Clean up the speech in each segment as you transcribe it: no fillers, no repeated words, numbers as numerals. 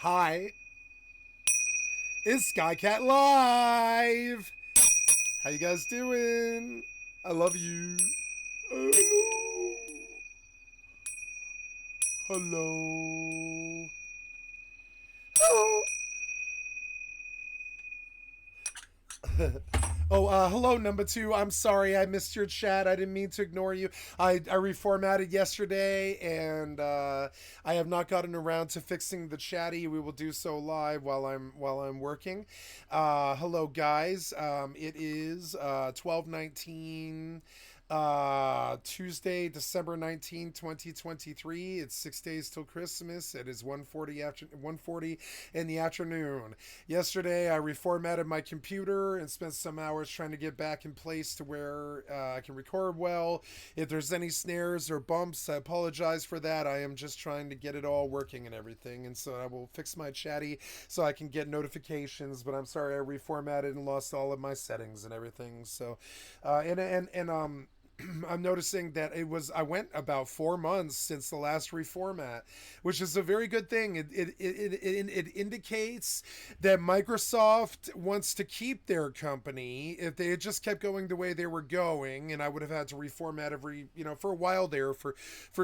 Hi, it's skycat.live. How you guys doing? I love you. Hello. Hello. Hello. Oh, hello, number two. I'm sorry I missed your chat. I didn't mean to ignore you. I reformatted yesterday, and I have not gotten around to fixing the chatty. We will do so live while I'm working. Hello, guys. It is 12:19. Tuesday, December 19th, 2023. It's 6 days till Christmas. It is 1:40 in the afternoon. Yesterday, I reformatted my computer and spent some hours trying to get back in place to where I can record well. If there's any snares or bumps, I apologize for that. I am just trying to get it all working and everything. And so I will fix my chatty so I can get notifications. But I'm sorry I reformatted and lost all of my settings and everything. So, I'm noticing that I went about 4 months since the last reformat, which is a very good thing. It indicates that Microsoft wants to keep their company. If they had just kept going the way they were going, and I would have had to reformat for a while there for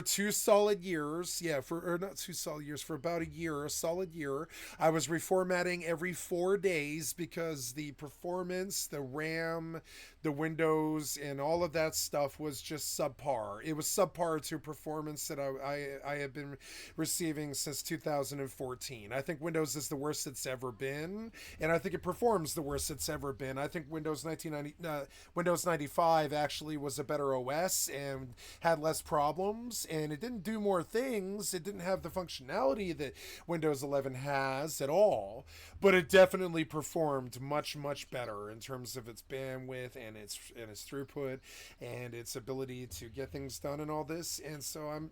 2 solid years. Yeah, or not 2 solid years, for about a solid year. I was reformatting every 4 days because the performance, the RAM, the Windows, and all of that stuff was just subpar. It was subpar to performance that I have been receiving since 2014. I think Windows is the worst it's ever been, and I think it performs the worst it's ever been. I think Windows 95 actually was a better OS and had less problems, and it didn't do more things. It didn't have the functionality that Windows 11 has at all, but it definitely performed much better in terms of its bandwidth and its throughput and its ability to get things done and all this. And so I'm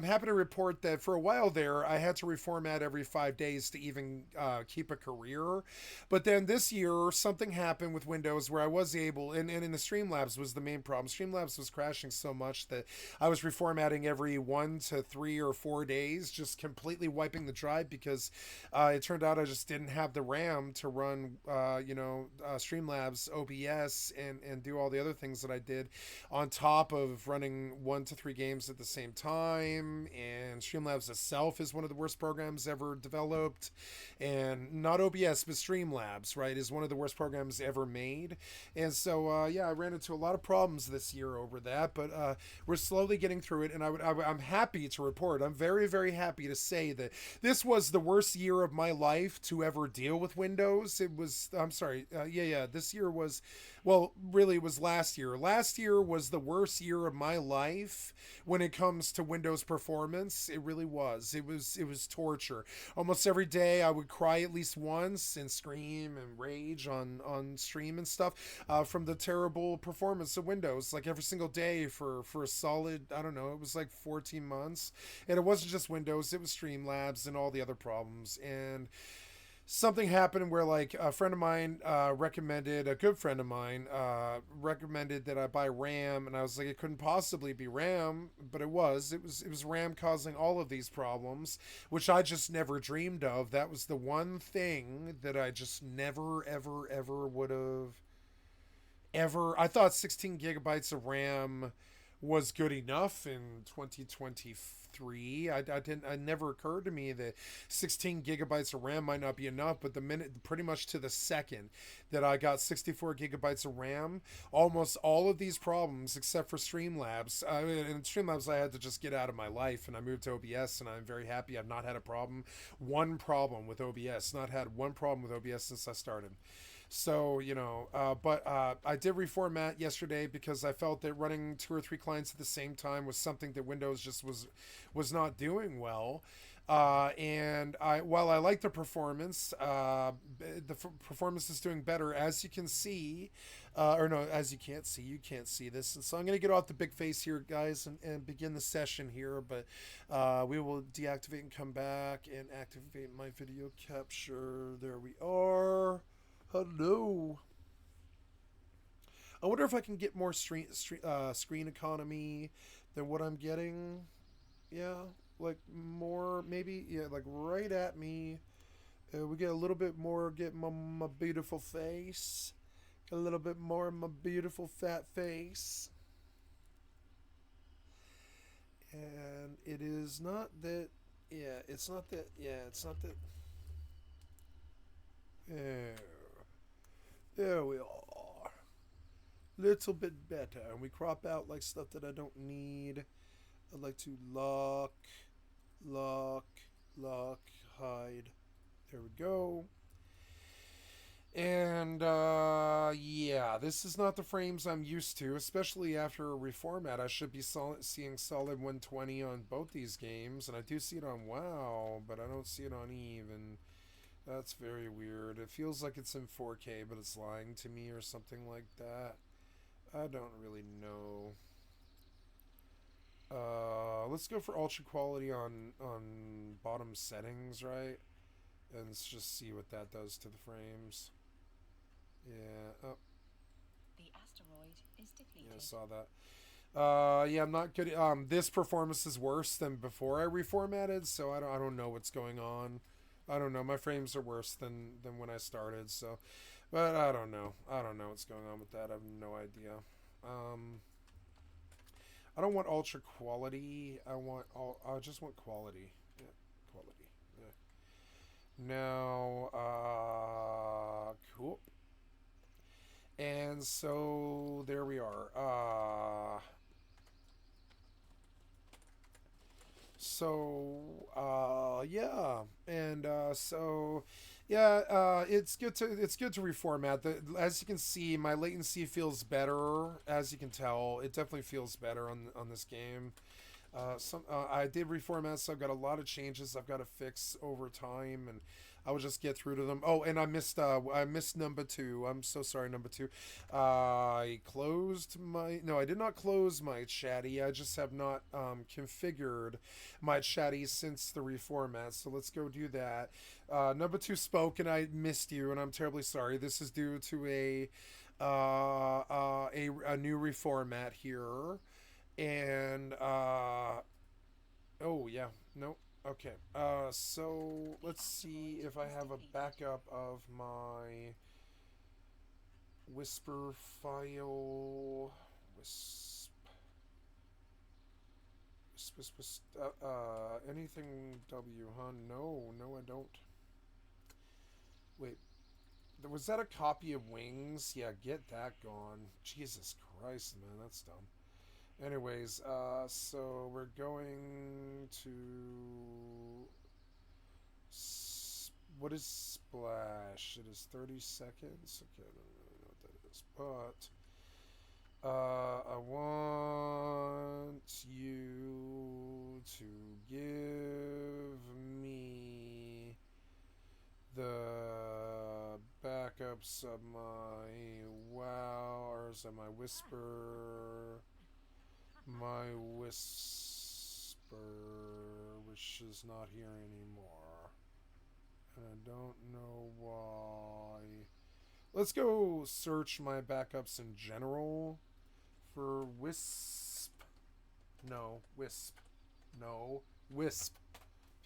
happy to report that for a while there I had to reformat every 5 days to even keep a career. But then this year something happened with Windows where I was able, and in the Streamlabs was the main problem. Streamlabs was crashing so much that I was reformatting every 1 to 3 or 4 days, just completely wiping the drive because it turned out I just didn't have the RAM to run Streamlabs OBS and do all the other things that I did on top of running 1 to 3 games at the same time. And Streamlabs itself is one of the worst programs ever developed, and not OBS but Streamlabs, right, is one of the worst programs ever made. And so I ran into a lot of problems this year over that, but we're slowly getting through it. And I'm happy to report, I'm very happy to say that this was the worst year of my life to ever deal with Windows. It was, I'm sorry, this year was, well, really, it was last year. Last year was the worst year of my life when it comes to Windows performance. It really was. It was torture. Almost every day I would cry at least once and scream and rage on stream and stuff from the terrible performance of Windows. Like every single day for a solid, I don't know, it was like 14 months. And it wasn't just Windows, it was Streamlabs and all the other problems. And something happened where, like, a friend of mine recommended, a good friend of mine recommended that I buy RAM, and I was like, it couldn't possibly be RAM, but it was RAM causing all of these problems, which I just never dreamed of. That was the one thing that I just never ever would have ever. I thought 16 gigabytes of RAM was good enough in 2023. I didn't. It never occurred to me that 16 gigabytes of RAM might not be enough. But the minute, pretty much to the second, that I got 64 gigabytes of RAM, almost all of these problems, except for Streamlabs, in Streamlabs I had to just get out of my life, and I moved to OBS, and I'm very happy. I've not had a problem, one problem with OBS. Not had one problem with OBS since I started. So, but I did reformat yesterday because I felt that running 2 or 3 clients at the same time was something that Windows just was not doing well. And while I like the performance, performance is doing better, as you can see, or no, as you can't see. You can't see this, and so I'm gonna get off the big face here, guys, and begin the session here. But we will deactivate and come back and activate my video capture. There we are. Hello. I wonder if I can get more screen economy than what I'm getting. Yeah, like more, maybe, yeah, like right at me. We get a little bit more, get my beautiful face. A little bit more of my beautiful fat face. And it is not that, yeah, it's not that, yeah, it's not that. There, there we are. Little bit better. And we crop out like stuff that I don't need. I'd like to lock, lock, lock, hide. There we go. And yeah, this is not the frames I'm used to, especially after a reformat. I should be seeing solid 120 on both these games, and I do see it on WoW, but I don't see it on EvE, and that's very weird. It feels like it's in 4K, but it's lying to me or something like that. I don't really know. Let's go for ultra quality on bottom settings, right? And let's just see what that does to the frames. Yeah. Oh. The asteroid is depleted. Yeah, I saw that. Yeah, I'm not good. This performance is worse than before I reformatted, so I don't know what's going on. I don't know. My frames are worse than when I started, so, but I don't know. I don't know what's going on with that. I have no idea. I don't want ultra quality. I just want quality. Yeah, quality. Yeah. Now, cool. And so there we are. Yeah, and it's good to reformat. As you can see, my latency feels better. As you can tell, it definitely feels better on this game. I did reformat, so I've got a lot of changes I've got to fix over time, and I will just get through to them. Oh, and I missed number two. I'm so sorry, number two. I closed my no, I did not close my chatty. I just have not configured my chatty since the reformat. So let's go do that. Number two spoke, and I missed you, and I'm terribly sorry. This is due to a new reformat here. And oh yeah, no, okay. So let's see if I have a backup of my whisper file. Anything W, huh? No, no, I don't. Wait, was that a copy of Wings? Yeah, get that gone. Jesus Christ, man, that's dumb. Anyways, so we're going to... What is Splash? It is 30 seconds. Okay, I don't really know what that is. But, I want you to give me the backups of my WoW, or is that my Whisper... My whisper, which is not here anymore. And I don't know why. Let's go search my backups in general for Wisp. No, Wisp. No, Wisp.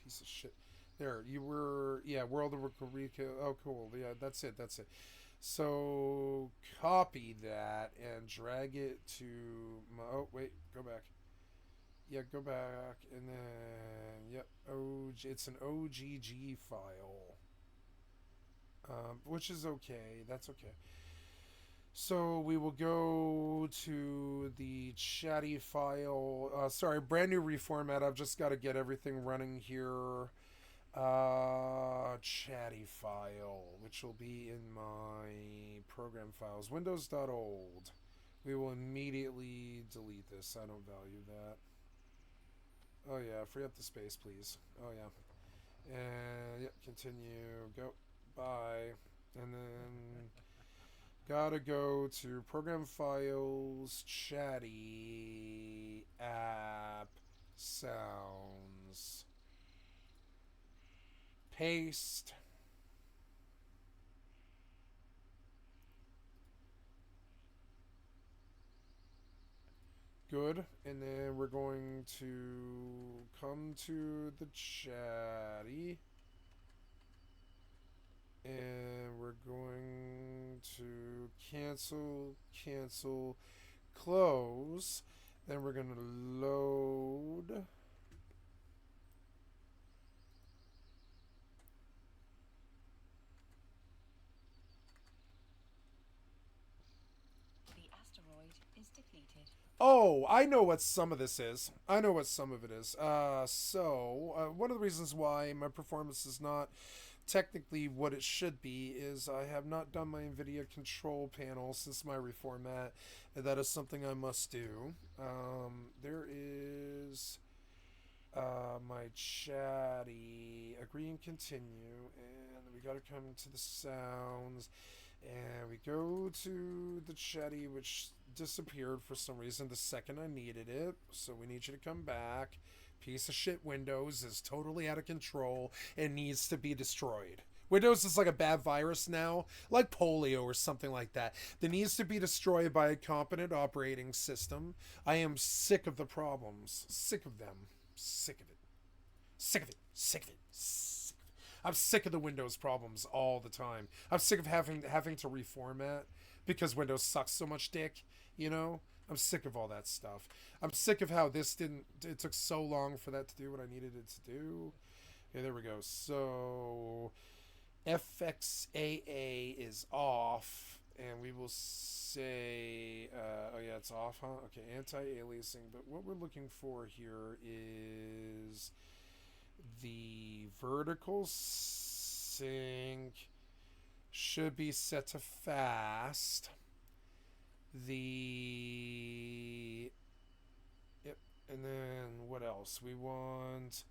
Piece of shit. There, you were, yeah, World of Rico. Oh, cool. Yeah, that's it. That's it. So copy that and drag it to my, oh wait, go back. Yeah, go back, and then yep, it's an OGG file, which is okay. That's okay. So we will go to the chatty file. Sorry, brand new reformat. I've just got to get everything running here. Chatty file, which will be in my program files. Windows.old. We will immediately delete this. I don't value that. Oh yeah, free up the space, please. Oh yeah. And yep, continue. Go. Bye. And then gotta go to program files, chatty, app, sounds. Paste. Good. And then we're going to come to the chatty. And we're going to cancel, close. Then we're going to load. The asteroid is depleted. Oh, I know what some of this is. I know what some of it is. One of the reasons why my performance is not technically what it should be is I have not done my NVIDIA control panel since my reformat, and that is something I must do. There is my chatty, agree and continue, and we gotta come to the sounds, and we go to the chatty, which disappeared for some reason the second I needed it, so we need you to come back. Piece of shit Windows is totally out of control and needs to be destroyed. Windows is like a bad virus now, like polio or something like that, that needs to be destroyed by a competent operating system. I am sick of the problems. Sick of them. Sick of it. Sick of it. Sick of it. Sick of it. I'm sick of the Windows problems all the time. I'm sick of having to reformat because Windows sucks so much dick, you know? I'm sick of all that stuff. I'm sick of how it took so long for that to do what I needed it to do. Okay, there we go. So FXAA is off, and we will say, oh yeah, it's off, huh? Okay, anti-aliasing, but what we're looking for here is the vertical sync should be set to fast. Yep, and then what else? We want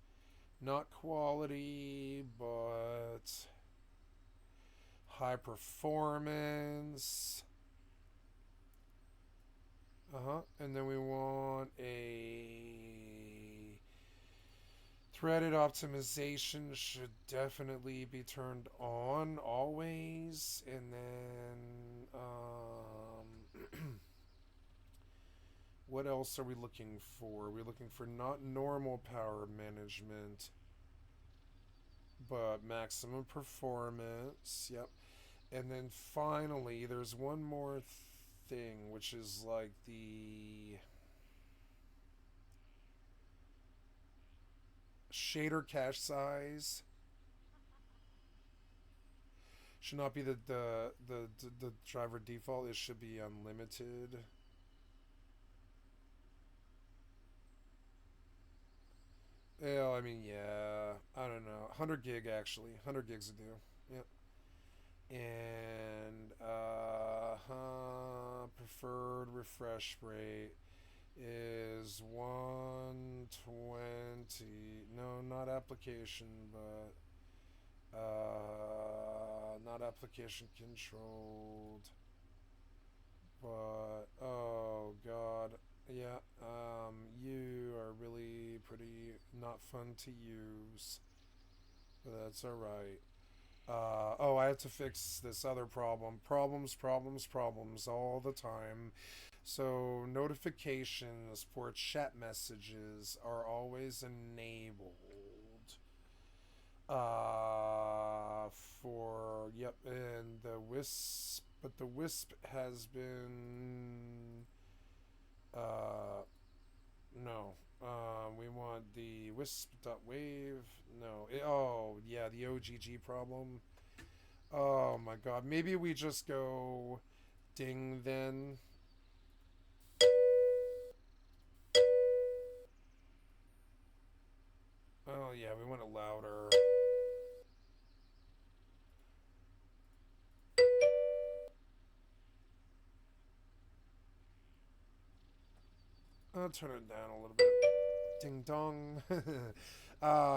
not quality, but high performance. And then we want a threaded optimization should definitely be turned on always. And then what else are we looking for? We're looking for not normal power management, but maximum performance. Yep. And then finally, there's one more thing, which is like the shader cache size. Should not be the driver default. It should be unlimited. Yeah, I mean, yeah. I don't know. 100 gig, actually. 100 gigs a do. Yep. And preferred refresh rate is 120. No, not application, but not application controlled. But oh god, yeah. You are really pretty not fun to use, but that's all right. Oh, I have to fix this other problem. Problems all the time. So, notifications for chat messages are always enabled. Yep, and the Wisp, but the Wisp has been, no. We want the wisp.wave. No. Oh, yeah, the OGG problem. Oh my god. Maybe we just go ding then. Oh yeah, we want it louder. I'll turn it down a little bit. Ding dong.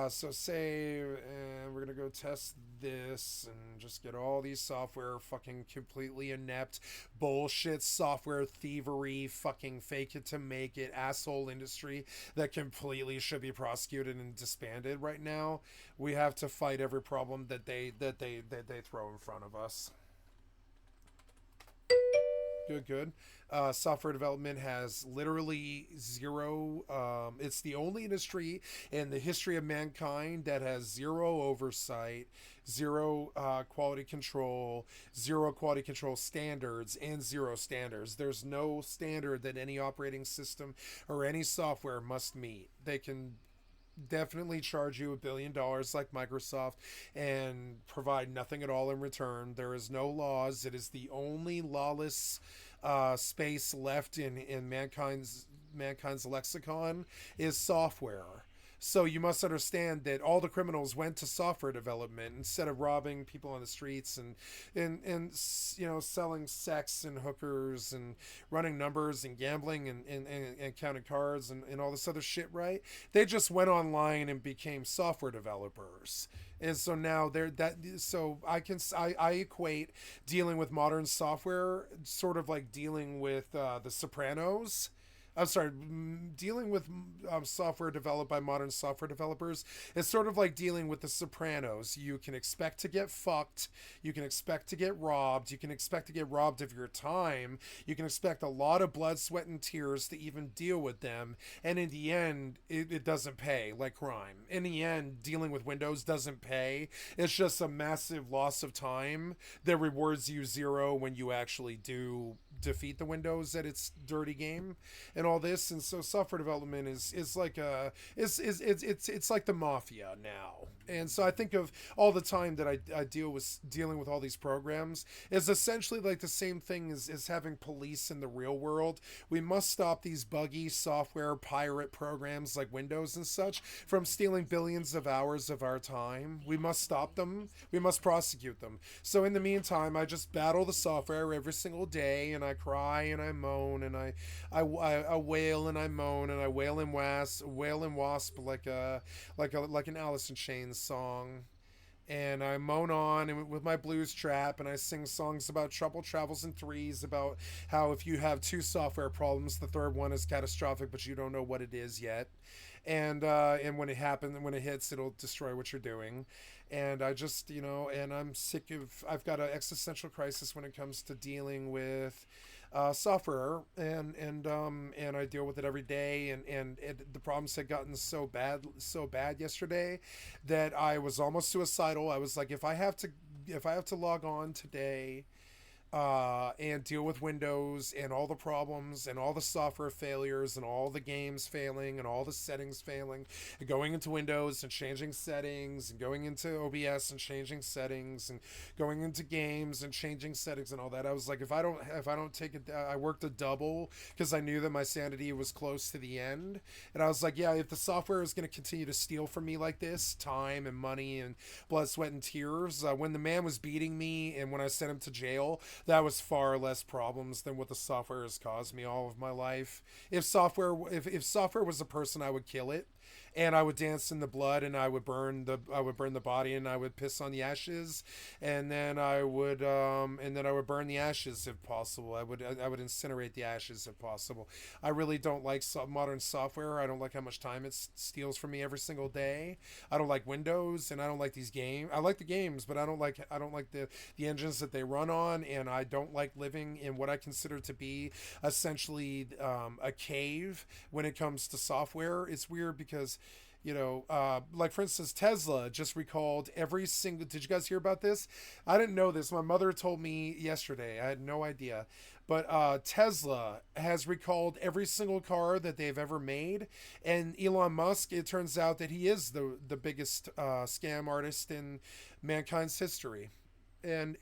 So save, and we're gonna go test this and just get all these software fucking completely inept bullshit software thievery, fucking fake it to make it asshole industry that completely should be prosecuted and disbanded right now. We have to fight every problem that they throw in front of us. Good. Software development has literally zero. It's the only industry in the history of mankind that has zero oversight, zero quality control standards, and zero standards. There's no standard that any operating system or any software must meet. They can definitely charge you $1 billion like Microsoft and provide nothing at all in return. There is no laws. It is the only lawless space left in mankind's lexicon is software. So you must understand that all the criminals went to software development instead of robbing people on the streets and selling sex and hookers and running numbers and gambling and counting cards and all this other shit, right? They just went online and became software developers. And so now they're that. So I equate dealing with modern software sort of like dealing with The Sopranos. I'm sorry, dealing with software developed by modern software developers is sort of like dealing with The Sopranos. You can expect to get fucked. You can expect to get robbed. You can expect to get robbed of your time. You can expect a lot of blood, sweat, and tears to even deal with them. And in the end, it doesn't pay, like crime. In the end, dealing with Windows doesn't pay. It's just a massive loss of time that rewards you zero when you actually do defeat the Windows at its dirty game and all this. And so software development is like it's like the mafia now. And so I think of all the time that I dealing with all these programs is essentially like the same thing as having police in the real world. We must stop these buggy software pirate programs like Windows and such from stealing billions of hours of our time. We must stop them. We must prosecute them. So in the meantime, I just battle the software every single day, and I cry and I moan and I wail and I moan and I wail and wasp like an Alice in Chains song. And I moan on and with my blues trap, and I sing songs about trouble travels in threes, about how if you have two software problems, the third one is catastrophic, but you don't know what it is yet. And when it happens, when it hits, it'll destroy what you're doing. And I just, and I'm sick of. I've got an existential crisis when it comes to dealing with software, and I deal with it every day, and the problems had gotten so bad yesterday that I was almost suicidal. I was like, if I have to log on today and deal with Windows and all the problems and all the software failures and all the games failing and all the settings failing, and going into Windows and changing settings and going into OBS and changing settings and going into games and changing settings and all that. I was like, if I don't take it, I worked a double because I knew that my sanity was close to the end, and I was like, yeah, if the software is going to continue to steal from me like this, time and money and blood, sweat, and tears. When the man was beating me and when I sent him to jail, that was far less problems than what the software has caused me all of my life. If software was a person, I would kill it, and I would dance in the blood, and I would burn the body, and I would piss on the ashes, and then I would burn the ashes if possible. I would incinerate the ashes if possible. I really don't like modern software. I don't like how much time it steals from me every single day. I don't like Windows, and I don't like these games. I like the games, but I don't like the engines that they run on, and I don't like living in what I consider to be essentially a cave when it comes to software. It's weird because like for instance, Tesla just recalled every single. Did you guys hear about this? I didn't know this. My mother told me yesterday. I had no idea. But Tesla has recalled every single car that they've ever made. And Elon Musk, it turns out that he is the biggest scam artist in mankind's history. And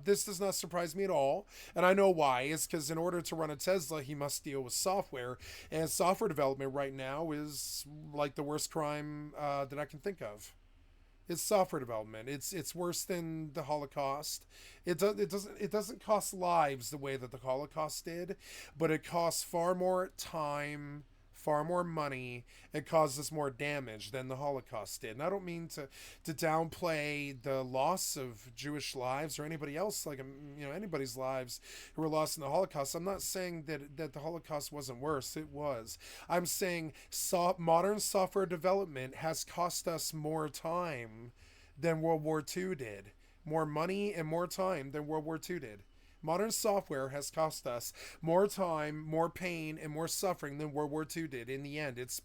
this does not surprise me at all, and I know why. It's because in order to run a Tesla, he must deal with software, and software development right now is like the worst crime that I can think of. It's software development. It's worse than the Holocaust. It doesn't cost lives the way that the Holocaust did, but it costs far more time, far more money, and causes more damage than the Holocaust did. And I don't mean to downplay the loss of Jewish lives or anybody else, like anybody's lives who were lost in the Holocaust. I'm not saying that the Holocaust wasn't worse. It was. I'm saying modern software development has cost us more time than World War II did. More money and more time than World War II did. Modern software has cost us more time, more pain, and more suffering than World War II did. In the end, it's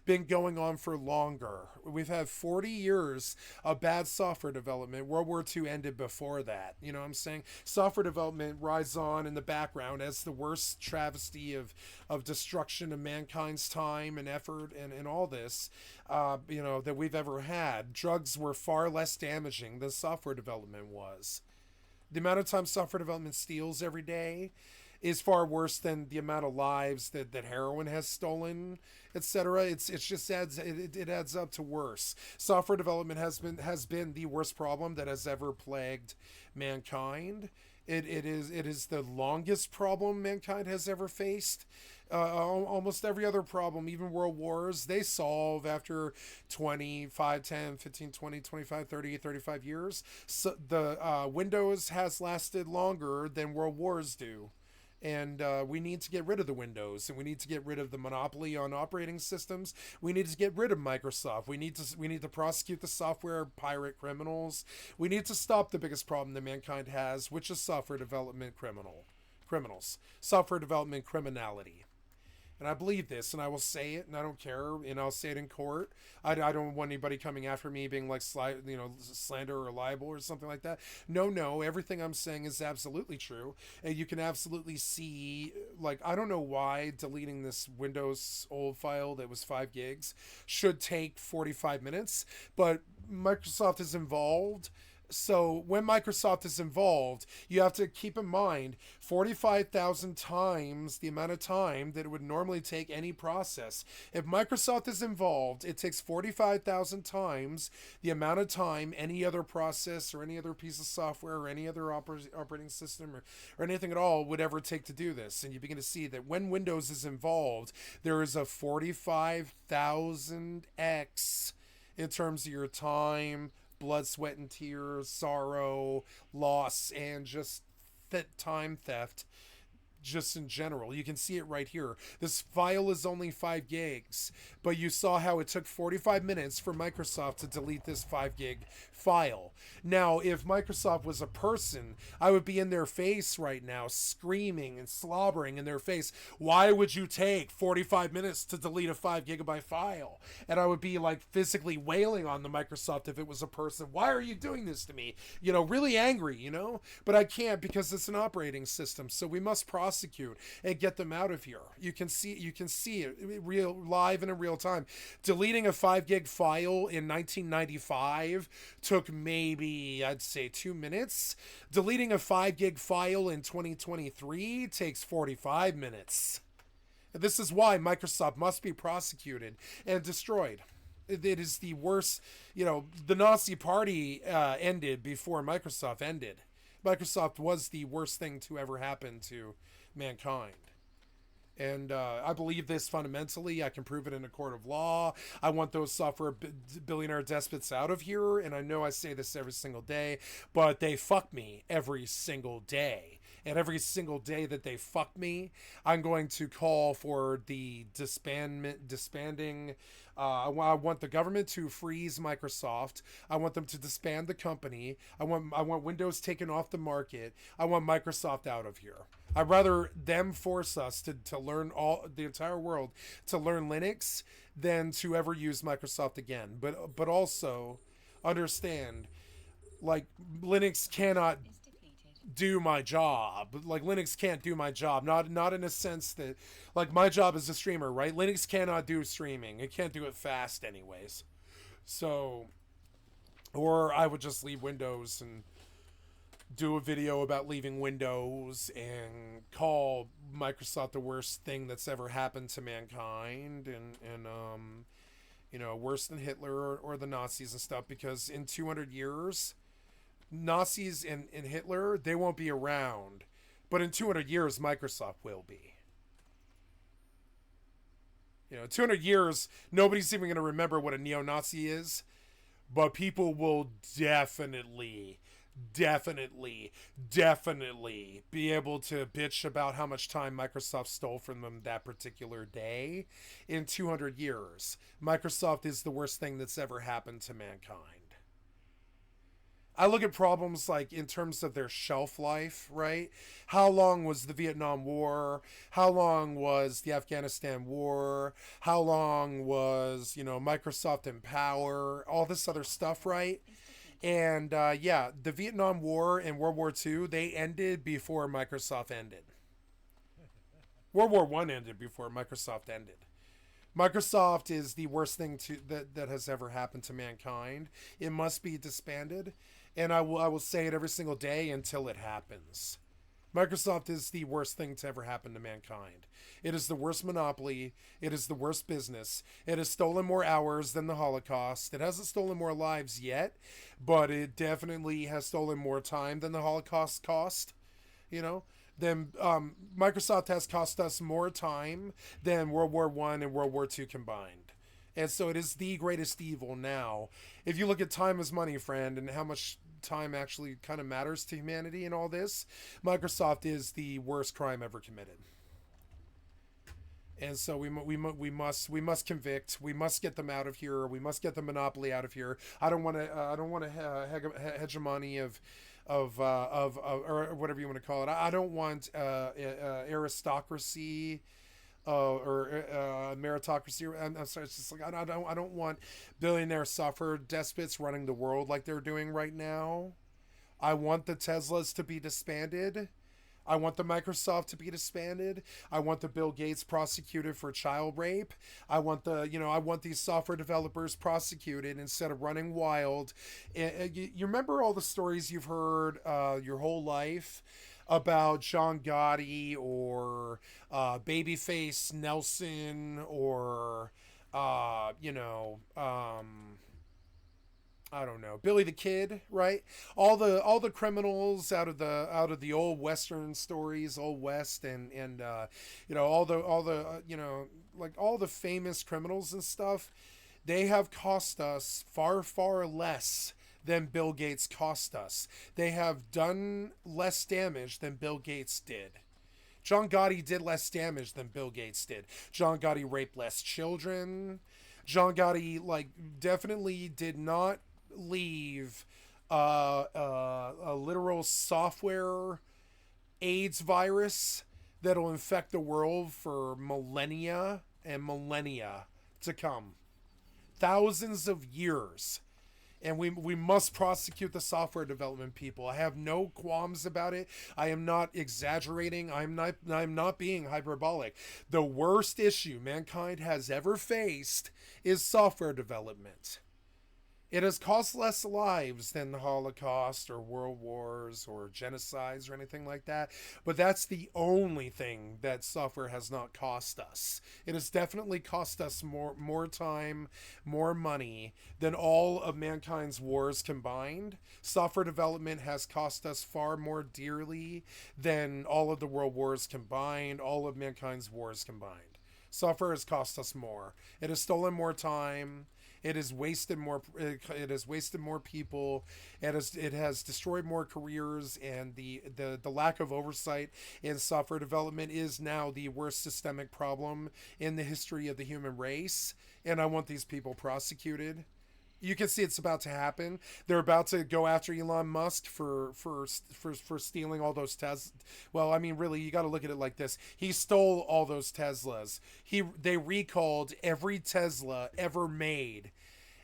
been going on for longer. We've had 40 years of bad software development. World War II ended before that. You know what I'm saying? Software development rides on in the background as the worst travesty of destruction of mankind's time and effort and all this, that we've ever had. Drugs were far less damaging than software development was. The amount of time software development steals every day is far worse than the amount of lives that heroin has stolen, etc. It just adds up to worse. Software development has been the worst problem that has ever plagued mankind. It is the longest problem mankind has ever faced. Almost every other problem, even world wars, they solve after 25, 10, 15, 20, 25, 30, 35 years. So the Windows has lasted longer than world wars do. And we need to get rid of the Windows, and we need to get rid of the monopoly on operating systems. We need to get rid of Microsoft. We need to prosecute the software pirate criminals. We need to stop the biggest problem that mankind has, which is software development criminals, software development criminality. And I believe this, and I will say it, and I don't care, and I'll say it in court. I don't want anybody coming after me being like, slander or libel or something like that. No, everything I'm saying is absolutely true. And you can absolutely see, like, I don't know why deleting this Windows old file that was 5 gigs should take 45 minutes, but Microsoft is involved. So when Microsoft is involved, you have to keep in mind 45,000 times the amount of time that it would normally take any process. If Microsoft is involved, it takes 45,000 times the amount of time any other process or any other piece of software or any other operating system or anything at all would ever take to do this. And you begin to see that when Windows is involved, there is a 45,000x in terms of your time, blood, sweat, and tears, sorrow, loss, and just time theft just in general. You can see it right here. This file is only 5 gigs, but you saw how it took 45 minutes for Microsoft to delete this 5 gig file. Now, if Microsoft was a person, I would be in their face right now, screaming and slobbering in their face. Why would you take 45 minutes to delete a 5 gigabyte file? And I would be like physically wailing on the Microsoft if it was a person. Why are you doing this to me? Really angry, But I can't because it's an operating system. So we must prosecute and get them out of here. You can see it live and in real time. Deleting a 5 gig file in 1995 took maybe, I'd say, 2 minutes. Deleting a 5 gig file in 2023 takes 45 minutes. This is why Microsoft must be prosecuted and destroyed. It is the worst. The Nazi Party ended before Microsoft ended. Microsoft was the worst thing to ever happen to mankind. And I believe this fundamentally. I can prove it in a court of law. I want those software billionaire despots out of here. And I know I say this every single day, but they fuck me every single day. And every single day that they fuck me, I'm going to call for the disbanding. I want the government to freeze Microsoft. I want them to disband the company. I want Windows taken off the market. I want Microsoft out of here. I'd rather them force us to learn the entire world to learn Linux than to ever use Microsoft again. But also understand, like, Linux cannot do my job. Like, Linux can't do my job. Not in a sense that, like, my job as a streamer, right? Linux cannot do streaming. It can't do it fast anyways. So, or I would just leave Windows and do a video about leaving Windows and call Microsoft the worst thing that's ever happened to mankind and worse than Hitler or the Nazis and stuff, because in 200 years Nazis and Hitler, they won't be around, but in 200 years Microsoft will be. 200 years, nobody's even going to remember what a neo-Nazi is, but people will definitely be able to bitch about how much time Microsoft stole from them that particular day. In 200 years, Microsoft is the worst thing that's ever happened to mankind. I look at problems like in terms of their shelf life, right? How long was the Vietnam War? How long was the Afghanistan War? How long was, Microsoft in power? All this other stuff, right? And yeah, the Vietnam War and World War II, they ended before Microsoft ended. World War One ended before Microsoft ended. Microsoft is the worst thing that has ever happened to mankind. It must be disbanded, and I will say it every single day until it happens. Microsoft is the worst thing to ever happen to mankind. It is the worst monopoly. It is the worst business. It has stolen more hours than the Holocaust. It hasn't stolen more lives yet, but it definitely has stolen more time than the Holocaust cost. You know, then Microsoft has cost us more time than World War One and World War Two combined. And so it is the greatest evil now. If you look at time as money, friend, and how much time actually kind of matters to humanity and all this, Microsoft is the worst crime ever committed. And so we must convict. We must get them out of here. We must get the monopoly out of here. I don't want a hegemony of or whatever you want to call it. I don't want aristocracy or meritocracy. I'm sorry. It's just like I don't want billionaire software despots running the world like they're doing right now. I want the Teslas to be disbanded. I want the Microsoft to be disbanded. I want the Bill Gates prosecuted for child rape. I want these software developers prosecuted instead of running wild. You remember all the stories you've heard your whole life about John Gotti or Babyface Nelson or, uh, you know, um, I don't know, Billy the Kid, right? All the criminals out of the old Western stories, old West, and like all the famous criminals and stuff, they have cost us far far less than Bill Gates cost us. They have done less damage than Bill Gates did. John Gotti did less damage than Bill Gates did. John Gotti raped less children. John Gotti definitely did not leave a literal software AIDS virus that'll infect the world for millennia and millennia to come. Thousands of years. And we must prosecute the software development people. I have no qualms about it. I am not exaggerating. I'm not being hyperbolic. The worst issue mankind has ever faced is software development. It has cost less lives than the Holocaust or world wars or genocides or anything like that. But that's the only thing that software has not cost us. It has definitely cost us more time, more money than all of mankind's wars combined. Software development has cost us far more dearly than all of the world wars combined, all of mankind's wars combined. Software has cost us more. It has stolen more time. It has wasted more. It has wasted more people. It has destroyed more careers, and the lack of oversight in software development is now the worst systemic problem in the history of the human race. And I want these people prosecuted. You can see it's about to happen. They're about to go after Elon Musk for stealing all those Teslas. Well, I mean, really, you got to look at it like this. He stole all those Teslas. They recalled every Tesla ever made.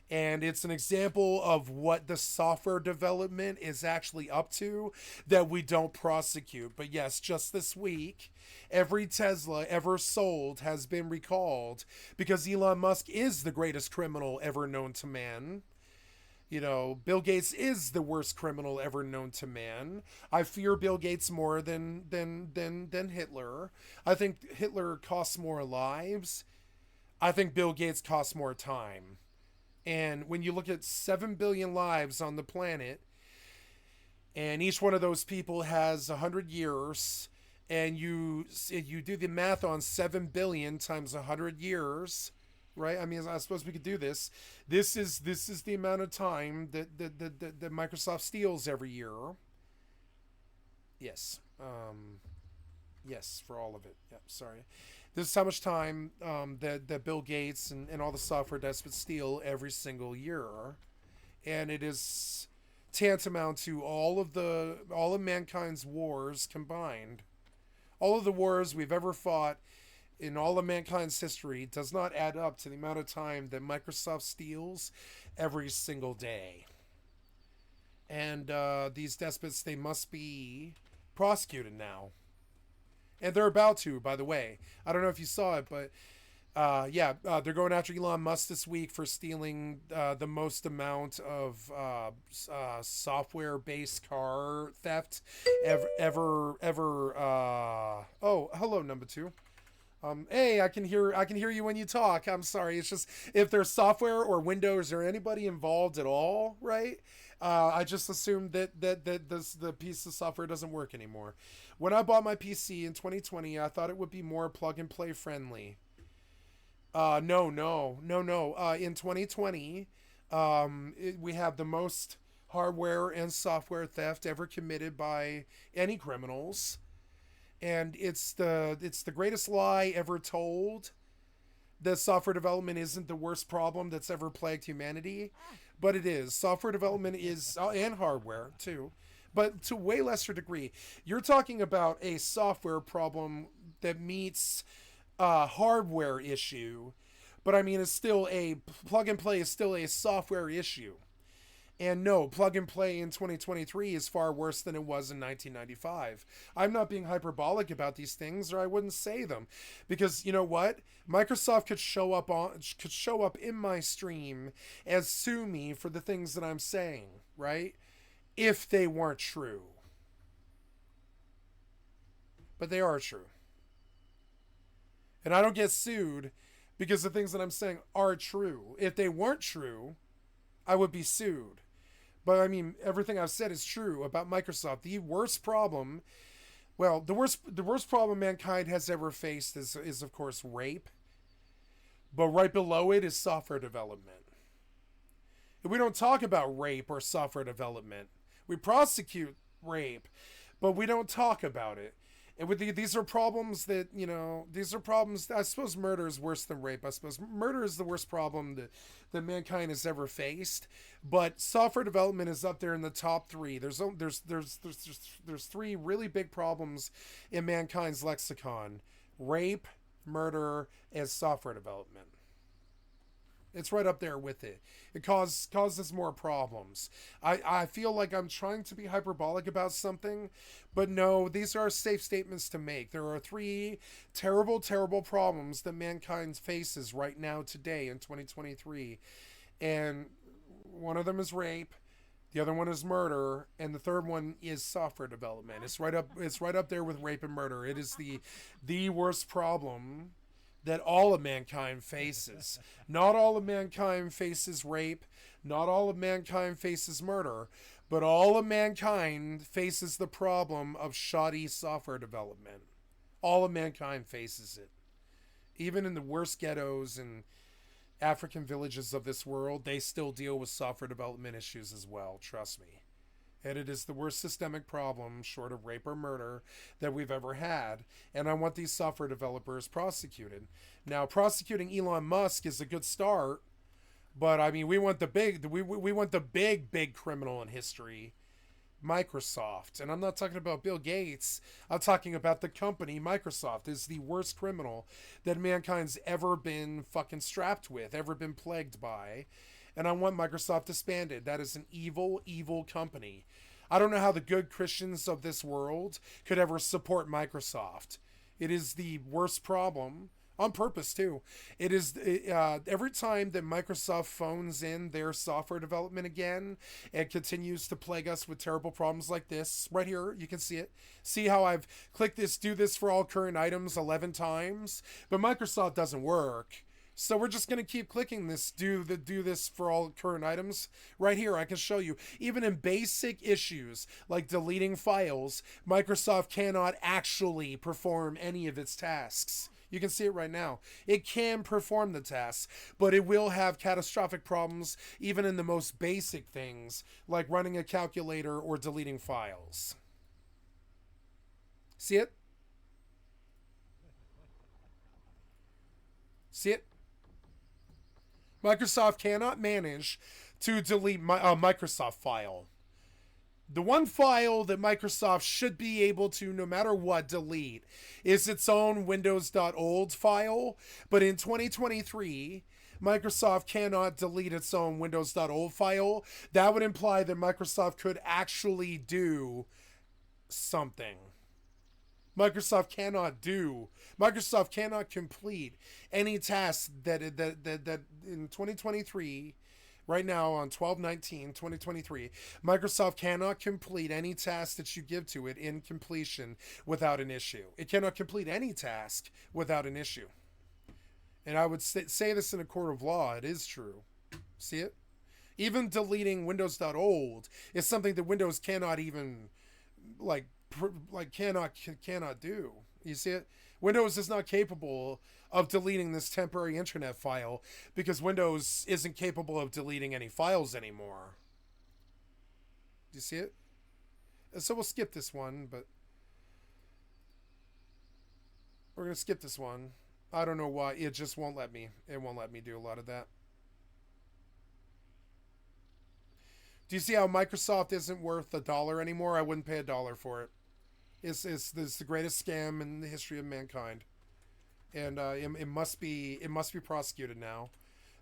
And it's an example of what the software development is actually up to that we don't prosecute. But yes, just this week, every Tesla ever sold has been recalled because Elon Musk is the greatest criminal ever known to man. Bill Gates is the worst criminal ever known to man. I fear Bill Gates more than Hitler. I think Hitler costs more lives. I think Bill Gates costs more time. And when you look at 7 billion lives on the planet, and each one of those people has 100 years, and you do the math on 7 billion times 100 years, right? I mean, I suppose we could do this. This is the amount of time that Microsoft steals every year. Yes. Yes, for all of it. Yep, sorry. This is how much time that Bill Gates and all the software despots steal every single year. And it is tantamount to all of mankind's wars combined. All of the wars we've ever fought in all of mankind's history does not add up to the amount of time that Microsoft steals every single day. And these despots, they must be prosecuted now. And they're about to, by the way. I don't know if you saw it, but they're going after Elon Musk this week for stealing the most amount of software-based car theft ever. Oh, hello, number two. Hey, I can hear you when you talk. I'm sorry. It's just if there's software or Windows or anybody involved at all, right? I just assumed that the piece of software doesn't work anymore. When I bought my PC in 2020, I thought it would be more plug and play friendly. No. In 2020, we have the most hardware and software theft ever committed by any criminals, and it's the greatest lie ever told that software development isn't the worst problem that's ever plagued humanity, but it is. Software development is, and hardware too, but to way lesser degree. You're talking about a software problem that meets a hardware issue, but I mean, it's still a plug and play is still a software issue. And no, plug and play in 2023 is far worse than it was in 1995. I'm not being hyperbolic about these things, or I wouldn't say them, because you know what? Microsoft could show up in my stream and sue me for the things that I'm saying, right? If they weren't true, but they are true, and I don't get sued because the things that I'm saying are true. If they weren't true, I would be sued. But I mean, everything I've said is true about Microsoft. The worst problem, well, the worst problem mankind has ever faced is of course rape. But right below it is software development. And we don't talk about rape or software development. We prosecute rape, but we don't talk about it. And these are problems that, these are problems. I suppose murder is worse than rape. I suppose murder is the worst problem that mankind has ever faced. But software development is up there in the top three. There's three really big problems in mankind's lexicon: rape, murder, and software development. It's right up there with it. It causes more problems. I feel like I'm trying to be hyperbolic about something, but no, these are safe statements to make. There are three terrible, terrible problems that mankind faces right now today in 2023. And one of them is rape, the other one is murder, and the third one is software development. It's right up there with rape and murder. It is the worst problem that all of mankind faces. Not all of mankind faces rape, not all of mankind faces murder, but all of mankind faces the problem of shoddy software development. All of mankind faces it. Even in the worst ghettos and African villages of this world, they still deal with software development issues as well, trust me. And it is the worst systemic problem, short of rape or murder, that we've ever had. And I want these software developers prosecuted. Now, prosecuting Elon Musk is a good start, but I mean, we want the big criminal in history, Microsoft. And I'm not talking about Bill Gates. I'm talking about the company. Microsoft is the worst criminal that mankind's ever been fucking strapped with, ever been plagued by. And I want Microsoft disbanded. That is an evil, evil company. I don't know how the good Christians of this world could ever support Microsoft. It is the worst problem, on purpose too. It is every time that Microsoft phones in their software development again and continues to plague us with terrible problems like this. Right here, you can see it. See how I've clicked this, do this for all current items 11 times? But Microsoft doesn't work. So we're just going to keep clicking this, do this for all current items. Right here, I can show you. Even in basic issues like deleting files, Microsoft cannot actually perform any of its tasks. You can see it right now. It can perform the tasks, but it will have catastrophic problems even in the most basic things like running a calculator or deleting files. See it? See it? Microsoft cannot manage to delete my Microsoft file. The one file that Microsoft should be able to, no matter what, delete is its own Windows.old file. But in 2023, Microsoft cannot delete its own Windows.old file. That would imply that Microsoft could actually do something. Microsoft cannot complete any tasks that in 2023, right now on 12/19/2023, Microsoft cannot complete any task that you give to it in completion without an issue. It cannot complete any task without an issue. And I would say this in a court of law. It is true. See it? Even deleting Windows.old is something that Windows cannot even cannot do. You see it? Windows is not capable of deleting this temporary internet file because Windows isn't capable of deleting any files anymore. Do you see it? So we'll skip this one, but we're going to skip this one. I don't know why. It just won't let me. It won't let me do a lot of that. Do you see how Microsoft isn't worth $1 anymore? I wouldn't pay $1 for it. It's the greatest scam in the history of mankind, and it must be prosecuted now,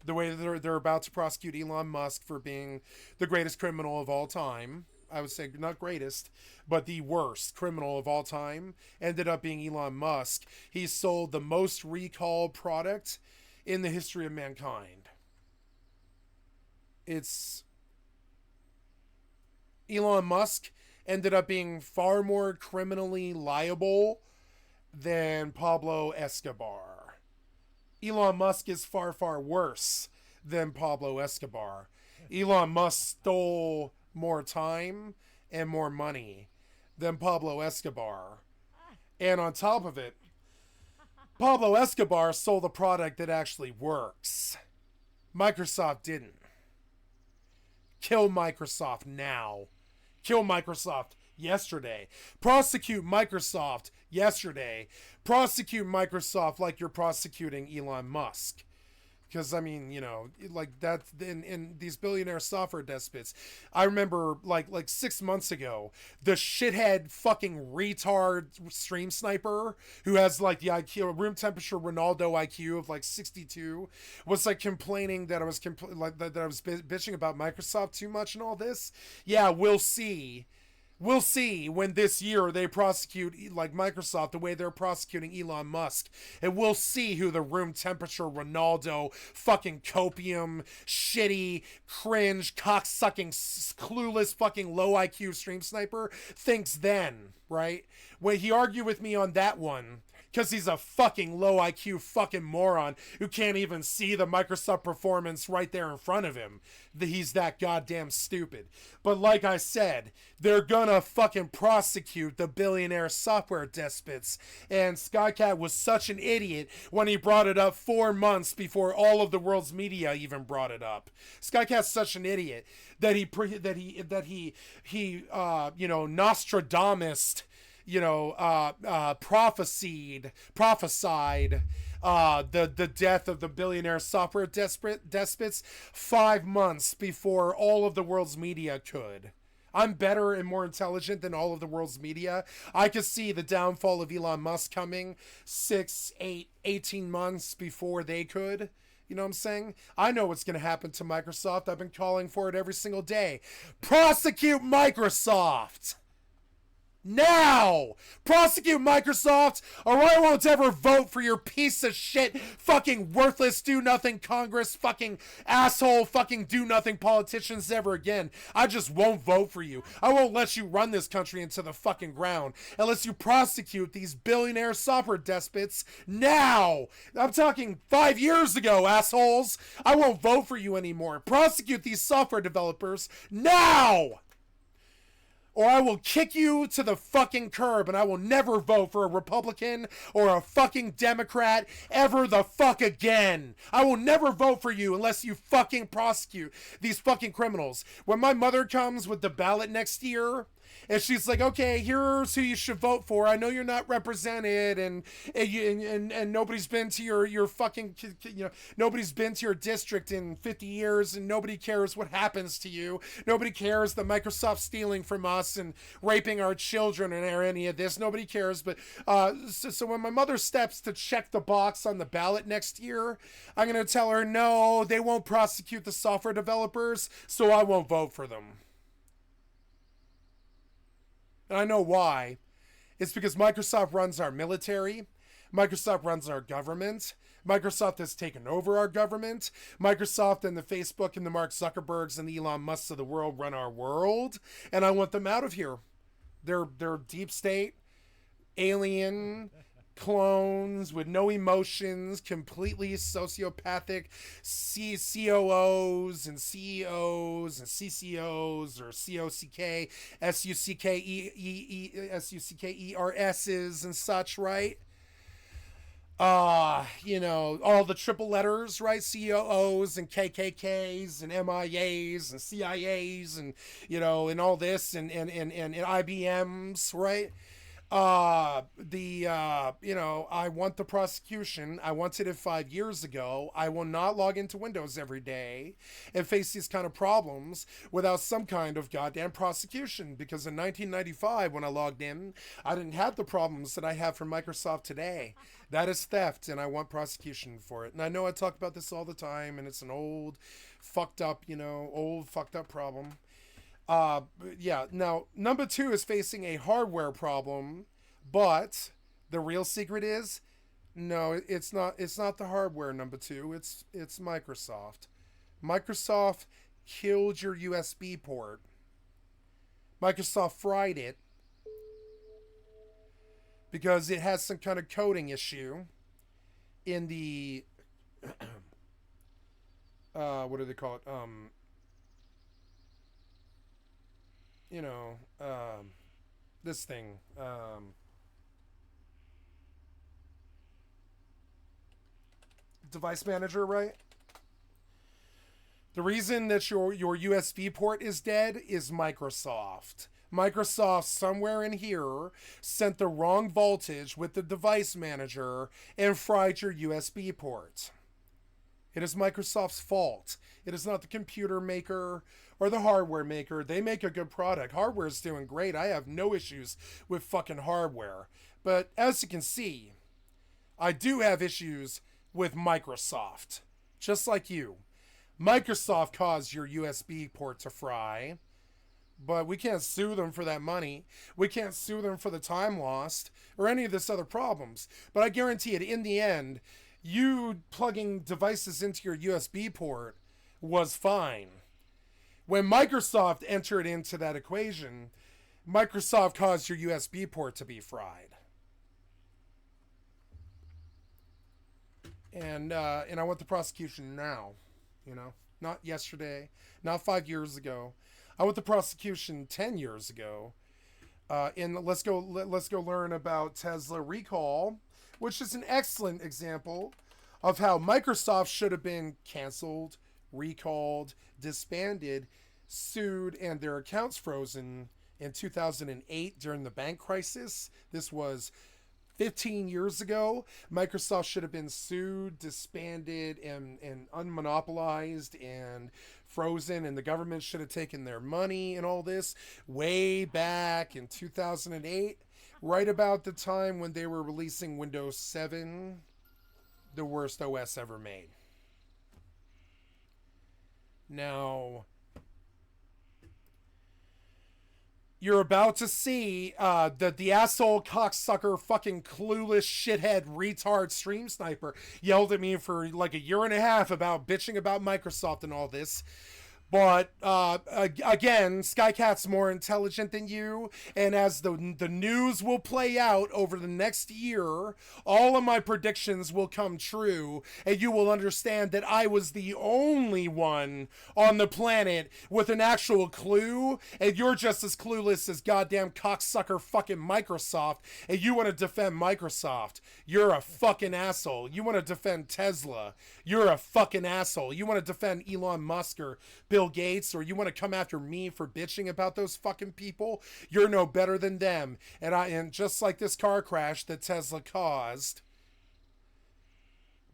the way that they're about to prosecute Elon Musk for being the greatest criminal of all time. I would say not greatest, but the worst criminal of all time ended up being Elon Musk. He sold the most recalled product in the history of mankind. It's Elon Musk ended up being far more criminally liable than Pablo Escobar. Elon Musk is far, far worse than Pablo Escobar. Elon Musk stole more time and more money than Pablo Escobar. And on top of it, Pablo Escobar sold a product that actually works. Microsoft didn't. Kill Microsoft now. Kill Microsoft yesterday. Prosecute Microsoft yesterday. Prosecute Microsoft like you're prosecuting Elon Musk. Because, I mean, you know, like that in these billionaire software despots. I remember like 6 months ago, the shithead fucking retard stream sniper who has like the IQ, room temperature Ronaldo IQ of like 62, was like complaining that I was that I was bitching about Microsoft too much and all this. Yeah, we'll see. We'll see when this year they prosecute like Microsoft the way they're prosecuting Elon Musk. And we'll see who the room temperature Ronaldo, fucking copium, shitty, cringe, cocksucking, clueless, fucking low IQ stream sniper thinks then, right? When he argued with me on that one, because he's a fucking low IQ fucking moron who can't even see the Microsoft performance right there in front of him. He's that goddamn stupid. But like I said, they're gonna fucking prosecute the billionaire software despots. And Skycat was such an idiot when he brought it up 4 months before all of the world's media even brought it up. Skycat's such an idiot that he Nostradamus, prophesied the death of the billionaire software despots 5 months before all of the world's media could. I'm better and more intelligent than all of the world's media. I could see the downfall of Elon Musk coming 6, 8, 18 months before they could. You know what I'm saying? I know what's going to happen to Microsoft. I've been calling for it every single day. Prosecute Microsoft! Now! Prosecute Microsoft, or I won't ever vote for your piece of shit, fucking worthless, do-nothing Congress, fucking asshole, fucking do-nothing politicians ever again. I just won't vote for you. I won't let you run this country into the fucking ground unless you prosecute these billionaire software despots now! I'm talking 5 years ago, assholes! I won't vote for you anymore. Prosecute these software developers now! Or I will kick you to the fucking curb and I will never vote for a Republican or a fucking Democrat ever the fuck again. I will never vote for you unless you fucking prosecute these fucking criminals. When my mother comes with the ballot next year And she's like, okay, here's who you should vote for. I know you're not represented, and nobody's been to your fucking, nobody's been to your district in 50 years, and nobody cares what happens to you. Nobody cares that Microsoft's stealing from us and raping our children or any of this. Nobody cares. But so when my mother steps to check the box on the ballot next year, I'm going to tell her, no, they won't prosecute the software developers, so I won't vote for them. And I know why. It's because Microsoft runs our military. Microsoft runs our government. Microsoft has taken over our government. Microsoft and the Facebook and the Mark Zuckerbergs and the Elon Musks of the world run our world. And I want them out of here. They're deep state, alien clones with no emotions, completely sociopathic COOs and CEOs and CCOs or COCK, SUCKERSs and such, right? All the triple letters, right? COOs and KKKs and MIAs and CIAs and, and all this and IBMs, right? I want the prosecution. I wanted it 5 years ago. I will not log into Windows every day and face these kind of problems without some kind of goddamn prosecution. Because in 1995, when I logged in, I didn't have the problems that I have from Microsoft today. That is theft, and I want prosecution for it. And I know I talk about this all the time, and it's an old fucked up problem. Now, number 2 is facing a hardware problem, but the real secret is, no, it's not the hardware, number 2, it's Microsoft. Microsoft killed your USB port. Microsoft fried it because it has some kind of coding issue in the, what do they call it? This thing, device manager, right? The reason that your USB port is dead is Microsoft. Microsoft somewhere in here sent the wrong voltage with the device manager and fried your USB port. It is Microsoft's fault. It is not the computer maker or the hardware maker. They make a good product. Hardware is doing great. I have no issues with fucking hardware. But as you can see, I do have issues with Microsoft. Just like you. Microsoft caused your USB port to fry. But we can't sue them for that money. We can't sue them for the time lost or any of this other problems. But I guarantee it, in the end, you plugging devices into your USB port was fine. When Microsoft entered into that equation, Microsoft caused your USB port to be fried. And I want the prosecution now, not yesterday, not 5 years ago. I want the prosecution 10 years ago. And let's go learn about Tesla recall, which is an excellent example of how Microsoft should have been canceled, recalled, disbanded, sued, and their accounts frozen in 2008 during the bank crisis. This was 15 years ago. Microsoft should have been sued, disbanded, and unmonopolized and frozen, and the government should have taken their money and all this way back in 2008, right about the time when they were releasing Windows 7, the worst OS ever made. Now, you're about to see that the asshole cocksucker fucking clueless shithead retard stream sniper yelled at me for like a year and a half about bitching about Microsoft and all this. But again, Skycat's more intelligent than you, and as the news will play out over the next year, all of my predictions will come true, and you will understand that I was the only one on the planet with an actual clue, and you're just as clueless as goddamn cocksucker fucking Microsoft, and you want to defend Microsoft. You're a fucking asshole. You want to defend Tesla. You're a fucking asshole. You want to defend Elon Musk or Bill Bill Gates, or you want to come after me for bitching about those fucking people, you're no better than them. And just like this car crash that Tesla caused,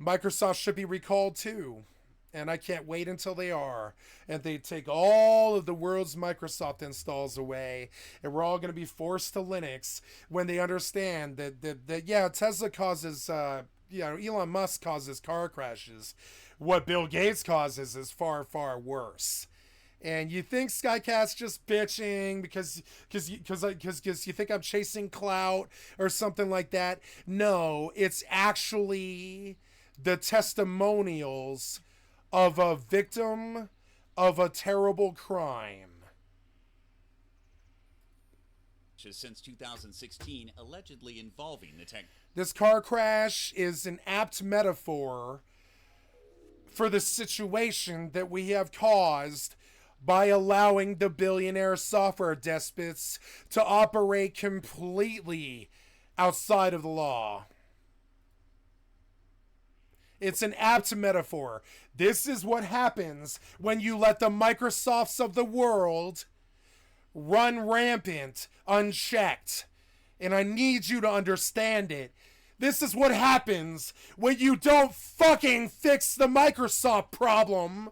Microsoft should be recalled too. And I can't wait until they are. And they take all of the world's Microsoft installs away. And we're all going to be forced to Linux when they understand that yeah, Tesla causes, Elon Musk causes car crashes. What Bill Gates causes is far, far worse. And you think Skycat's just bitching because you think I'm chasing clout or something like that. No, it's actually the testimonials of a victim of a terrible crime. Since 2016, allegedly involving the tech. This car crash is an apt metaphor for the situation that we have caused by allowing the billionaire software despots to operate completely outside of the law. It's an apt metaphor. This is what happens when you let the Microsofts of the world run rampant, unchecked. And I need you to understand it. This is what happens when you don't fucking fix the Microsoft problem,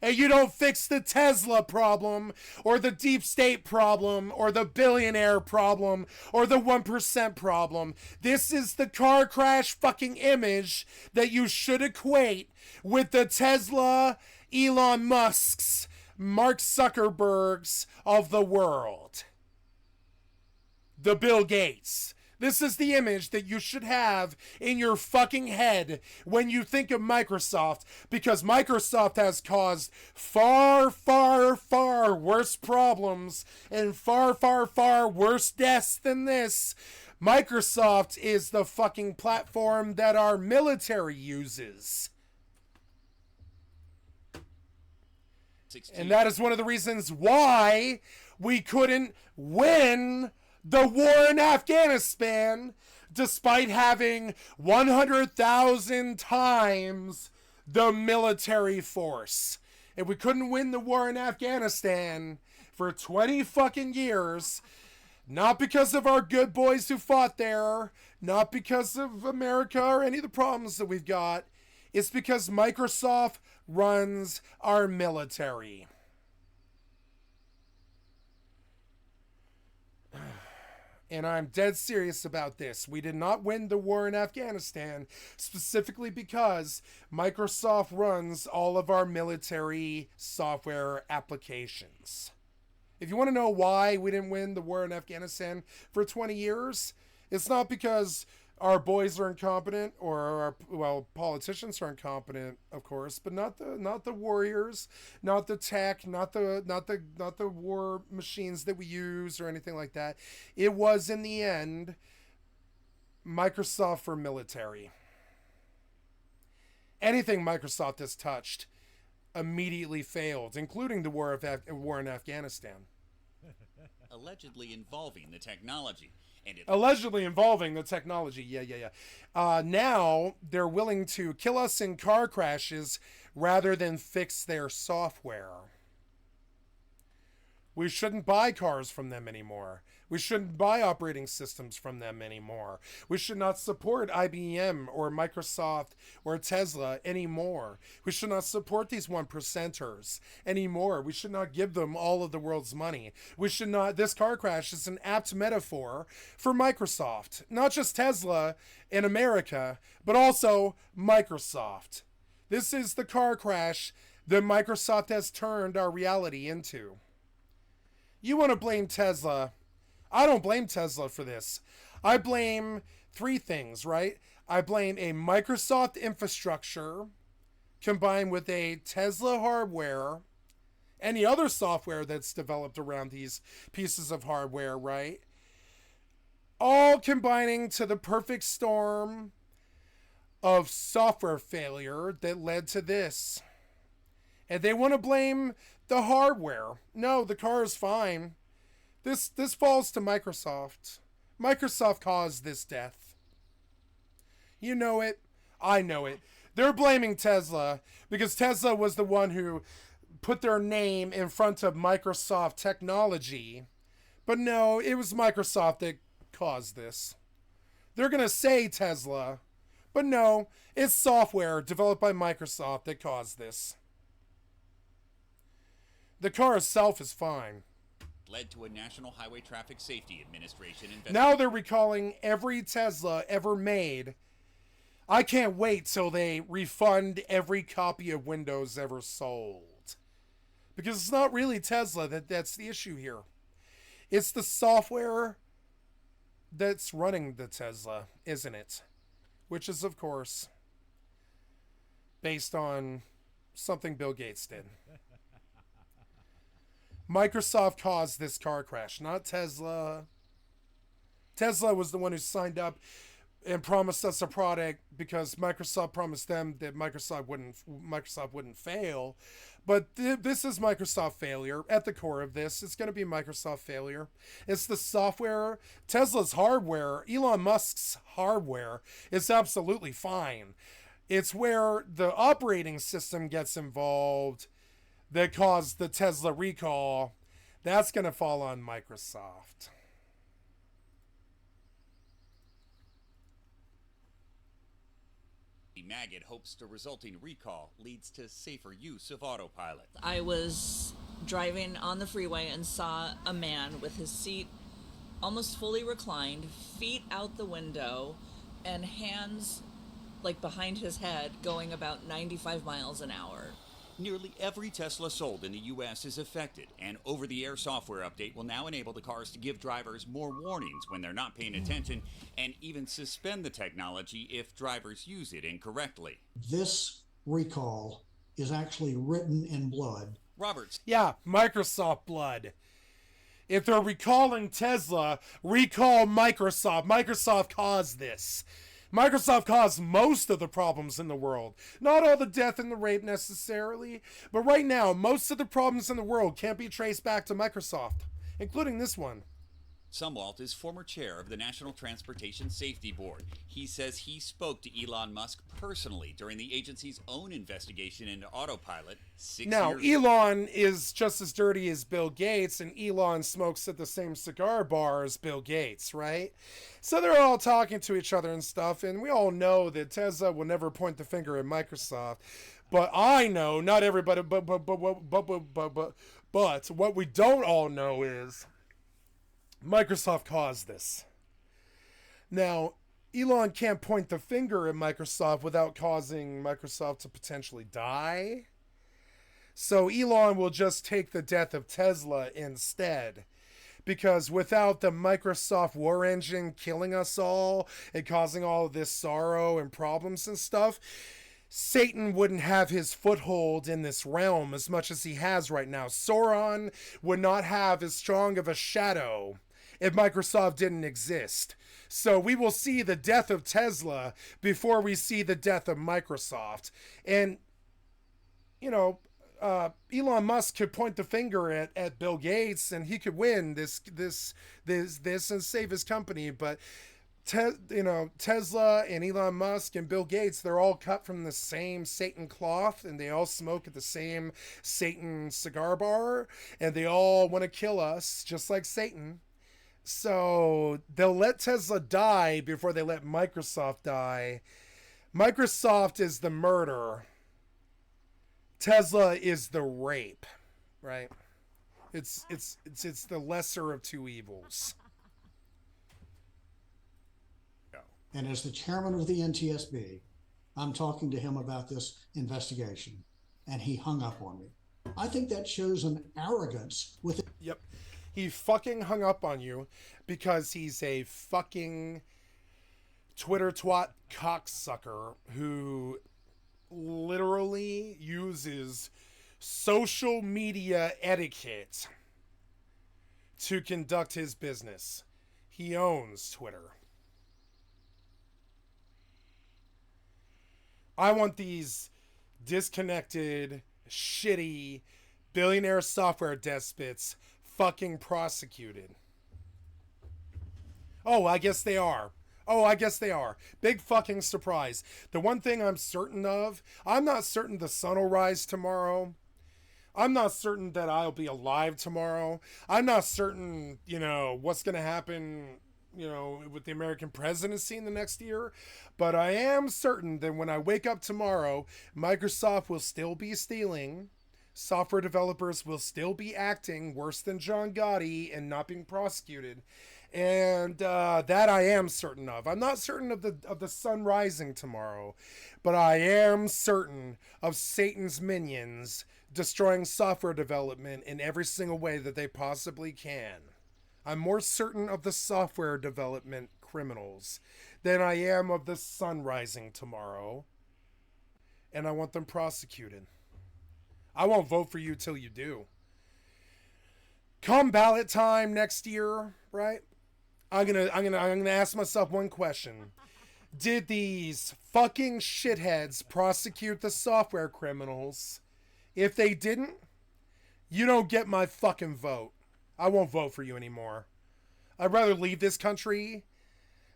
and you don't fix the Tesla problem, or the deep state problem, or the billionaire problem, or the 1% problem. This is the car crash fucking image that you should equate with the Tesla, Elon Musk's, Mark Zuckerberg's of the world. The Bill Gates. This is the image that you should have in your fucking head when you think of Microsoft, because Microsoft has caused far, far, far worse problems and far, far, far worse deaths than this. Microsoft is the fucking platform that our military uses. 16. And that is one of the reasons why we couldn't win the war in Afghanistan, despite having 100,000 times the military force. And we couldn't win the war in Afghanistan for 20 fucking years, not because of our good boys who fought there, not because of America or any of the problems that we've got. It's because Microsoft runs our military. And I'm dead serious about this. We did not win the war in Afghanistan specifically because Microsoft runs all of our military software applications. If you want to know why we didn't win the war in Afghanistan for 20 years, it's not because our boys are incompetent, or politicians are incompetent, of course, but not the warriors, not the tech, not the war machines that we use or anything like that. It was, in the end, Microsoft for military. Anything Microsoft has touched immediately failed, including the war in Afghanistan. Allegedly involving the technology. Allegedly involving the technology. Yeah. Now they're willing to kill us in car crashes rather than fix their software. We shouldn't buy cars from them anymore. We shouldn't buy operating systems from them anymore. We should not support IBM or Microsoft or Tesla anymore. We should not support these 1%ers anymore. We should not give them all of the world's money. We should not. This car crash is an apt metaphor for Microsoft. Not just Tesla in America, but also Microsoft. This is the car crash that Microsoft has turned our reality into. You want to blame Tesla? I don't blame Tesla for this. I blame three things, right? I blame a Microsoft infrastructure combined with a Tesla hardware, any other software that's developed around these pieces of hardware, right? All combining to the perfect storm of software failure that led to this. And they want to blame the hardware. No, the car is fine. This falls to Microsoft. Microsoft caused this death. You know it. I know it. They're blaming Tesla because Tesla was the one who put their name in front of Microsoft technology. But no, it was Microsoft that caused this. They're going to say Tesla, but no, it's software developed by Microsoft that caused this. The car itself is fine. Led to a National Highway Traffic Safety Administration investigation. Now they're recalling every Tesla ever made. I can't wait till they refund every copy of Windows ever sold. Because it's not really Tesla that's the issue here. It's the software that's running the Tesla, isn't it? Which is, of course, based on something Bill Gates did. Microsoft caused this car crash, not Tesla. Tesla was the one who signed up and promised us a product because Microsoft promised them that Microsoft wouldn't fail. But this is Microsoft failure. At the core of this, it's going to be Microsoft failure. It's the software. Tesla's hardware, Elon Musk's hardware, is absolutely fine. It's where the operating system gets involved that caused the Tesla recall. That's going to fall on Microsoft. Maggot hopes the resulting recall leads to safer use of autopilot. I was driving on the freeway and saw a man with his seat almost fully reclined, feet out the window, and hands like behind his head going about 95 miles an hour. Nearly every Tesla sold in the U.S. is affected, and over-the-air software update will now enable the cars to give drivers more warnings when they're not paying attention, and even suspend the technology if drivers use it incorrectly. This recall is actually written in blood. Roberts. Yeah, Microsoft blood. If they're recalling Tesla, recall Microsoft. Microsoft caused this. Microsoft caused most of the problems in the world. Not all the death and the rape necessarily, but right now, most of the problems in the world can't be traced back to Microsoft, including this one. Sumwalt is former chair of the National Transportation Safety Board. He says he spoke to Elon Musk personally during the agency's own investigation into autopilot 6 Now, years ago. Elon is just as dirty as Bill Gates, and Elon smokes at the same cigar bar as Bill Gates, right? So they're all talking to each other and stuff, and we all know that Tesla will never point the finger at Microsoft. But I know, not everybody, but what we don't all know is Microsoft caused this. Now, Elon can't point the finger at Microsoft without causing Microsoft to potentially die. So Elon will just take the death of Tesla instead. Because without the Microsoft war engine killing us all and causing all of this sorrow and problems and stuff, Satan wouldn't have his foothold in this realm as much as he has right now. Sauron would not have as strong of a shadow if Microsoft didn't exist. So we will see the death of Tesla before we see the death of Microsoft. And, you know, Elon Musk could point the finger at Bill Gates and he could win this and save his company. But, Tesla and Elon Musk and Bill Gates, they're all cut from the same Satan cloth, and they all smoke at the same Satan cigar bar, and they all want to kill us, just like Satan. So they'll let Tesla die before they let Microsoft die. Microsoft is the murder. Tesla is the rape, right? It's the lesser of two evils. And as the chairman of the NTSB, I'm talking to him about this investigation, and he hung up on me. I think that shows an arrogance with. Yep. He fucking hung up on you because he's a fucking Twitter twat cocksucker who literally uses social media etiquette to conduct his business. He owns Twitter. I want these disconnected, shitty, billionaire software despots fucking prosecuted. Oh, I guess they are. Big fucking surprise. The one thing I'm certain of, I'm not certain the sun will rise tomorrow. I'm not certain that I'll be alive tomorrow. I'm not certain, what's going to happen, with the American presidency in the next year. But I am certain that when I wake up tomorrow, Microsoft will still be stealing. Software developers will still be acting worse than John Gotti and not being prosecuted. And that I am certain of. I'm not certain of the sun rising tomorrow, but I am certain of Satan's minions destroying software development in every single way that they possibly can. I'm more certain of the software development criminals than I am of the sun rising tomorrow, and I want them prosecuted. I won't vote for you till you do. Come ballot time next year, right? I'm gonna ask myself one question. Did these fucking shitheads prosecute the software criminals? If they didn't, you don't get my fucking vote. I won't vote for you anymore. I'd rather leave this country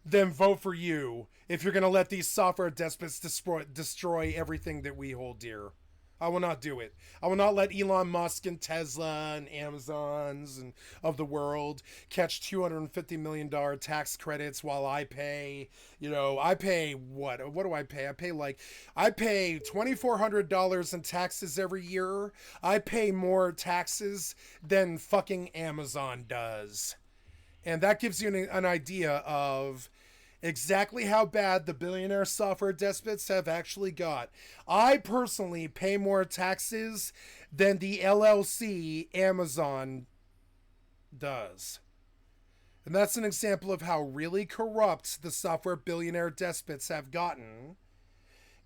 than vote for you if you're gonna let these software despots destroy everything that we hold dear. I will not do it. I will not let Elon Musk and Tesla and Amazons and of the world catch $250 million tax credits while I pay, I pay what do I pay? I pay $2,400 in taxes every year. I pay more taxes than fucking Amazon does. And that gives you an idea of exactly how bad the billionaire software despots have actually got. I personally pay more taxes than the LLC Amazon does. And that's an example of how really corrupt the software billionaire despots have gotten.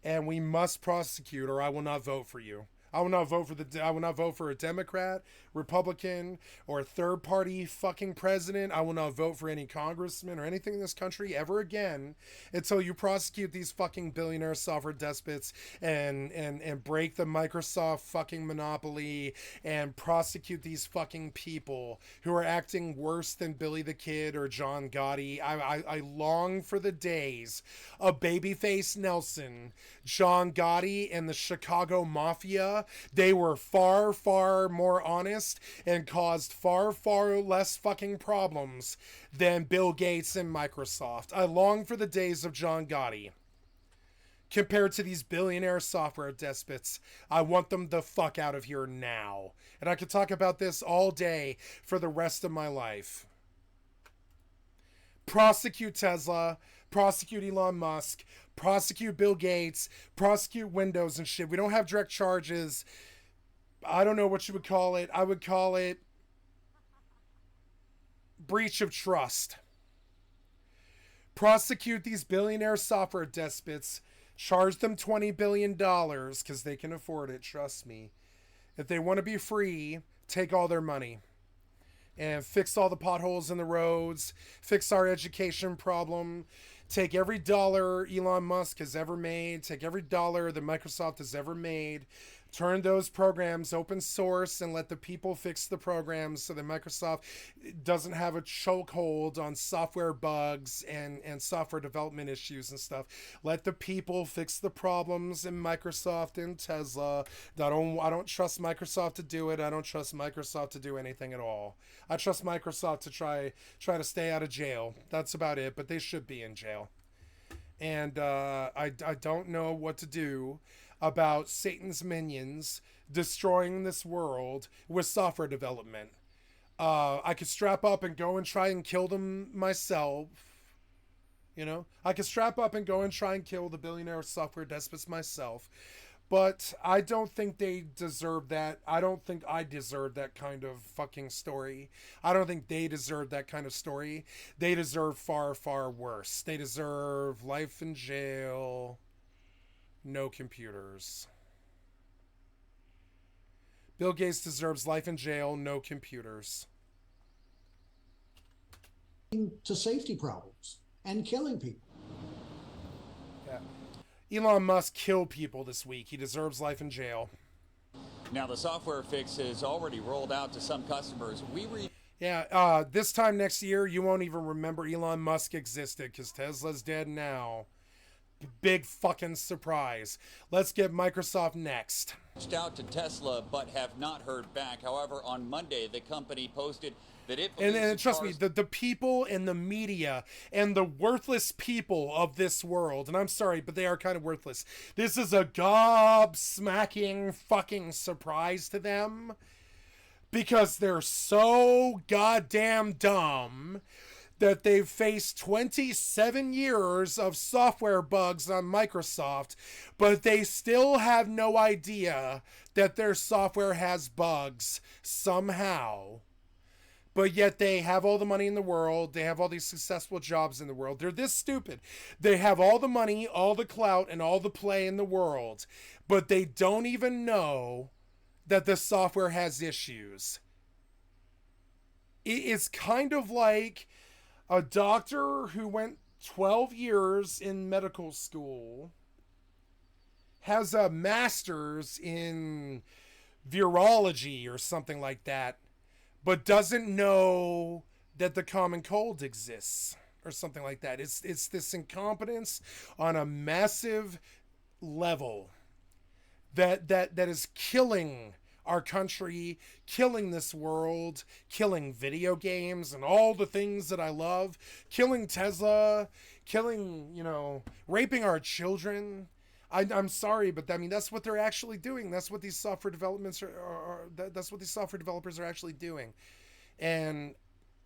And we must prosecute, or I will not vote for you. I will not vote for a Democrat, Republican, or a third party fucking president. I will not vote for any congressman or anything in this country ever again until you prosecute these fucking billionaire software despots and break the Microsoft fucking monopoly and prosecute these fucking people who are acting worse than Billy the Kid or John Gotti. I long for the days of Babyface Nelson, John Gotti, and the Chicago Mafia. They were far, far more honest and caused far, far less fucking problems than Bill Gates and Microsoft. I long for the days of John Gotti. Compared to these billionaire software despots, I want them the fuck out of here now. And I could talk about this all day for the rest of my life. Prosecute Tesla, prosecute Elon Musk, prosecute Bill Gates, prosecute Windows and shit. We don't have direct charges. I don't know what you would call it. I would call it breach of trust. Prosecute these billionaire software despots. Charge them $20 billion because they can afford it. Trust me. If they want to be free, take all their money. And fix all the potholes in the roads. Fix our education problem. Take every dollar Elon Musk has ever made. Take every dollar that Microsoft has ever made. Turn those programs open source and let the people fix the programs so that Microsoft doesn't have a chokehold on software bugs and software development issues and stuff. Let the people fix the problems in Microsoft and Tesla. I don't trust Microsoft to do it. I don't trust Microsoft to do anything at all. I trust Microsoft to try to stay out of jail. That's about it, but they should be in jail. And I don't know what to do about Satan's minions destroying this world with software development. I could strap up and go and try and kill them myself. I could strap up and go and try and kill the billionaire software despots myself. But I don't think they deserve that. I don't think I deserve that kind of fucking story. I don't think they deserve that kind of story. They deserve far, far worse. They deserve life in jail. No computers. Bill Gates deserves life in jail, no computers. To safety problems and killing people. Yeah. Elon Musk killed people this week. He deserves life in jail. Now, the software fix is already rolled out to some customers. This time next year, you won't even remember Elon Musk existed because Tesla's dead now. big fucking surprise. Let's get Microsoft next. Reached out to Tesla but have not heard back. However, on Monday, the company posted that it believes And its trust me, cars- the people in the media and the worthless people of this world, and I'm sorry, but they are kind of worthless. This is a gobsmacking fucking surprise to them because they're so goddamn dumb that they've faced 27 years of software bugs on Microsoft, but they still have no idea that their software has bugs somehow. But yet they have all the money in the world. They have all these successful jobs in the world. They're this stupid. They have all the money, all the clout, and all the play in the world, but they don't even know that the software has issues. It's kind of like a doctor who went 12 years in medical school, has a master's in virology or something like that, but doesn't know that the common cold exists or something like that. It's this incompetence on a massive level that is killing our country, killing this world, killing video games and all the things that I love, killing Tesla, killing, raping our children. I'm sorry, but I mean, that's what they're actually doing. That's what these software developments that's what these software developers are actually doing. And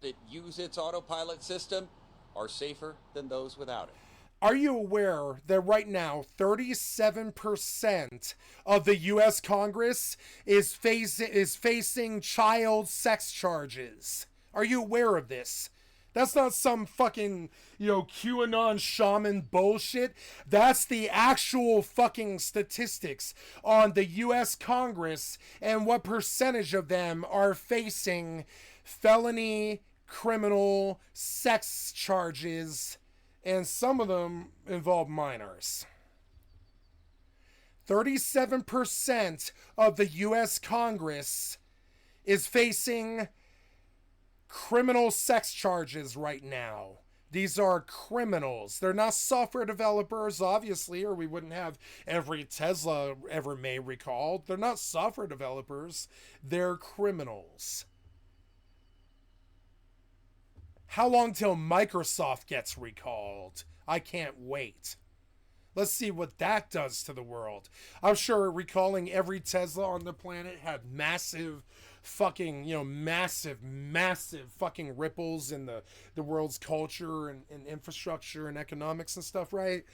that use its autopilot system are safer than those without it. are you aware that right now 37% of the U.S. Congress is facing child sex charges? Are you aware of this? That's not some fucking, QAnon shaman bullshit. That's the actual fucking statistics on the U.S. Congress and what percentage of them are facing felony criminal sex charges, and some of them involve minors. 37% of the U.S. Congress is facing criminal sex charges right now. These are criminals. They're not software developers, obviously, or we wouldn't have every Tesla ever made recalled. They're not software developers. They're criminals. How long till Microsoft gets recalled? I can't wait. Let's see what that does to the world. I'm sure recalling every Tesla on the planet had massive fucking, massive fucking ripples in the world's culture and infrastructure and economics and stuff, right?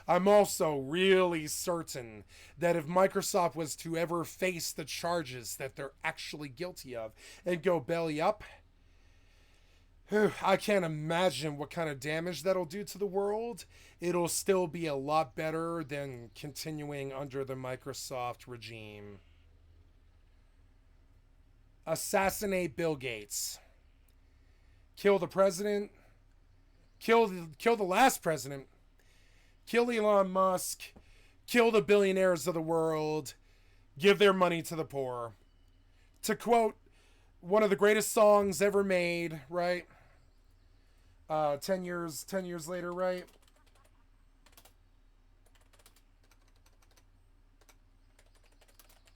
I'm also really certain that if Microsoft was to ever face the charges that they're actually guilty of and go belly up, I can't imagine what kind of damage that'll do to the world. It'll still be a lot better than continuing under the Microsoft regime. Assassinate Bill Gates. Kill the president. Kill the last president. Kill Elon Musk. Kill the billionaires of the world. Give their money to the poor. To quote one of the greatest songs ever made, right? 10 years later, right?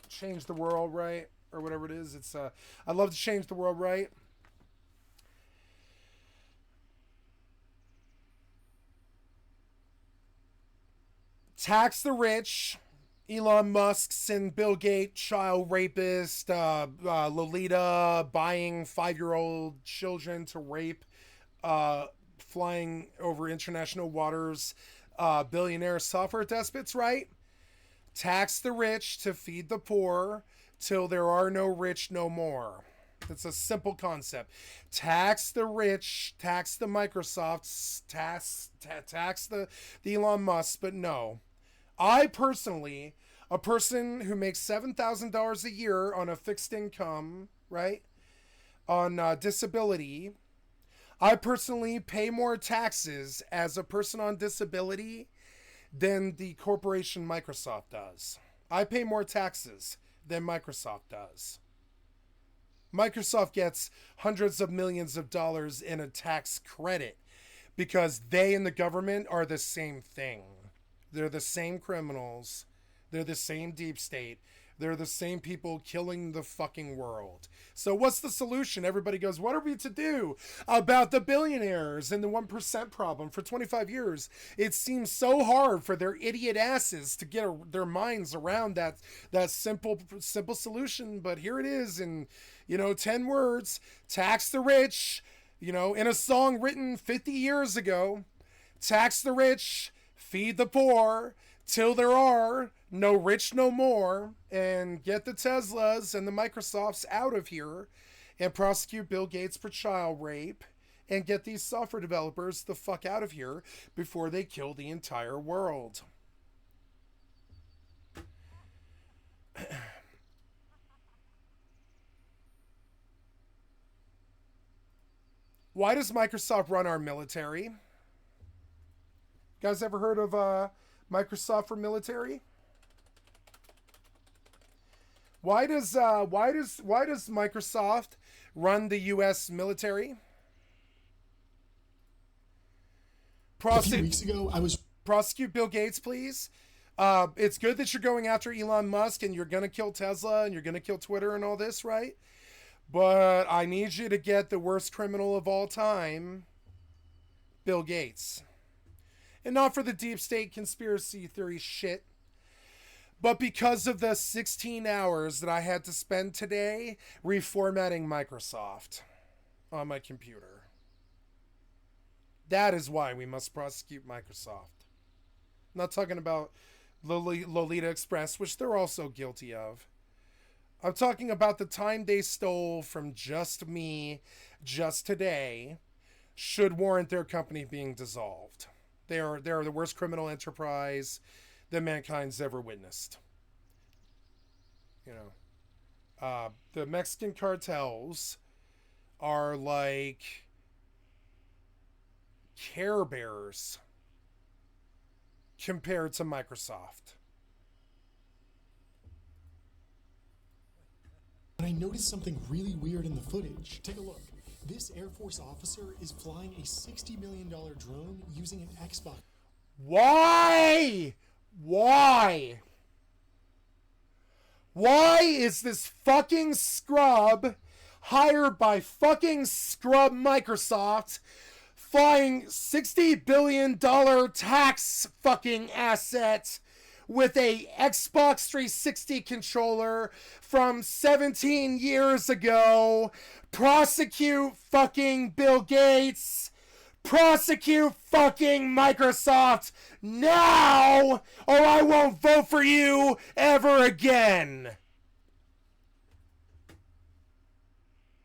Change the world, right? Or whatever it is. It's I'd love to change the world, right? Tax the rich. Elon Musk's and Bill Gates, child rapist, Lolita buying 5-year-old children to rape, flying over international waters, billionaire software despots, right? Tax the rich to feed the poor till there are no rich no more. It's a simple concept. Tax the rich, tax the Microsofts, tax the Elon Musk, but no. I personally, a person who makes $7,000 a year on a fixed income, right, on disability, I personally pay more taxes as a person on disability than the corporation Microsoft does. I pay more taxes than Microsoft does. Microsoft gets hundreds of millions of dollars in a tax credit because they and the government are the same thing. They're the same criminals. They're the same deep state. They're the same people killing the fucking world. So what's the solution? Everybody goes, what are we to do about the billionaires and the 1% problem? For 25 years, it seems so hard for their idiot asses to get their minds around that simple solution. But here it is in, 10 words. Tax the rich, in a song written 50 years ago. Tax the rich, feed the poor, till there are no rich no more, and get the Teslas and the Microsofts out of here, and prosecute Bill Gates for child rape, and get these software developers the fuck out of here before they kill the entire world. Why does Microsoft run our military? You guys ever heard of Microsoft for military? Why does Microsoft run the U.S. military? A few weeks ago, prosecute Bill Gates, please. It's good that you're going after Elon Musk and you're gonna kill Tesla and you're gonna kill Twitter and all this, right? But I need you to get the worst criminal of all time, Bill Gates. And not for the deep state conspiracy theory shit, but because of the 16 hours that I had to spend today reformatting Microsoft on my computer. That is why we must prosecute Microsoft. I'm not talking about Lolita Express, which they're also guilty of. I'm talking about the time they stole from just me, just today, should warrant their company being dissolved. They are the worst criminal enterprise that mankind's ever witnessed. The Mexican cartels are like Care Bears compared to Microsoft. But I noticed something really weird in the footage. Take a look. This Air Force officer is flying a $60 million drone using an Xbox. Why? Why? Why is this fucking scrub hired by fucking scrub Microsoft flying $60 billion tax fucking asset with a Xbox 360 controller from 17 years ago? Prosecute fucking Bill Gates. Prosecute fucking Microsoft now, or I won't vote for you ever again.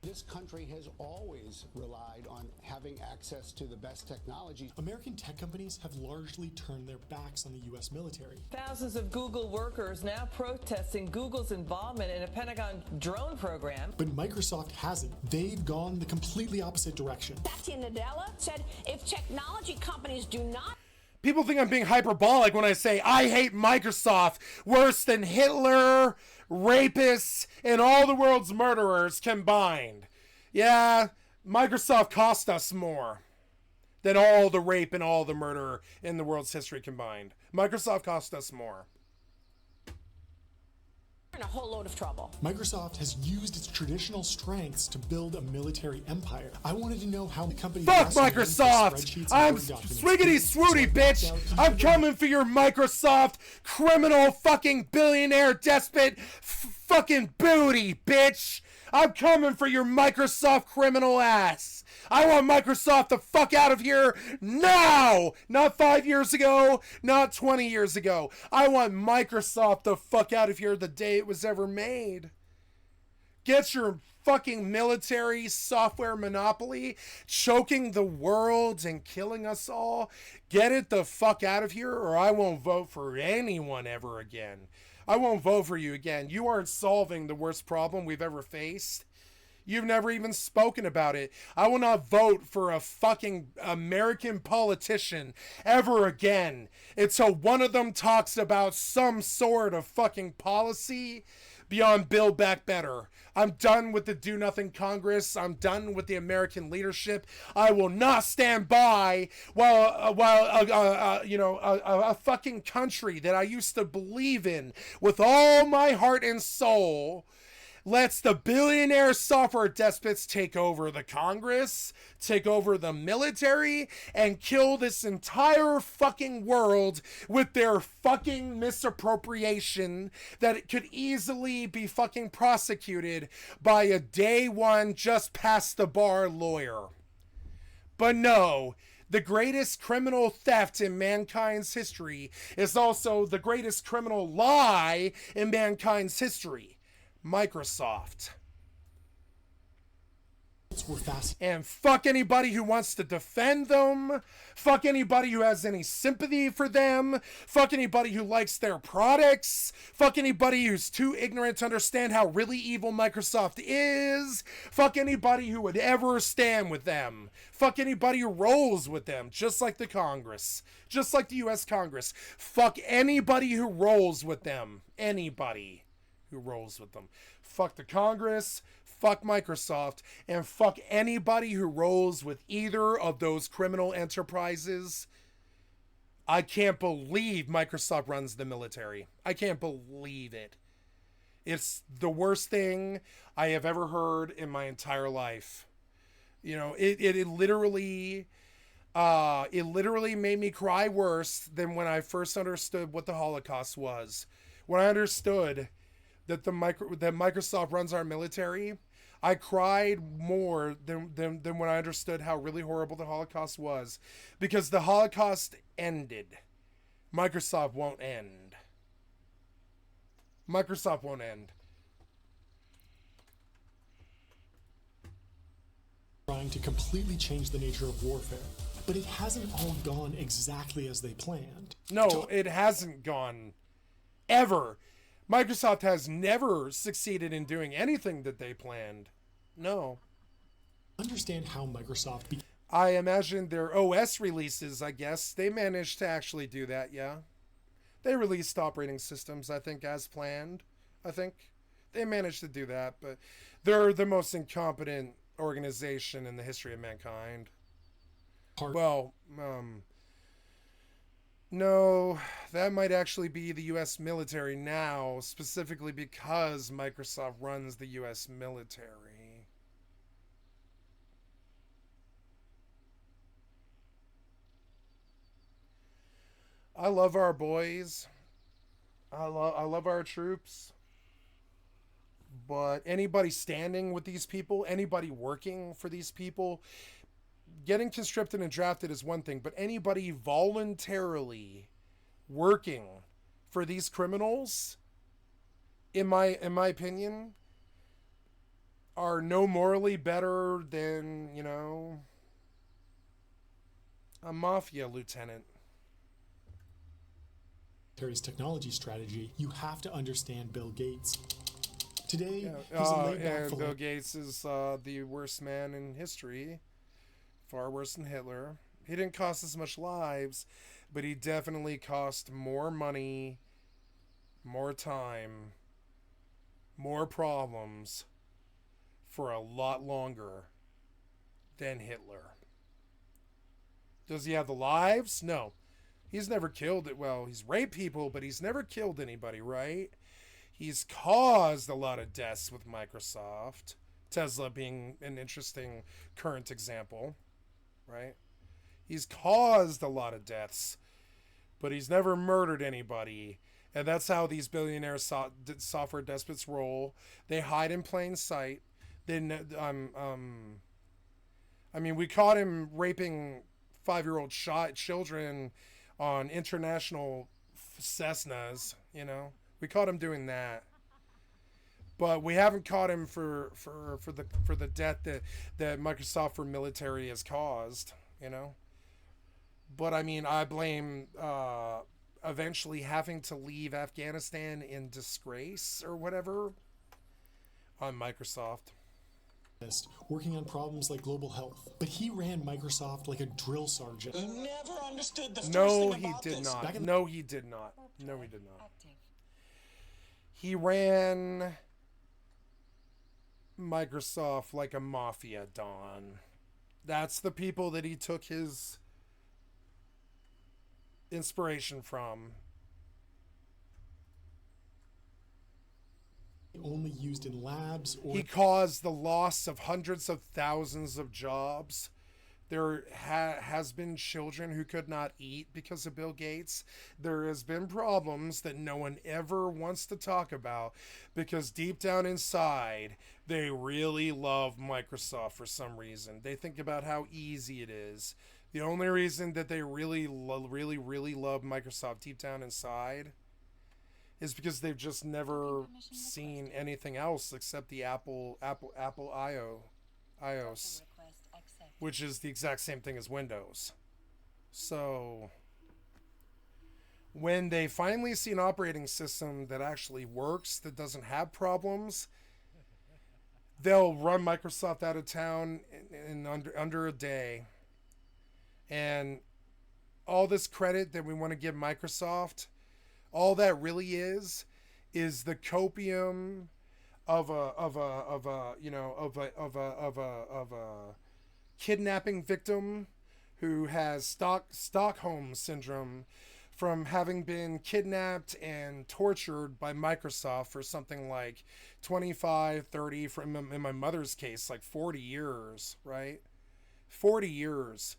This country has always relied on having access to the best technologies. American tech companies have largely turned their backs on the U.S. military. Thousands of Google workers now protesting Google's involvement in a Pentagon drone program. But Microsoft hasn't. They've gone the completely opposite direction. Satya Nadella said if technology companies do not... People think I'm being hyperbolic when I say I hate Microsoft worse than Hitler, rapists, and all the world's murderers combined. Yeah, Microsoft cost us more than all the rape and all the murder in the world's history combined. Microsoft cost us more. In a whole load of trouble. Microsoft has used its traditional strengths to build a military empire. I wanted to know how the company... Fuck Microsoft! I'm swiggity swooty, bitch! I'm coming for your Microsoft criminal fucking billionaire despot fucking booty, bitch! I'm coming for your Microsoft criminal ass! I want Microsoft the fuck out of here now! Not 5 years ago, not 20 years ago. I want Microsoft the fuck out of here the day it was ever made. Get your fucking military software monopoly choking the world and killing us all. Get it the fuck out of here, or I won't vote for anyone ever again. I won't vote for you again. You aren't solving the worst problem we've ever faced. You've never even spoken about it. I will not vote for a fucking American politician ever again until one of them talks about some sort of fucking policy beyond Build Back Better. I'm done with the Do Nothing Congress. I'm done with the American leadership. I will not stand by while a fucking country that I used to believe in with all my heart and soul lets the billionaire software despots take over the Congress, take over the military, and kill this entire fucking world with their fucking misappropriation that it could easily be fucking prosecuted by a day one just past the bar lawyer. But no, the greatest criminal theft in mankind's history is also the greatest criminal lie in mankind's history. Microsoft. And fuck anybody who wants to defend them. Fuck anybody who has any sympathy for them. Fuck anybody who likes their products. Fuck anybody who's too ignorant to understand how really evil Microsoft is. Fuck anybody who would ever stand with them. Fuck anybody who rolls with them, just like the Congress. Just like the US Congress. Fuck anybody who rolls with them. Anybody who rolls with them. Fuck the Congress, fuck Microsoft, and fuck anybody who rolls with either of those criminal enterprises. I can't believe Microsoft runs the military. I can't believe it. It's the worst thing I have ever heard in my entire life. You know, it literally made me cry worse than when I first understood what the Holocaust was. When I understood that Microsoft runs our military, I cried more than when I understood how really horrible the Holocaust was. Because the Holocaust ended. Microsoft won't end. Microsoft won't end. Trying to completely change the nature of warfare, but it hasn't all gone exactly as they planned. No, it hasn't gone ever. Microsoft has never succeeded in doing anything that they planned. No. Understand how Microsoft... I imagine their OS releases, I guess, they managed to actually do that, yeah. They released operating systems, I think, as planned. I think they managed to do that, but they're the most incompetent organization in the history of mankind. Well, no, that might actually be the U.S. military now, specifically because Microsoft runs the U.S. military. I love our boys. I love our troops. But anybody standing with these people, anybody working for these people, getting conscripted and drafted is one thing, but anybody voluntarily working for these criminals, in my opinion, are no morally better than, you know, a mafia lieutenant. Technology strategy, you have to understand Bill Gates. Today, he's a laid-back Bill Gates is the worst man in history. Far worse than Hitler. He didn't cost as much lives, but he definitely cost more money, more time, more problems for a lot longer than Hitler. Does he have the lives? No. He's never killed it. Well, he's raped people, but he's never killed anybody, right? He's caused a lot of deaths with Microsoft. Tesla being an interesting current example, right? He's caused a lot of deaths, but he's never murdered anybody. And that's how these billionaire software despots roll. They hide in plain sight. Then, I mean, we caught him raping 5-year-old children on international Cessnas, you know. We caught him doing that. But we haven't caught him for the death that Microsoft for military has caused, you know. But I mean, I blame eventually having to leave Afghanistan in disgrace or whatever on Microsoft. working on problems like global health. But he ran Microsoft like a drill sergeant. Never understood the first No, thing he about did this. not. No, he did not. No, he did not. Active. He ran Microsoft like a mafia don. That's the people that he took his inspiration from. Only used in labs or... He caused the loss of hundreds of thousands of jobs. There has been children who could not eat because of Bill Gates. There has been problems that no one ever wants to talk about because deep down inside, they really love Microsoft for some reason. They think about how easy it is. The only reason that they really love Microsoft deep down inside is because they've just never seen anything else except the Apple iOS, which is the exact same thing as Windows. So when they finally see an operating system that actually works, that doesn't have problems, they'll run Microsoft out of town in under a day. And all this credit that we want to give Microsoft, all that really is the copium of a kidnapping victim who has Stockholm syndrome from having been kidnapped and tortured by Microsoft for something like 25, 30, in my mother's case, like 40 years, right? 40 years.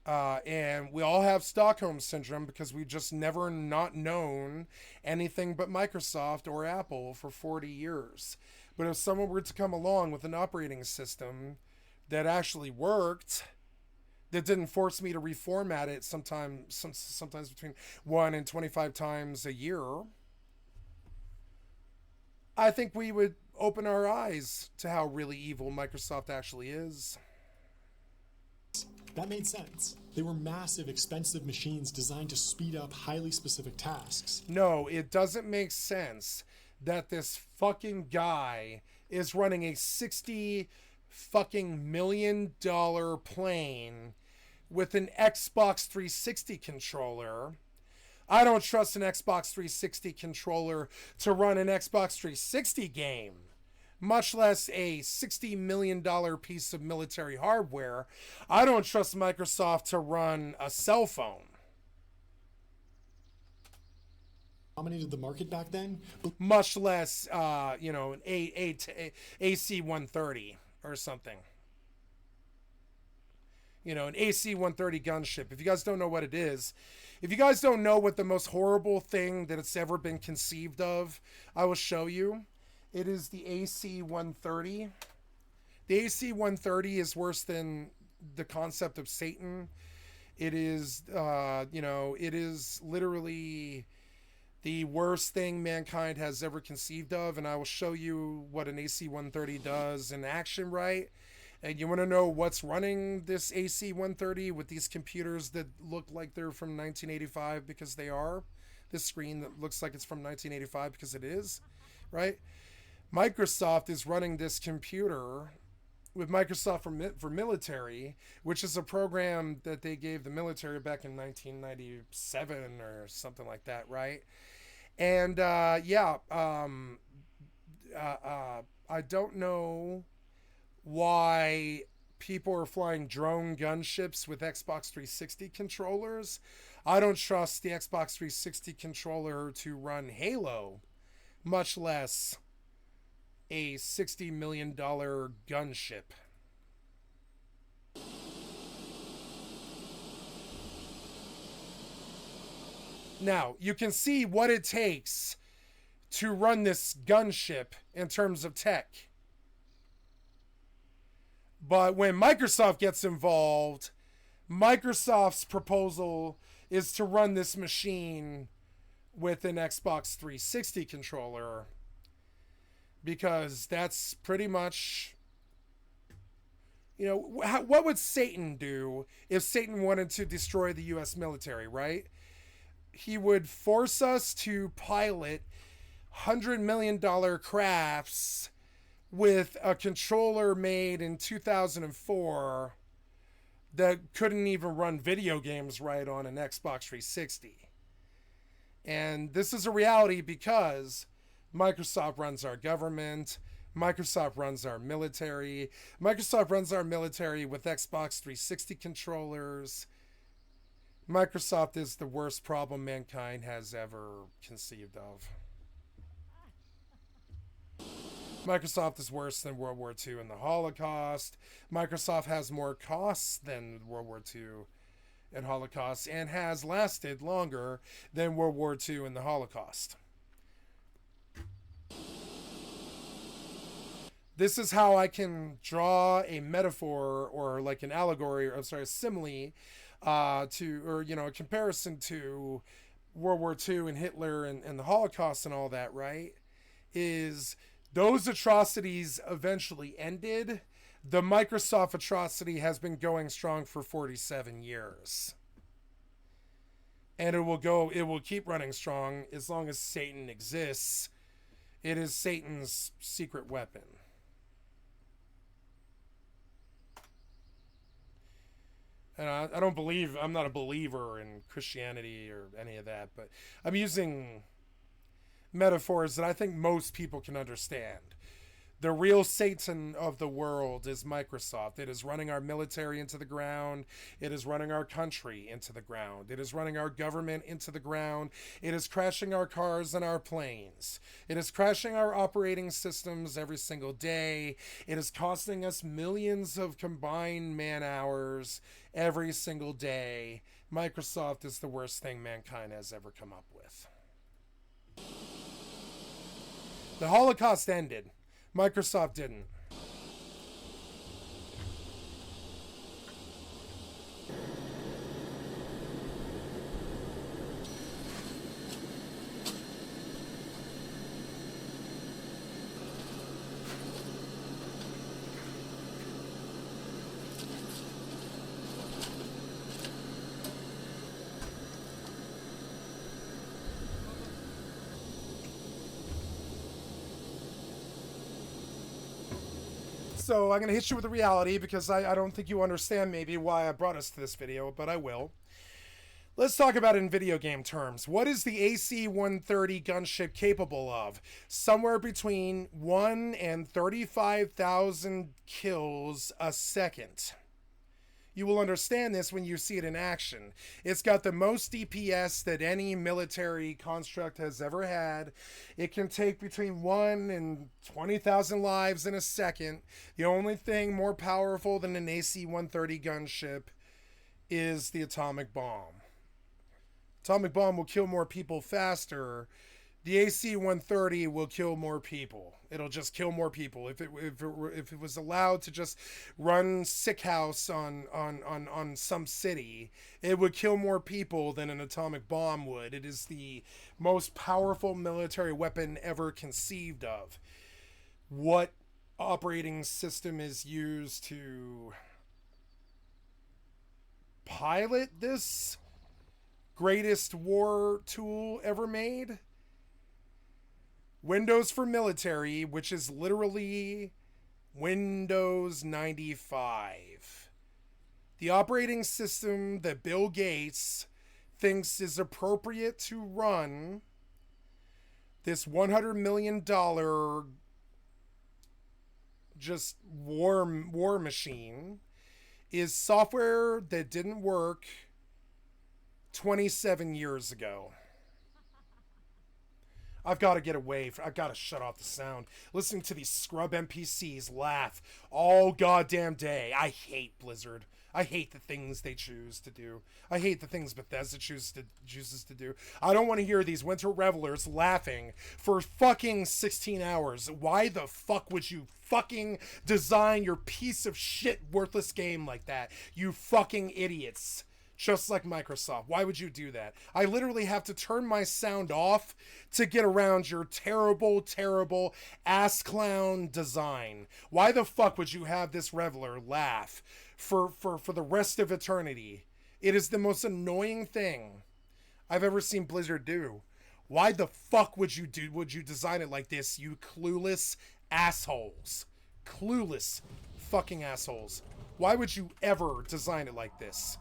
And we all have Stockholm syndrome because we just never not known anything but Microsoft or Apple for 40 years. But if someone were to come along with an operating system that actually worked, that didn't force me to reformat it sometimes between 1 and 25 times a year, I think we would open our eyes to how really evil Microsoft actually is. That made sense. They were massive, expensive machines designed to speed up highly specific tasks. No, it doesn't make sense that this fucking guy is running a $60 fucking million plane with an Xbox 360 controller. I don't trust an Xbox 360 controller to run an Xbox 360 game, much less a $60 million piece of military hardware. I don't trust Microsoft to run a cell phone. Dominated the market back then, much less, an AC 130 or something. An AC 130 gunship. If you guys don't know what it is, if you guys don't know what the most horrible thing that it's ever been conceived of, I will show you. It is the AC 130. The AC 130 is worse than the concept of Satan. It is, it is literally the worst thing mankind has ever conceived of, and I will show you what an AC 130 does in action, right? And you want to know what's running this AC 130 with these computers that look like they're from 1985 because they are. This screen that looks like it's from 1985 because it is, right? Microsoft is running this computer with Microsoft for Military, which is a program that they gave the military back in 1997 or something like that, right? And I don't know why people are flying drone gunships with Xbox 360 controllers. I don't trust the Xbox 360 controller to run Halo, much less a $60 million gunship. Now, you can see what it takes to run this gunship in terms of tech. But when Microsoft gets involved, Microsoft's proposal is to run this machine with an Xbox 360 controller, because that's pretty much, what would Satan do if Satan wanted to destroy the U.S. military, right? He would force us to pilot $100 million crafts with a controller made in 2004 that couldn't even run video games right on an Xbox 360. And this is a reality because Microsoft runs our government. Microsoft runs our military. Microsoft runs our military with Xbox 360 controllers. Microsoft is the worst problem mankind has ever conceived of. Microsoft is worse than World War II and the Holocaust. Microsoft has more costs than World War II and Holocaust, and has lasted longer than World War II and the Holocaust. This is how I can draw a metaphor or like an allegory, or I'm sorry, a simile, a comparison to World War II and Hitler and the Holocaust and all that, right? Is those atrocities eventually ended. The Microsoft atrocity has been going strong for 47 years. And it will keep running strong as long as Satan exists. It is Satan's secret weapon. And I'm not a believer in Christianity or any of that, but I'm using metaphors that I think most people can understand. The real Satan of the world is Microsoft. It is running our military into the ground. It is running our country into the ground. It is running our government into the ground. It is crashing our cars and our planes. It is crashing our operating systems every single day. It is costing us millions of combined man hours every single day. Microsoft is the worst thing mankind has ever come up with. The Holocaust ended. Microsoft didn't. So I'm going to hit you with the reality because I don't think you understand maybe why I brought us to this video, but I will. Let's talk about it in video game terms. What is the AC-130 gunship capable of? Somewhere between 1 and 35,000 kills a second. You will understand this when you see it in action. It's got the most DPS that any military construct has ever had. It can take between 1 and 20,000 lives in a second. The only thing more powerful than an AC-130 gunship is the atomic bomb. Atomic bomb will kill more people faster. The AC-130 will kill more people. It'll just kill more people. If it was allowed to just run sick house on some city, it would kill more people than an atomic bomb would. It is the most powerful military weapon ever conceived of. What operating system is used to pilot this greatest war tool ever made? Windows for military, which is literally Windows 95. The operating system that Bill Gates thinks is appropriate to run this $100 million just war machine is software that didn't work 27 years ago. I've got to get away. I've got to shut off the sound. Listening to these scrub NPCs laugh all goddamn day. I hate Blizzard. I hate the things they choose to do. I hate the things Bethesda chooses to do. I don't want to hear these winter revelers laughing for fucking 16 hours. Why the fuck would you fucking design your piece of shit worthless game like that? You fucking idiots. Just like Microsoft. Why would you do that? I literally have to turn my sound off to get around your terrible, terrible ass clown design. Why the fuck would you have this reveler laugh for the rest of eternity? It is the most annoying thing I've ever seen Blizzard do. Why the fuck would you design it like this, you clueless Assholes. Clueless fucking assholes. Why would you ever design it like this?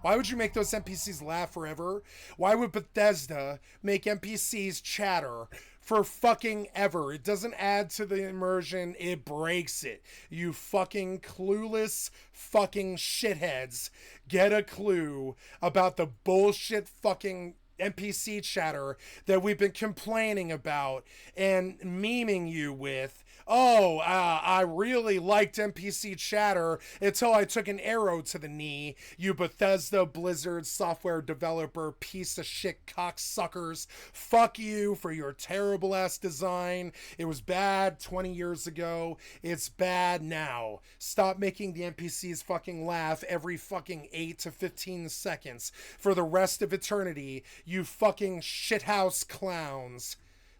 Why would you make those NPCs laugh forever? Why would Bethesda make NPCs chatter for fucking ever? It doesn't add to the immersion, it breaks it. You fucking clueless fucking shitheads. Get a clue about the bullshit fucking NPC chatter that we've been complaining about and memeing you with. Oh, I really liked NPC chatter until I took an arrow to the knee. You Bethesda Blizzard software developer piece of shit cocksuckers. Fuck you for your terrible ass design. It was bad 20 years ago. It's bad now. Stop making the NPCs fucking laugh every fucking 8 to 15 seconds for the rest of eternity. You fucking shithouse clowns.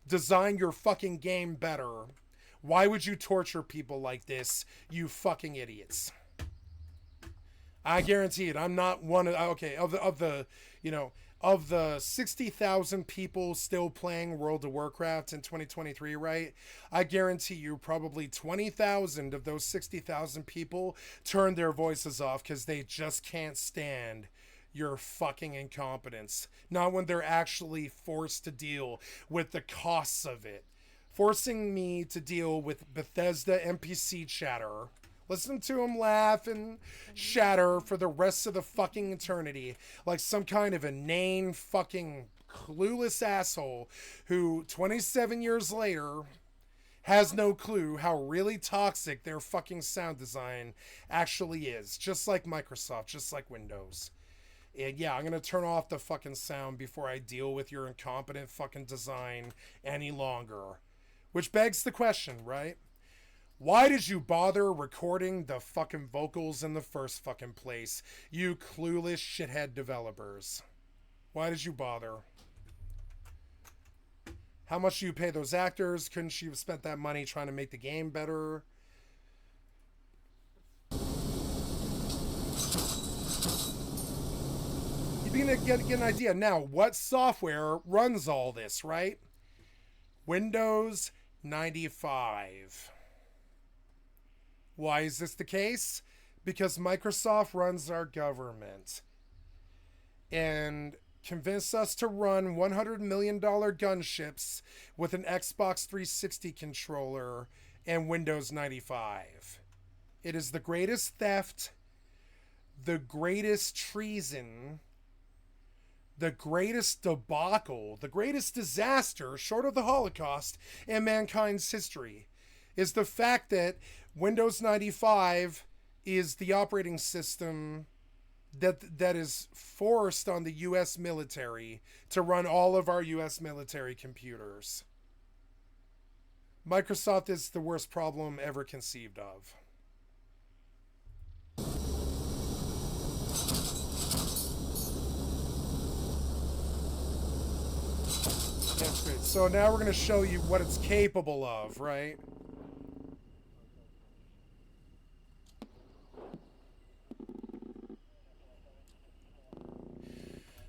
Design your fucking game better. Why would you torture people like this, you fucking idiots? I guarantee it. I'm not one of, okay, of the 60,000 people still playing World of Warcraft in 2023, right? I guarantee you probably 20,000 of those 60,000 people turned their voices off because they just can't stand your fucking incompetence. Not when they're actually forced to deal with the costs of it. Forcing me to deal with Bethesda NPC chatter. Listen to him laugh and shatter for the rest of the fucking eternity like some kind of inane fucking clueless asshole who 27 years later has no clue how really toxic their fucking sound design actually is. Just like Microsoft, just like Windows. And yeah, I'm going to turn off the fucking sound before I deal with your incompetent fucking design any longer. Which begs the question, right? Why did you bother recording the fucking vocals in the first fucking place, you clueless shithead developers? Why did you bother? How much do you pay those actors? Couldn't you have spent that money trying to make the game better? You begin to get an idea now. What software runs all this, right? Windows 95. Why is this the case? Because Microsoft runs our government and convinced us to run $100 million gunships with an Xbox 360 controller and Windows 95. It is the greatest theft, the greatest treason, the greatest debacle, the greatest disaster, short of the Holocaust, in mankind's history, is the fact that Windows 95 is the operating system that is forced on the U.S. military to run all of our U.S. military computers. Microsoft is the worst problem ever conceived of. That's great. So now we're going to show you what it's capable of, right?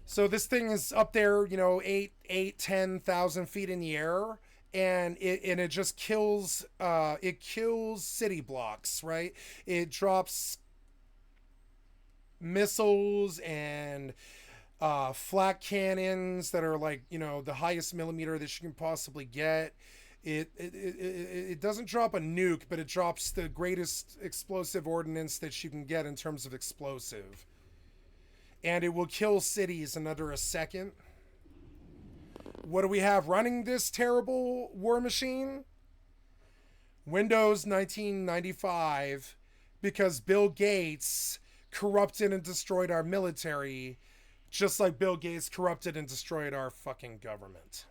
So this thing is up there, 10,000 feet in the air, and it just kills, city blocks, right? It drops missiles and flak cannons that are like, the highest millimeter that you can possibly get. It doesn't drop a nuke, but it drops the greatest explosive ordnance that you can get in terms of explosive. And it will kill cities in under a second. What do we have running this terrible war machine? Windows 1995, because Bill Gates corrupted and destroyed our military, just like Bill Gates corrupted and destroyed our fucking government.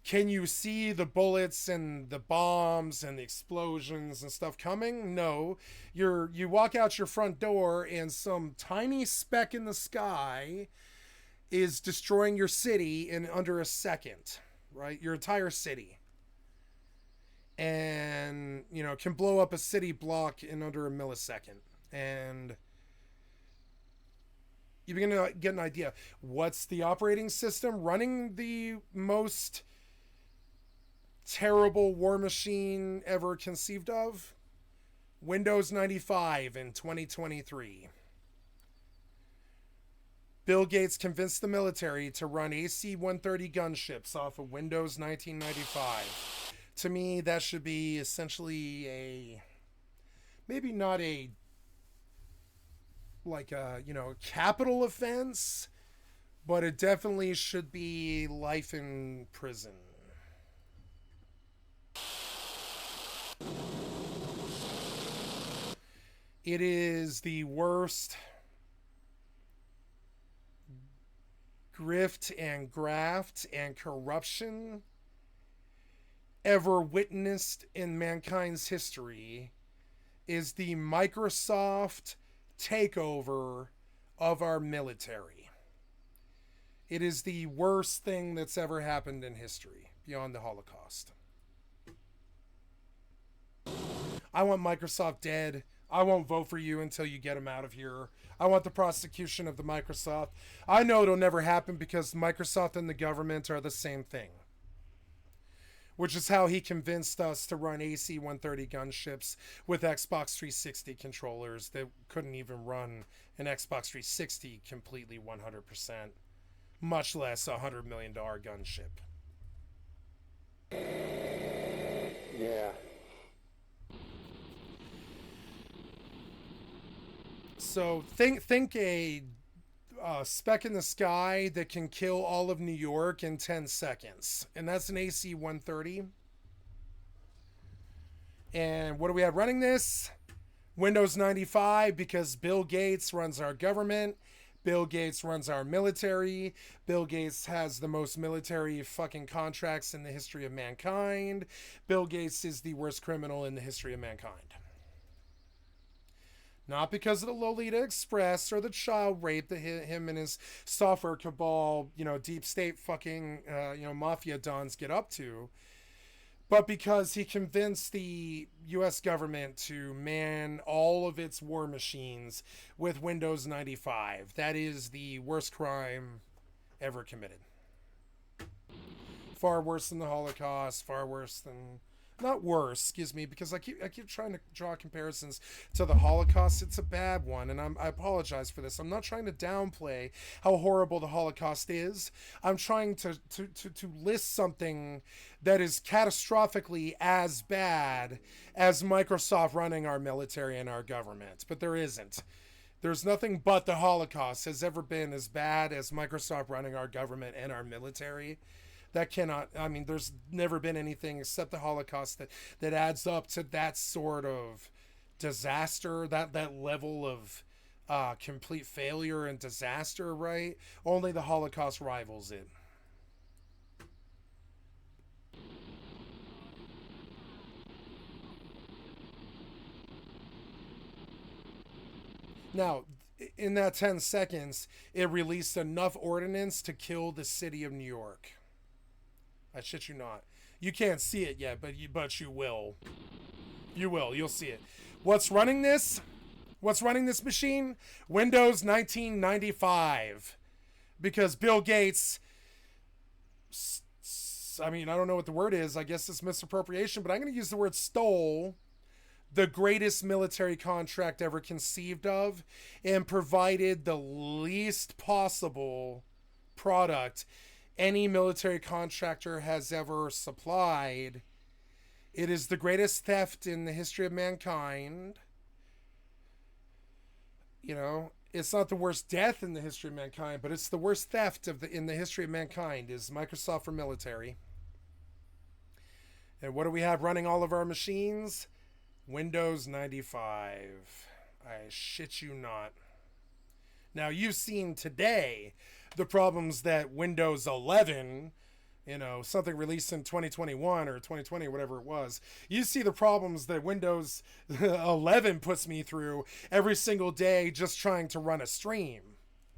Can you see the bullets and the bombs and the explosions and stuff coming? No. You walk out your front door and some tiny speck in the sky is destroying your city in under a second, right? Your entire city. And, can blow up a city block in under a millisecond. And you begin to get an idea. What's the operating system running the most terrible war machine ever conceived of? Windows 95 in 2023. Bill Gates convinced the military to run AC-130 gunships off of Windows 1995. To me, that should be essentially a, maybe not a, like a, capital offense, but it definitely should be life in prison. It is the worst grift and graft and corruption ever witnessed in mankind's history, is the Microsoft takeover of our military. It is the worst thing that's ever happened in history beyond the Holocaust. I want Microsoft dead. I won't vote for you until you get them out of here. I want the prosecution of the Microsoft. I know it'll never happen because Microsoft and the government are the same thing. Which is how he convinced us to run AC-130 gunships with Xbox 360 controllers that couldn't even run an Xbox 360 completely 100%, much less a $100 million gunship. Yeah. So think a speck in the sky that can kill all of New York in 10 seconds. And that's an AC-130. And what do we have running this? Windows 95, because Bill Gates runs our government. Bill Gates runs our military. Bill Gates has the most military fucking contracts in the history of mankind. Bill Gates is the worst criminal in the history of mankind. Not because of the Lolita Express or the child rape that him and his software cabal, deep state fucking, mafia dons get up to, but because he convinced the U.S. government to man all of its war machines with Windows 95. That is the worst crime ever committed. Far worse than the Holocaust, far worse than... Not worse, excuse me, because I keep trying to draw comparisons to the Holocaust. It's a bad one, and I apologize for this. I'm not trying to downplay how horrible the Holocaust is. I'm trying to list something that is catastrophically as bad as Microsoft running our military and our government, but there isn't. There's nothing but the Holocaust has ever been as bad as Microsoft running our government and our military. That cannot, there's never been anything except the Holocaust that adds up to that sort of disaster, that level of complete failure and disaster, right? Only the Holocaust rivals it. Now, in that 10 seconds, it released enough ordnance to kill the city of New York. I shit you not. You can't see it yet, but you will. You will. You'll see it. What's running this? What's running this machine? Windows 1995. Because Bill Gates... I don't know what the word is. I guess it's misappropriation, but I'm going to use the word stole the greatest military contract ever conceived of and provided the least possible product any military contractor has ever supplied. It is the greatest theft in the history of mankind. It's not the worst death in the history of mankind, but it's the worst theft in the history of mankind is Microsoft for military. And what do we have running all of our machines? Windows 95. I shit you not. Now, you've seen today the problems that Windows 11, something released in 2021 or 2020, whatever it was. You see the problems that Windows 11 puts me through every single day just trying to run a stream,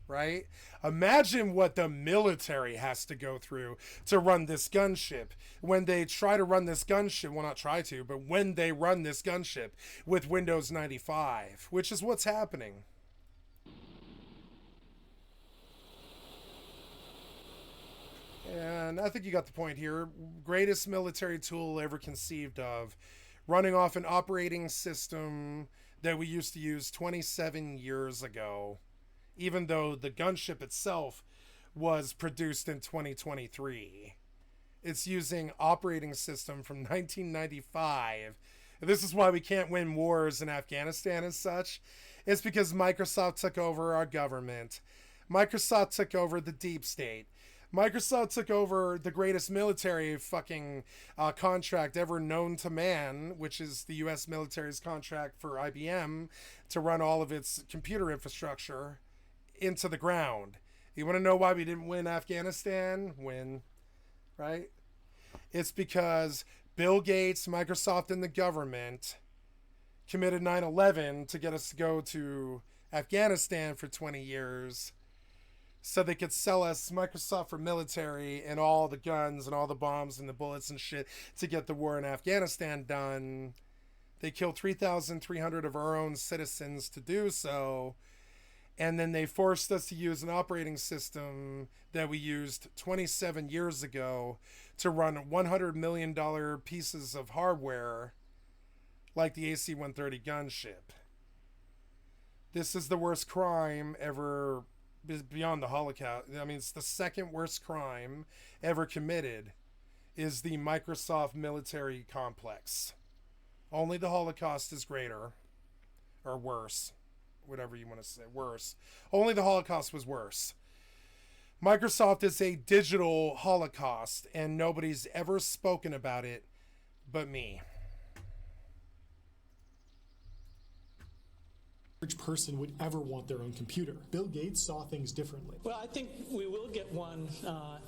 right? Imagine what the military has to go through to run this gunship. When they try to run this gunship, well, not try to, but when they run this gunship with Windows 95, which is what's happening. I think you got the point here. Greatest military tool ever conceived of, running off an operating system that we used to use 27 years ago, even though the gunship itself was produced in 2023. It's using operating system from 1995. This is why we can't win wars in Afghanistan and such. It's because Microsoft took over our government. Microsoft took over the deep state. Microsoft took over the greatest military fucking contract ever known to man, which is the U.S. military's contract for IBM to run all of its computer infrastructure into the ground. You want to know why we didn't win Afghanistan? Right? It's because Bill Gates, Microsoft, and the government committed 9/11 to get us to go to Afghanistan for 20 years so they could sell us Microsoft for military and all the guns and all the bombs and the bullets and shit to get the war in Afghanistan done. They killed 3,300 of our own citizens to do so. And then they forced us to use an operating system that we used 27 years ago to run $100 million pieces of hardware like the AC-130 gunship. This is the worst crime ever, beyond the Holocaust. I mean, it's the second worst crime ever committed, is the Microsoft military complex. Only the Holocaust is greater, or worse. Whatever you want to say, worse. Only the Holocaust was worse. Microsoft is a digital Holocaust, and nobody's ever spoken about it but me. Average person would ever want their own computer. Bill Gates saw things differently. Well, I think we will get one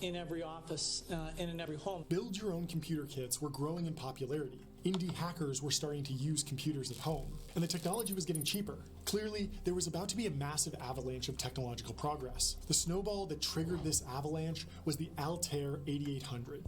in every office and in every home. Build your own computer kits were growing in popularity. Indie hackers were starting to use computers at home, and the technology was getting cheaper. Clearly, there was about to be a massive avalanche of technological progress. The snowball that triggered this avalanche was the Altair 8800.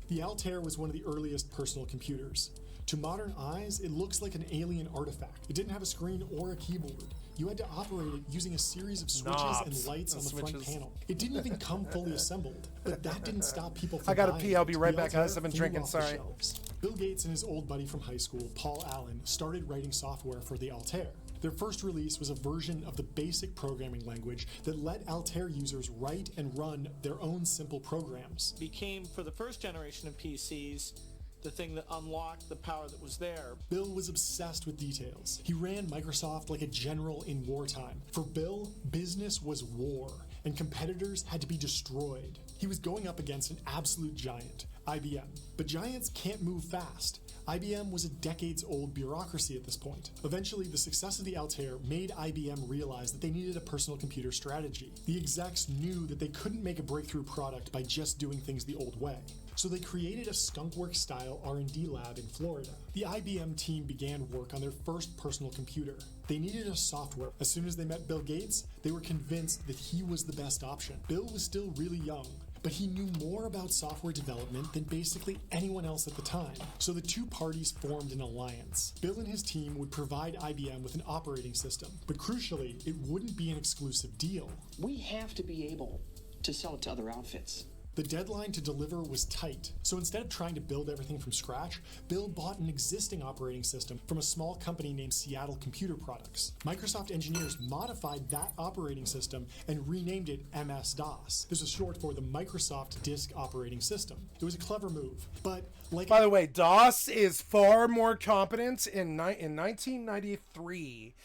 The Altair was one of the earliest personal computers. To modern eyes, it looks like an alien artifact. It didn't have a screen or a keyboard. You had to operate it using a series of switches and lights on the front panel. It didn't even come fully assembled, but that didn't stop people from I gotta buying pee, I'll it. be right The back, guys. Altair I've been flew drinking, off the sorry. shelves. Bill Gates and his old buddy from high school, Paul Allen, started writing software for the Altair. Their first release was a version of the basic programming language that let Altair users write and run their own simple programs. Became, for the first generation of PCs, the thing that unlocked the power that was there. Bill was obsessed with details. He ran Microsoft like a general in wartime. For Bill, business was war, and competitors had to be destroyed. He was going up against an absolute giant, IBM. But giants can't move fast. IBM was a decades-old bureaucracy at this point. Eventually, the success of the Altair made IBM realize that they needed a personal computer strategy. The execs knew that they couldn't make a breakthrough product by just doing things the old way. So they created a skunkworks-style R&D lab in Florida. The IBM team began work on their first personal computer. They needed a software. As soon as they met Bill Gates, they were convinced that he was the best option. Bill was still really young, but he knew more about software development than basically anyone else at the time. So the two parties formed an alliance. Bill and his team would provide IBM with an operating system, but crucially, it wouldn't be an exclusive deal. We have to be able to sell it to other outfits. The deadline to deliver was tight, so instead of trying to build everything from scratch, Bill bought an existing operating system from a small company named Seattle Computer Products. Microsoft engineers modified that operating system and renamed it MS-DOS. This is short for the Microsoft Disk Operating System. It was a clever move, but like... By the way, DOS is far more competent in 1993.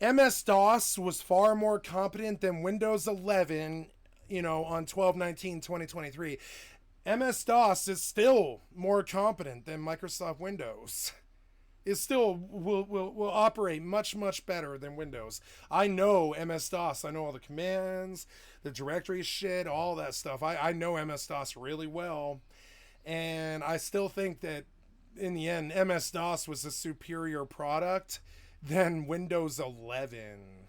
MS-DOS was far more competent than Windows 11 on 12/19/2023. MS-DOS is still more competent than Microsoft Windows. It still will operate much, much better than Windows. I know MS-DOS. I know all the commands, the directory shit, all that stuff. I know MS-DOS really well. And I still think that, in the end, MS-DOS was a superior product than Windows 11.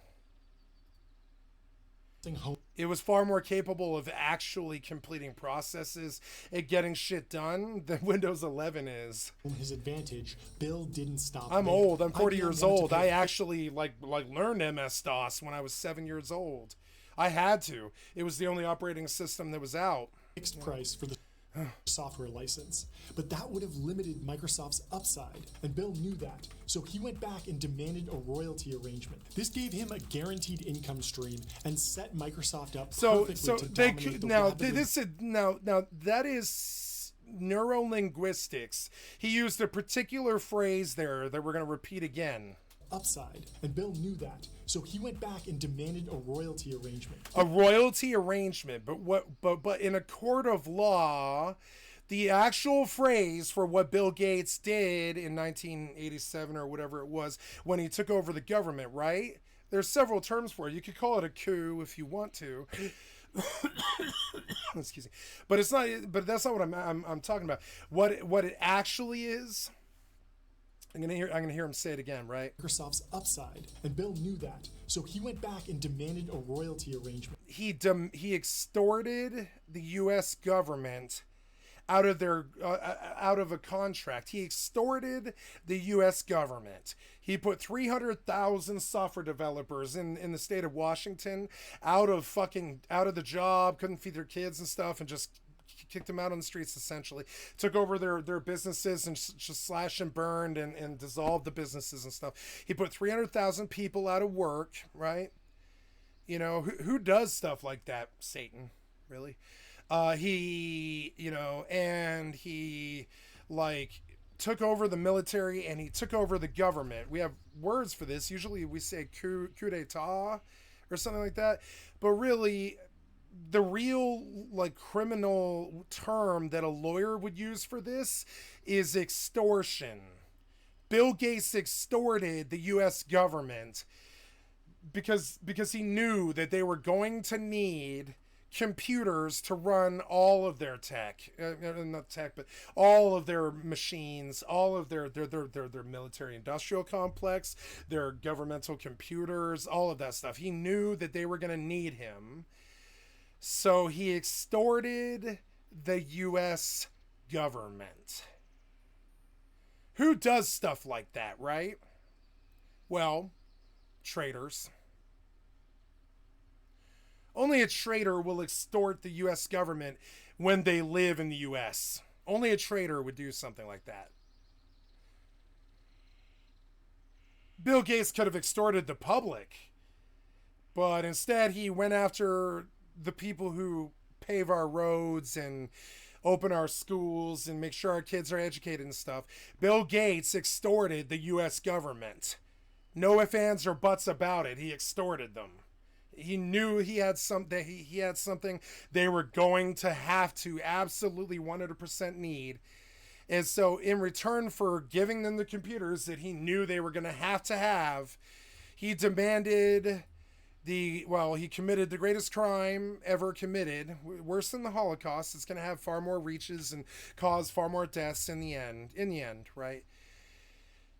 It was far more capable of actually completing processes and getting shit done than Windows 11 is. From his advantage, Bill didn't stop. I'm old. I'm 40 years old. I actually like learned MS-DOS when I was 7 years old. I had to. It was the only operating system that was out. Fixed price for the software license, but that would have limited Microsoft's upside, and Bill knew that, so he went back and demanded a royalty arrangement. This gave him a guaranteed income stream and set Microsoft up perfectly to dominate the now that is neurolinguistics. He used a particular phrase there that we're going to repeat again. Upside, and Bill knew that, so he went back and demanded a royalty arrangement. A royalty arrangement, but in a court of law, the actual phrase for what Bill Gates did in 1987 or whatever it was when he took over the government, right? There's several terms for it. You could call it a coup if you want to. Excuse me, but it's not. But that's not what I'm talking about. What it actually is. I'm gonna hear him say it again, right? Microsoft's upside, and Bill knew that, so he went back and demanded a royalty arrangement. He extorted the U.S. government out of a contract. He extorted the U.S. government. He put 300,000 software developers in the state of Washington out of the job, couldn't feed their kids and stuff, and just kicked them out on the streets, essentially. Took over their businesses and just slashed and burned and dissolved the businesses and stuff. He put 300,000 people out of work, right? You know, who does stuff like that? Satan, really? He took over the military and he took over the government. We have words for this. Usually we say coup d'etat or something like that. But really, the real criminal term that a lawyer would use for this is extortion. Bill Gates extorted the U.S. government because he knew that they were going to need computers to run all of their tech, not tech, but all of their machines, all of their military industrial complex, their governmental computers, all of that stuff. He knew that they were going to need him. So he extorted the U.S. government. Who does stuff like that, right? Well, traitors. Only a traitor will extort the U.S. government when they live in the U.S. Only a traitor would do something like that. Bill Gates could have extorted the public, but instead he went after the people who pave our roads and open our schools and make sure our kids are educated and stuff. Bill Gates extorted the U.S. government. No ifs, ands, or buts about it. He extorted them. He knew he had something they were going to have to absolutely 100% need. And so in return for giving them the computers that he knew they were going to have, he demanded he committed the greatest crime ever committed, worse than the Holocaust. It's going to have far more reaches and cause far more deaths in the end, right?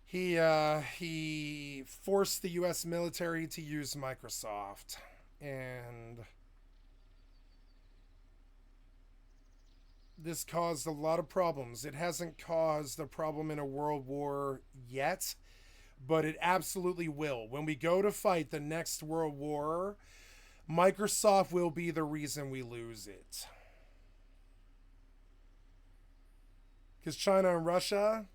He forced the U.S. military to use Microsoft, and this caused a lot of problems. It hasn't caused a problem in a world war yet, but it absolutely will. When we go to fight the next world war, Microsoft will be the reason we lose it. Because China and Russia,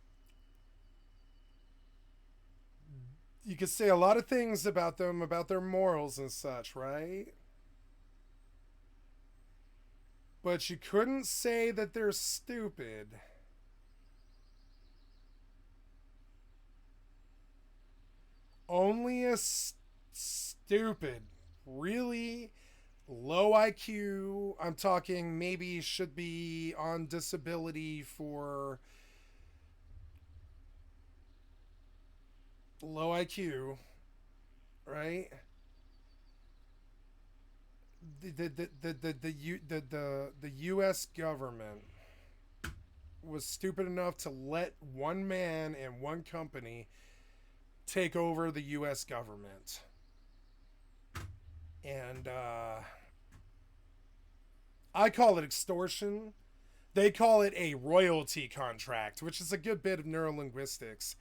you could say a lot of things about them, about their morals and such, right? But you couldn't say that they're stupid. Only a stupid, really low IQ, I'm talking maybe should be on disability for low IQ, right? The U.S. government was stupid enough to let one man and one company take over the U.S. government. And I call it extortion. They call it a royalty contract, which is a good bit of neurolinguistics.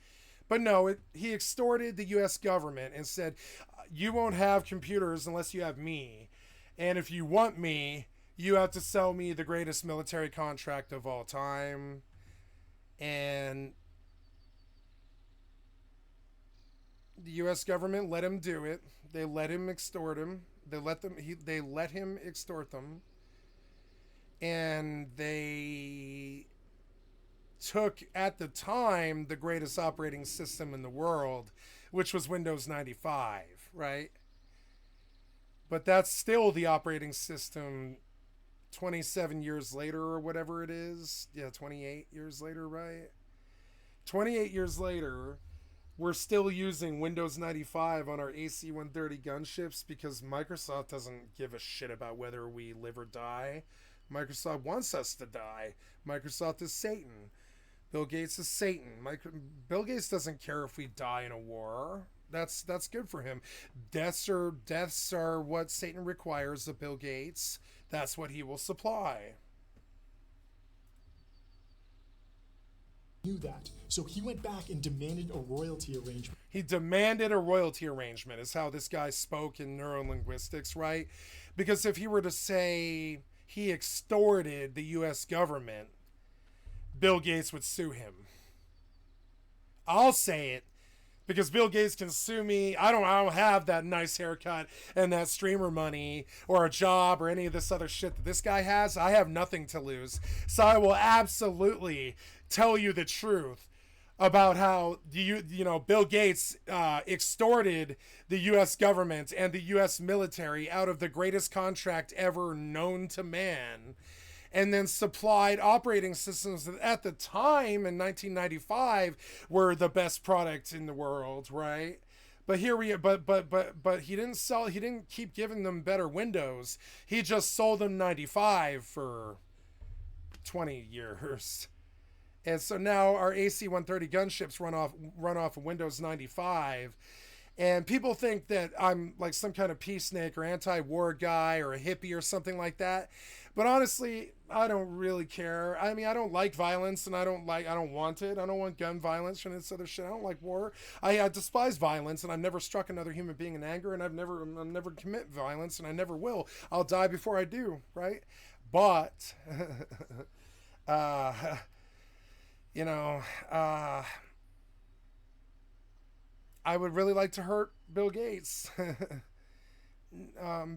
But no, he extorted the U.S. government and said, you won't have computers unless you have me. And if you want me, you have to sell me the greatest military contract of all time. And the U.S. government let him do it. They let him extort him. They let him extort them. And they took, at the time, the greatest operating system in the world, which was Windows 95, right? But that's still the operating system 27 years later or whatever it is. Yeah, 28 years later, right? 28 years later, we're still using Windows 95 on our AC-130 gunships because Microsoft doesn't give a shit about whether we live or die. Microsoft wants us to die. Microsoft is Satan. Bill Gates is Satan. Bill Gates doesn't care if we die in a war. That's good for him. Deaths are what Satan requires of Bill Gates. That's what he will supply. Knew that, so he went back and demanded a royalty arrangement. He demanded a royalty arrangement is how this guy spoke in neurolinguistics, right? Because if he were to say he extorted the U.S. government, Bill Gates would sue him. I'll say it because Bill Gates can sue me. I don't have that nice haircut and that streamer money or a job or any of this other shit that this guy has. I have nothing to lose. So I will absolutely tell you the truth about how Bill Gates extorted the U.S. government and the U.S. military out of the greatest contract ever known to man, and then supplied operating systems that at the time in 1995 were the best product in the world, right? But but he didn't keep giving them better Windows. He just sold them 95 for 20 years. And so now our AC-130 gunships run off of Windows 95. And people think that I'm like some kind of peacenik or anti-war guy or a hippie or something like that. But honestly, I don't really care. I mean, I don't like violence, and I don't want it. I don't want gun violence and this other shit. I don't like war. I despise violence, and I've never struck another human being in anger, and I've never commit violence, and I never will. I'll die before I do, right? But I would really like to hurt Bill Gates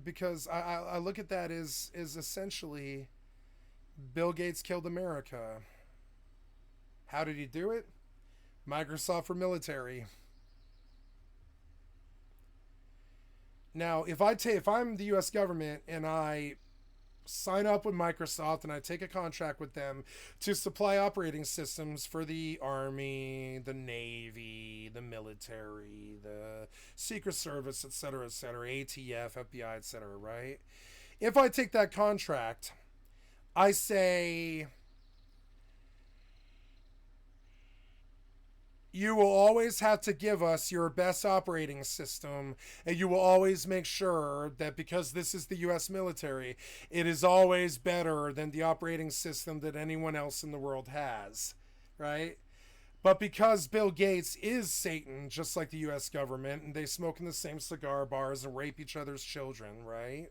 because I look at that as essentially Bill Gates killed America. How did he do it? Microsoft for military. Now, if I'm the U.S. government and I sign up with Microsoft and I take a contract with them to supply operating systems for the Army, the Navy, the military, the Secret Service, etc., ATF, FBI, etc., right? If I take that contract, I say, you will always have to give us your best operating system, and you will always make sure that because this is the U.S. military, it is always better than the operating system that anyone else in the world has, right? But because Bill Gates is Satan, just like the U.S. government, and they smoke in the same cigar bars and rape each other's children, right?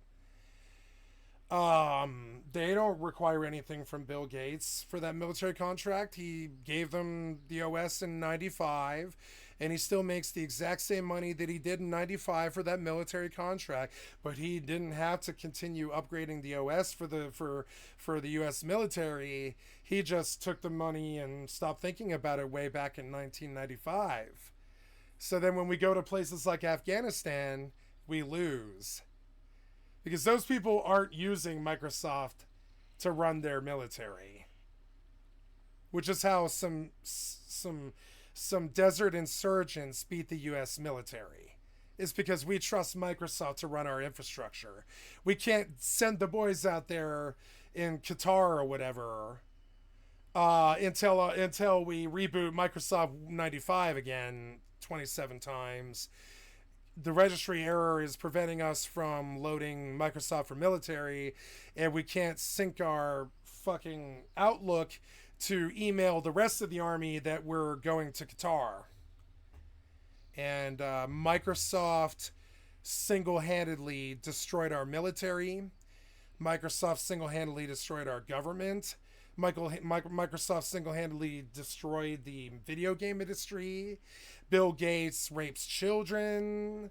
They don't require anything from Bill Gates for that military contract. He gave them the OS in 95, and he still makes the exact same money that he did in 95 for that military contract, but he didn't have to continue upgrading the OS for the US military. He just took the money and stopped thinking about it way back in 1995. So then when we go to places like Afghanistan, we lose. Because those people aren't using Microsoft to run their military, which is how some desert insurgents beat the U.S. military. Is because we trust Microsoft to run our infrastructure. We can't send the boys out there in Qatar or whatever until we reboot Microsoft 95 again 27 times. The registry error is preventing us from loading Microsoft for military, and we can't sync our fucking Outlook to email the rest of the army that we're going to Qatar. And Microsoft single-handedly destroyed our military. Microsoft single-handedly destroyed our government. Microsoft single-handedly destroyed the video game industry. Bill Gates rapes children.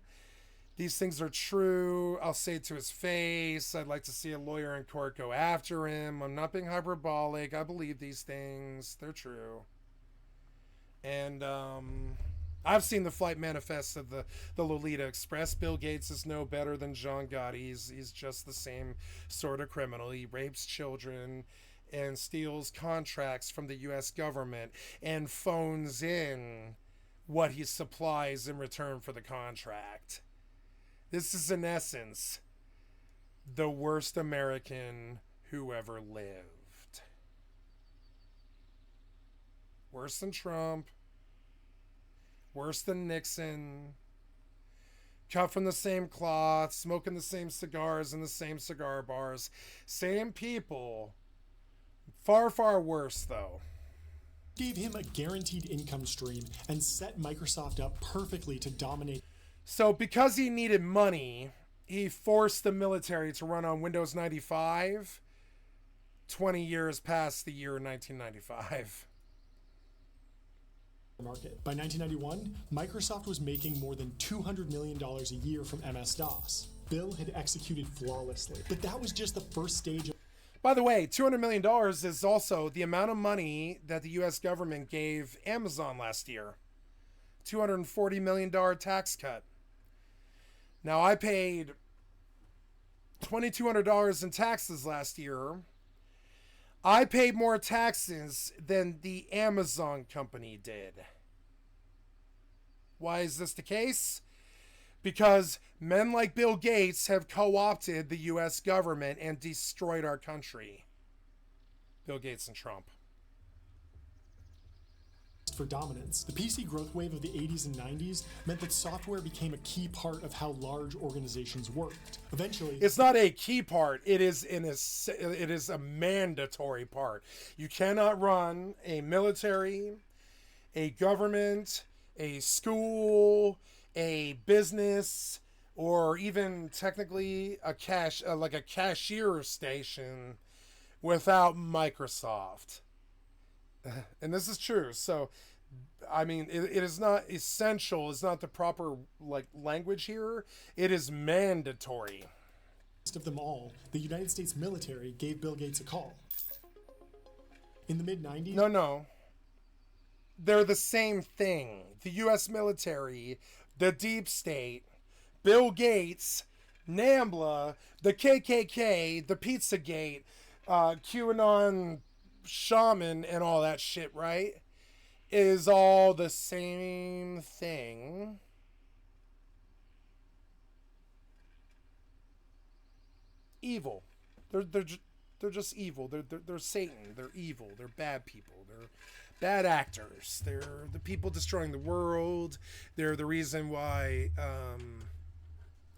These things are true. I'll say it to his face. I'd like to see a lawyer in court go after him. I'm not being hyperbolic. I believe these things. They're true. And I've seen the flight manifest of the Lolita Express. Bill Gates is no better than John Gotti. He's just the same sort of criminal. He rapes children and steals contracts from the U.S. government and phones in what he supplies in return for the contract. This is, in essence, the worst American who ever lived. Worse than Trump. Worse than Nixon. Cut from the same cloth. Smoking the same cigars in the same cigar bars. Same people. Far, far worse, though. Gave him a guaranteed income stream and set Microsoft up perfectly to dominate. So because he needed money, he forced the military to run on Windows 95 20 years past the year 1995. Market. By 1991, Microsoft was making more than $200 million a year from MS-DOS. Bill had executed flawlessly, but that was just the first stage of... By the way, $200 million is also the amount of money that the U.S. government gave Amazon last year. $240 million tax cut. Now, I paid $2,200 in taxes last year. I paid more taxes than the Amazon company did. Why is this the case? Because men like Bill Gates have co-opted the U.S. government and destroyed our country. Bill Gates and Trump. For dominance. The PC growth wave of the 80s and 90s meant that software became a key part of how large organizations worked. Eventually, it's not a key part. It is a mandatory part. You cannot run a military, a government, a school, a business, or even technically a cashier station without Microsoft. And this is true. So, I mean, it is not essential. It's not the proper language here. It is mandatory. Of them all, the United States military gave Bill Gates a call. In the mid-90s... No. They're the same thing. The U.S. military, the deep state, Bill Gates, NAMBLA, the KKK, the Pizzagate, QAnon... shaman and all that shit, right, is all the same thing. Evil. They're just evil. They're Satan. They're evil. They're bad people. They're bad actors. They're the people destroying the world. They're the reason why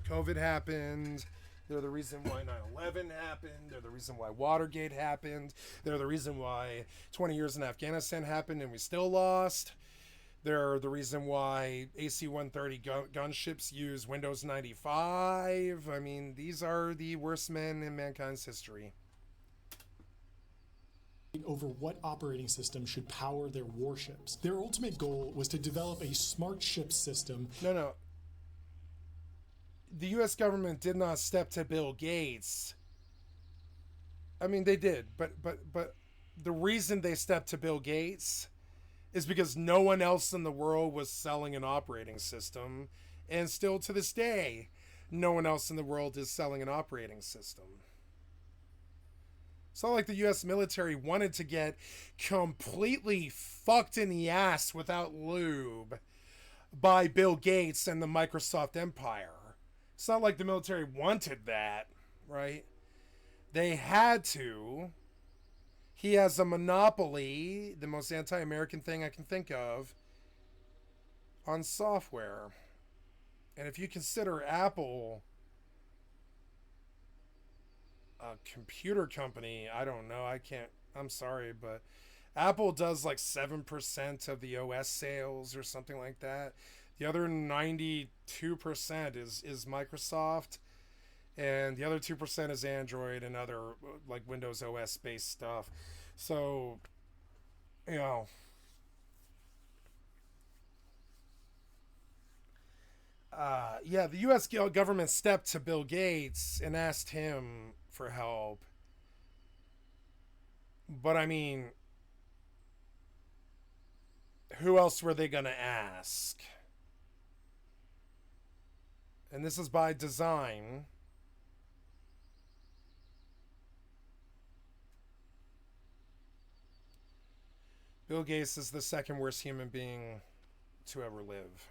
COVID happened. They're the reason why 9/11 happened. They're the reason why Watergate happened. They're the reason why 20 years in Afghanistan happened and we still lost. They're the reason why AC-130 gunships use Windows 95. I mean, these are the worst men in mankind's history. Over what operating system should power their warships. Their ultimate goal was to develop a smart ship system. No. The U.S. government did not step to Bill Gates. I mean, they did, but the reason they stepped to Bill Gates is because no one else in the world was selling an operating system, and still to this day, no one else in the world is selling an operating system. It's not like the U.S. military wanted to get completely fucked in the ass without lube by Bill Gates and the Microsoft empire. It's not like the military wanted that, right? They had to. He has a monopoly, the most anti-American thing I can think of, on software. And if you consider Apple a computer company, I don't know, I'm sorry, but Apple does 7% of the OS sales or something like that. The other 92% is Microsoft, and the other 2% is Android and other like Windows OS based stuff. So, you know, yeah, the U.S. government stepped to Bill Gates and asked him for help. But I mean, who else were they going to ask? And this is by design. Bill Gates is the second worst human being to ever live.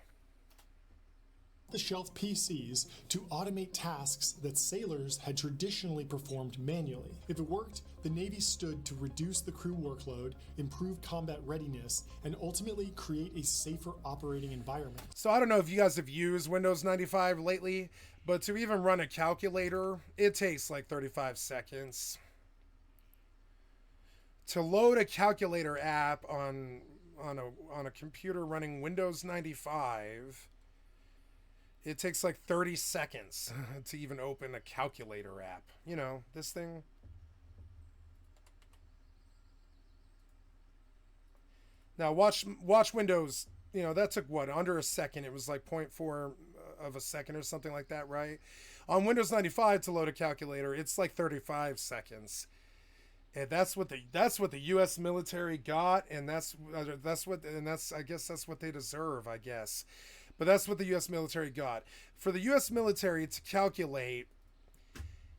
The shelf PCs to automate tasks that sailors had traditionally performed manually. If it worked, the Navy stood to reduce the crew workload, improve combat readiness, and ultimately create a safer operating environment. So I don't know if you guys have used Windows 95 lately, but to even run a calculator, it takes like 35 seconds. To load a calculator app on a computer running Windows 95, it takes like 30 seconds to even open a calculator app. You know, this thing. Now watch Windows, you know, that took what, under a second. It was like 0.4 of a second or something like that, right? On Windows 95 to load a calculator, it's like 35 seconds. And that's what the US military got, and I guess that's what they deserve, I guess. But that's what the US military got. For the US military to calculate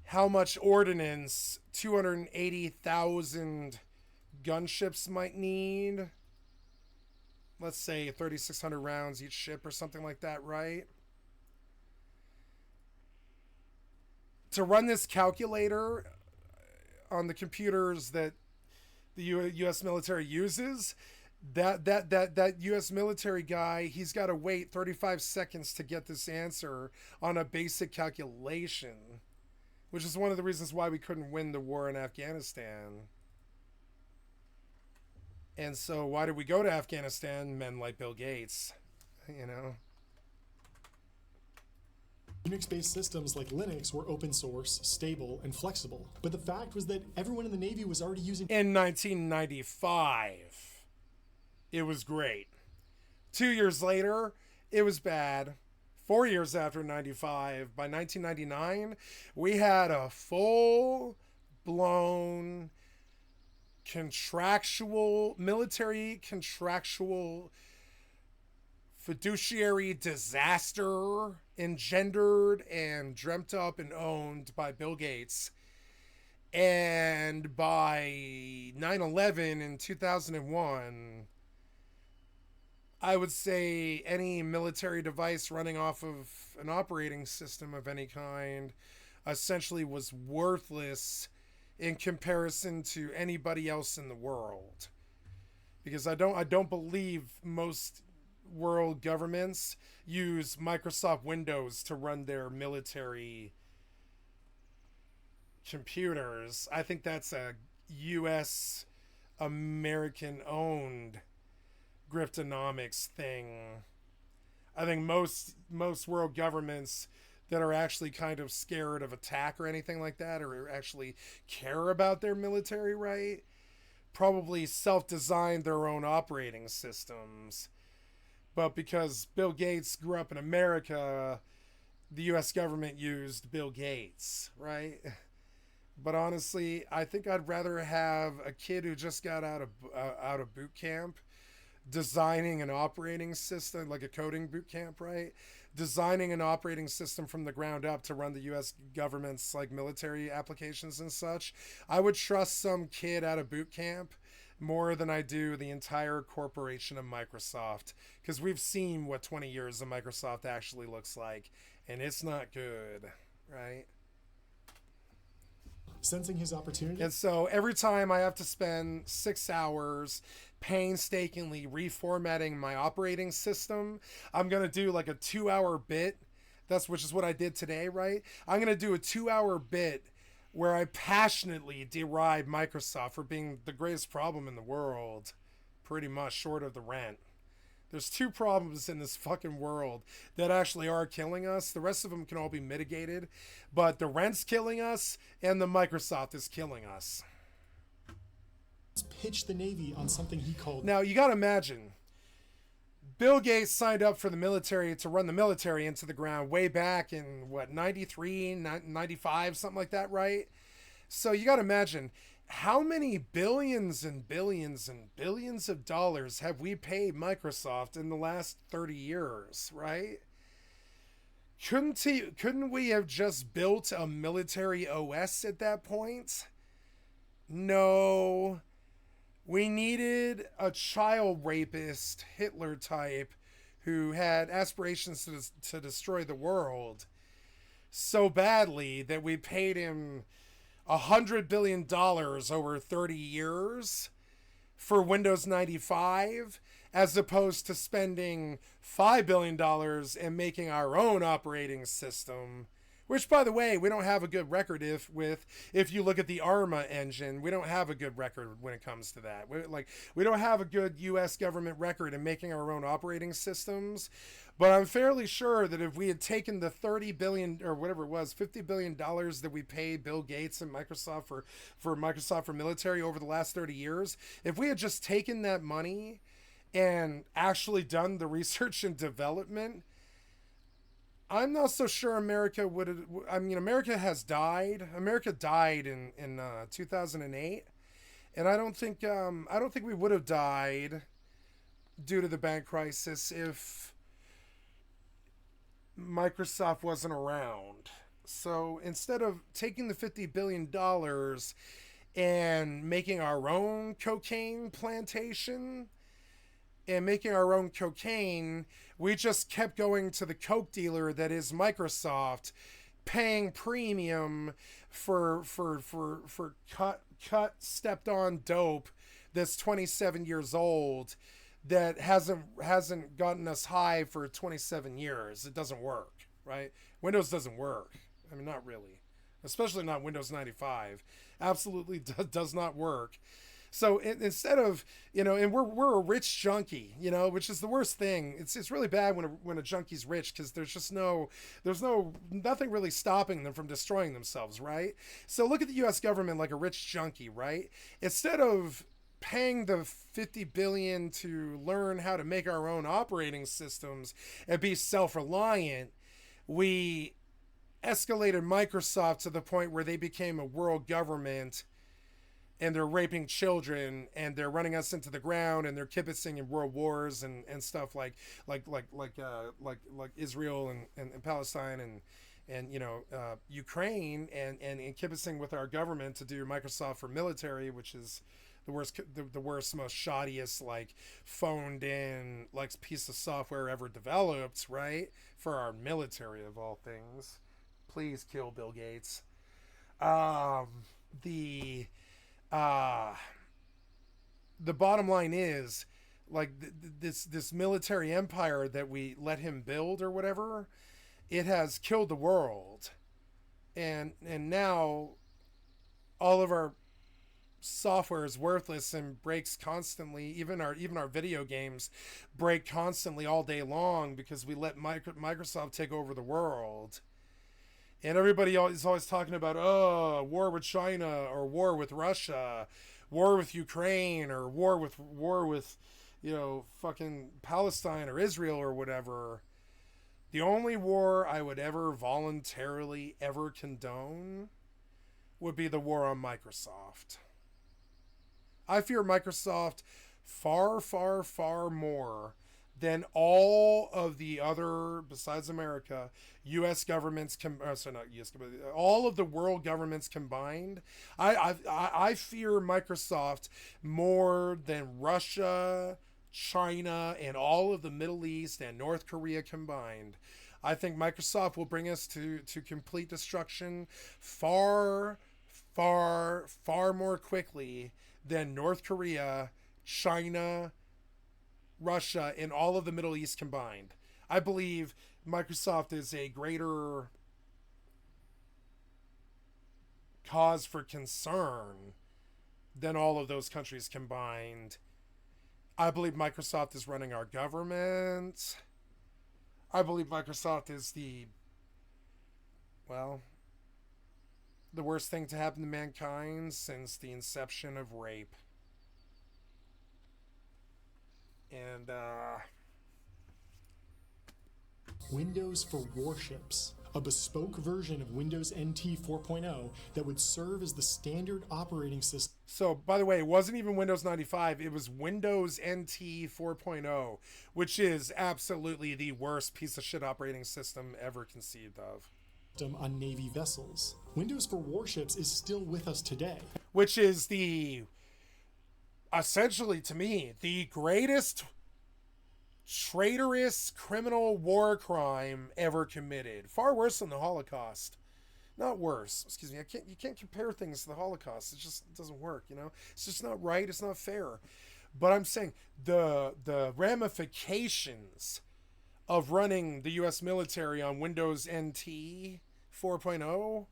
how much ordnance 280,000 gunships might need, let's say 3,600 rounds each ship or something like that, right? To run this calculator on the computers that the U.S. military uses, that U.S. military guy, he's got to wait 35 seconds to get this answer on a basic calculation, which is one of the reasons why we couldn't win the war in Afghanistan. And so why did we go to Afghanistan? Men like Bill Gates, you know. Unix-based systems like Linux were open source, stable, and flexible. But the fact was that everyone in the Navy was already using... In 1995, it was great. 2 years later, it was bad. 4 years after 95, by 1999, we had a full-blown military contractual fiduciary disaster engendered and dreamt up and owned by Bill Gates. And by 9/11 in 2001, I would say any military device running off of an operating system of any kind essentially was worthless in comparison to anybody else in the world. Because I don't believe most world governments use Microsoft Windows to run their military computers. I think that's a US American owned griftonomics thing. I think most world governments that are actually kind of scared of attack or anything like that, or actually care about their military, right, probably self-designed their own operating systems. But because Bill Gates grew up in America, the U.S. government used Bill Gates, right? But honestly, I think I'd rather have a kid who just got out of boot camp designing an operating system, like a coding boot camp, right? Designing an operating system from the ground up to run the U.S. government's like military applications and such. I would trust some kid out of boot camp more than I do the entire corporation of Microsoft, because we've seen what 20 years of Microsoft actually looks like, and it's not good, right? Sensing his opportunity. And so every time I have to spend 6 hours painstakingly reformatting my operating system, I'm going to do like a 2-hour bit. Which is what I did today, right? I'm going to do a 2-hour bit where I passionately deride Microsoft for being the greatest problem in the world, pretty much, short of the rent. There's two problems in this fucking world that actually are killing us. The rest of them can all be mitigated, but the rent's killing us and the Microsoft is killing us. Pitched the Navy on something he called... Now, you got to imagine, Bill Gates signed up for the military to run the military into the ground way back in, what, 93, 95, something like that, right? So you got to imagine, how many billions and billions and billions of dollars have we paid Microsoft in the last 30 years, right? Couldn't we have just built a military OS at that point? No. We needed a child rapist, Hitler type, who had aspirations to destroy the world so badly that we paid him $100 billion over 30 years for Windows 95, as opposed to spending $5 billion and making our own operating system, which, by the way, we don't have a good record if you look at the ARMA engine. We don't have a good record when it comes to that. We don't have a good U.S. government record in making our own operating systems. But I'm fairly sure that if we had taken the $30 billion or whatever it was, $50 billion that we paid Bill Gates and Microsoft for Microsoft for military over the last 30 years, if we had just taken that money and actually done the research and development, I'm not so sure America would have... I mean, America has died. America died in 2008, and I don't think we would have died due to the bank crisis if Microsoft wasn't around. So instead of taking the $50 billion and making our own cocaine plantation and making our own cocaine, we just kept going to the coke dealer that is Microsoft, paying premium for cut stepped on dope that's 27 years old that hasn't gotten us high for 27 years. It doesn't work, right? Windows doesn't work. I mean, not really. Especially not Windows 95. Absolutely does not work. So instead of, and we're a rich junkie, which is the worst thing. It's really bad when a junkie's rich, because there's nothing really stopping them from destroying themselves, right? So look at the U.S. government like a rich junkie, right? Instead of paying the $50 billion to learn how to make our own operating systems and be self-reliant, we escalated Microsoft to the point where they became a world government, and they're raping children, and they're running us into the ground, and they're kibitzing in world wars and stuff like Israel and Palestine and Ukraine and kibitzing with our government to do Microsoft for military, which is the worst, most shoddiest, phoned in, piece of software ever developed, right? For our military, of all things. Please kill Bill Gates. The bottom line is, this military empire that we let him build or whatever, it has killed the world. And now all of our software is worthless and breaks constantly. Even our video games break constantly all day long because we let Microsoft take over the world. And everybody is always talking about, war with China, or war with Russia, war with Ukraine, or war with fucking Palestine or Israel or whatever. The only war I would ever voluntarily ever condone would be the war on Microsoft. I fear Microsoft far, far, far more than all of the other, besides America, U.S. governments, all of the world governments combined. I fear Microsoft more than Russia, China, and all of the Middle East and North Korea combined. I think Microsoft will bring us to complete destruction far, far, far more quickly than North Korea, China, Russia, and all of the Middle East combined. I believe Microsoft is a greater cause for concern than all of those countries combined. I believe Microsoft is running our government. I believe Microsoft is the worst thing to happen to mankind since the inception of rape. And, Windows for Warships, a bespoke version of Windows NT 4.0 that would serve as the standard operating system. So, by the way, it wasn't even Windows 95. It was Windows NT 4.0, which is absolutely the worst piece of shit operating system ever conceived of. On Navy vessels. Windows for Warships is still with us today. Which is essentially, to me, the greatest traitorous criminal war crime ever committed. Far worse than the Holocaust. Not worse. Excuse me. You can't compare things to the Holocaust. It just doesn't work, you know? It's just not right. It's not fair. But I'm saying the ramifications of running the U.S. military on Windows NT 4.0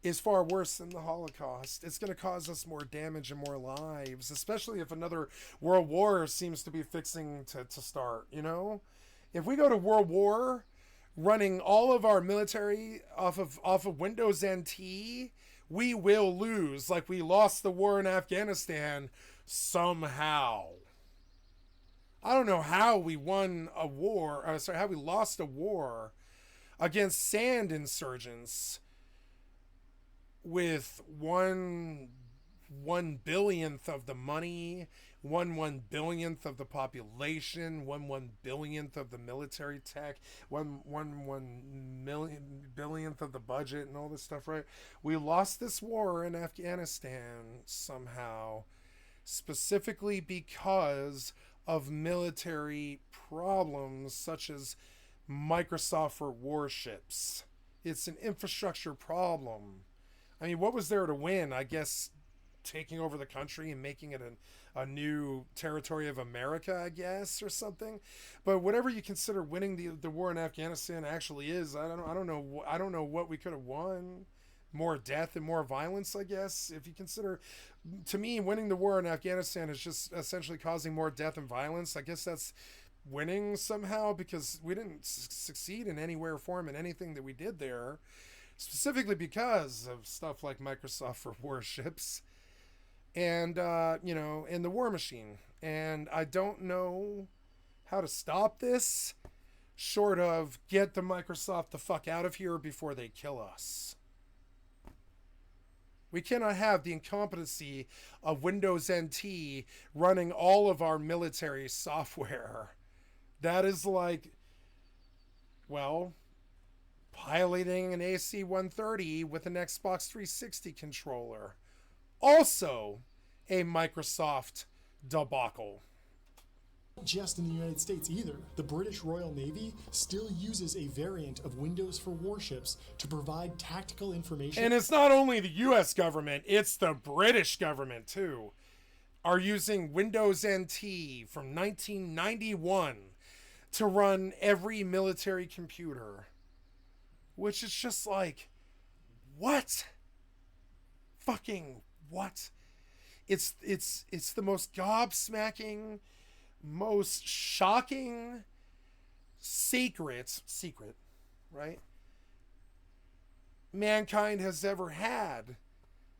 is far worse than the Holocaust. It's going to cause us more damage and more lives, especially if another world war seems to be fixing to start, you know? If we go to world war running all of our military off of Windows NT, we will lose, like we lost the war in Afghanistan somehow. I don't know how we won a war, how we lost a war against sand insurgents with one billionth of the money, one billionth of the population, one billionth of the military tech, one billionth of the budget and all this stuff, right? We lost this war in Afghanistan somehow, specifically because of military problems such as Microsoft for Warships. It's an infrastructure problem. I mean, what was there to win? I guess taking over the country and making it a new territory of America, I guess, or something. But whatever you consider winning the war in Afghanistan actually is, I don't know what we could have won. More death and more violence, I guess. If you consider, to me, winning the war in Afghanistan is just essentially causing more death and violence. I guess that's winning somehow, because we didn't succeed in any way or form in anything that we did there, specifically because of stuff like Microsoft for Warships and and the War Machine. And I don't know how to stop this short of get the Microsoft the fuck out of here before they kill us. We cannot have the incompetency of Windows NT running all of our military software. That is like, well, piloting an AC-130 with an Xbox 360 controller. Also a Microsoft debacle. Not just in the United States either. The British Royal Navy still uses a variant of Windows for Warships to provide tactical information. And it's not only the US government, it's the British government too, are using Windows NT from 1991 to run every military computer. Which is just like, what? Fucking what? It's the most gobsmacking, most shocking secret, right? Mankind has ever had,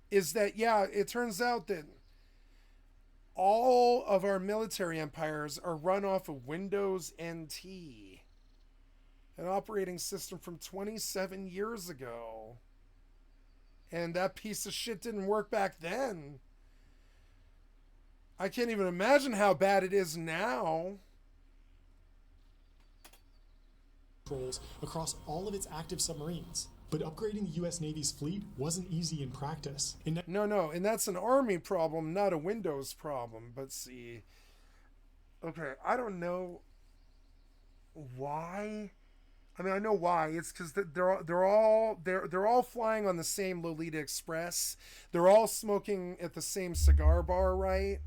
is that, yeah, it turns out that all of our military empires are run off of Windows NT, an operating system from 27 years ago. And that piece of shit didn't work back then. I can't even imagine how bad it is now. Controls across all of its active submarines. But upgrading the U.S. Navy's fleet wasn't easy in practice. No, and that's an Army problem, not a Windows problem. But see, okay, I don't know why. I mean, I know why. It's because they're all flying on the same Lolita Express. They're all smoking at the same cigar bar, right?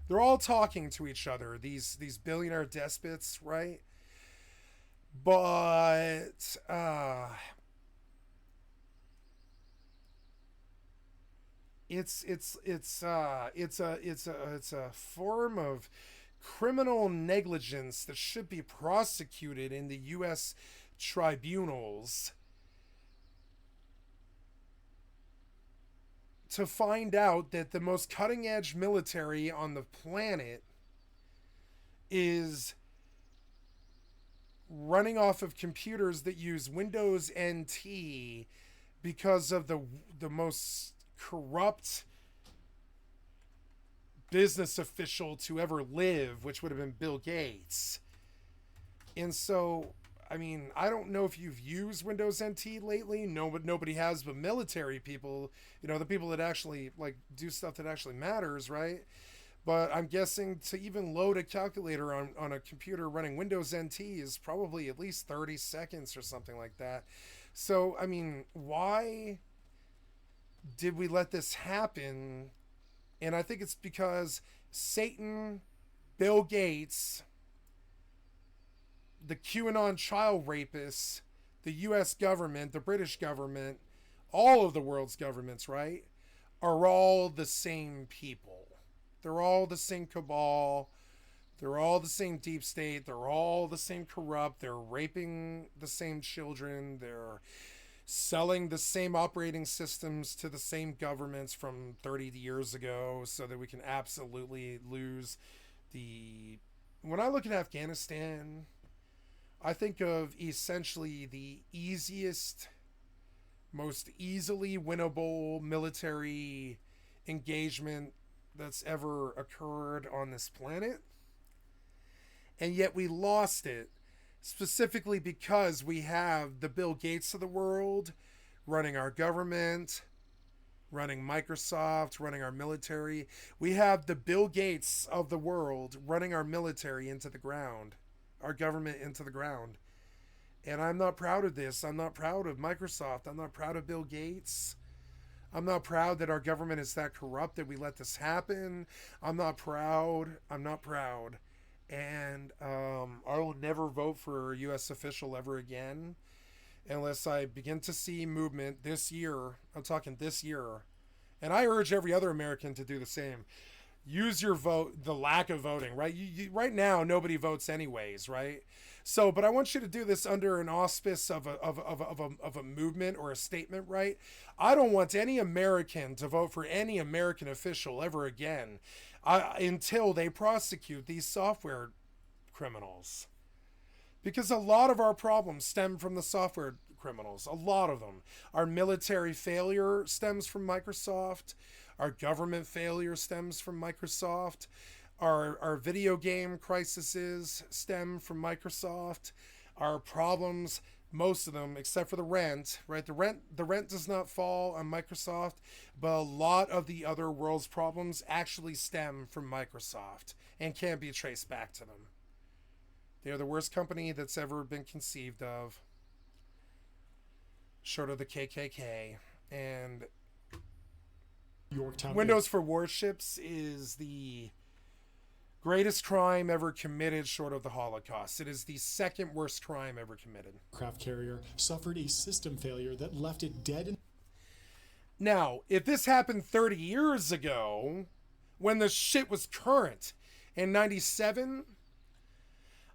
They're all talking to each other. These billionaire despots, right? But it's a form of criminal negligence that should be prosecuted in the U.S. tribunals to find out that the most cutting edge military on the planet is running off of computers that use Windows NT because of the most corrupt business official to ever live, which would have been Bill Gates. And so, I mean, I don't know if you've used Windows NT lately. No, but nobody has, but military people, you know, the people that actually like do stuff that actually matters, right? But I'm guessing to even load a calculator on a computer running Windows NT is probably at least 30 seconds or something like that. So, I mean, why did we let this happen? And I think it's because Satan, Bill Gates, the QAnon child rapists, the US government, the British government, all of the world's governments, right, are all the same people. They're all the same cabal. They're all the same deep state. They're all the same corrupt. They're raping the same children. They're selling the same operating systems to the same governments from 30 years ago so that we can absolutely lose the... When I look at Afghanistan, I think of essentially the easiest, most easily winnable military engagement that's ever occurred on this planet. And yet we lost it specifically because we have the Bill Gates of the world running our government, running Microsoft, running our military. We have the Bill Gates of the world running our military into the ground, our government into the ground. And I'm not proud of this. I'm not proud of Microsoft. I'm not proud of Bill Gates. I'm not proud that our government is that corrupt that we let this happen. I'm not proud. I'm not proud. And I will never vote for a U.S. official ever again unless I begin to see movement this year. I'm talking this year. And I urge every other American to do the same. Use your vote, the lack of voting, right? Right now, nobody votes anyways, right? So, but I want you to do this under an auspice of a movement or a statement, right? I don't want any American to vote for any American official ever again until they prosecute these software criminals. Because a lot of our problems stem from the software criminals. A lot of them. Our military failure stems from Microsoft. Our government failure stems from Microsoft. Our video game crises stem from Microsoft. Our problems, most of them, except for the rent, right? The rent does not fall on Microsoft, but a lot of the other world's problems actually stem from Microsoft and can't be traced back to them. They're the worst company that's ever been conceived of, short of the KKK. And Yorktown Windows for Warships is the greatest crime ever committed short of the Holocaust. It is the second worst crime ever committed. Aircraft carrier suffered a system failure that left it dead in... Now, if this happened 30 years ago, when the shit was current in 97,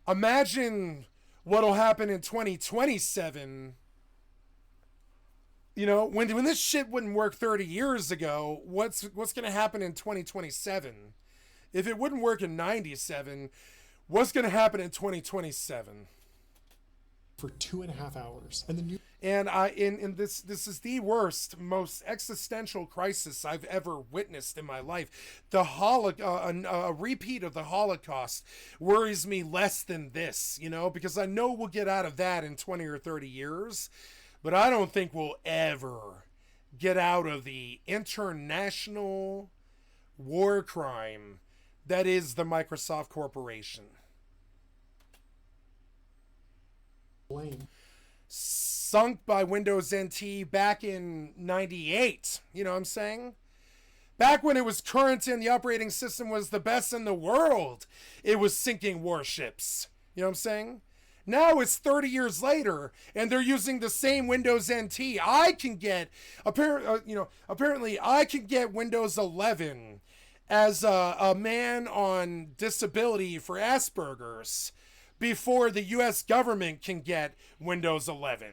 imagine what'll happen in 2027. You know, when this shit wouldn't work 30 years ago, what's going to happen in 2027? If it wouldn't work in 97, what's going to happen in 2027? For 2.5 hours. And the new... And this is the worst, most existential crisis I've ever witnessed in my life. A repeat of the Holocaust worries me less than this, you know, because I know we'll get out of that in 20 or 30 years, but I don't think we'll ever get out of the international war crime that is the Microsoft Corporation. Blame. Sunk by Windows NT back in 98. You know what I'm saying? Back when it was current and the operating system was the best in the world, it was sinking warships. You know what I'm saying? Now it's 30 years later, and they're using the same Windows NT. I can get, apparently I can get Windows 11 as a man on disability for Asperger's before the U.S. government can get Windows 11.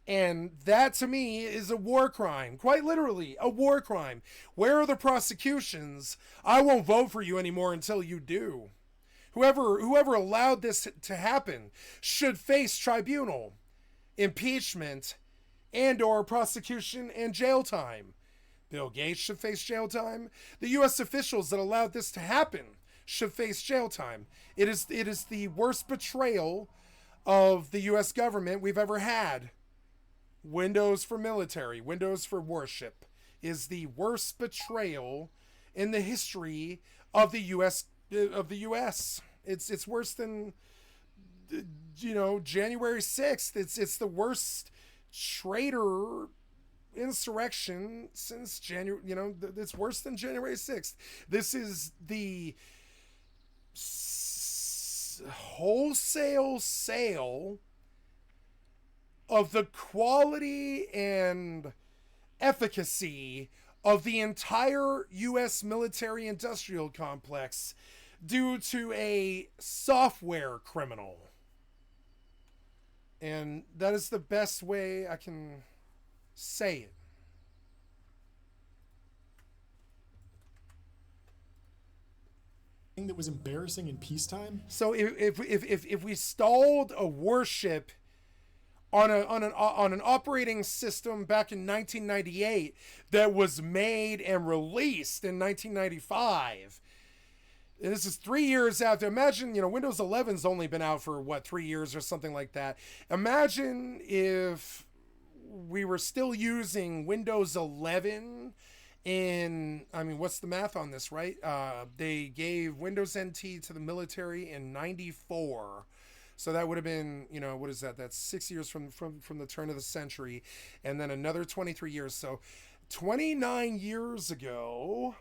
And that, to me, is a war crime. Quite literally, a war crime. Where are the prosecutions? I won't vote for you anymore until you do. Whoever allowed this to happen should face tribunal, impeachment, and or prosecution and jail time. Bill Gates should face jail time. The U.S. officials that allowed this to happen should face jail time. It is the worst betrayal of the U.S. government we've ever had. Windows for military, Windows for warship is the worst betrayal in the history of the U.S. It's worse than January 6th. It's the worst traitor insurrection since January. It's worse than January 6th. This is the wholesale sale of the quality and efficacy of the entire U.S. military industrial complex due to a software criminal. And that is the best way I can say it. That was embarrassing in peacetime. So if we stalled a warship on an operating system back in 1998 that was made and released in 1995. And this is 3 years after. Imagine, Windows 11's only been out for 3 years or something like that. Imagine if we were still using Windows 11 what's the math on this, right? They gave Windows NT to the military in 94. So that would have been, what is that? That's 6 years from the turn of the century, and then another 23 years. So 29 years ago,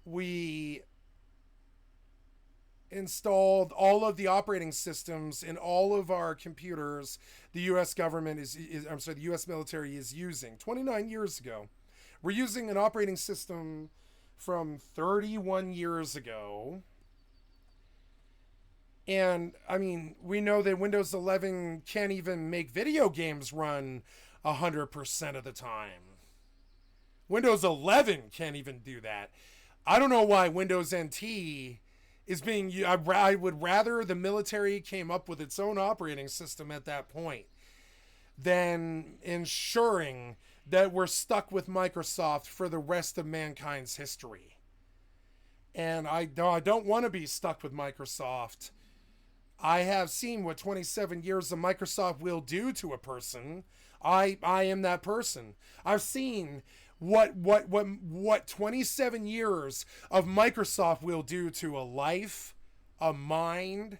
we installed all of the operating systems in all of our computers the U.S. government the U.S. military is using. 29 years ago. We're using an operating system from 31 years ago. And, we know that Windows 11 can't even make video games run 100% of the time. Windows 11 can't even do that. I don't know why Windows NT is being... I would rather the military came up with its own operating system at that point than ensuring that we're stuck with Microsoft for the rest of mankind's history. And I don't want to be stuck with Microsoft. I have seen what 27 years of Microsoft will do to a person. I am that person. I've seen what 27 years of Microsoft will do to a life, a mind,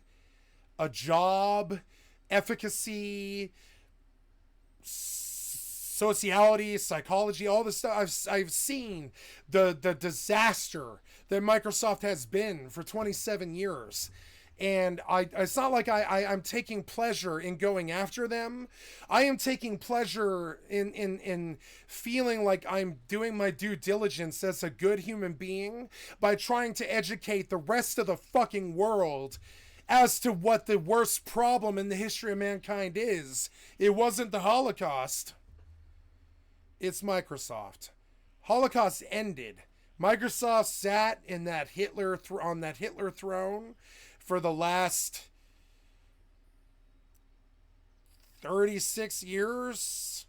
a job, efficacy, sociality, psychology, all this stuff. I've seen the disaster that Microsoft has been for 27 years. And it's not like I'm taking pleasure in going after them. I am taking pleasure in feeling like I'm doing my due diligence as a good human being by trying to educate the rest of the fucking world as to what the worst problem in the history of mankind is. It wasn't the Holocaust. It's Microsoft. Holocaust ended. Microsoft sat in that on that Hitler throne for the last 36 years,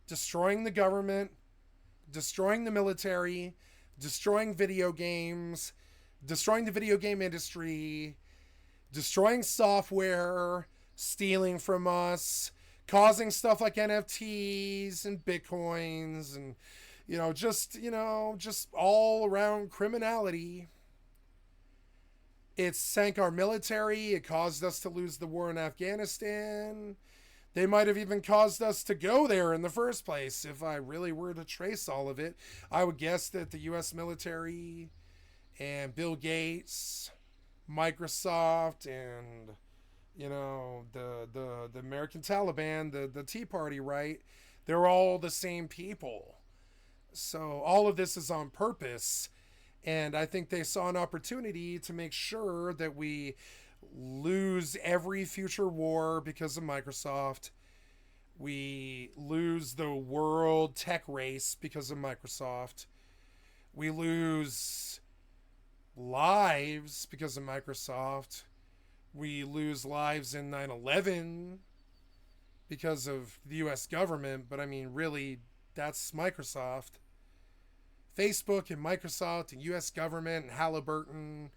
destroying the government, destroying the military, destroying video games, destroying the video game industry, destroying software, stealing from us, causing stuff like NFTs and Bitcoins and, just all around criminality. It sank our military. It caused us to lose the war in Afghanistan. They might have even caused us to go there in the first place. If I really were to trace all of it, I would guess that the U.S. military and Bill Gates, Microsoft, and the American Taliban, the Tea Party, right? They're all the same people. So all of this is on purpose, and I think they saw an opportunity to make sure that we lose every future war because of Microsoft. We lose the world tech race because of Microsoft. We lose lives because of Microsoft. We lose lives in 9/11 because of the US government, but I mean, really, that's Microsoft. Facebook and Microsoft and US government and Halliburton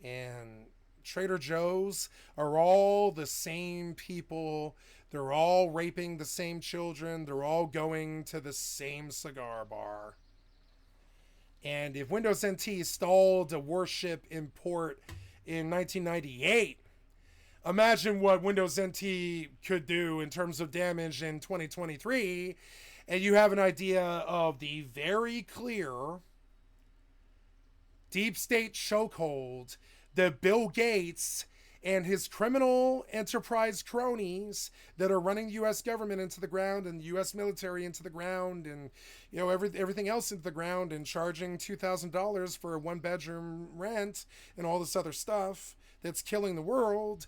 and Trader Joe's are all the same people. They're all raping the same children. They're all going to the same cigar bar. And if Windows NT stalled a warship import in 1998, imagine what Windows NT could do in terms of damage in 2023, and you have an idea of the very clear deep state chokehold that Bill Gates and his criminal enterprise cronies that are running the U.S. government into the ground and the U.S. military into the ground and everything else into the ground and charging $2,000 for a one-bedroom rent and all this other stuff that's killing the world.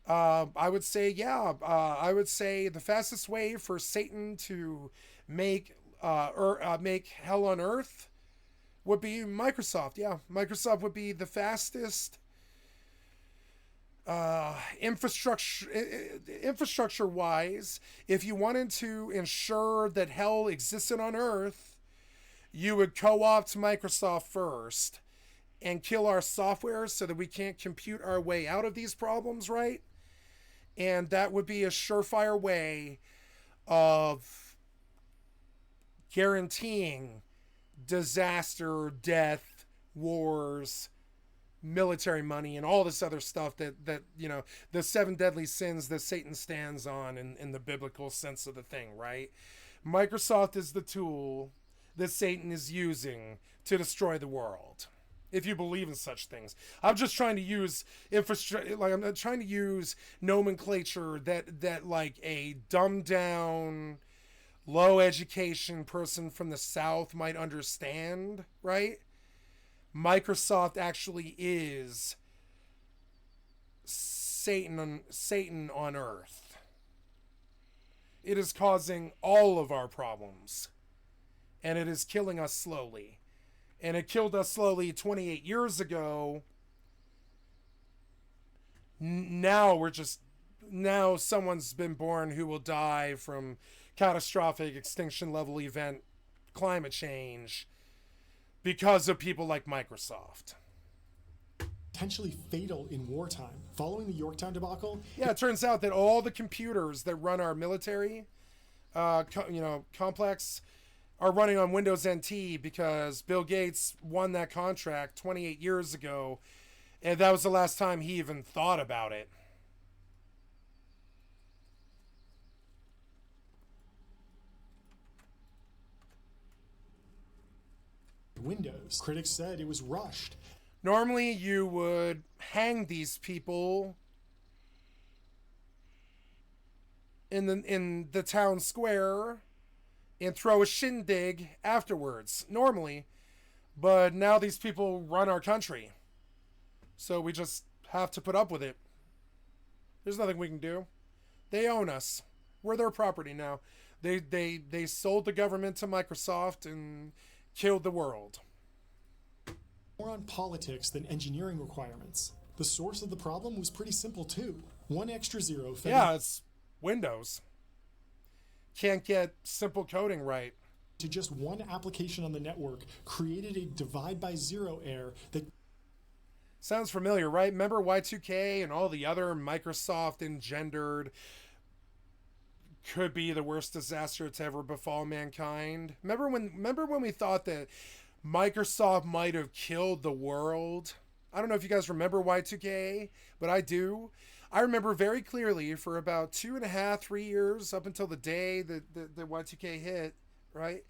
I would say the fastest way for Satan to make hell on earth would be Microsoft. Yeah, Microsoft would be the fastest infrastructure wise. If you wanted to ensure that hell existed on earth, you would co-opt Microsoft first and kill our software so that we can't compute our way out of these problems, right? And that would be a surefire way of guaranteeing disaster, death, wars, military money, and all this other stuff that the 7 deadly sins that Satan stands on in the biblical sense of the thing, right? Microsoft is the tool that Satan is using to destroy the world. If you believe in such things, I'm just trying to use infrastructure. Like, I'm trying to use nomenclature that like a dumbed down, low education person from the South might understand, right? Microsoft actually is Satan on earth. It is causing all of our problems, and it is killing us slowly. And it killed us slowly 28 years ago. Now someone's been born who will die from catastrophic extinction level event climate change because of people like Microsoft. Potentially fatal in wartime. Following the Yorktown debacle... Yeah, it turns out that all the computers that run our military complex are running on Windows NT because Bill Gates won that contract 28 years ago, and that was the last time he even thought about it. Windows. Critics said it was rushed. Normally you would hang these people in the town square and throw a shindig afterwards, normally. But now these people run our country. So we just have to put up with it. There's nothing we can do. They own us. We're their property now. They sold the government to Microsoft and killed the world. More on politics than engineering requirements. The source of the problem was pretty simple too. One extra zero fed... Yeah, it's Windows. Can't get simple coding right. To just one application on the network created a divide by zero error that... Sounds familiar, right? Remember Y2K and all the other Microsoft engendered could be the worst disaster to ever befall mankind? Remember when we thought that Microsoft might have killed the world? I don't know if you guys remember Y2K, but I do. I remember very clearly for about 2.5, 3 years up until the day that Y2K hit, right?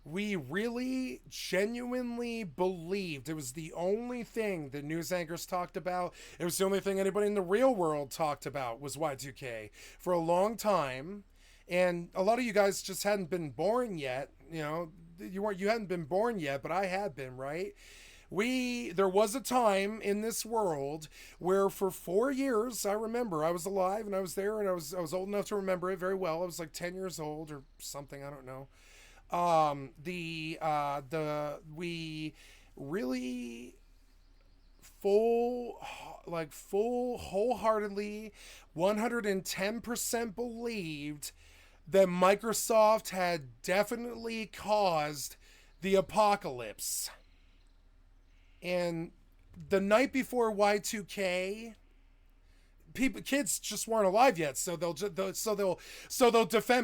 We really genuinely believed it was the only thing the news anchors talked about. It was the only thing anybody in the real world talked about was Y2K for a long time. And a lot of you guys just hadn't been born yet. You know, you hadn't been born yet, but I had been, right? There was a time in this world where for 4 years, I remember I was alive and I was there, and I was old enough to remember it very well. I was like 10 years old or something, I don't know. We really full wholeheartedly 110% believed that Microsoft had definitely caused the apocalypse. And the night before Y2K, kids just weren't alive yet, so they'll defend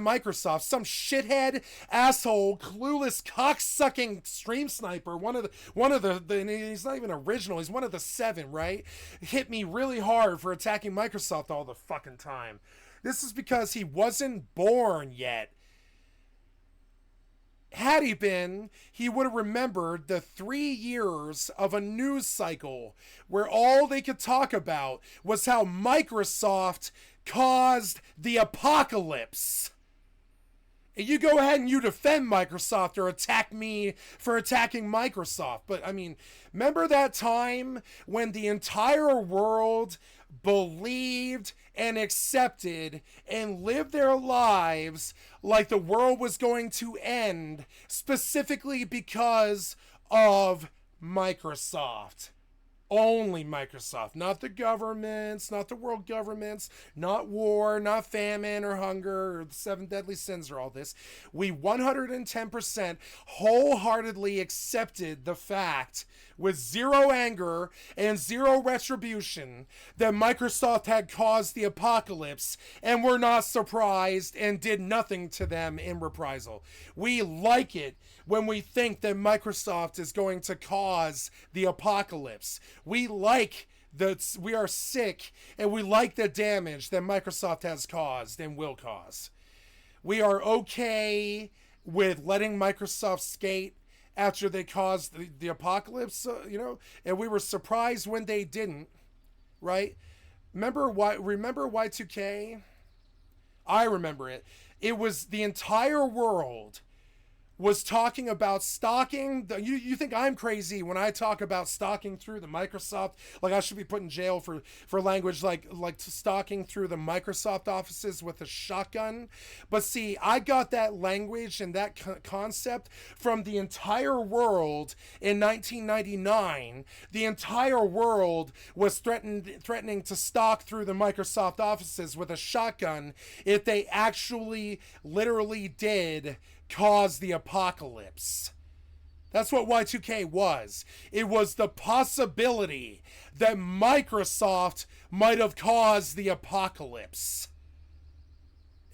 Microsoft. Some shithead, asshole, clueless, cocksucking stream sniper, one of the he's not even original, he's one of the 7, right? Hit me really hard for attacking Microsoft all the fucking time. This is because he wasn't born yet. Had he been, he would have remembered the 3 years of a news cycle where all they could talk about was how Microsoft caused the apocalypse. And you go ahead and you defend Microsoft or attack me for attacking Microsoft. But, I mean, remember that time when the entire world believed and accepted and lived their lives like the world was going to end specifically because of Microsoft? Only Microsoft, not the governments, not the world governments, not war, not famine or hunger or the 7 deadly sins or all this. We 110% wholeheartedly accepted the fact, with zero anger and zero retribution, that Microsoft had caused the apocalypse, and were not surprised and did nothing to them in reprisal. We like it when we think that Microsoft is going to cause the apocalypse. We like that we are sick, and we like the damage that Microsoft has caused and will cause. We are okay with letting Microsoft skate after they caused the apocalypse, and we were surprised when they didn't, right? Remember Y2K? I remember it. It was the entire world was talking about stalking. You think I'm crazy when I talk about stalking through the Microsoft, like I should be put in jail for language like stalking through the Microsoft offices with a shotgun. But see, I got that language and that concept from the entire world in 1999. The entire world was threatening to stalk through the Microsoft offices with a shotgun if they actually literally did cause the apocalypse. That's what Y2K was. It was the possibility that Microsoft might have caused the apocalypse.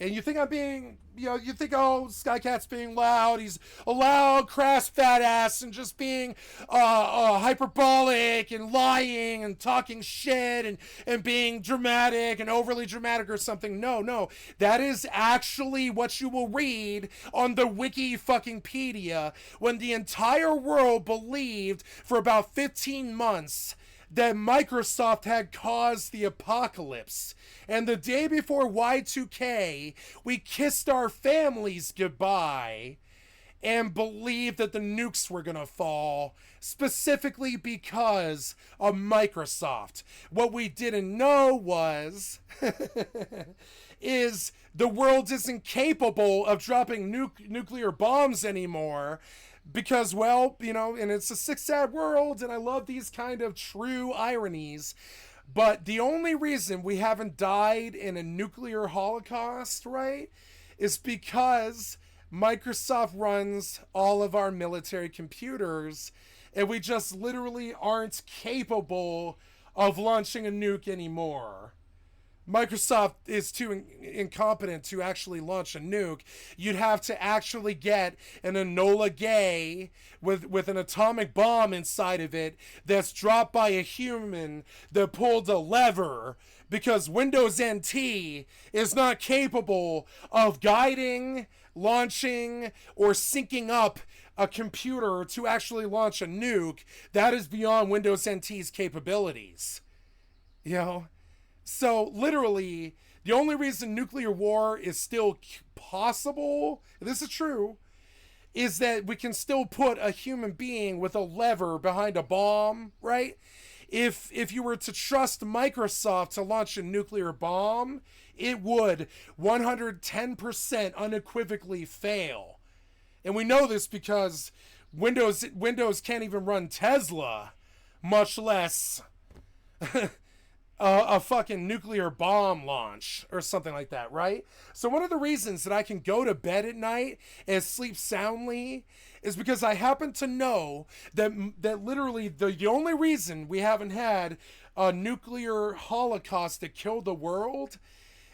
And you think I'm being, you think, oh, Skycat's being loud. He's a loud, crass, fat ass and just being hyperbolic and lying and talking shit and being dramatic and overly dramatic or something. No. That is actually what you will read on the Wiki-fucking-pedia when the entire world believed for about 15 months that Microsoft had caused the apocalypse. And the day before Y2K, we kissed our families goodbye and believed that the nukes were going to fall, specifically because of Microsoft. What we didn't know was is the world isn't capable of dropping nuclear bombs anymore. Because, well, and it's a sick, sad world, and I love these kind of true ironies. But the only reason we haven't died in a nuclear holocaust, right, is because Microsoft runs all of our military computers, and we just literally aren't capable of launching a nuke anymore. Microsoft is too incompetent to actually launch a nuke. You'd have to actually get an Enola Gay with an atomic bomb inside of it that's dropped by a human that pulled a lever because Windows NT is not capable of guiding, launching, or syncing up a computer to actually launch a nuke. That is beyond Windows NT's capabilities. You know? So, literally, the only reason nuclear war is still possible, this is true, is that we can still put a human being with a lever behind a bomb, right? If you were to trust Microsoft to launch a nuclear bomb, it would 110% unequivocally fail. And we know this because Windows can't even run Tesla, much less a fucking nuclear bomb launch or something like that, right? So one of the reasons that I can go to bed at night and sleep soundly is because I happen to know that literally the only reason we haven't had a nuclear holocaust that killed the world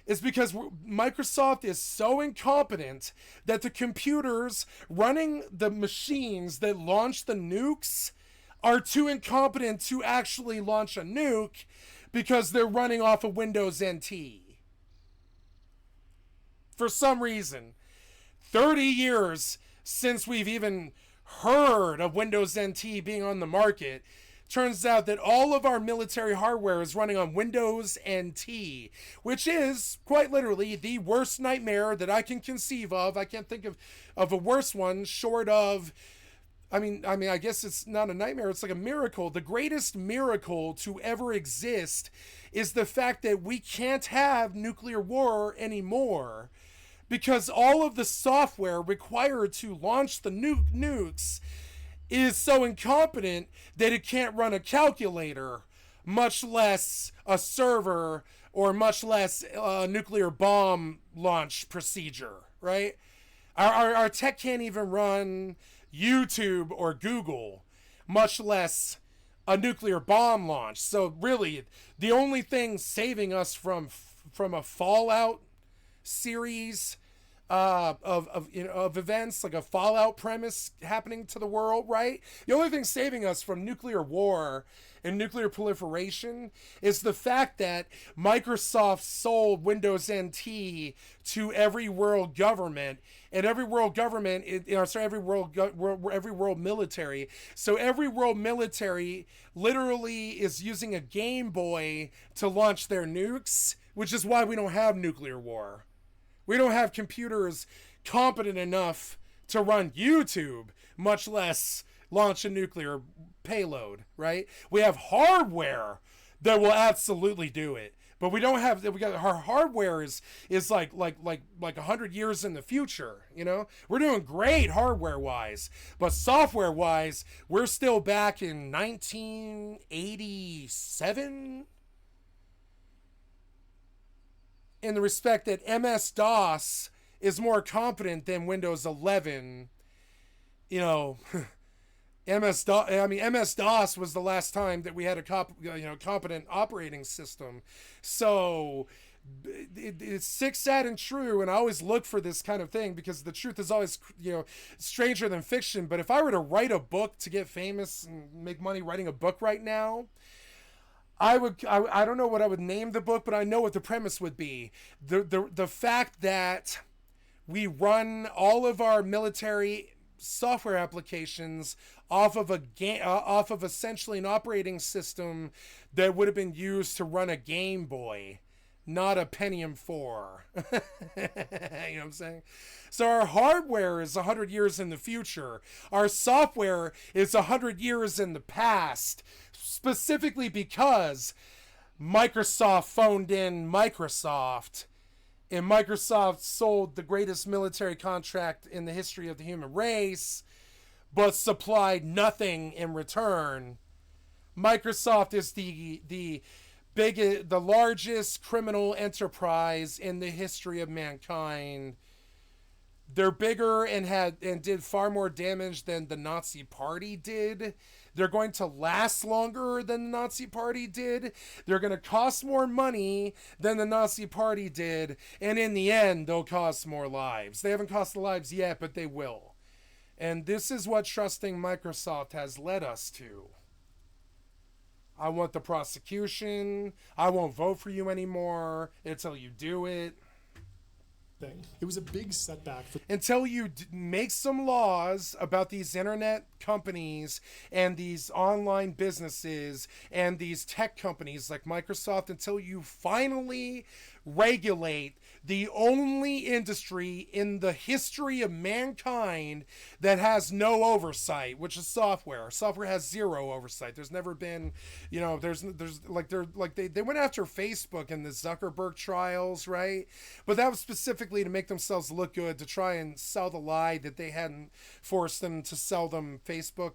is because Microsoft is so incompetent that the computers running the machines that launch the nukes are too incompetent to actually launch a nuke because they're running off of Windows NT. For some reason, 30 years since we've even heard of Windows NT being on the market, turns out that all of our military hardware is running on Windows NT, which is quite literally the worst nightmare that I can conceive of. I can't think of a worse one short of, I mean, I guess it's not a nightmare. It's like a miracle. The greatest miracle to ever exist is the fact that we can't have nuclear war anymore, because all of the software required to launch the nukes is so incompetent that it can't run a calculator, much less a server, or much less a nuclear bomb launch procedure, right? Our tech can't even run YouTube or Google, much less a nuclear bomb launch. So really, the only thing saving us from a Fallout series of events, like a Fallout premise happening to the world, right? The only thing saving us from nuclear war and nuclear proliferation is the fact that Microsoft sold Windows NT to every world government, and every world government, every world military. So every world military literally is using a Game Boy to launch their nukes, which is why we don't have nuclear war. We don't have computers competent enough to run YouTube, much less launch a nuclear payload, right? We have hardware that will absolutely do it, but we don't have. Our hardware is like 100 years in the future. You know, we're doing great hardware wise, but software wise, we're still back in 1987. In the respect that MS-DOS is more competent than Windows 11, you know, MS-DOS was the last time that we had a competent operating system. So it's sick, sad, and true, and I always look for this kind of thing because the truth is always, stranger than fiction. But if I were to write a book to get famous and make money writing a book right now, I don't know what I would name the book, but I know what the premise would be. The fact that we run all of our military software applications off of essentially an operating system that would have been used to run a Game Boy, not a Pentium 4. You know what I'm saying? So our hardware is 100 years in the future. Our software is 100 years in the past, specifically because Microsoft phoned in Microsoft, and Microsoft sold the greatest military contract in the history of the human race, but supplied nothing in return. Microsoft is the largest criminal enterprise in the history of mankind. They're bigger and did far more damage than the Nazi Party did. They're going to last longer than the Nazi Party did. They're going to cost more money than the Nazi Party did. And in the end, they'll cost more lives. They haven't cost the lives yet, but they will. And this is what trusting Microsoft has led us to. I want the prosecution. I won't vote for you anymore until you do it. It was a big setback for until you make some laws about these internet companies and these online businesses and these tech companies like Microsoft, until you finally regulate the only industry in the history of mankind that has no oversight, which is software. Software has zero oversight. There's never been, you know, there's like they went after Facebook in the Zuckerberg trials, right? But that was specifically to make themselves look good, to try and sell the lie that they hadn't forced them to sell them Facebook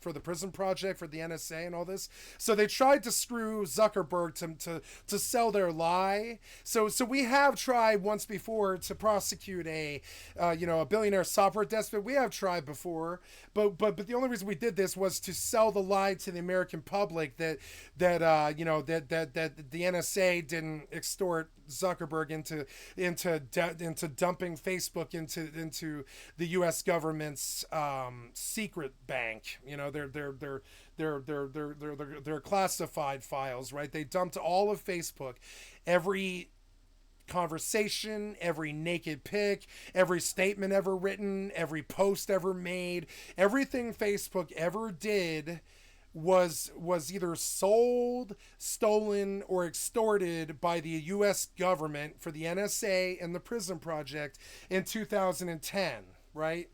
for the Prison Project, for the NSA and all this. So they tried to screw Zuckerberg to sell their lie. So we have tried once before to prosecute a billionaire software despot. We have tried before, but the only reason we did this was to sell the lie to the American public that the NSA didn't extort Zuckerberg into dumping Facebook into the U.S. government's secret bank. You know, they're classified files, right? They dumped all of Facebook, every conversation, every naked pic, every statement ever written, every post ever made, everything Facebook ever did was either sold, stolen, or extorted by the U.S. government for the NSA and the Prison Project in 2010, right?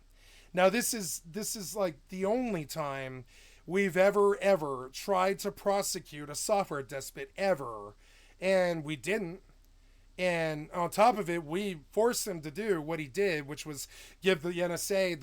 Now this is like the only time we've ever tried to prosecute a software despot ever, and we didn't. And on top of it, we forced him to do what he did, which was give the NSA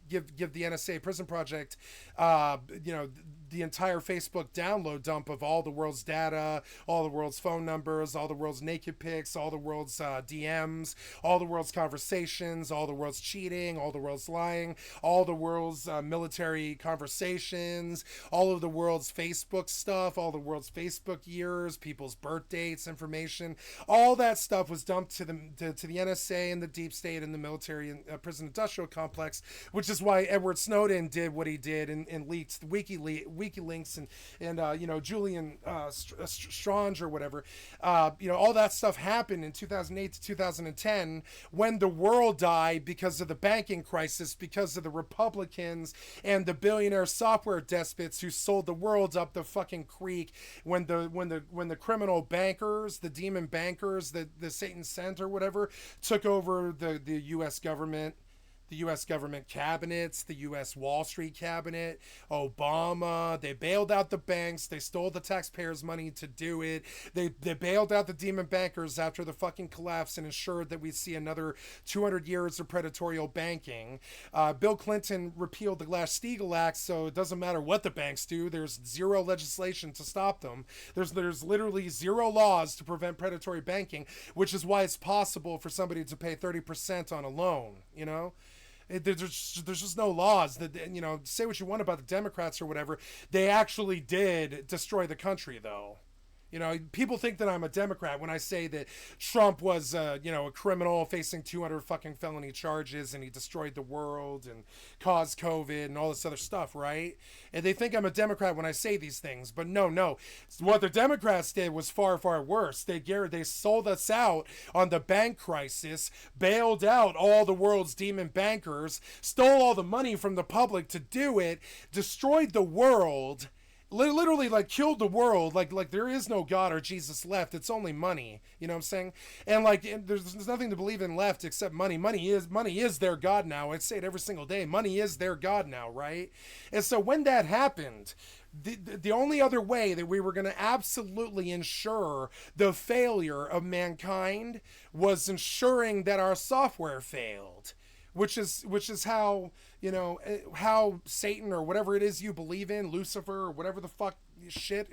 give the NSA Prison Project, the entire Facebook download dump of all the world's data, all the world's phone numbers, all the world's naked pics, all the world's DMs, all the world's conversations, all the world's cheating, all the world's lying, all the world's military conversations, all of the world's Facebook stuff, all the world's Facebook years, people's birth dates, information. All that stuff was dumped to the NSA and the deep state and the military and prison industrial complex, which is why Edward Snowden did what he did and leaked WikiLeaks and Julian Strange or whatever. All that stuff happened in 2008 to 2010 when the world died because of the banking crisis, because of the Republicans and the billionaire software despots who sold the world up the fucking creek, when the criminal bankers, the demon bankers, the Satan sent or whatever, took over the U.S. government, the U.S. government cabinets, the U.S. Wall Street cabinet, Obama. They bailed out the banks. They stole the taxpayers' money to do it. They bailed out the demon bankers after the fucking collapse and ensured that we see another 200 years of predatory banking. Bill Clinton repealed the Glass-Steagall Act, so it doesn't matter what the banks do. There's zero legislation to stop them. There's literally zero laws to prevent predatory banking, which is why it's possible for somebody to pay 30% on a loan, you know? There's just no laws that, say what you want about the Democrats or whatever. They actually did destroy the country, though. People think that I'm a Democrat when I say that Trump was, a criminal facing 200 fucking felony charges and he destroyed the world and caused COVID and all this other stuff, right? And they think I'm a Democrat when I say these things, but no. What the Democrats did was far, far worse. They sold us out on the bank crisis, bailed out all the world's demon bankers, stole all the money from the public to do it, destroyed the world. Literally, like, killed the world. Like there is no God or Jesus left. It's only money. You know what I'm saying? And there's nothing to believe in left except money. Money is their God now. I say it every single day. Money is their God now, right? And so when that happened, the only other way that we were going to absolutely ensure the failure of mankind was ensuring that our software failed. Which is how, how Satan or whatever it is you believe in, Lucifer or whatever the fuck shit,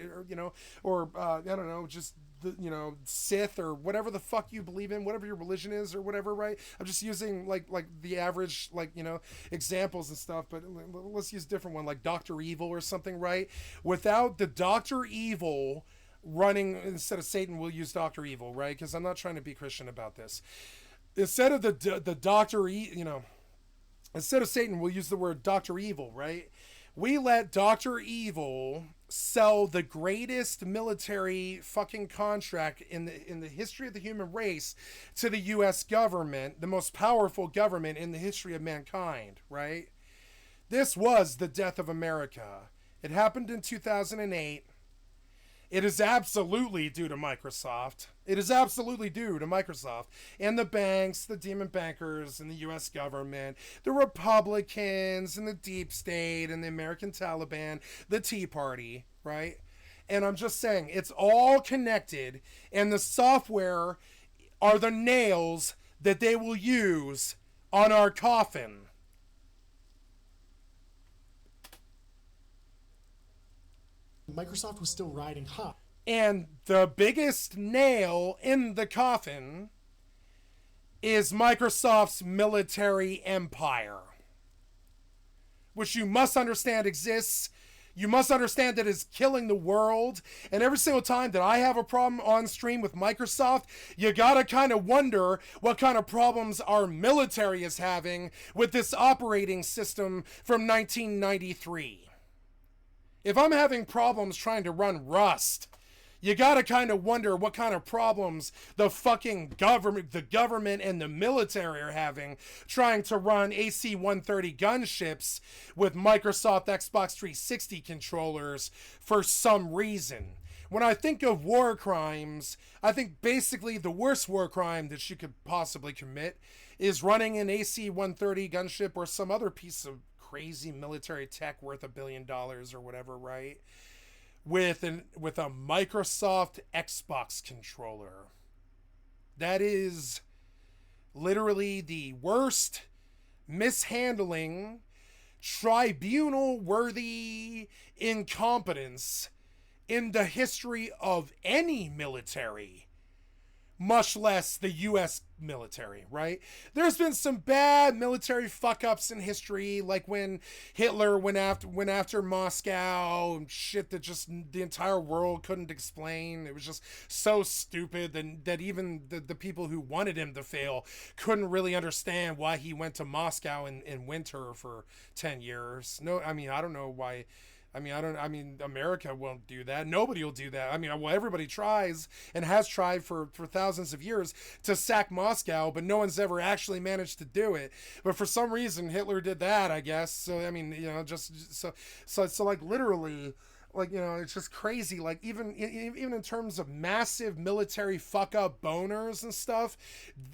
or I don't know, just the, Sith or whatever the fuck you believe in, whatever your religion is or whatever, right? I'm just using like the average, examples and stuff, but let's use a different one, like Dr. Evil or something, right? Without the Dr. Evil running, instead of Satan, we'll use Dr. Evil, right? Because I'm not trying to be Christian about this. Instead of instead of Satan, we'll use the word Dr. Evil, right? We let Dr. Evil sell the greatest military fucking contract in the history of the human race to the US government, the most powerful government in the history of mankind, right? This was the death of America. It happened in 2008. It is absolutely due to Microsoft. It is absolutely due to Microsoft and the banks, the demon bankers, and the U.S. government, the Republicans, and the deep state, and the American Taliban, the Tea Party, right? And I'm just saying, it's all connected, and the software are the nails that they will use on our coffin. Microsoft was still riding high. And the biggest nail in the coffin is Microsoft's military empire, which you must understand exists. You must understand that it's killing the world. And every single time that I have a problem on stream with Microsoft, you gotta kind of wonder what kind of problems our military is having with this operating system from 1993. If I'm having problems trying to run Rust, you gotta kind of wonder what kind of problems the fucking government and the military are having trying to run AC-130 gunships with Microsoft Xbox 360 controllers for some reason. When I think of war crimes, I think basically the worst war crime that you could possibly commit is running an AC-130 gunship or some other piece of crazy military tech worth $1 billion or whatever, right? With a Microsoft Xbox controller. That is literally the worst mishandling, tribunal-worthy incompetence in the history of any military, much less the U.S. military, right? There's been some bad military fuck-ups in history, like when Hitler went after Moscow, and shit that just the entire world couldn't explain. It was just so stupid that even the people who wanted him to fail couldn't really understand why he went to Moscow in winter for 10 years. No, I mean, I don't know why. America won't do that. Nobody will do that. Well, everybody tries and has tried for thousands of years to sack Moscow, but no one's ever actually managed to do it. But for some reason, Hitler did that, I guess. So, so like literally, like, it's just crazy. Like even in terms of massive military fuck up boners and stuff,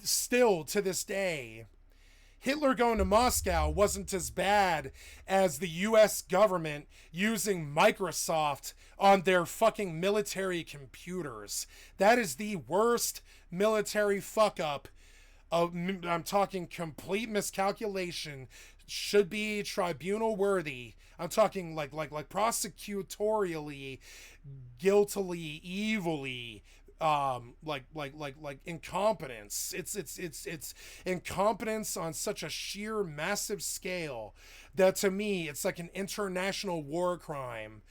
still to this day, Hitler going to Moscow wasn't as bad as the US government using Microsoft on their fucking military computers. That is the worst military fuck up. I'm talking complete miscalculation. Should be tribunal worthy. I'm talking like prosecutorially, guiltily, evilly, like incompetence. It's incompetence on such a sheer massive scale that to me it's like an international war crime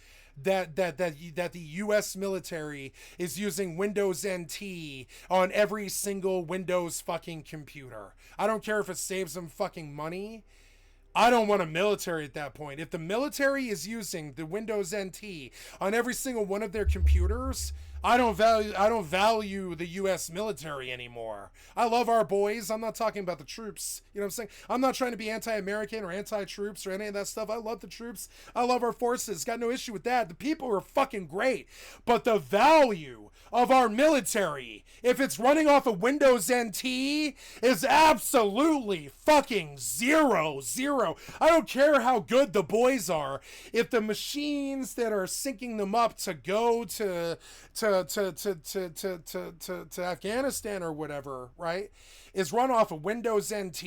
that the US military is using Windows NT on every single Windows fucking computer. I don't care if it saves them fucking money. I don't want a military at that point. If the military is using the Windows NT on every single one of their computers, I don't value the US military anymore. I love our boys. I'm not talking about the troops. You know what I'm saying? I'm not trying to be anti-American or anti-troops or any of that stuff. I love the troops. I love our forces. Got no issue with that. The people are fucking great. But the value of our military, if it's running off of Windows NT, is absolutely fucking zero. I don't care how good the boys are. If the machines that are syncing them up to go to Afghanistan or whatever, right, is run off of Windows NT,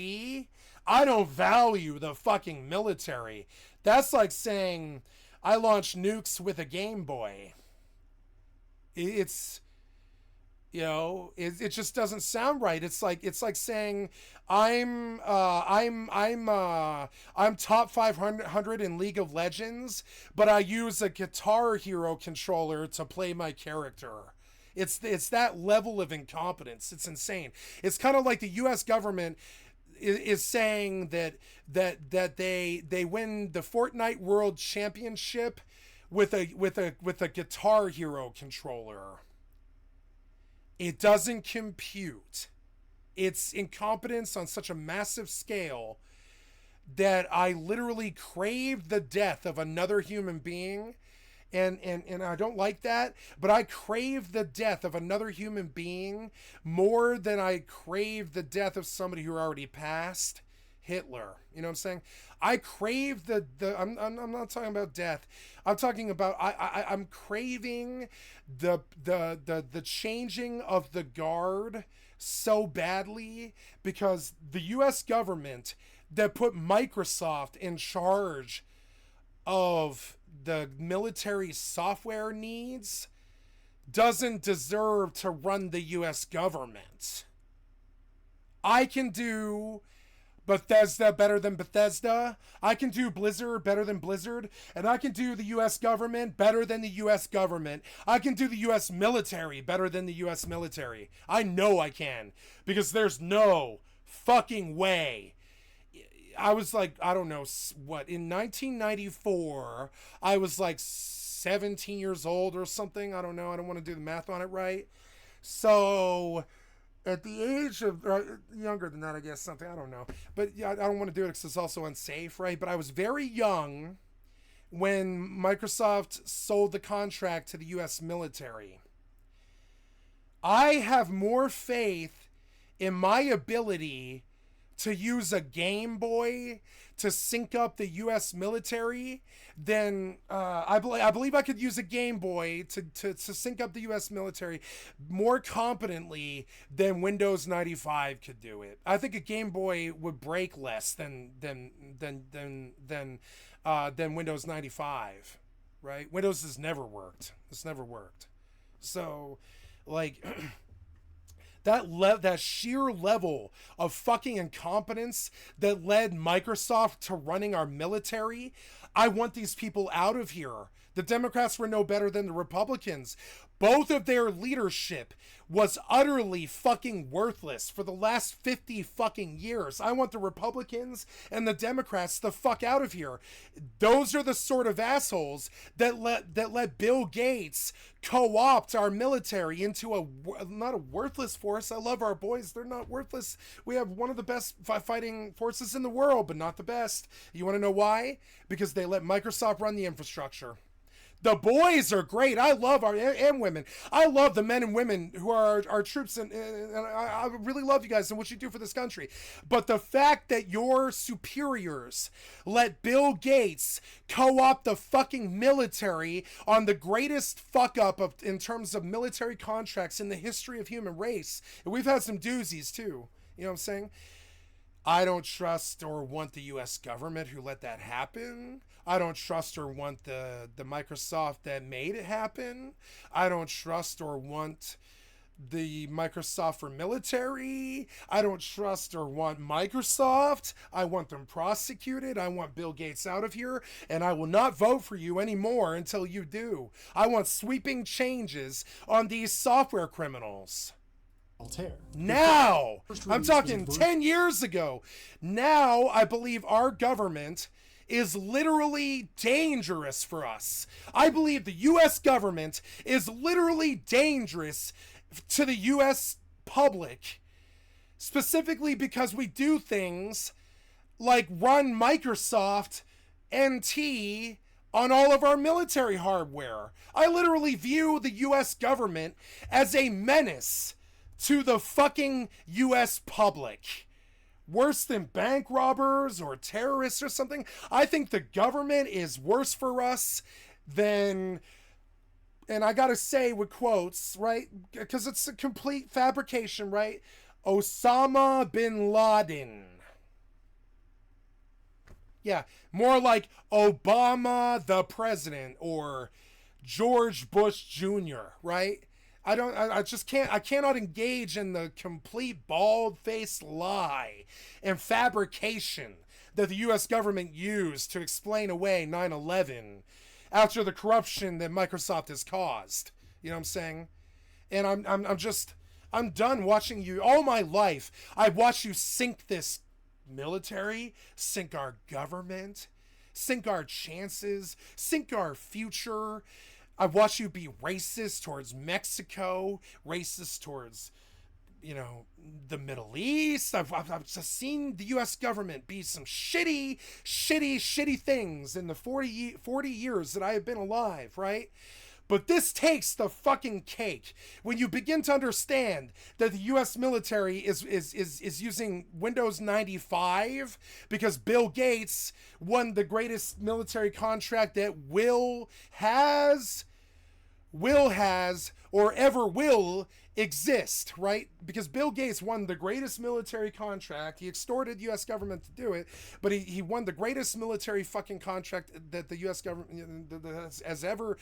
I don't value the fucking military. That's like saying I launched nukes with a Game Boy. It's, it just doesn't sound right. It's like saying I'm top 500 in League of Legends, but I use a Guitar Hero controller to play my character. It's that level of incompetence. It's insane. It's kind of like the U.S. government is saying that they win the Fortnite World Championship with a Guitar Hero controller. It doesn't compute. It's incompetence on such a massive scale that I literally craved the death of another human being. And I don't like that, but I crave the death of another human being more than I crave the death of somebody who already passed. Hitler. You know what I'm saying? I crave I'm not talking about death. I'm talking about I'm craving the changing of the guard so badly, because the US government that put Microsoft in charge of the military software needs doesn't deserve to run the US government. I can do Bethesda better than Bethesda. I can do Blizzard better than Blizzard. And I can do the US government better than the US government. I can do the US military better than the US military. I know I can. Because there's no fucking way. I was like, I don't know, what, in 1994, I was like 17 years old or something. I don't know. I don't want to do the math on it right. So at the age of, younger than that, I guess, something, I don't know. But yeah, I don't want to do it because it's also unsafe, right? But I was very young when Microsoft sold the contract to the US military. I have more faith in my ability to use a Game Boy to sync up the US military than I believe I could use a Game Boy to sync up the US military more competently than Windows 95 could do it. I think a Game Boy would break less than Windows 95, right? Windows has never worked. It's never worked. So, like that sheer level of fucking incompetence that led Microsoft to running our military, I want these people out of here. The Democrats were no better than the Republicans. Both of their leadership was utterly fucking worthless for the last 50 fucking years. I want the Republicans and the Democrats the fuck out of here. Those are the sort of assholes that let Bill Gates co-opt our military into not a worthless force. I love our boys. They're not worthless. We have one of the best fighting forces in the world, but not the best. You want to know why? Because they let Microsoft run the infrastructure. The boys are great. I love and women. I love the men and women who are our troops, and I really love you guys and what you do for this country. But the fact that your superiors let Bill Gates co-opt the fucking military on the greatest fuck up in terms of military contracts in the history of human race, and we've had some doozies too. You know what I'm saying? I don't trust or want the U.S. government who let that happen. I don't trust or want the Microsoft that made it happen. I don't trust or want the Microsoft for military. I don't trust or want Microsoft. I want them prosecuted. I want Bill Gates out of here. And I will not vote for you anymore until you do. I want sweeping changes on these software criminals. Altair. Now, I'm talking 10 years ago. Now, I believe our government is literally dangerous for us. I believe the U.S. government is literally dangerous to the U.S. public, specifically because we do things like run Microsoft NT on all of our military hardware. I literally view the U.S. government as a menace to the fucking U.S. public. Worse than bank robbers or terrorists or something. I think the government is worse for us than, and I gotta say with quotes, right? Because it's a complete fabrication, right? Osama bin Laden. Yeah, more like Obama the president or George Bush Jr., right? I cannot engage in the complete bald-faced lie and fabrication that the U.S. government used to explain away 9/11 after the corruption that Microsoft has caused. You know what I'm saying? And I'm done watching you. All my life, I've watched you sink this military, sink our government, sink our chances, sink our future. I've watched you be racist towards Mexico, racist towards, the Middle East. I've just seen the U.S. government be some shitty things in the 40 years that I have been alive, right? But this takes the fucking cake when you begin to understand that the U.S. military is using Windows 95 because Bill Gates won the greatest military contract that will has or ever will exist, right? Because Bill Gates won the greatest military contract. He extorted U.S. government to do it, but he won the greatest military fucking contract that the U.S. government has ever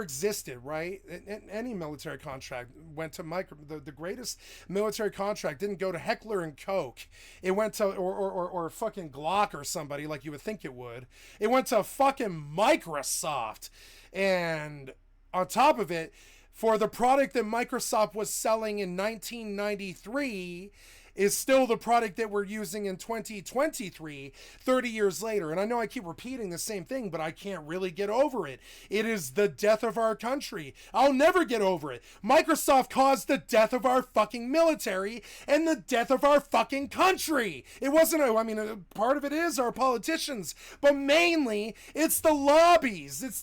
existed, right? Any military contract went to the greatest military contract didn't go to Heckler and Koch. It went to or fucking Glock or somebody like you would think it would. It went to fucking Microsoft. And on top of it, for the product that Microsoft was selling in 1993 is still the product that we're using in 2023, 30 years later. And I know I keep repeating the same thing, but I can't really get over it. It is the death of our country. I'll never get over it. Microsoft caused the death of our fucking military and the death of our fucking country. It wasn't, part of it is our politicians, but mainly it's the lobbies. It's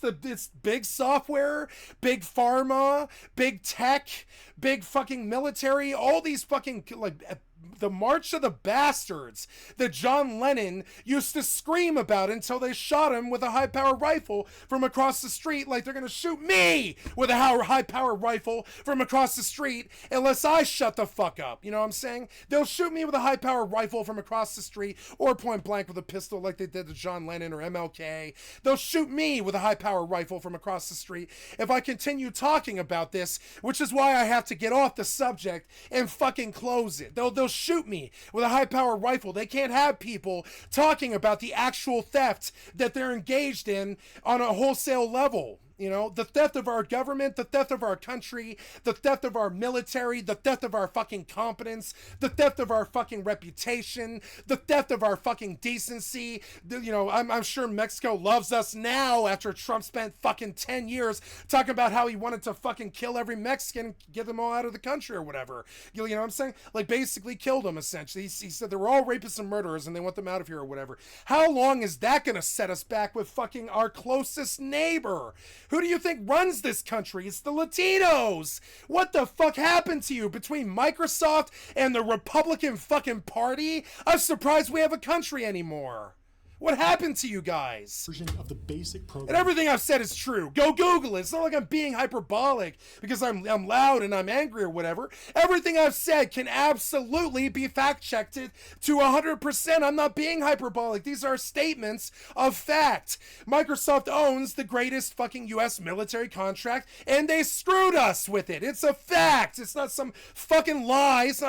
big software, big pharma, big tech, big fucking military, all these fucking, the March of the Bastards that John Lennon used to scream about until they shot him with a high-powered rifle from across the street, like they're going to shoot me with a high-powered rifle from across the street unless I shut the fuck up. You know what I'm saying? They'll shoot me with a high-powered rifle from across the street or point blank with a pistol like they did to John Lennon or MLK. They'll shoot me with a high-powered rifle from across the street if I continue talking about this, which is why I have to get off the subject and fucking close it. They'll shoot me with a high-powered rifle. They can't have people talking about the actual theft that they're engaged in on a wholesale level. The theft of our government, the theft of our country, the theft of our military, the theft of our fucking competence, the theft of our fucking reputation, the theft of our fucking decency. I'm sure Mexico loves us now after Trump spent fucking 10 years talking about how he wanted to fucking kill every Mexican, get them all out of the country or whatever. You know what I'm saying? Like basically killed them essentially. He said they were all rapists and murderers and they want them out of here or whatever. How long is that going to set us back with fucking our closest neighbor? Who do you think runs this country? It's the Latinos. What the fuck happened to you between Microsoft and the Republican fucking Party? I'm surprised we have a country anymore. What happened to you guys? Version of the basic program. And everything I've said is true. Go Google it. It's not like I'm being hyperbolic because I'm loud and I'm angry or whatever. Everything I've said can absolutely be fact-checked to 100%. I'm not being hyperbolic. These are statements of fact. Microsoft owns the greatest fucking U.S. military contract, and they screwed us with it. It's a fact. It's not some fucking lie. It's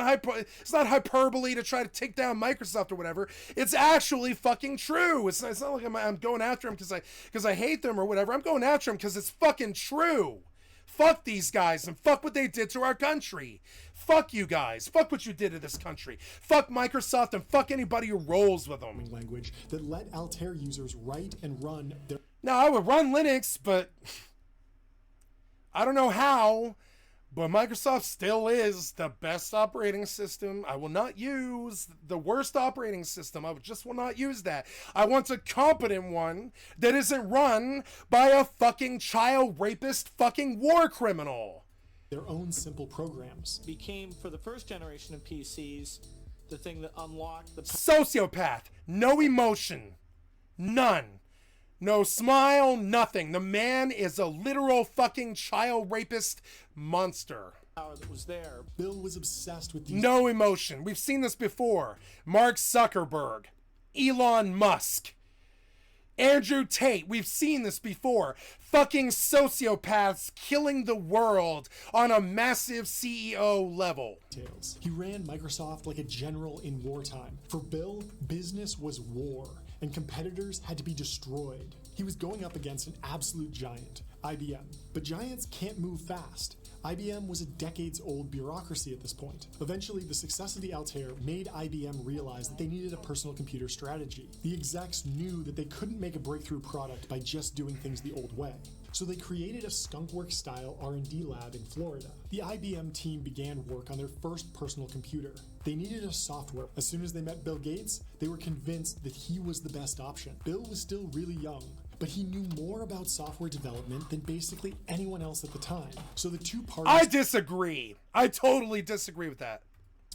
not hyperbole to try to take down Microsoft or whatever. It's actually fucking true. It's not like I'm going after them because I hate them or whatever. I'm going after them because it's fucking true. Fuck these guys and fuck what they did to our country. Fuck you guys. Fuck what you did to this country. Fuck Microsoft and fuck anybody who rolls with them. Language that let Altair users write and run their... Now, I would run Linux, but I don't know how. But Microsoft still is the best operating system. I will not use the worst operating system. I just will not use that. I want a competent one that isn't run by a fucking child rapist fucking war criminal. Their own simple programs. Became, for the first generation of PCs, the thing that unlocked the... Sociopath. No emotion. None. No smile, nothing. The man is a literal fucking child rapist monster. Power that was there. Bill was obsessed with these... No emotion. We've seen this before. Mark Zuckerberg. Elon Musk. Andrew Tate. We've seen this before. Fucking sociopaths killing the world on a massive CEO level. He ran Microsoft like a general in wartime. For Bill, business was war, and competitors had to be destroyed. He was going up against an absolute giant, IBM. But giants can't move fast. IBM was a decades-old bureaucracy at this point. Eventually, the success of the Altair made IBM realize that they needed a personal computer strategy. The execs knew that they couldn't make a breakthrough product by just doing things the old way. So they created a skunkworks-style R&D lab in Florida. The IBM team began work on their first personal computer. They needed a software. As soon as they met Bill Gates, they were convinced that he was the best option. Bill was still really young, but he knew more about software development than basically anyone else at the time. So the two parties... I disagree. I totally disagree with that.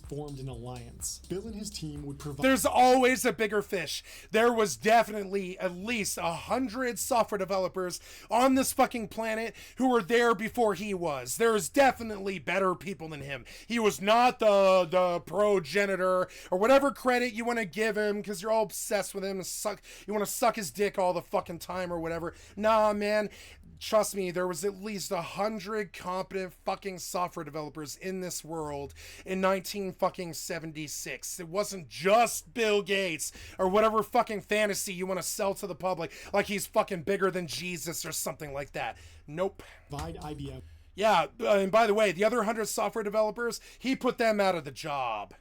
Formed an alliance. Bill and his team would provide... There's always a bigger fish. There was definitely at least 100 software developers on this fucking planet who were there before he was. There's definitely better people than him. He was not the progenitor or whatever credit you want to give him because you're all obsessed with him and you want to suck his dick all the fucking time or whatever. Nah, man. Trust me, there was at least 100 competent fucking software developers in this world in 1976. It wasn't just Bill Gates or whatever fucking fantasy you want to sell to the public like he's fucking bigger than Jesus or something like that. Nope. IBM. Yeah, and by the way, the other 100 software developers, he put them out of the job.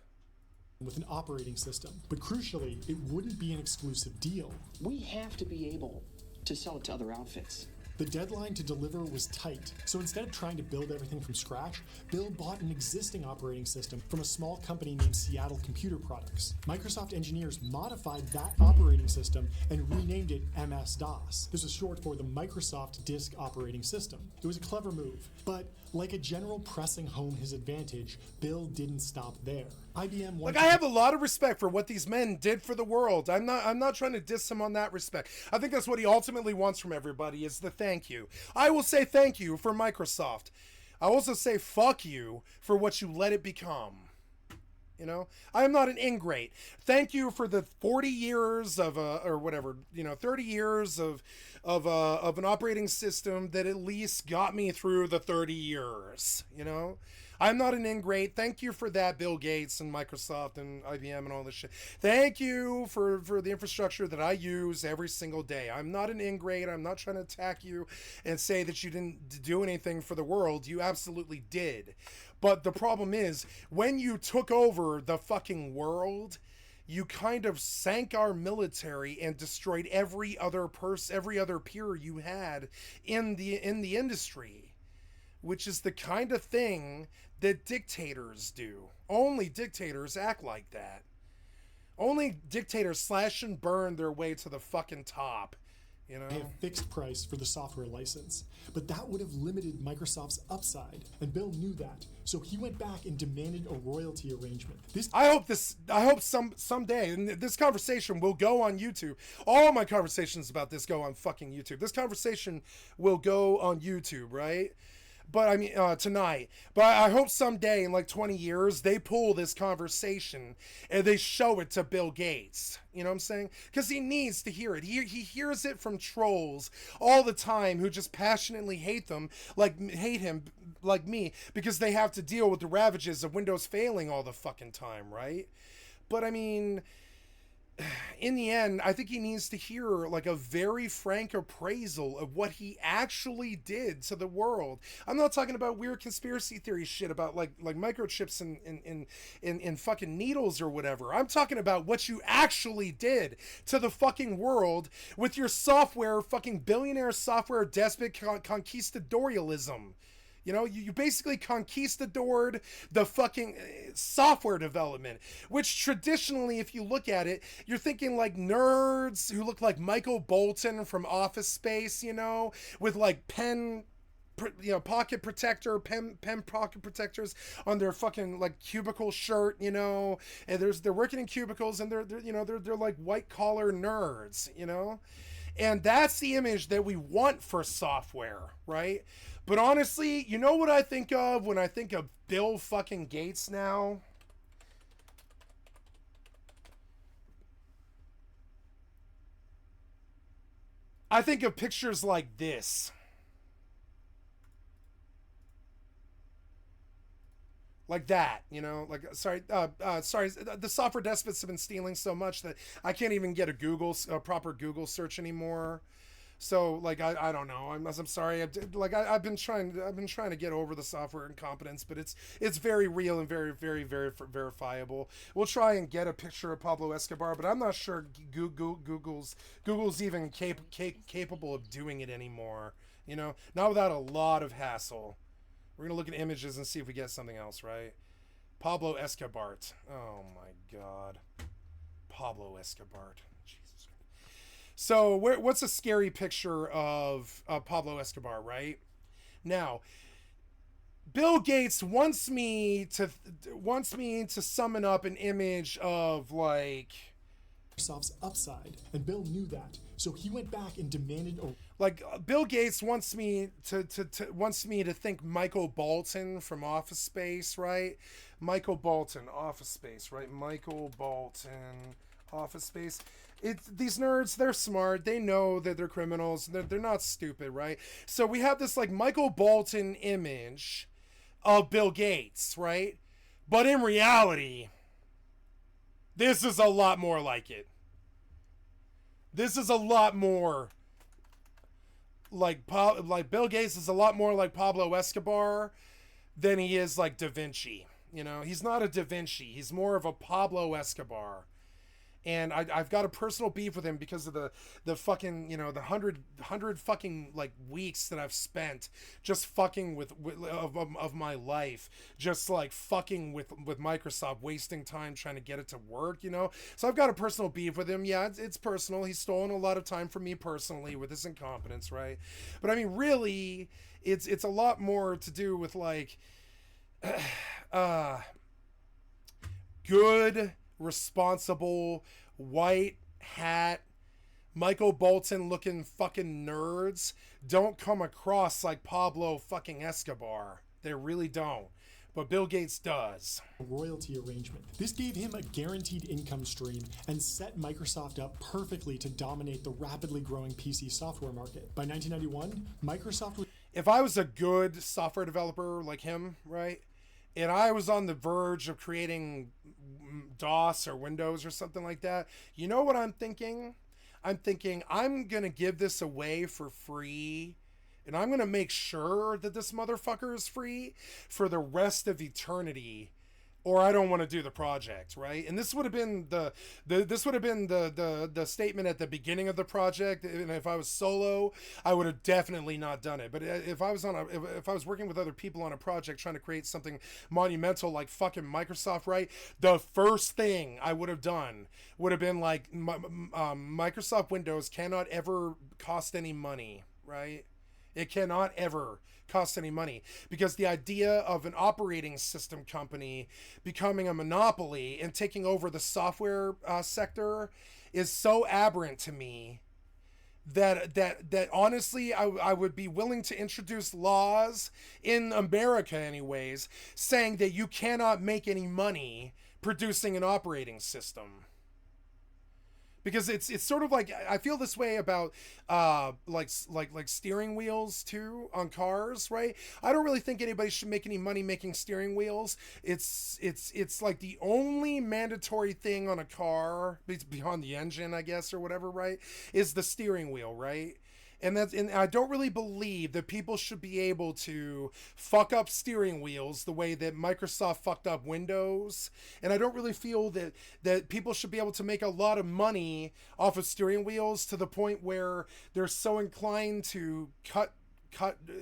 With an operating system. But crucially, it wouldn't be an exclusive deal. We have to be able to sell it to other outfits. The deadline to deliver was tight, so instead of trying to build everything from scratch, Bill bought an existing operating system from a small company named Seattle Computer Products. Microsoft engineers modified that operating system and renamed it MS-DOS. This is short for the Microsoft Disk Operating System. It was a clever move, but like a general pressing home his advantage, Bill didn't stop there. IBM I have a lot of respect for what these men did for the world. I'm not trying to diss him on that respect. I think that's what he ultimately wants from everybody is the thank you. I will say thank you for Microsoft. I also say fuck you for what you let it become. You know, I am not an ingrate. Thank you for the 40 years of or whatever, 30 years of an operating system that at least got me through the 30 years, I'm not an ingrate. Thank you for that, Bill Gates and Microsoft and IBM and all this shit. Thank you for the infrastructure that I use every single day. I'm not an ingrate. I'm not trying to attack you and say that you didn't do anything for the world. You absolutely did. But the problem is, when you took over the fucking world, you kind of sank our military and destroyed every other peer you had in the industry, which is the kind of thing that dictators do. Only dictators act like that. Only dictators slash and burn their way to the fucking top. Pay a fixed price for the software license, but that would have limited Microsoft's upside, and Bill knew that, so he went back and demanded a royalty arrangement. I hope someday, and this conversation will go on YouTube. All my conversations about this go on fucking YouTube. This conversation will go on YouTube, right? But I mean, tonight. But I hope someday in like 20 years, they pull this conversation and they show it to Bill Gates. You know what I'm saying? Because he needs to hear it. He hears it from trolls all the time who just passionately hate him like me because they have to deal with the ravages of Windows failing all the fucking time, right? But I mean, in the end, I think he needs to hear like a very frank appraisal of what he actually did to the world. I'm not talking about weird conspiracy theory shit about like microchips and fucking needles or whatever. I'm talking about what you actually did to the fucking world with your software, fucking billionaire software despot conquistadorialism. You basically conquistadored the fucking software development, which traditionally, if you look at it, you're thinking like nerds who look like Michael Bolton from Office Space, with like pen pocket protectors on their fucking like cubicle shirt, and they're working in cubicles and they're like white collar nerds, and that's the image that we want for software, right? But honestly, you know what I think of when I think of Bill fucking Gates now? I think of pictures like this. Like that, sorry, the software despots have been stealing so much that I can't even get a proper Google search anymore. So like I don't know. I'm sorry. I've been trying to get over the software incompetence, but it's very real and very verifiable. We'll try and get a picture of Pablo Escobar, but I'm not sure Google's even capable of doing it anymore. You know, not without a lot of hassle. We're gonna look at images and see if we get something else, right? Pablo Escobar. Oh my God, Pablo Escobar. So what's a scary picture of Pablo Escobar, right? Now, Bill Gates wants me to summon up an image of like Microsoft's upside, and Bill knew that, so he went back and demanded a like Bill Gates wants me to think Michael Bolton from Office Space, right? Michael Bolton, Office Space, right? Michael Bolton, Office Space. These nerds, they're smart. They know that they're criminals. They're not stupid, right? So we have this like Michael Bolton image of Bill Gates, right? But in reality, this is a lot more like it. This is a lot more like Bill Gates is a lot more like Pablo Escobar than he is like Da Vinci. You know, he's not a Da Vinci. He's more of a Pablo Escobar. And I've got a personal beef with him because of the fucking, you know, the hundred fucking like weeks that I've spent just fucking with of my life, just like fucking with Microsoft, wasting time trying to get it to work, you know. So I've got a personal beef with him. Yeah, it's personal. He's stolen a lot of time from me personally with his incompetence, right? But I mean, really, it's a lot more to do with like good, responsible, white hat, Michael Bolton looking fucking nerds don't come across like Pablo fucking Escobar. They really don't. But Bill Gates does. Royalty arrangement. This gave him a guaranteed income stream and set Microsoft up perfectly to dominate the rapidly growing PC software market. By 1991, Microsoft was... If I was a good software developer like him, right? And I was on the verge of creating DOS or Windows or something like that. You know what I'm thinking? I'm thinking I'm going to give this away for free. And I'm going to make sure that this motherfucker is free for the rest of eternity. Or I don't want to do the project, right? And this would have been the statement at the beginning of the project. And if I was solo, I would have definitely not done it. But if I was working with other people on a project trying to create something monumental like fucking Microsoft, right? The first thing I would have done would have been like Microsoft Windows cannot ever cost any money, right? It cannot ever cost any money, because the idea of an operating system company becoming a monopoly and taking over the software sector is so aberrant to me that honestly I would be willing to introduce laws in America anyways saying that you cannot make any money producing an operating system. Because it's sort of like, I feel this way about like steering wheels too on cars, right? I don't really think anybody should make any money making steering wheels. It's like the only mandatory thing on a car beyond the engine, I guess, or whatever, right? Is the steering wheel, right? And I don't really believe that people should be able to fuck up steering wheels the way that Microsoft fucked up Windows. And I don't really feel that people should be able to make a lot of money off of steering wheels to the point where they're so inclined to cut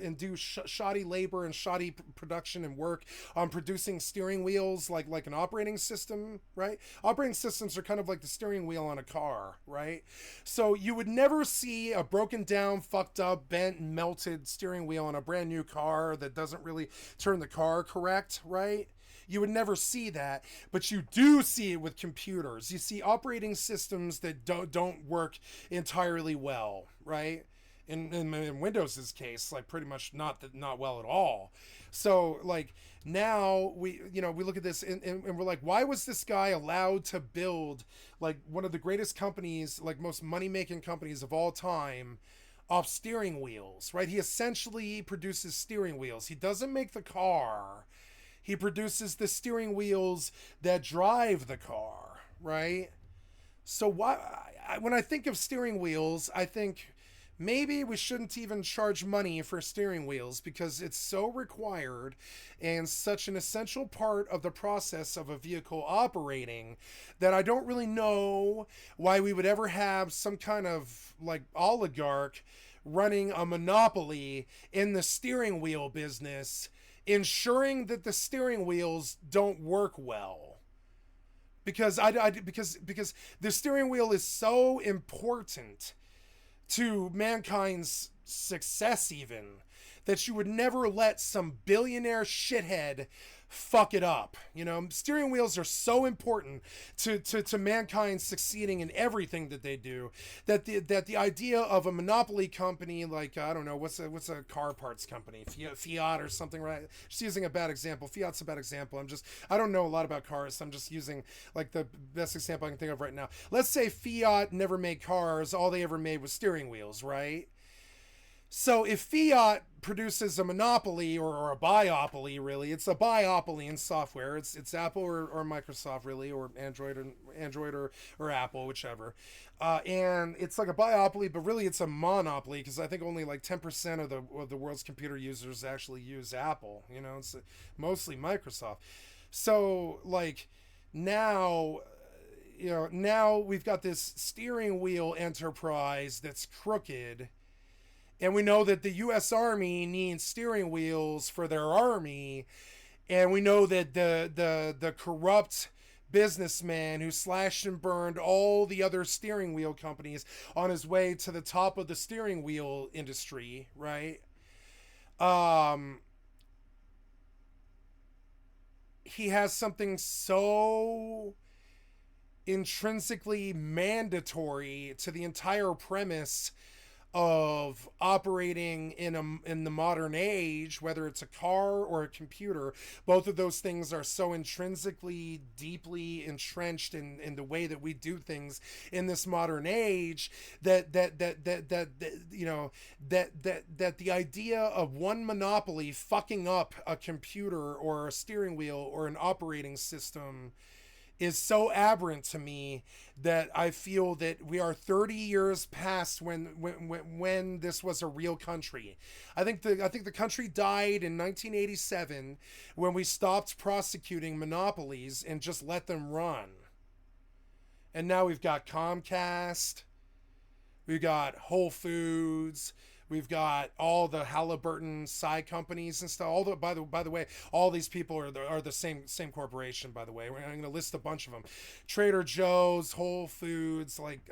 and do shoddy labor and shoddy production and work on producing steering wheels like an operating system, right? Operating systems are kind of like the steering wheel on a car, right? So you would never see a broken down, fucked up, bent, melted steering wheel on a brand new car that doesn't really turn the car correct, right? You would never see that, but you do see it with computers. You see operating systems that don't work entirely well, right? In Windows's case, like pretty much not well at all. So like now we look at this and we're like, why was this guy allowed to build like one of the greatest companies, like most money-making companies of all time, off steering wheels, right? He essentially produces steering wheels. He doesn't make the car. He produces the steering wheels that drive the car, right? So when I think of steering wheels, I think maybe we shouldn't even charge money for steering wheels because it's so required and such an essential part of the process of a vehicle operating that I don't really know why we would ever have some kind of like oligarch running a monopoly in the steering wheel business, ensuring that the steering wheels don't work well. Because because the steering wheel is so important to mankind's success, even, that you would never let some billionaire shithead fuck it up. You know, steering wheels are so important to mankind succeeding in everything that they do, that the idea of a monopoly company like, I don't know, what's a car parts company, Fiat or something, right? Just using a bad example. Fiat's a bad example. I don't know a lot about cars, so I'm just using like the best example I can think of right now. Let's say Fiat never made cars, all they ever made was steering wheels, right? So if Fiat produces a monopoly or a biopoly, really, it's a biopoly in software. It's Apple or Microsoft, really, or Android or Apple, whichever. And it's like a biopoly, but really it's a monopoly because I think only like 10% of the world's computer users actually use Apple. You know, it's mostly Microsoft. So like now, you know, now we've got this steering wheel enterprise that's crooked. And we know that the U.S. Army needs steering wheels for their army. And we know that the corrupt businessman who slashed and burned all the other steering wheel companies on his way to the top of the steering wheel industry, right? He has something so intrinsically mandatory to the entire premise of operating in the modern age, whether it's a car or a computer. Both of those things are so intrinsically deeply entrenched in the way that we do things in this modern age that you know, that the idea of one monopoly fucking up a computer or a steering wheel or an operating system is so aberrant to me that I feel that we are 30 years past when this was a real country. I think the country died in 1987 when we stopped prosecuting monopolies and just let them run. And now we've got Comcast, we've got Whole Foods, we've got all the Halliburton side companies and stuff. All the by the way, all these people are the same corporation. By the way, I'm going to list a bunch of them: Trader Joe's, Whole Foods, like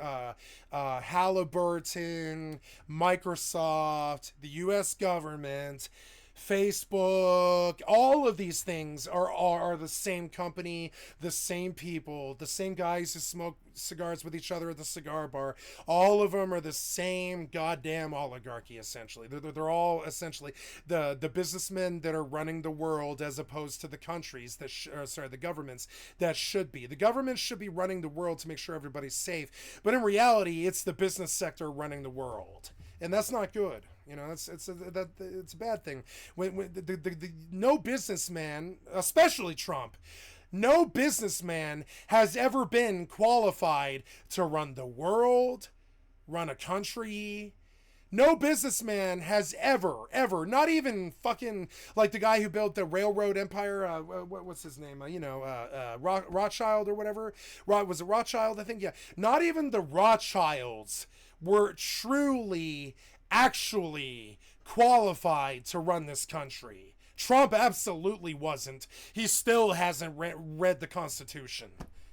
Halliburton, Microsoft, the U.S. government, Facebook. All of these things are the same company, the same people, the same guys who smoke cigars with each other at the cigar bar. All of them are the same goddamn oligarchy, essentially. They're all essentially the businessmen that are running the world, as opposed to the countries that the governments that should be. The government should be running the world to make sure everybody's safe, but in reality, it's the business sector running the world, and that's not good. You know, it's a bad thing. When no businessman, especially Trump, no businessman has ever been qualified to run the world, run a country. No businessman has ever, not even fucking like the guy who built the railroad empire. What's his name? Rothschild or whatever. Was it Rothschild? I think, yeah. Not even the Rothschilds were truly, actually qualified to run this country. Trump absolutely wasn't. He still hasn't read the Constitution.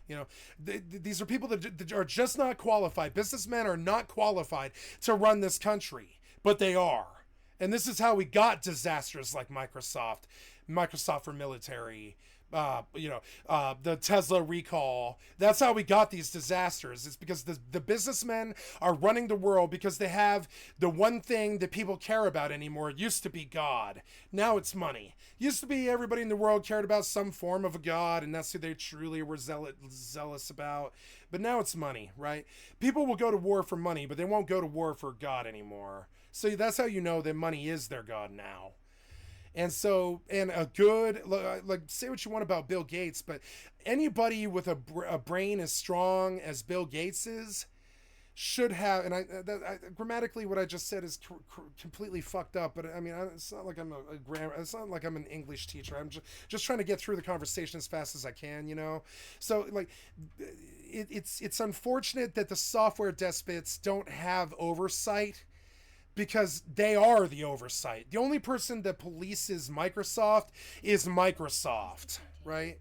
You know, these are people that are just not qualified. Businessmen are not qualified to run this country, but they are. And this is how we got disasters like Microsoft for military, the Tesla recall. That's how we got these disasters. It's because the businessmen are running the world because they have the one thing that people care about anymore. It used to be God. Now it's money. Used to be everybody in the world cared about some form of a God, and that's who they truly were zealous about. But now it's money, right? People will go to war for money, but they won't go to war for God anymore. So that's how you know that money is their God now. And so, and a good, like, say what you want about Bill Gates, but anybody with a brain as strong as Bill Gates is should have, and grammatically what I just said is completely fucked up, but I mean, it's not like I'm a grammar, it's not like I'm an English teacher. I'm just trying to get through the conversation as fast as I can, you know? So like, it's unfortunate that the software despots don't have oversight, because they are the oversight. The only person that polices Microsoft is Microsoft, right?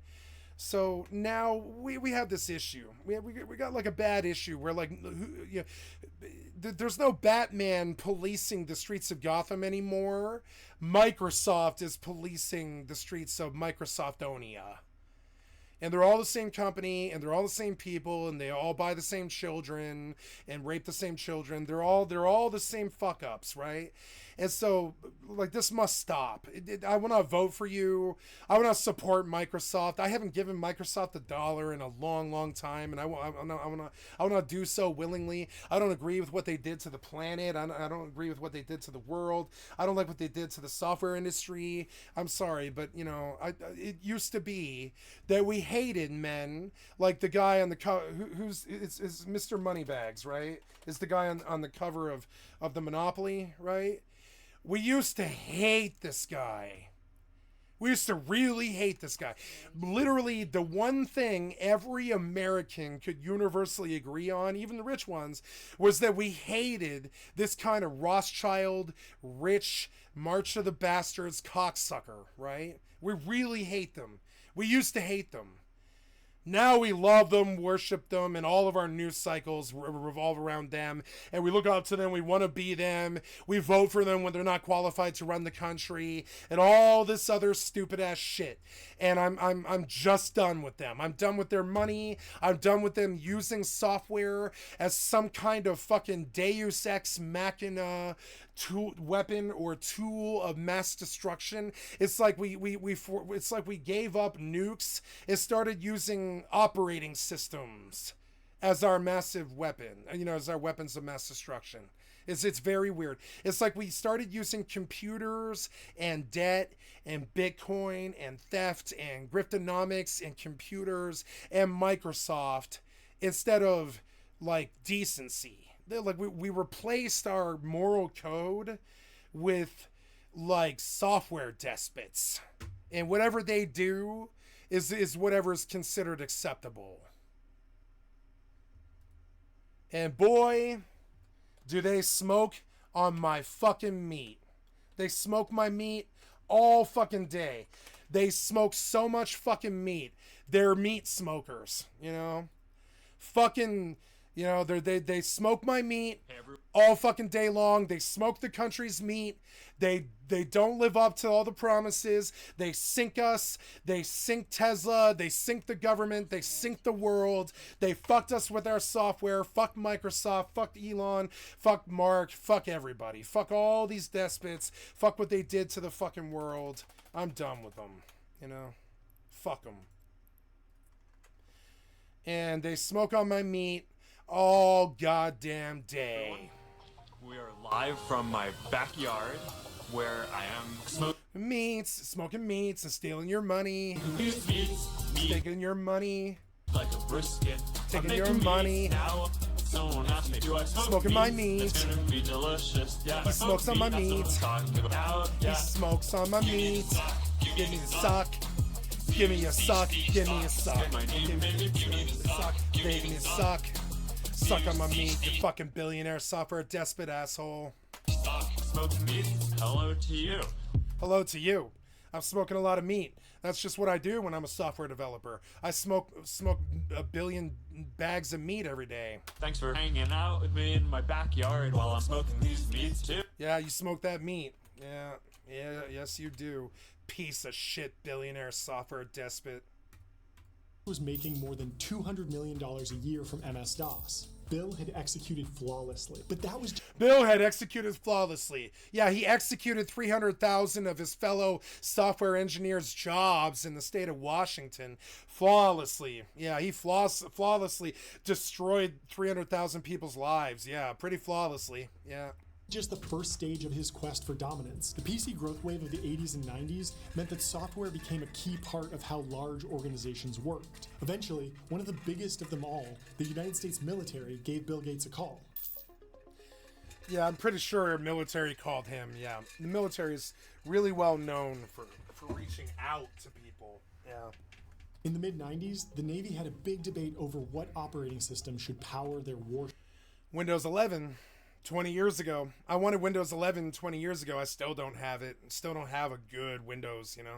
So now we have this issue. We got like a bad issue where like, you know, there's no Batman policing the streets of Gotham anymore. Microsoft is policing the streets of Microsoftonia. And they're all the same company, and they're all the same people, and they all buy the same children and rape the same children. They're all the same fuck ups, right? And so, like, this must stop. I want to vote for you. I want to support Microsoft. I haven't given Microsoft $1 in a long, long time, and I want to do so willingly. I don't agree with what they did to the planet. I don't agree with what they did to the world. I don't like what they did to the software industry. I'm sorry, but, you know, it used to be that we hated men like the guy on the cover, who's Mr. Moneybags, right? Is the guy on the cover of the Monopoly, right? We used to hate this guy. We used to really hate this guy. Literally, the one thing every American could universally agree on, even the rich ones, was that we hated this kind of Rothschild, rich, March of the Bastards cocksucker, right? We really hate them. We used to hate them. Now we love them, worship them, and all of our news cycles revolve around them. And we look up to them, we want to be them. We vote for them when they're not qualified to run the country, and all this other stupid ass shit. And I'm just done with them. I'm done with their money. I'm done with them using software as some kind of fucking Deus Ex Machina weapon or tool of mass destruction. It's like we gave up nukes and started using operating systems as our massive weapon, you know, as our weapons of mass destruction. It's very weird. It's like we started using computers and debt and Bitcoin and theft and griftonomics and computers and Microsoft instead of like decency. Like we replaced our moral code with like software despots, and whatever they do is whatever is considered acceptable. And boy, do they smoke on my fucking meat. They smoke my meat all fucking day. They smoke so much fucking meat. They're meat smokers, you know? Fucking, you know, they smoke my meat all fucking day long. They smoke the country's meat. They don't live up to all the promises. They sink us. They sink Tesla. They sink the government. They sink the world. They fucked us with our software. Fuck Microsoft. Fuck Elon. Fuck Mark. Fuck everybody. Fuck all these despots. Fuck what they did to the fucking world. I'm done with them. You know? Fuck them. And they smoke on my meat all goddamn day. We are live from my backyard where I am smoking meats and stealing your money. Taking your money. Like a brisket. Taking your money. Now. Someone asked me, do I smoke smoking my meat? meat. It's gonna be delicious. Yeah, he smokes on my meat. Yeah. He smokes on my meat. Give me the sock. Give me a sock. Give me a sock. Give me a sock. Give me a sock. Suck on my meat, you fucking billionaire software despot asshole. Smoking meat. Hello to you. Hello to you. I'm smoking a lot of meat. That's just what I do when I'm a software developer. I smoke a billion bags of meat every day. Thanks for hanging out with me in my backyard while I'm smoking these meats too. Yeah, you smoke that meat. Yeah, yes you do. Piece of shit billionaire software despot. Was making more than $200 million a year from MS-DOS. Bill had executed flawlessly, but that was... Bill had executed flawlessly. Yeah, he executed 300,000 of his fellow software engineers' jobs in the state of Washington flawlessly. Yeah, he flawlessly destroyed 300,000 people's lives. Yeah, pretty flawlessly. Yeah. just the first stage of his quest for dominance. The PC growth wave of the 80s and 90s meant that software became a key part of how large organizations worked. Eventually, one of the biggest of them all, the United States military, gave Bill Gates a call. Yeah, I'm pretty sure military called him. Yeah, the military is really well known for reaching out to people. Yeah. In the mid-90s, the Navy had a big debate over what operating system should power their war. Windows 11, 20 years ago. I wanted Windows 11 20 years ago. I still don't have it. Still don't have a good Windows, you know.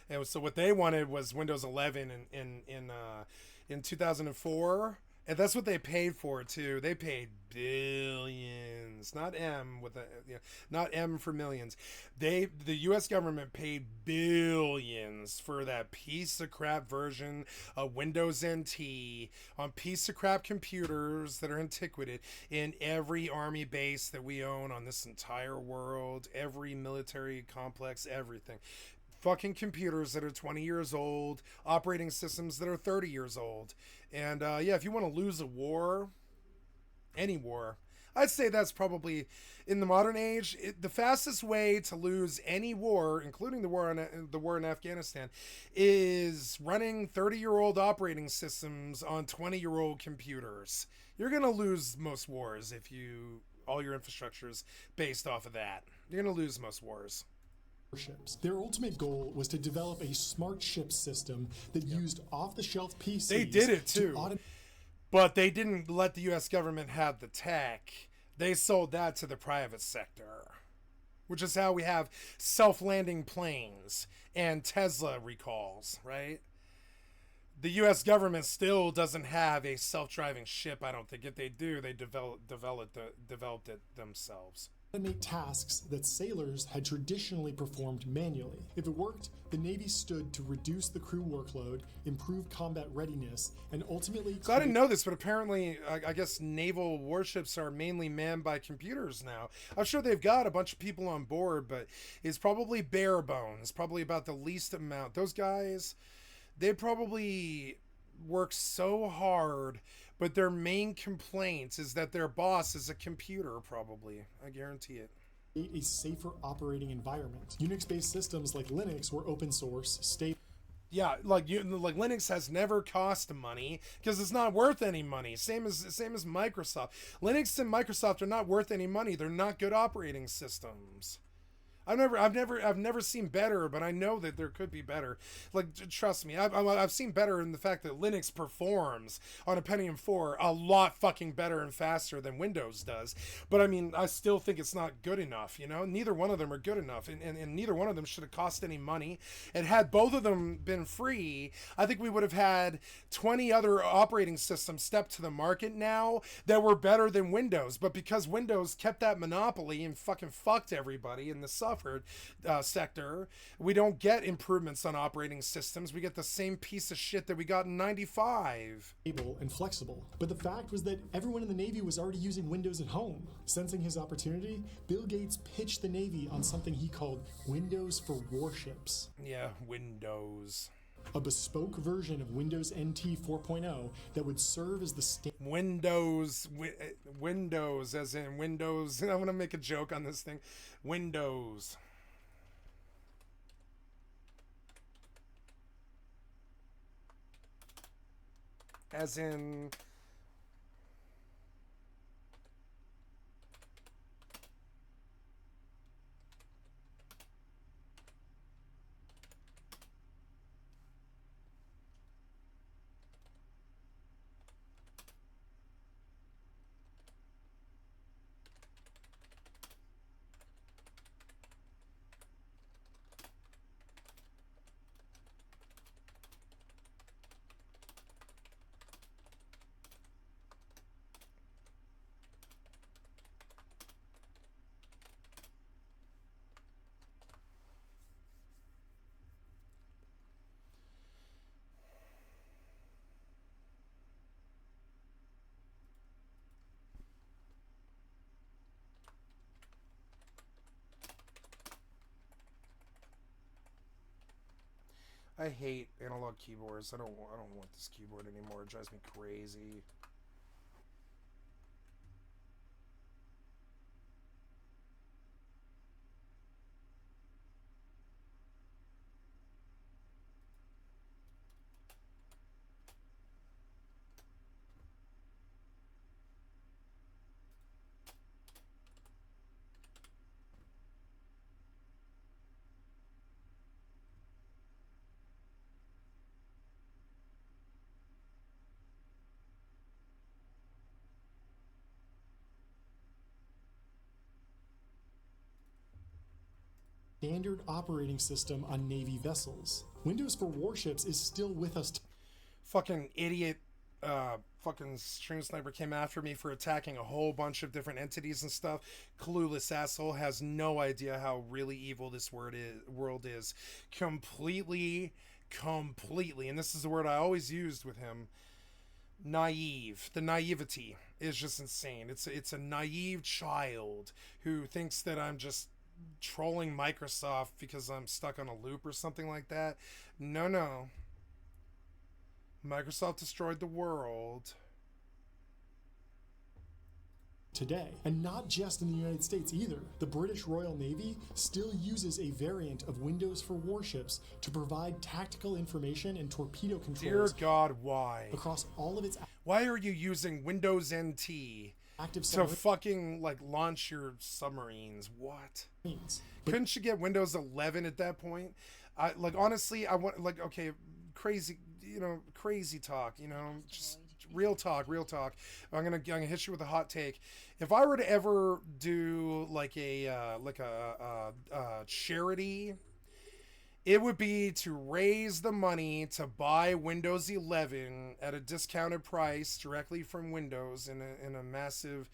And so what they wanted was Windows 11 in 2004. And that's what they paid for it too. They paid billions, not M with a, you know, not M for millions. The U.S. government paid billions for that piece of crap version of Windows NT on piece of crap computers that are antiquated in every army base that we own on this entire world, every military complex, everything. Fucking computers that are 20 years old, operating systems that are 30 years old. And yeah, if you want to lose a war, any war, I'd say that's probably, in the modern age, the fastest way to lose any war, including the war in Afghanistan, is running 30-year-old operating systems on 20-year-old computers. You're going to lose most wars if all your infrastructure is based off of that. You're going to lose most wars. Ships. Their ultimate goal was to develop a smart ship system that used off-the-shelf PCs. They did it too, but they didn't let the U.S. government have the tech. They sold that to the private sector, which is how we have self-landing planes and Tesla recalls, right? The U.S. government still doesn't have a self-driving ship. I don't think. If they do, they developed it themselves. Automate tasks that sailors had traditionally performed manually. If it worked, the Navy stood to reduce the crew workload, improve combat readiness, and ultimately... So I didn't know this, but apparently, I guess naval warships are mainly manned by computers now. I'm sure they've got a bunch of people on board, but it's probably bare bones, probably about the least amount. Those guys, they probably work so hard, but their main complaint is that their boss is a computer, probably. I guarantee it. A safer operating environment. Unix-based systems like Linux were open source, stable. Yeah, like Linux has never cost money because it's not worth any money. Same as Microsoft. Linux and Microsoft are not worth any money. They're not good operating systems. I've never seen better, but I know that there could be better. Like, trust me, I've seen better in the fact that Linux performs on a Pentium 4 a lot fucking better and faster than Windows does. But I mean, I still think it's not good enough, you know? Neither one of them are good enough, and neither one of them should have cost any money. And had both of them been free, I think we would have had 20 other operating systems step to the market now that were better than Windows. But because Windows kept that monopoly and fucking fucked everybody in the sector, we don't get improvements on operating systems. We get the same piece of shit that we got in 95. Able and flexible. But the fact was that everyone in the Navy was already using Windows at home. Sensing his opportunity, Bill Gates pitched the Navy on something he called Windows for Warships. Yeah, Windows. A bespoke version of Windows NT 4.0 that would serve as the Windows as in Windows. I'm gonna make a joke on this thing. Windows. As in I hate analog keyboards. I don't want this keyboard anymore. It drives me crazy. standard operating system on Navy vessels. Windows for warships is still with us. Fucking idiot, fucking stream sniper came after me for attacking a whole bunch of different entities and stuff. Clueless asshole has no idea how really evil this world is. Completely, and this is the word I always used with him, naive. The naivety is just insane. It's a naive child who thinks that I'm just trolling Microsoft because I'm stuck on a loop or something like that. No. Microsoft destroyed the world. Today, and not just in the United States either. The British Royal Navy still uses a variant of Windows for warships to provide tactical information and torpedo controls. Dear God, why? Across all of its... Why are you using Windows NT to fucking, like, launch your submarines? What? Couldn't you get Windows 11 at that point? Honestly, I want, like, okay, crazy talk, just real talk. I'm gonna hit you with a hot take. If I were to ever do like a charity, it would be to raise the money to buy Windows 11 at a discounted price directly from Windows in a massive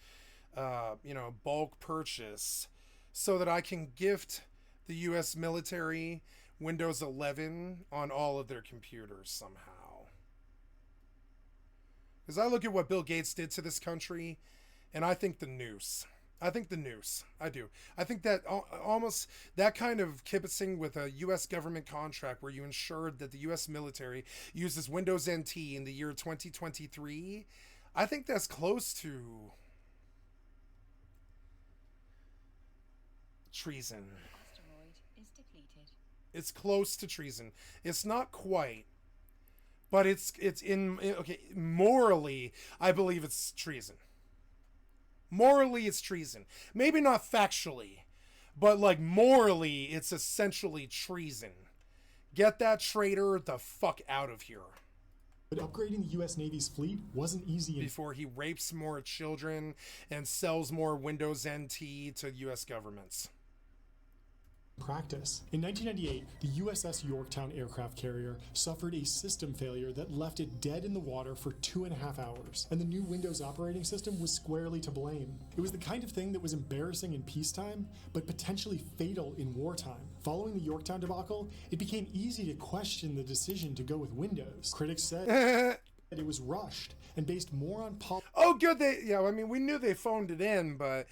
bulk purchase, so that I can gift the US military Windows 11 on all of their computers somehow. Because I look at what Bill Gates did to this country, and I think the noose. I do. I think that almost that kind of kibitzing with a U.S. government contract where you ensured that the U.S. military uses Windows NT in the year 2023, I think that's close to treason. It's close to treason. It's not quite, but it's okay. Morally, I believe it's treason. Morally, it's treason. Maybe not factually, but like morally, it's essentially treason. Get that traitor the fuck out of here. But upgrading the U.S. Navy's fleet wasn't easy. Before he rapes more children and sells more Windows NT to U.S. governments. Practice. In 1998, the USS Yorktown aircraft carrier suffered a system failure that left it dead in the water for 2.5 hours, and the new Windows operating system was squarely to blame. It was the kind of thing that was embarrassing in peacetime, but potentially fatal in wartime. Following the Yorktown debacle, it became easy to question the decision to go with Windows. Critics said that it was rushed and based more on Oh, good. We knew they phoned it in, but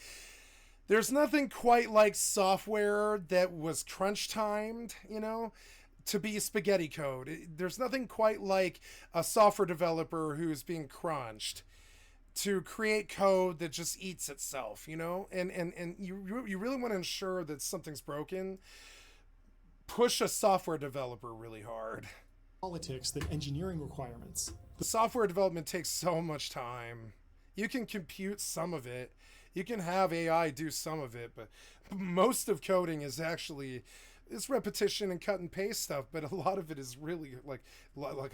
there's nothing quite like software that was crunch timed, to be spaghetti code. There's nothing quite like a software developer who's being crunched to create code that just eats itself, and you really want to ensure that something's broken. Push a software developer really hard. Politics than engineering requirements. The software development takes so much time. You can compute some of it. You can have AI do some of it, but most of coding is actually, it's repetition and cut and paste stuff, but a lot of it is really like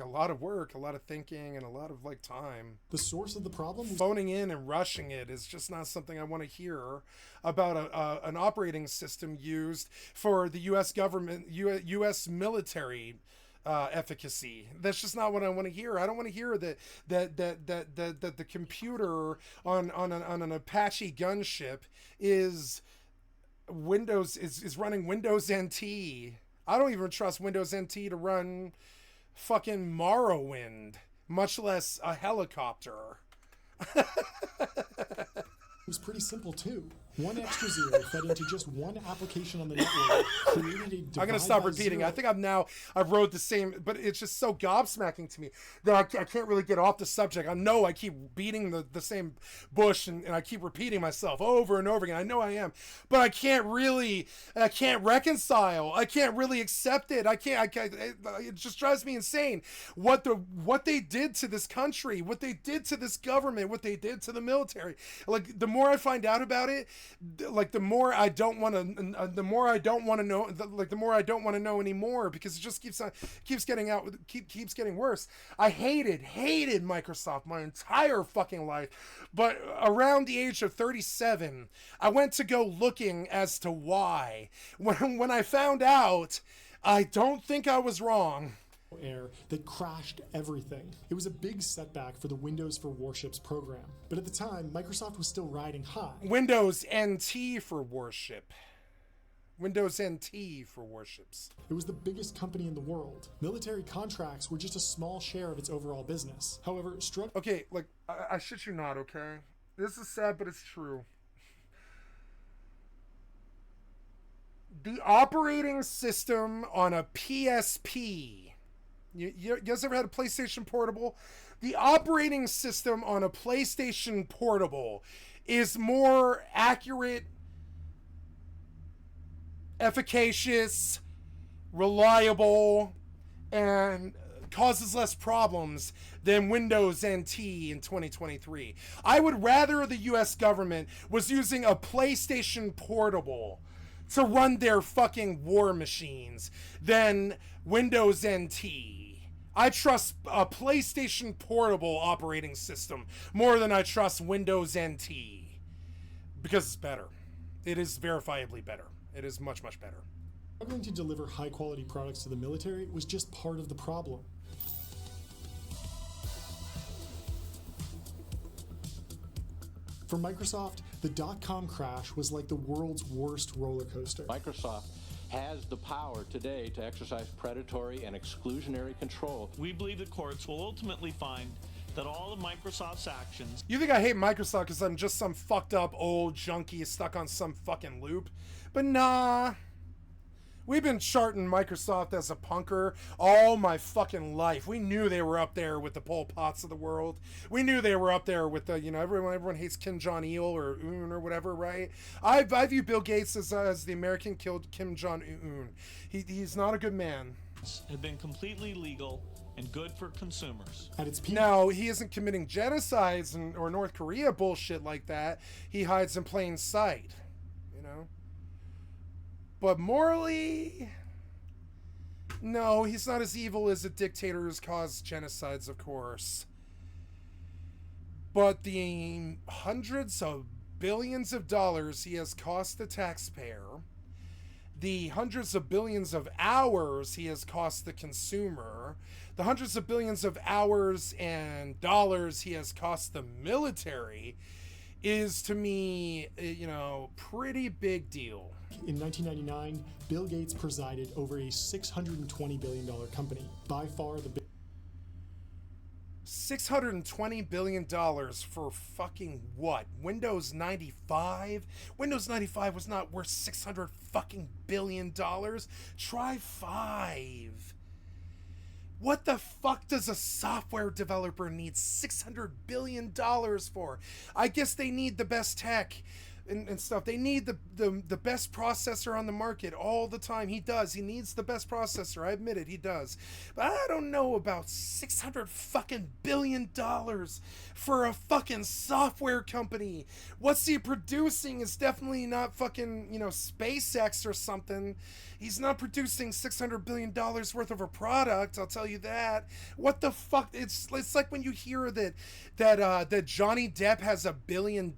a lot of work, a lot of thinking, and a lot of like time. The source of the problem was phoning in and rushing it is just not something I want to hear about an operating system used for the U.S. government, U.S. military efficacy. That's just not what I want to hear. I don't want to hear that the computer on an Apache gunship is running Windows NT. I don't even trust Windows NT to run fucking Morrowind, much less a helicopter. It was pretty simple too. One extra zero fed into just one application on the network created a I'm going to stop repeating. Zero. I think I've wrote the same, but it's just so gobsmacking to me that I can't really get off the subject. I know I keep beating the same bush and I keep repeating myself over and over again. I know I am, but I can't reconcile. I can't really accept it. It just drives me insane. What they did to this country, what they did to this government, what they did to the military. Like, the more more I find out about it, like the more I don't want to know, the more I don't want to know anymore, because it just keeps getting worse. I hated Microsoft my entire fucking life, but around the age of 37, I went to go looking as to why. When I found out, I don't think I was wrong. Air that crashed everything. It was a big setback for the Windows for Warships program, but at the time, Microsoft was still riding high. Windows NT for Warship. Windows NT for Warships. It was the biggest company in the world. Military contracts were just a small share of its overall business. However, Okay, like, I shit you not, okay? This is sad, but it's true. The operating system on a PSP... You guys ever had a PlayStation Portable? The operating system on a PlayStation Portable is more accurate, efficacious, reliable, and causes less problems than Windows NT in 2023. I would rather the US government was using a PlayStation Portable to run their fucking war machines than Windows NT. I trust a PlayStation Portable operating system more than I trust Windows NT, because it's better. It is verifiably better. It is much, much better. Struggling to deliver high-quality products to the military was just part of the problem. For Microsoft, the dot-com crash was like the world's worst roller coaster. Microsoft has the power today to exercise predatory and exclusionary control. We believe the courts will ultimately find that all of Microsoft's actions... You think I hate Microsoft because I'm just some fucked up old junkie stuck on some fucking loop? But nah. We've been charting Microsoft as a punker all my fucking life. We knew they were up there with the Pol Pots of the world. We knew they were up there with the, you know, everyone hates Kim Jong-il or Un or whatever, right? I view Bill Gates as the American killed Kim Jong-un. He's not a good man. Have been completely legal and good for consumers. At its peak, now, he isn't committing genocides or North Korea bullshit like that. He hides in plain sight, you know? But morally, no, he's not as evil as a dictator who's caused genocides, of course. But the hundreds of billions of dollars he has cost the taxpayer, the hundreds of billions of hours he has cost the consumer, the hundreds of billions of hours and dollars he has cost the military is, to me, you know, pretty big deal. In 1999, Bill Gates presided over a $620 billion company, by far the biggest. $620 billion for fucking what? Windows 95? Windows 95 was not worth $600 fucking billion. Try 5. What the fuck does a software developer need $600 billion for? I guess they need the best tech and stuff. They need the best processor on the market all the time. He does. He needs the best processor. I admit it. He does. But I don't know about $600 fucking billion for a fucking software company. What's he producing is definitely not fucking, you know, SpaceX or something. He's not producing $600 billion worth of a product, I'll tell you that. What the fuck? It's like when you hear that Johnny Depp has $1 billion.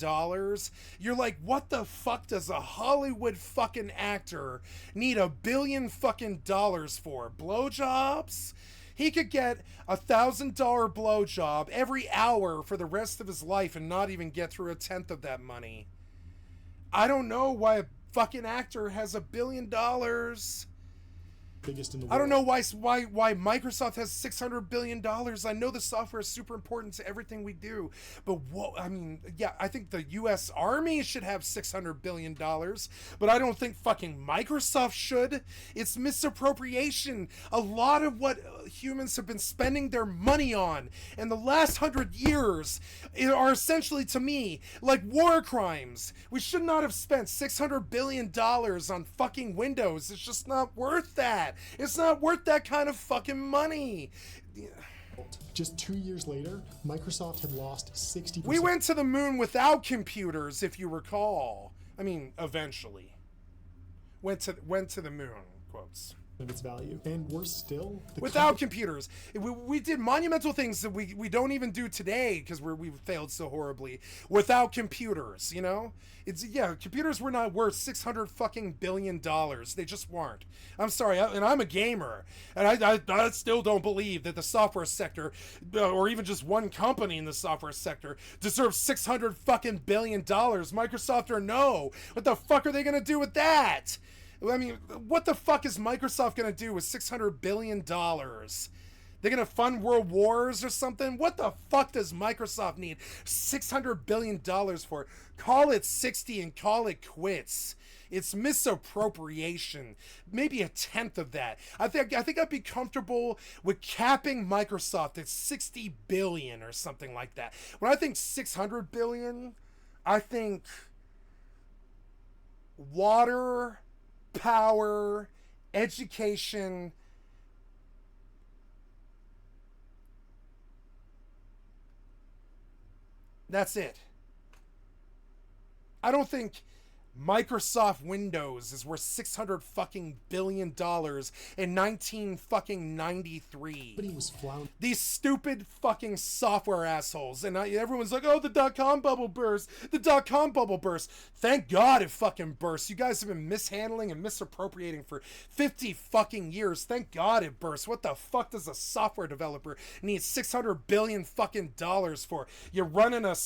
You're like, what the fuck does a Hollywood fucking actor need $1 billion fucking dollars for? Blowjobs? He could get $1,000 blowjob every hour for the rest of his life and not even get through 1/10 of that money. I don't know why a fucking actor has $1 billion. Biggest in the world. I don't know why Microsoft has $600 billion. I know the software is super important to everything we do, but I mean, yeah, I think the U.S. Army should have $600 billion, but I don't think fucking Microsoft should. It's misappropriation. A lot of what humans have been spending their money on in the last 100 years are essentially, to me, like war crimes. We should not have spent $600 billion on fucking Windows. It's just not worth that. It's not worth that kind of fucking money. Just 2 years later, Microsoft had lost 60%. We went to the moon without computers, if you recall. I mean, eventually. Went to the moon, quotes. Of its value. And worse still, without computers. We did monumental things that we don't even do today because we've failed so horribly without computers, you know? Computers were not worth $600 fucking billion. They just weren't. I'm sorry, and I'm a gamer, and I still don't believe that the software sector, or even just one company in the software sector, deserves $600 fucking billion. Microsoft or no. What the fuck are they gonna do with that? I mean, what the fuck is Microsoft going to do with $600 billion? They're going to fund world wars or something? What the fuck does Microsoft need $600 billion for? Call it 60 and call it quits. It's misappropriation. Maybe a tenth of that. I think I'd be comfortable with capping Microsoft at 60 billion or something like that. When I think 600 billion, I think water, power, education, that's it. I don't think Microsoft Windows is worth $600 fucking billion in 1993. But he was floundering. These stupid fucking software assholes, and everyone's like, "Oh, the dot-com bubble burst. The dot-com bubble burst." Thank God it fucking burst. You guys have been mishandling and misappropriating for 50 fucking years. Thank God it burst. What the fuck does a software developer need $600 billion fucking dollars for? You're running a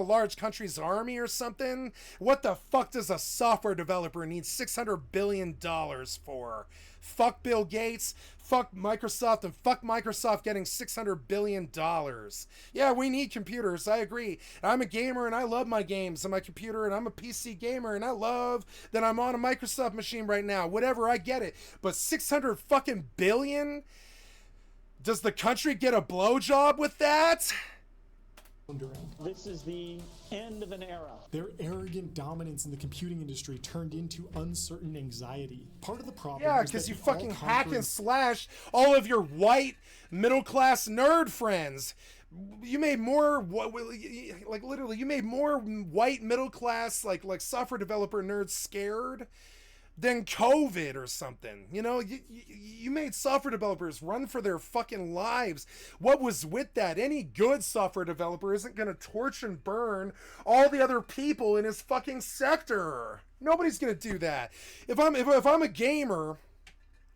large country's army or something? What the fuck does a software developer need $600 billion for? Fuck Bill Gates, fuck Microsoft, and fuck Microsoft getting $600 billion. Yeah, we need computers, I agree. I'm a gamer and I love my games on my computer, and I'm a PC gamer and I love that I'm on a Microsoft machine right now. Whatever, I get it. But 600 fucking billion? Does the country get a blowjob with that? This is the end of an era. Their arrogant dominance in the computing industry turned into uncertain anxiety. Part of the problem yeah, because you fucking hack and slash all of your white middle-class nerd friends. You made more, like literally, you made more white middle-class, like software developer nerds scared than COVID or something. You know, you made software developers run for their fucking lives. What was with that? Any good software developer isn't going to torch and burn all the other people in his fucking sector. Nobody's going to do that. If I'm a gamer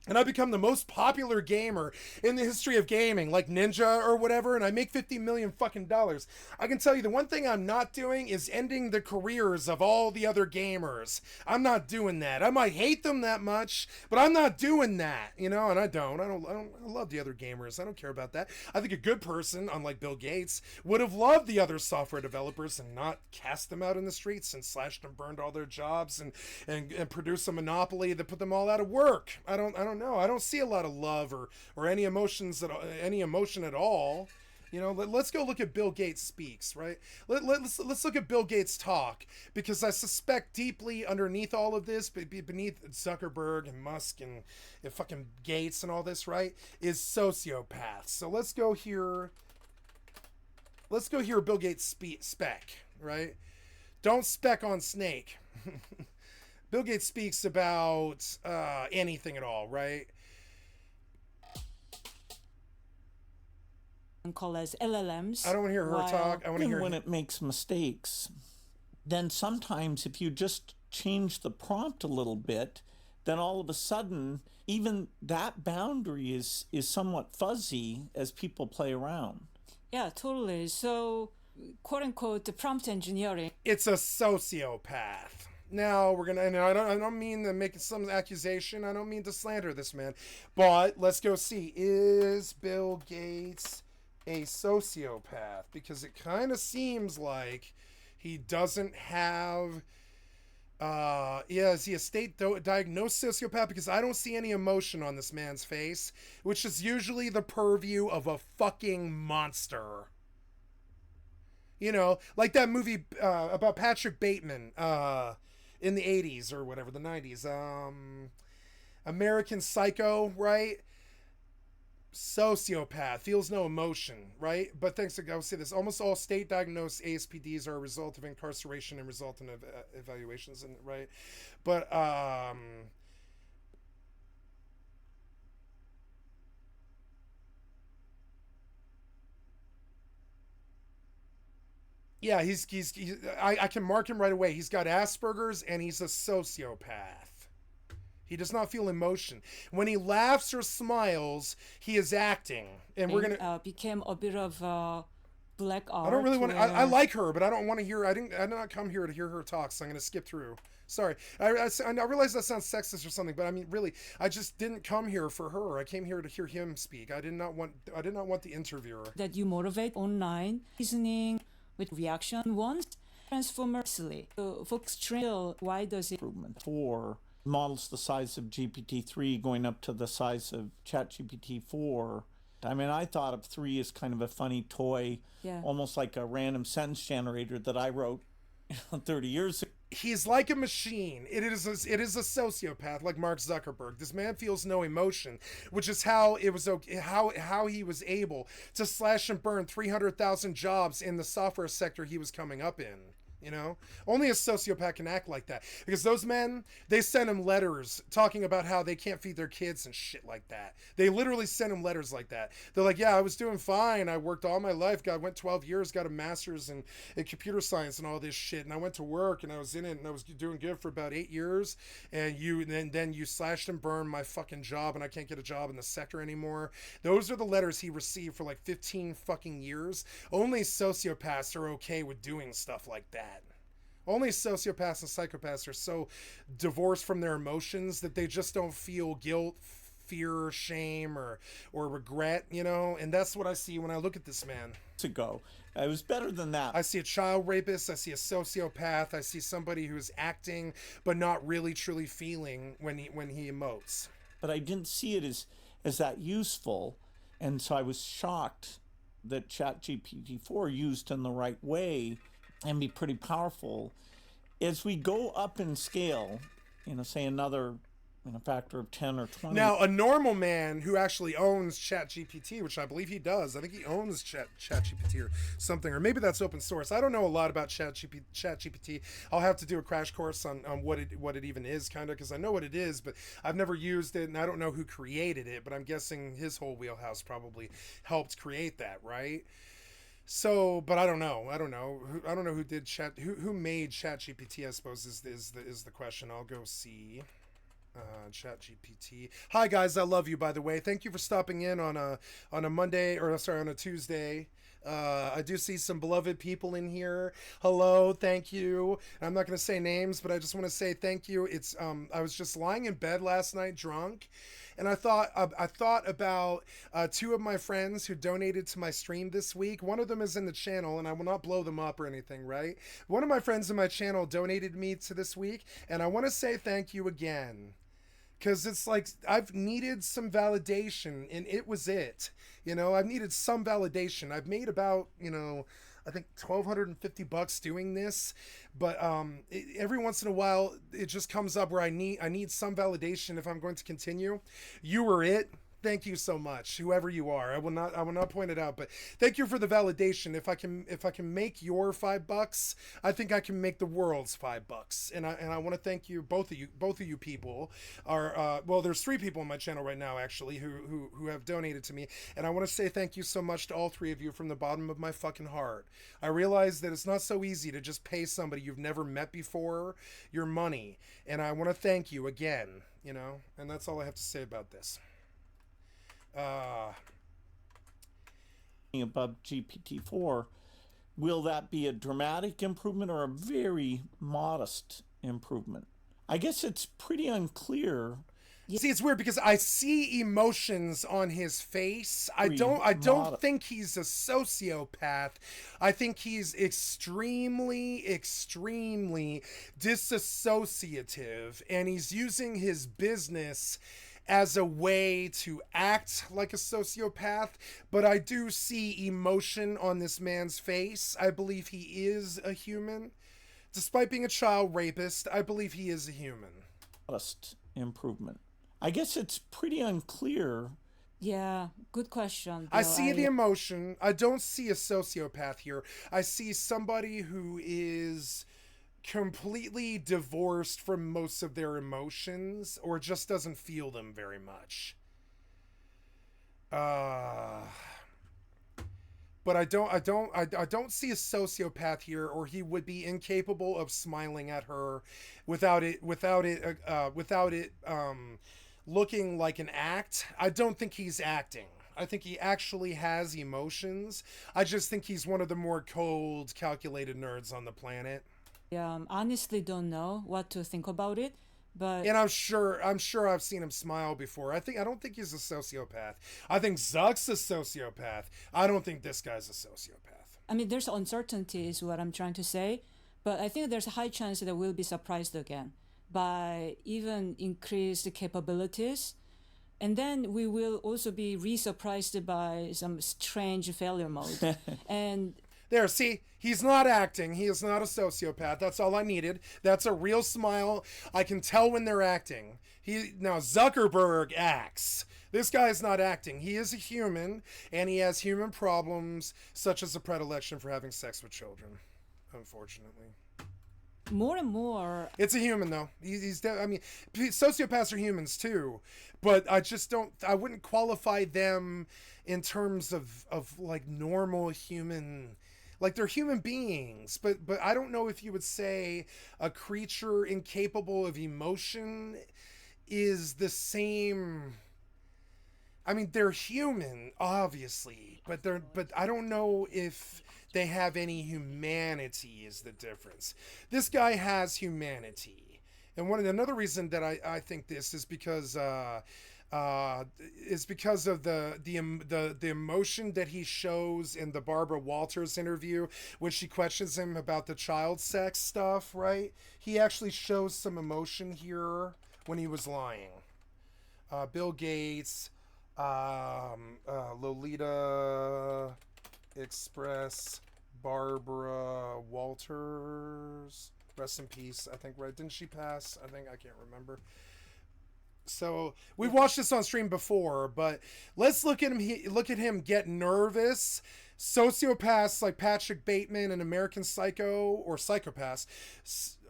and I become the most popular gamer in the history of gaming, like Ninja or whatever, and I make $50 million fucking dollars, I can tell you the one thing I'm not doing is ending the careers of all the other gamers. I'm not doing that. I might hate them that much, but I'm not doing that, you know, and I love the other gamers. I don't care about that. I think a good person, unlike Bill Gates, would have loved the other software developers and not cast them out in the streets and slashed and burned all their jobs and produced a monopoly that put them all out of work. I don't know. I don't see a lot of love or any emotion at all. You know, let's go look at Bill Gates speaks, right? Let's look at Bill Gates talk, because I suspect deeply underneath all of this, beneath Zuckerberg and Musk and fucking Gates and all this, right, is sociopaths. So let's go here Bill Gates spec, right? Don't spec on Snake. Bill Gates speaks about anything at all, right? Call as LLMs. I don't want to hear her talk. I want to hear when it makes mistakes. Then sometimes if you just change the prompt a little bit, then all of a sudden even that boundary is somewhat fuzzy as people play around. Yeah, totally. So, quote unquote, the prompt engineering. It's a sociopath. Now we're gonna, and I don't mean to make some accusation. I don't mean to slander this man, but let's go see, is Bill Gates a sociopath? Because it kind of seems like he doesn't have. Is he a state diagnosed sociopath? Because I don't see any emotion on this man's face, which is usually the purview of a fucking monster. You know, like that movie about Patrick Bateman in the 80s or whatever, the 90s. American Psycho, right? Sociopath, feels no emotion, right? But thanks to, I would say this, almost all state-diagnosed ASPDs are a result of incarceration and resultant evaluations, and right? But, yeah, I can mark him right away. He's got Asperger's and he's a sociopath. He does not feel emotion. When he laughs or smiles, he is acting. And we're gonna became a bit of black art. I don't really want to. I like her, but I don't want to hear. I did not come here to hear her talk, so I'm gonna skip through. Sorry. I realize that sounds sexist or something, but I mean, really, I just didn't come here for her. I came here to hear him speak. I did not want the interviewer. That you motivate online listening with reaction once transformersely. Folks trail. Why does it improvement for models the size of GPT-3 going up to the size of ChatGPT-4? I mean, I thought of 3 as kind of a funny toy, almost like a random sentence generator that I wrote 30 years ago. He's like a machine. It is a sociopath, like Mark Zuckerberg. This man feels no emotion, which is how it was how he was able to slash and burn 300,000 jobs in the software sector he was coming up in. You know, only a sociopath can act like that, because those men, they send him letters talking about how they can't feed their kids and shit like that. They literally send him letters like that. They're like, yeah, I was doing fine. I worked all my life. Went 12 years, got a master's in computer science and all this shit. And I went to work and I was in it and I was doing good for about 8 years. And then you slashed and burned my fucking job and I can't get a job in the sector anymore. Those are the letters he received for like 15 fucking years. Only sociopaths are okay with doing stuff like that. Only sociopaths and psychopaths are so divorced from their emotions that they just don't feel guilt, fear, shame, or regret, you know? And that's what I see when I look at this man. Ago. It was better than that. I see a child rapist. I see a sociopath. I see somebody who's acting but not really truly feeling when he emotes. But I didn't see it as that useful, and so I was shocked that ChatGPT-4 used in the right way and be pretty powerful. As we go up in scale, say another factor of 10 or 20. Now, a normal man who actually owns ChatGPT, which I believe he does, I think he owns ChatGPT or something, or maybe that's open source. I don't know a lot about ChatGPT. I'll have to do a crash course on what it even is, kind of, because I know what it is, but I've never used it, and I don't know who created it, but I'm guessing his whole wheelhouse probably helped create that, right? So, but I don't know. I don't know who did who made ChatGPT, I suppose is the question. I'll go see ChatGPT. Hi guys, I love you, by the way. Thank you for stopping in on a Monday, or sorry, on a Tuesday. I do see some beloved people in here. Hello, thank you. I'm not going to say names, but I just want to say thank you. It's I was just lying in bed last night drunk, and I thought about 2 of my friends who donated to my stream this week. One of them is in the channel, and I will not blow them up or anything, right? One of my friends in my channel donated me to this week, and I want to say thank you again. Because it's like I've needed some validation, and it was it. I've needed some validation. I've made about, I think $1,250 doing this, but every once in a while it just comes up where I need some validation if I'm going to continue. You were it. Thank you so much, whoever you are. I will not point it out, but thank you for the validation. If I can make your $5, I think I can make the world's $5. And I want to thank you, both of you people are well, there's 3 people on my channel right now actually who have donated to me, and I want to say thank you so much to all 3 of you from the bottom of my fucking heart. I realize that it's not so easy to just pay somebody you've never met before your money, and I want to thank you again. And that's all I have to say about this. Above GPT-4, will that be a dramatic improvement or a very modest improvement? I guess it's pretty unclear. See, it's weird because I see emotions on his face. I don't think he's a sociopath. I think he's extremely disassociative, and he's using his business as a way to act like a sociopath, but I do see emotion on this man's face. I believe he is a human. Despite being a child rapist, I believe he is a human. Modest improvement. I guess it's pretty unclear Yeah, good question. I Bill. see the emotion. I don't see a sociopath here. I see somebody who is completely divorced from most of their emotions or just doesn't feel them very much. But I don't see a sociopath here, or he would be incapable of smiling at her without it looking like an act. I don't think he's acting. I think he actually has emotions. I just think he's one of the more cold, calculated nerds on the planet. Yeah, honestly don't know what to think about it, but and I'm sure I've seen him smile before. I don't think he's a sociopath. I think Zuck's a sociopath. I don't think this guy's a sociopath. I mean, there's uncertainty is what I'm trying to say, but I think there's a high chance that we'll be surprised again by even increased capabilities. And then we will also be re-surprised by some strange failure mode. And there, see, he's not acting. He is not a sociopath. That's all I needed. That's a real smile. I can tell when they're acting. Now Zuckerberg acts. This guy is not acting. He is a human, and he has human problems, such as a predilection for having sex with children, unfortunately. More and more, it's a human though. I mean, sociopaths are humans too, but I wouldn't qualify them in terms of like normal human, like they're human beings, but I don't know if you would say a creature incapable of emotion is the same. I mean, they're human, obviously, but I don't know if they have any humanity is the difference. This guy has humanity. And another reason that I think this is because of the emotion that he shows in the Barbara Walters interview when she questions him about the child sex stuff, right? He actually shows some emotion here when he was lying. Bill Gates, Lolita Express, Barbara Walters, rest in peace, I think, right? Didn't she pass? I can't remember. So we watched this on stream before, but let's look at him get nervous. Sociopaths like Patrick Bateman and American Psycho, or psychopaths,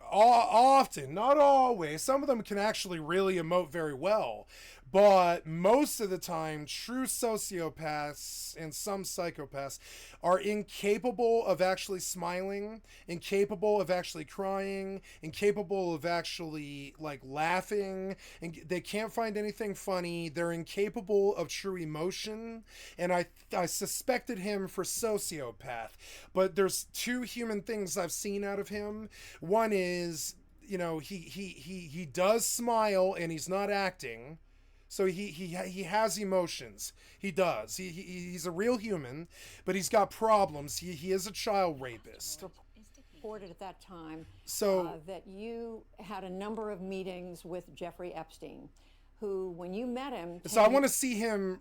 often, not always, some of them can actually really emote very well, but most of the time true sociopaths and some psychopaths are incapable of actually smiling, incapable of actually crying, incapable of actually like laughing, and they can't find anything funny. They're incapable of true emotion, and I suspected him for sociopath, but there's two human things I've seen out of him. One is, you know, he does smile and he's not acting. So he has emotions. He does. He's a real human, but he's got problems. He is a child rapist. Reported at that time so that you had a number of meetings with Jeffrey Epstein, who, when you met him, so I want to see him.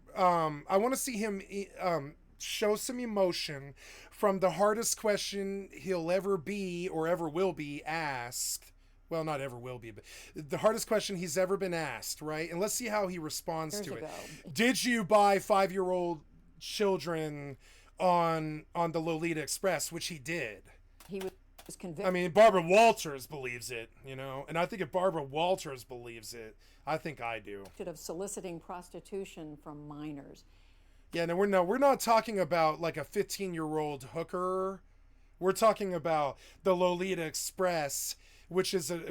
Show some emotion from the hardest question he'll ever be or ever will be asked. Well, not ever will be, but the hardest question he's ever been asked, right? And let's see how he responds to it. Did you buy 5-year-old children on the Lolita Express? Which he did. He was convicted. I mean, Barbara Walters believes it, you know? And I think if Barbara Walters believes it, I think I do. Of soliciting prostitution from minors. Yeah, no, we're not talking about like a 15-year-old hooker. We're talking about the Lolita Express, which is a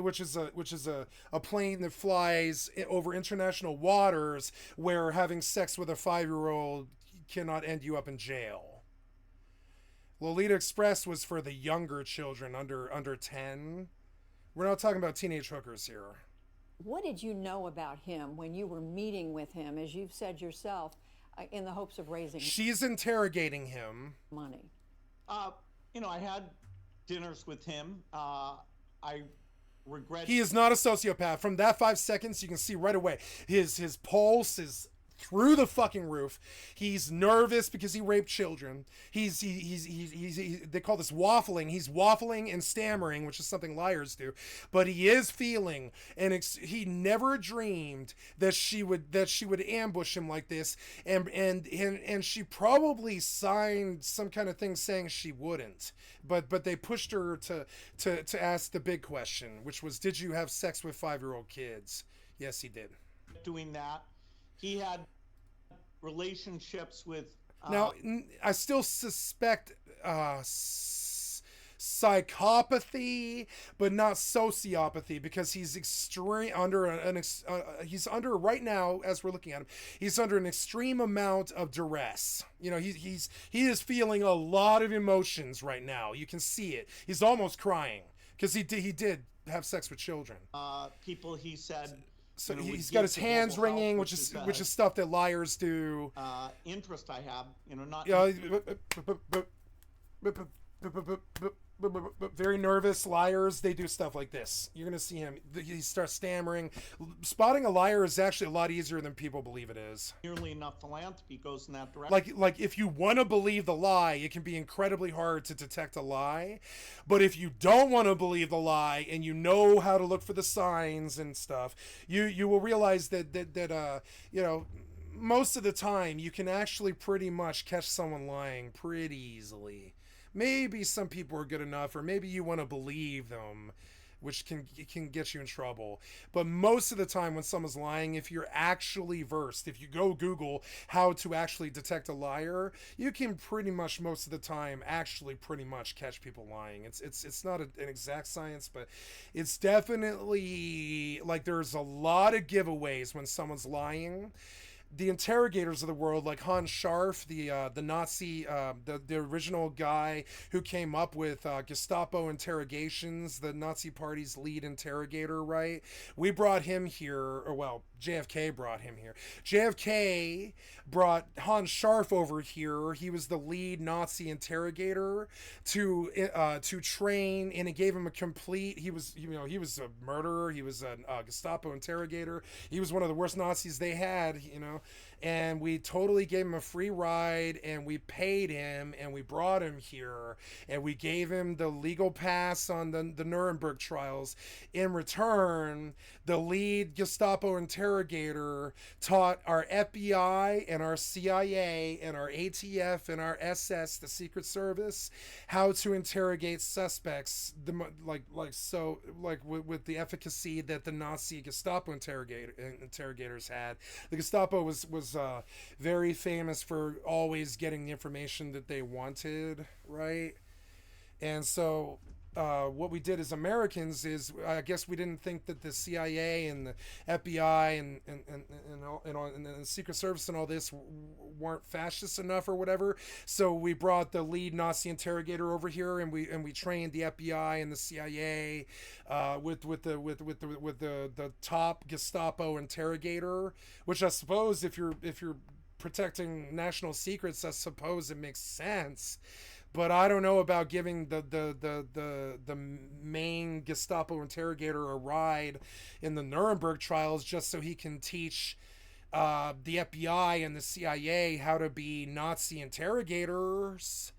plane that flies over international waters where having sex with a 5-year-old cannot end you up in jail. Lolita Express was for the younger children under 10. We're not talking about teenage hookers here. What did you know about him when you were meeting with him, as you've said yourself, in the hopes of raising She's interrogating him. Money. You know, I had dinners with him. I regret. He is not a sociopath. From that 5 seconds, you can see right away his pulse is through the fucking roof. He's nervous because he raped children. They call this waffling. He's waffling and stammering, which is something liars do. But he is feeling, and he never dreamed that she would ambush him like this, and she probably signed some kind of thing saying she wouldn't. But they pushed her to ask the big question, which was, did you have sex with 5-year-old kids? Yes, he did. Doing that. He had relationships with... Now, I still suspect psychopathy, but not sociopathy, because he's he's under right now, as we're looking at him, he's under an extreme amount of duress. You know, he is feeling a lot of emotions right now. You can see it. He's almost crying because he did have sex with children. People, he said... So he's got his hands ringing, which is stuff that liars do. Interest I have, not... Very nervous liars, they do stuff like this. You're gonna see him, he starts stammering. Spotting a liar is actually a lot easier than people believe it is. Nearly enough philanthropy goes in that direction. Like if you want to believe the lie, it can be incredibly hard to detect a lie. But if you don't want to believe the lie and you know how to look for the signs and stuff, you will realize that most of the time you can actually pretty much catch someone lying pretty easily. Maybe some people are good enough, or maybe you want to believe them, which can get you in trouble. But most of the time when someone's lying, if you're actually versed, if you go Google how to actually detect a liar, you can pretty much most of the time actually pretty much catch people lying. It's not an exact science, but it's definitely, like, there's a lot of giveaways when someone's lying. The interrogators of the world, like Hans Scharf, the Nazi, the original guy who came up with Gestapo interrogations, the Nazi Party's lead interrogator, right? We brought him here, or well, JFK brought him here. JFK brought Hans Scharf over here. He was the lead Nazi interrogator to train, and it gave him a complete. He was a murderer. He was a Gestapo interrogator. He was one of the worst Nazis they had, and we totally gave him a free ride, and we paid him, and we brought him here, and we gave him the legal pass on the Nuremberg trials. In return, the lead Gestapo interrogator taught our FBI and our CIA and our ATF and our SS, the Secret Service, how to interrogate suspects, with the efficacy that the Nazi Gestapo interrogators had. The Gestapo was very famous for always getting the information that they wanted, right? And so what we did as Americans is, I guess we didn't think that the CIA and the FBI and the Secret Service and all this weren't fascist enough or whatever. So we brought the lead Nazi interrogator over here, and we trained the FBI and the CIA with the top Gestapo interrogator, which I suppose if you're protecting national secrets, I suppose it makes sense. But I don't know about giving the main Gestapo interrogator a ride in the Nuremberg trials just so he can teach the FBI and the CIA how to be Nazi interrogators.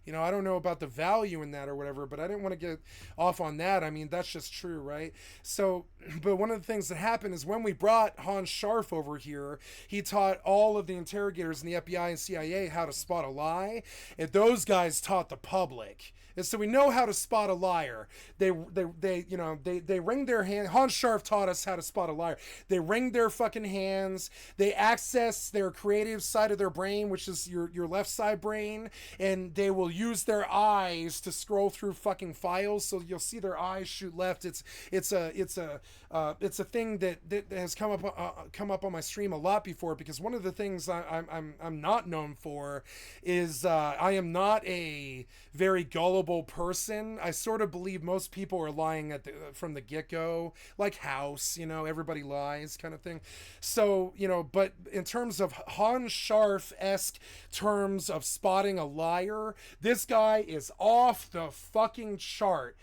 I don't know about the value in that or whatever, but I didn't want to get off on that. I mean, that's just true, right? So, but one of the things that happened is when we brought Hans Scharf over here, he taught all of the interrogators in the FBI and CIA how to spot a lie, and those guys taught the public. And so we know how to spot a liar. They wring their hand. Hans Scharf taught us how to spot a liar. They wring their fucking hands. They access their creative side of their brain, which is your left side brain, and they will use their eyes to scroll through fucking files. So you'll see their eyes shoot left. It's a thing that has come up on my stream a lot before, because one of the things I'm not known for is I am not a very gullible person. I sort of believe most people are lying from the get-go, like House, everybody lies kind of thing. So, but in terms of Hans Scharf-esque terms of spotting a liar, this guy is off the fucking chart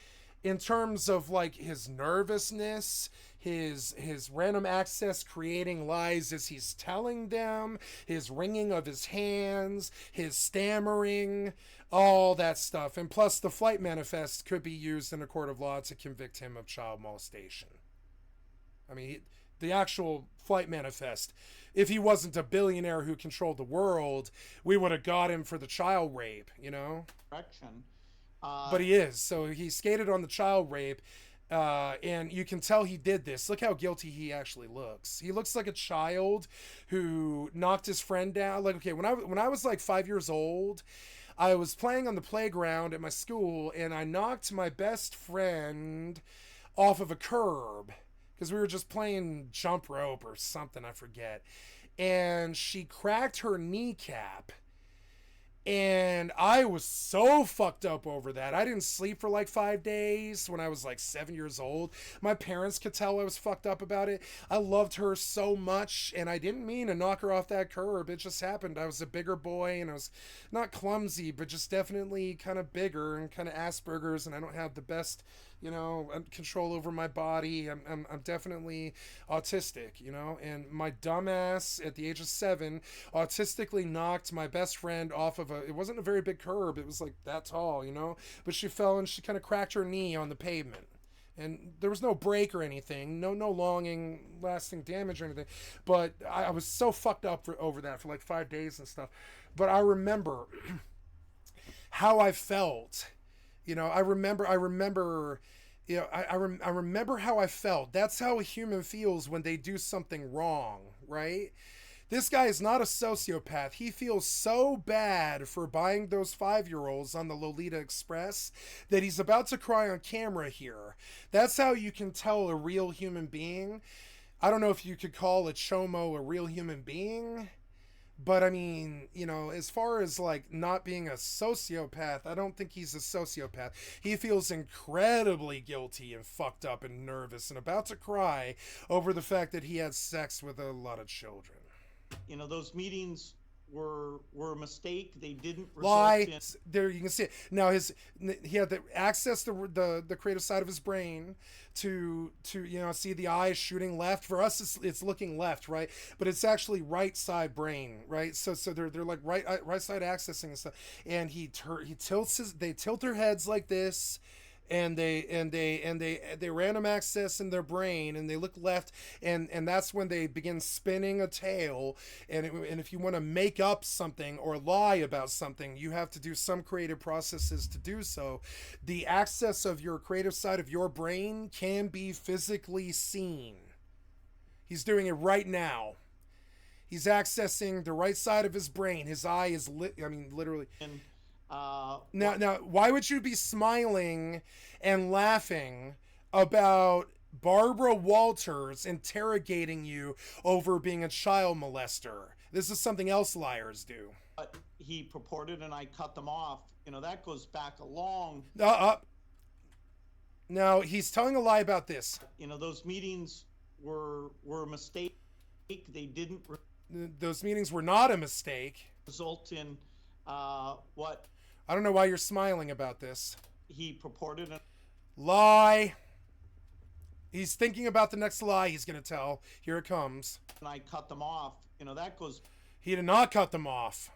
in terms of like his nervousness, his random access creating lies as he's telling them, his wringing of his hands, his stammering, all that stuff. And plus the flight manifest could be used in a court of law to convict him of child molestation. I mean, the actual flight manifest, if he wasn't a billionaire who controlled the world, we would have got him for the child rape, you know? Correction. But he is. So he skated on the child rape, and you can tell he did this. Look how guilty he actually looks. He looks like a child who knocked his friend down. Like, okay, when I was like 5 years old, I was playing on the playground at my school, and I knocked my best friend off of a curb because we were just playing jump rope or something, I forget. And she cracked her kneecap. And I was so fucked up over that. I didn't sleep for like 5 days when I was like 7 years old. My parents could tell I was fucked up about it. I loved her so much, and I didn't mean to knock her off that curb. It just happened. I was a bigger boy, and I was not clumsy, but just definitely kind of bigger and kind of Asperger's, and I don't have the best, you know, control over my body. I'm definitely autistic, you know, and my dumbass at the age of 7 autistically knocked my best friend off of it wasn't a very big curb. It was like that tall, you know, but she fell and she kind of cracked her knee on the pavement. And there was no break or anything, no lasting damage or anything. But I was so fucked up over that for like 5 days and stuff. But I remember how I felt. You know, I remember, you know, I remember how I felt. That's how a human feels when they do something wrong, right? This guy is not a sociopath. He feels so bad for buying those 5-year-olds on the Lolita Express that he's about to cry on camera here. That's how you can tell a real human being. I don't know if you could call a chomo a real human being. But I mean, you know, as far as like not being a sociopath, I don't think he's a sociopath. He feels incredibly guilty and fucked up and nervous and about to cry over the fact that he had sex with a lot of children. You know, those meetings were a mistake. They didn't lie. There you can see it. Now he had the access to the creative side of his brain to you know, see the eyes shooting left. For us it's looking left, right? But it's actually right side brain, right? So they're like right side accessing and stuff. And they tilt their heads like this. And they random access in their brain, and they look left, and that's when they begin spinning a tale. And if you want to make up something or lie about something, you have to do some creative processes to do so. The access of your creative side of your brain can be physically seen. He's doing it right now. He's accessing the right side of his brain. His eye is lit. I mean, literally. Now, why would you be smiling and laughing about Barbara Walters interrogating you over being a child molester? This is something else liars do. But he purported, and I cut them off. You know, that goes back a long. No, he's telling a lie about this. You know, those meetings were a mistake. They didn't. Those meetings were not a mistake. Result in what? I don't know why you're smiling about this. He purported lie. He's thinking about the next lie he's going to tell. Here it comes. And I cut them off. You know, that goes. He did not cut them off.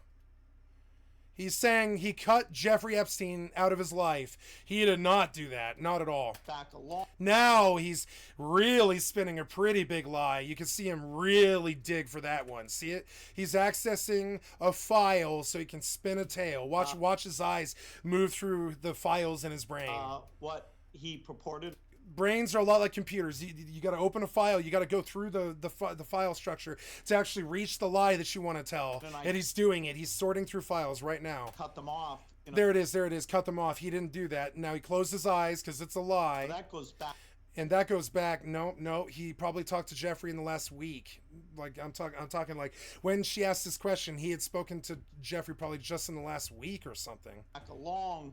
He's saying he cut Jeffrey Epstein out of his life. He did not do that. Not at all. Back a long. Now he's really spinning a pretty big lie. You can see him really dig for that one. See it? He's accessing a file so he can spin a tale. Watch his eyes move through the files in his brain. What he purported. Brains are a lot like computers. You got to open a file. You got to go through the file structure to actually reach the lie that you want to tell. And he's doing it. He's sorting through files right now. Cut them off. You know, there it is. Cut them off. He didn't do that. Now he closed his eyes because it's a lie. That goes back. And that goes back. No. He probably talked to Jeffrey in the last week. Like I'm talking like when she asked this question, he had spoken to Jeffrey probably just in the last week or something. Back a long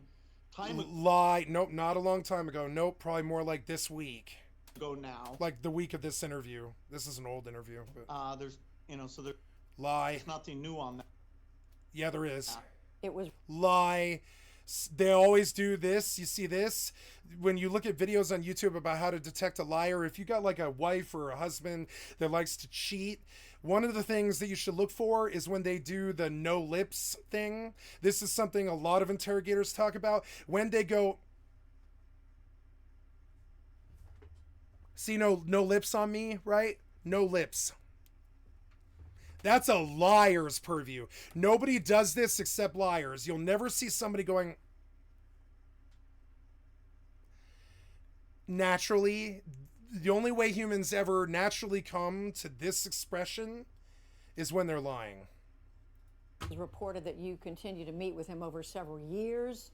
time ago. Lie. Nope, not a long time ago. Nope, probably more like this week. Go now. Like the week of this interview. This is an old interview. But... there's, you know, so lie. There's nothing new on that. Yeah, there is. It was lie. They always do this. You see this when you look at videos on YouTube about how to detect a liar. If you got like a wife or a husband that likes to cheat, one of the things that you should look for is when they do the no lips thing. This is something a lot of interrogators talk about. When they go, see, no lips on me, right? No lips. That's a liar's purview. Nobody does this except liars. You'll never see somebody going naturally. The only way humans ever naturally come to this expression is when they're lying. It was reported that you continue to meet with him over several years.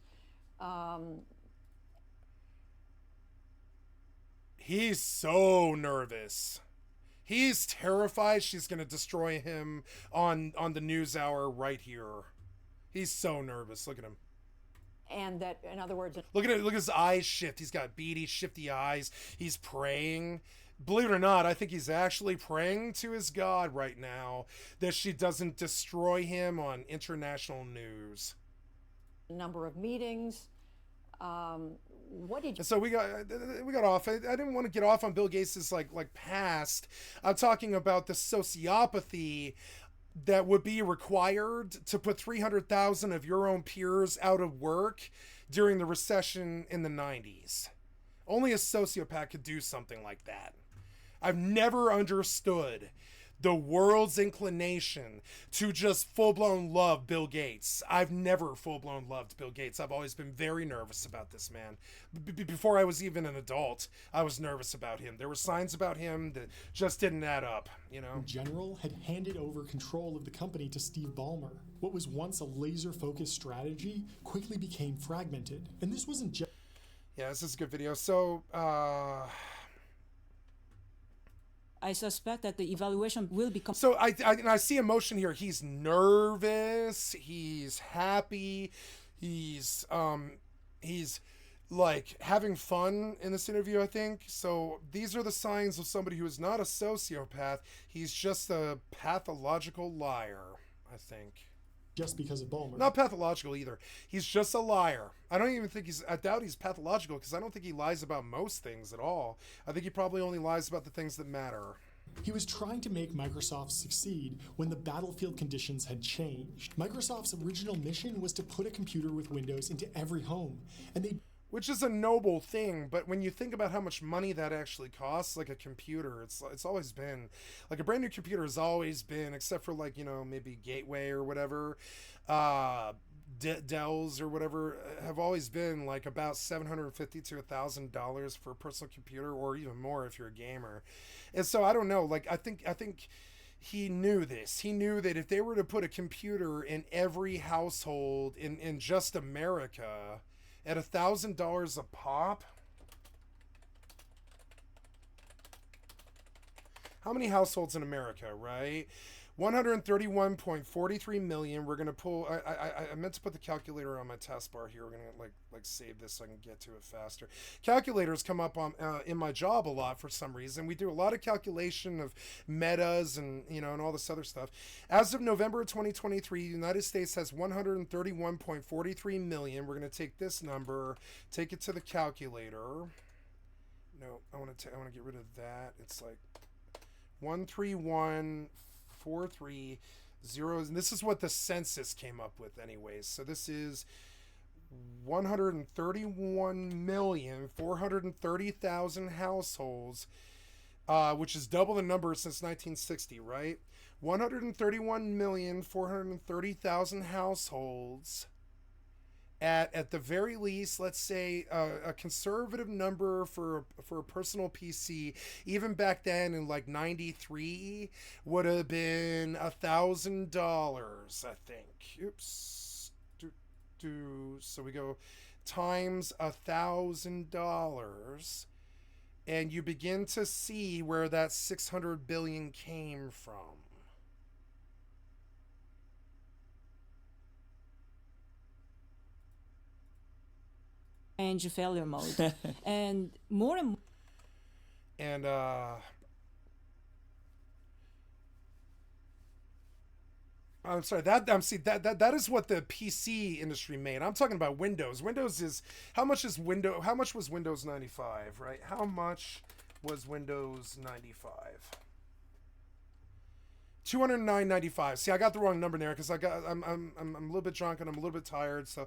He's so nervous. He's terrified she's going to destroy him on the NewsHour right here. He's so nervous. Look at him. And that, in other words... Look at it. Look at his eyes shift. He's got beady, shifty eyes. He's praying. Believe it or not, I think he's actually praying to his God right now that she doesn't destroy him on international news. Number of meetings. What did you... So we got off. I didn't want to get off on Bill Gates's like past. I'm talking about the sociopathy that would be required to put 300,000 of your own peers out of work during the recession in the 90s. Only a sociopath could do something like that. I've never understood the world's inclination to just full-blown love Bill Gates. I've never full-blown loved Bill Gates. I've always been very nervous about this man. Before I was even an adult, I was nervous about him. There were signs about him that just didn't add up, you know? General had handed over control of the company to Steve Ballmer. What was once a laser-focused strategy quickly became fragmented. And this wasn't just... Yeah, this is a good video. So, I suspect that the evaluation will become... So I see emotion here. He's nervous. He's happy. He's like having fun in this interview, I think. So these are the signs of somebody who is not a sociopath. He's just a pathological liar, I think. Just because of Ballmer. Not pathological either. He's just a liar. I don't even think I doubt he's pathological because I don't think he lies about most things at all. I think he probably only lies about the things that matter. He was trying to make Microsoft succeed when the battlefield conditions had changed. Microsoft's original mission was to put a computer with Windows into every home, and they... Which is a noble thing, but when you think about how much money that actually costs, like a computer, it's always been, like a brand new computer has always been, except for like, you know, maybe Gateway or whatever, Dells or whatever, have always been like about $750 to $1,000 for a personal computer, or even more if you're a gamer. And so I don't know, like I think he knew this. He knew that if they were to put a computer in every household in just America at $1,000 a pop, how many households in America, right? 131.43 million. We're gonna pull. I meant to put the calculator on my taskbar here. We're gonna like save this so I can get to it faster. Calculators come up on in my job a lot for some reason. We do a lot of calculation of metas and and all this other stuff. As of November 2023, the United States has 131.43 million. We're gonna take this number, take it to the calculator. No, I want to get rid of that. It's like 131.43 zeros, and this is what the census came up with anyways. So this is 131,430,000 households, which is double the number since 1960, right? 131,430,000 households at the very least, let's say a conservative number for a personal PC, even back then in like 93, would have been $1,000, I think. Oops. So we go times $1,000, and you begin to see where that 600 billion came from. Change failure mode. And more and more. And I'm sorry. That is what the PC industry made. I'm talking about Windows. Windows is how much was Windows 95, right? How much was Windows 95? $209.95. See, I got the wrong number there because I'm a little bit drunk and I'm a little bit tired. So,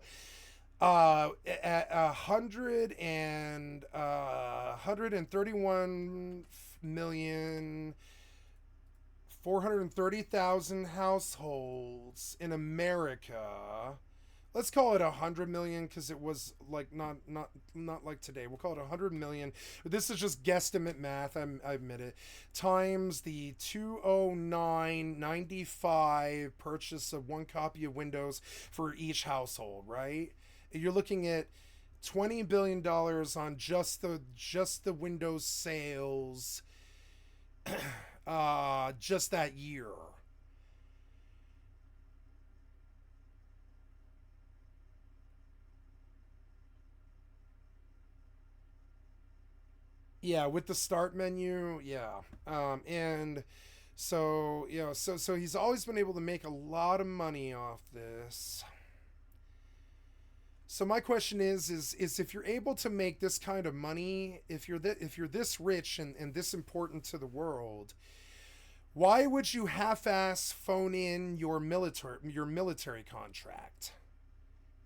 at 131,430,000 households in America. Let's call it 100 million because it was like not like today. We'll call it 100 million. This is just guesstimate math. I admit it. Times the 209.95 purchase of one copy of Windows for each household, right? You're looking at $20 billion on just the Windows sales, just that year. Yeah, with the start menu, yeah. And so, so he's always been able to make a lot of money off this. So my question is if you're able to make this kind of money, if you're this rich and this important to the world, why would you half-ass phone in your military contract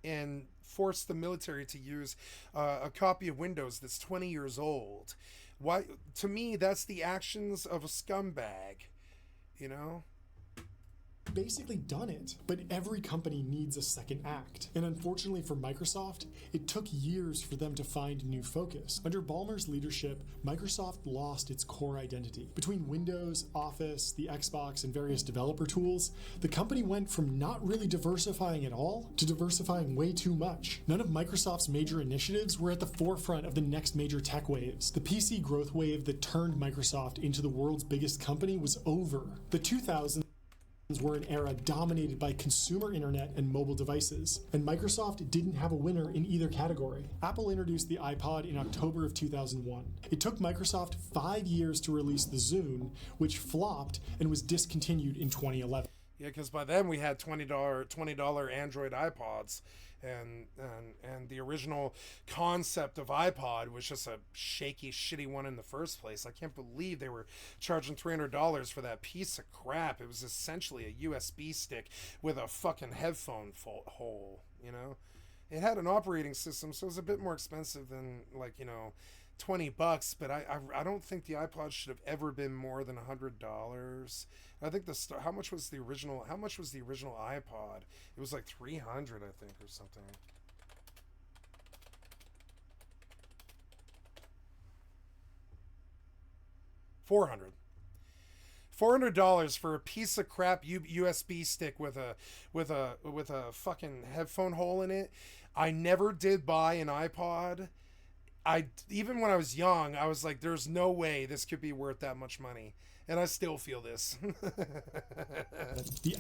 and force the military to use a copy of Windows that's 20 years old? Why? To me, that's the actions of a scumbag, you know? Basically done it, but every company needs a second act. And unfortunately for Microsoft, it took years for them to find new focus. Under Ballmer's leadership, Microsoft lost its core identity. Between Windows, Office, the Xbox, and various developer tools, the company went from not really diversifying at all to diversifying way too much. None of Microsoft's major initiatives were at the forefront of the next major tech waves. The PC growth wave that turned Microsoft into the world's biggest company was over. The 2000s were an era dominated by consumer internet and mobile devices, and Microsoft didn't have a winner in either category. Apple introduced the iPod in October of 2001. It took Microsoft 5 years to release the Zune, which flopped and was discontinued in 2011. Yeah, because by then we had $20 Android iPods, and the original concept of iPod was just a shaky, shitty one in the first place. I can't believe they were charging $300 for that piece of crap. It was essentially a USB stick with a fucking headphone hole, you know? It had an operating system, so it was a bit more expensive than, like, you know, $20, but I don't think the iPod should have ever been more than $100. I think how much was the original iPod? It was like 300, I think, or something. $400 for a piece of crap USB stick with a fucking headphone hole in it. I never did buy an iPod. Even when I was young, I was like, there's no way this could be worth that much money. And I still feel this. The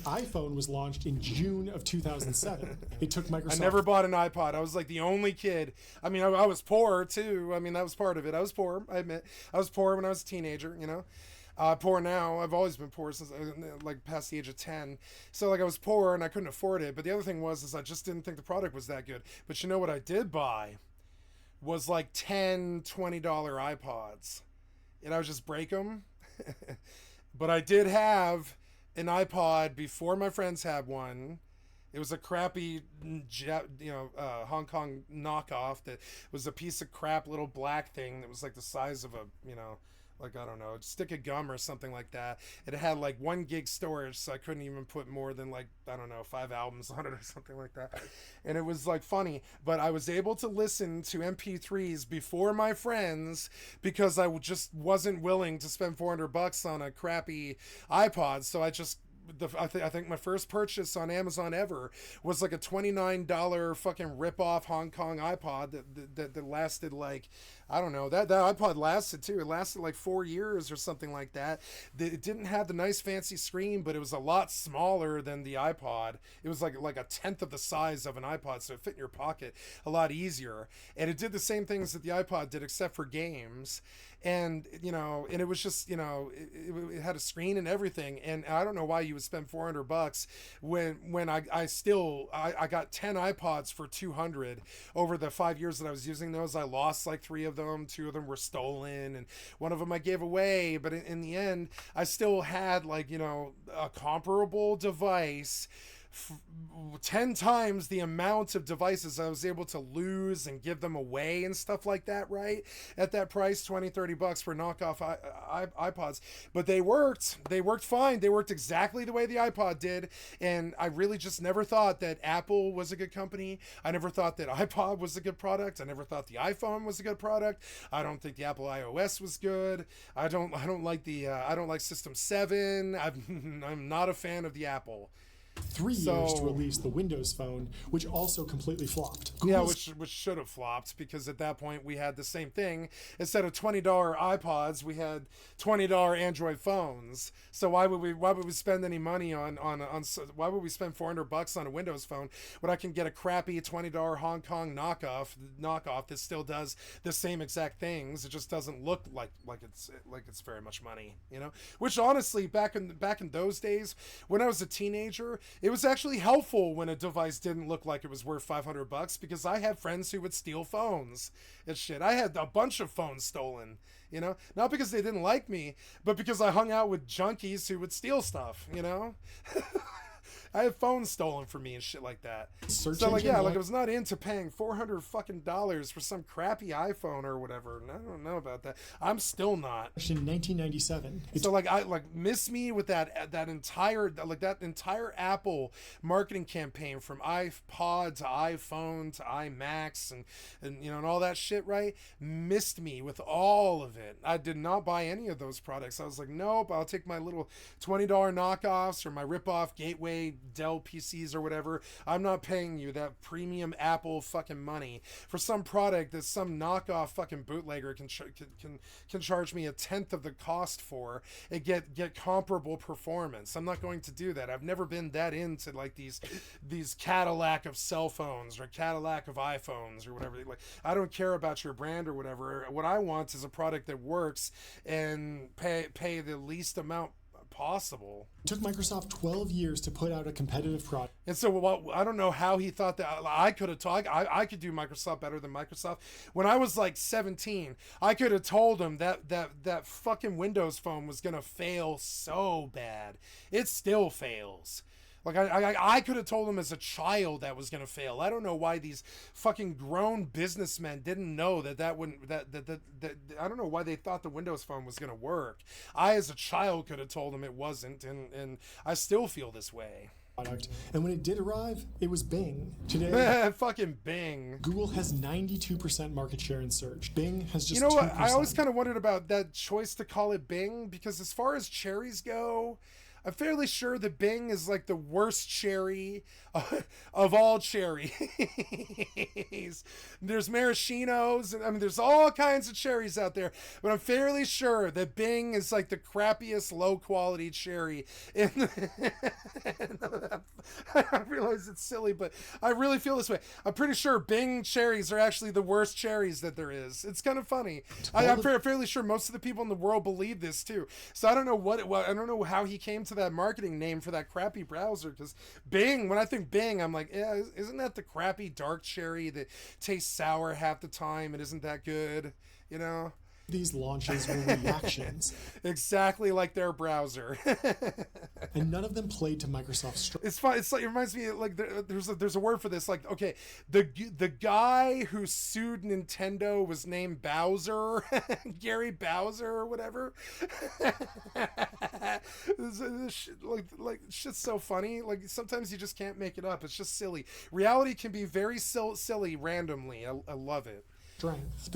iPhone was launched in June of 2007. It took Microsoft... I never bought an iPod. I was like the only kid. I mean, I was poor too. I mean, that was part of it. I was poor, I admit. I was poor when I was a teenager, you know. Poor now. I've always been poor since like past the age of 10. So like I was poor and I couldn't afford it. But the other thing was I just didn't think the product was that good. But you know what I did buy? Was like $10, $20 iPods. And I would just break them. But I did have an iPod before my friends had one. It was a crappy, Hong Kong knockoff that was a piece of crap little black thing that was like the size of a, like, I don't know, a stick of gum or something like that. It had like 1 gig storage, so I couldn't even put more than like, I don't know, 5 albums on it or something like that. And it was like funny, but I was able to listen to MP3s before my friends because I just wasn't willing to spend $400 on a crappy iPod. So I just, I think my first purchase on Amazon ever was like a $29 fucking rip-off Hong Kong iPod that lasted like, I don't know, that iPod lasted too. It lasted like 4 years or something like that. It didn't have the nice fancy screen, but it was a lot smaller than the iPod. It was like a tenth of the size of an iPod, so it fit in your pocket a lot easier. And it did the same things that the iPod did, except for games. And, you know, and it was just, you know, it had a screen and everything. And I don't know why you would spend $400 when I got 10 iPods for 200 over the 5 years that I was using those. I lost like 3 of them. 2 of them were stolen, and one of them I gave away. But in the end, I still had, like, you know, a comparable device, 10 times the amount of devices I was able to lose and give them away and stuff like that, right? At that price, $20-$30 for knockoff iPods. But they worked fine. They worked exactly the way the iPod did. And I really just never thought that Apple was a good company. I never thought that iPod was a good product. I never thought the iPhone was a good product. I don't think the Apple iOS was good. I don't like System 7. I'm not a fan of the Apple. 3 years to release the Windows Phone, which also completely flopped. Yeah, which should have flopped, because at that point we had the same thing. Instead of $20 iPods, we had $20 Android phones. So why would we spend any money on why would we spend $400 on a Windows Phone when I can get a crappy $20 Hong Kong knockoff that still does the same exact things? It just doesn't look like it's very much money, you know? Which honestly, back in those days when I was a teenager, it was actually helpful when a device didn't look like it was worth $500, because I had friends who would steal phones and shit. I had a bunch of phones stolen, you know, not because they didn't like me, but because I hung out with junkies who would steal stuff, you know. I had phones stolen from me and shit like that. So like, yeah, like I was not into paying $400 fucking for some crappy iPhone or whatever. And I don't know about that. I'm still not. In 1997. So like, I miss me with that entire Apple marketing campaign, from iPod to iPhone to iMacs and you know, and all that shit, right? Missed me with all of it. I did not buy any of those products. I was like, nope, I'll take my little $20 knockoffs or my rip-off Gateway Dell PCs or whatever. I'm not paying you that premium Apple fucking money for some product that some knockoff fucking bootlegger can charge me a tenth of the cost for and get comparable performance. I'm not going to do that. I've never been that into like these Cadillac of cell phones or Cadillac of iPhones or whatever. Like, I don't care about your brand or whatever. What I want is a product that works and pay the least amount possible. It took Microsoft 12 years to put out a competitive product. And so I don't know how he thought that I could have talked. I could do Microsoft better than Microsoft. When I was like 17, I could have told him that fucking Windows Phone was going to fail so bad. It still fails. Like, I could have told him as a child that was going to fail. I don't know why these fucking grown businessmen didn't know that wouldn't, that I don't know why they thought the Windows Phone was going to work. I, as a child, could have told them it wasn't, and I still feel this way. Product. And when it did arrive, it was Bing. Today, fucking Bing. Google has 92% market share in search. Bing has just 2%. You know what? I always kind of wondered about that choice to call it Bing, because as far as cherries go, I'm fairly sure that Bing is like the worst cherry of all cherries. There's maraschinos, and I mean, there's all kinds of cherries out there, but I'm fairly sure that Bing is like the crappiest low quality cherry. I realize it's silly, but I really feel this way. I'm pretty sure Bing cherries are actually the worst cherries that there is. It's kind of funny. I'm fairly sure most of the people in the world believe this too. So I don't know I don't know how he came to that marketing name for that crappy browser, because Bing, when I think Bing, I'm like, yeah, isn't that the crappy dark cherry that tastes sour half the time and isn't that good, you know? These launches were reactions. Exactly like their browser. And none of them played to Microsoft's strength. It's fun. It's like, it reminds me, like, there's a word for this. Like, okay, the guy who sued Nintendo was named Bowser, Gary Bowser or whatever. Like shit's so funny. Like, sometimes you just can't make it up. It's just silly. Reality can be very silly randomly. I love it. strength.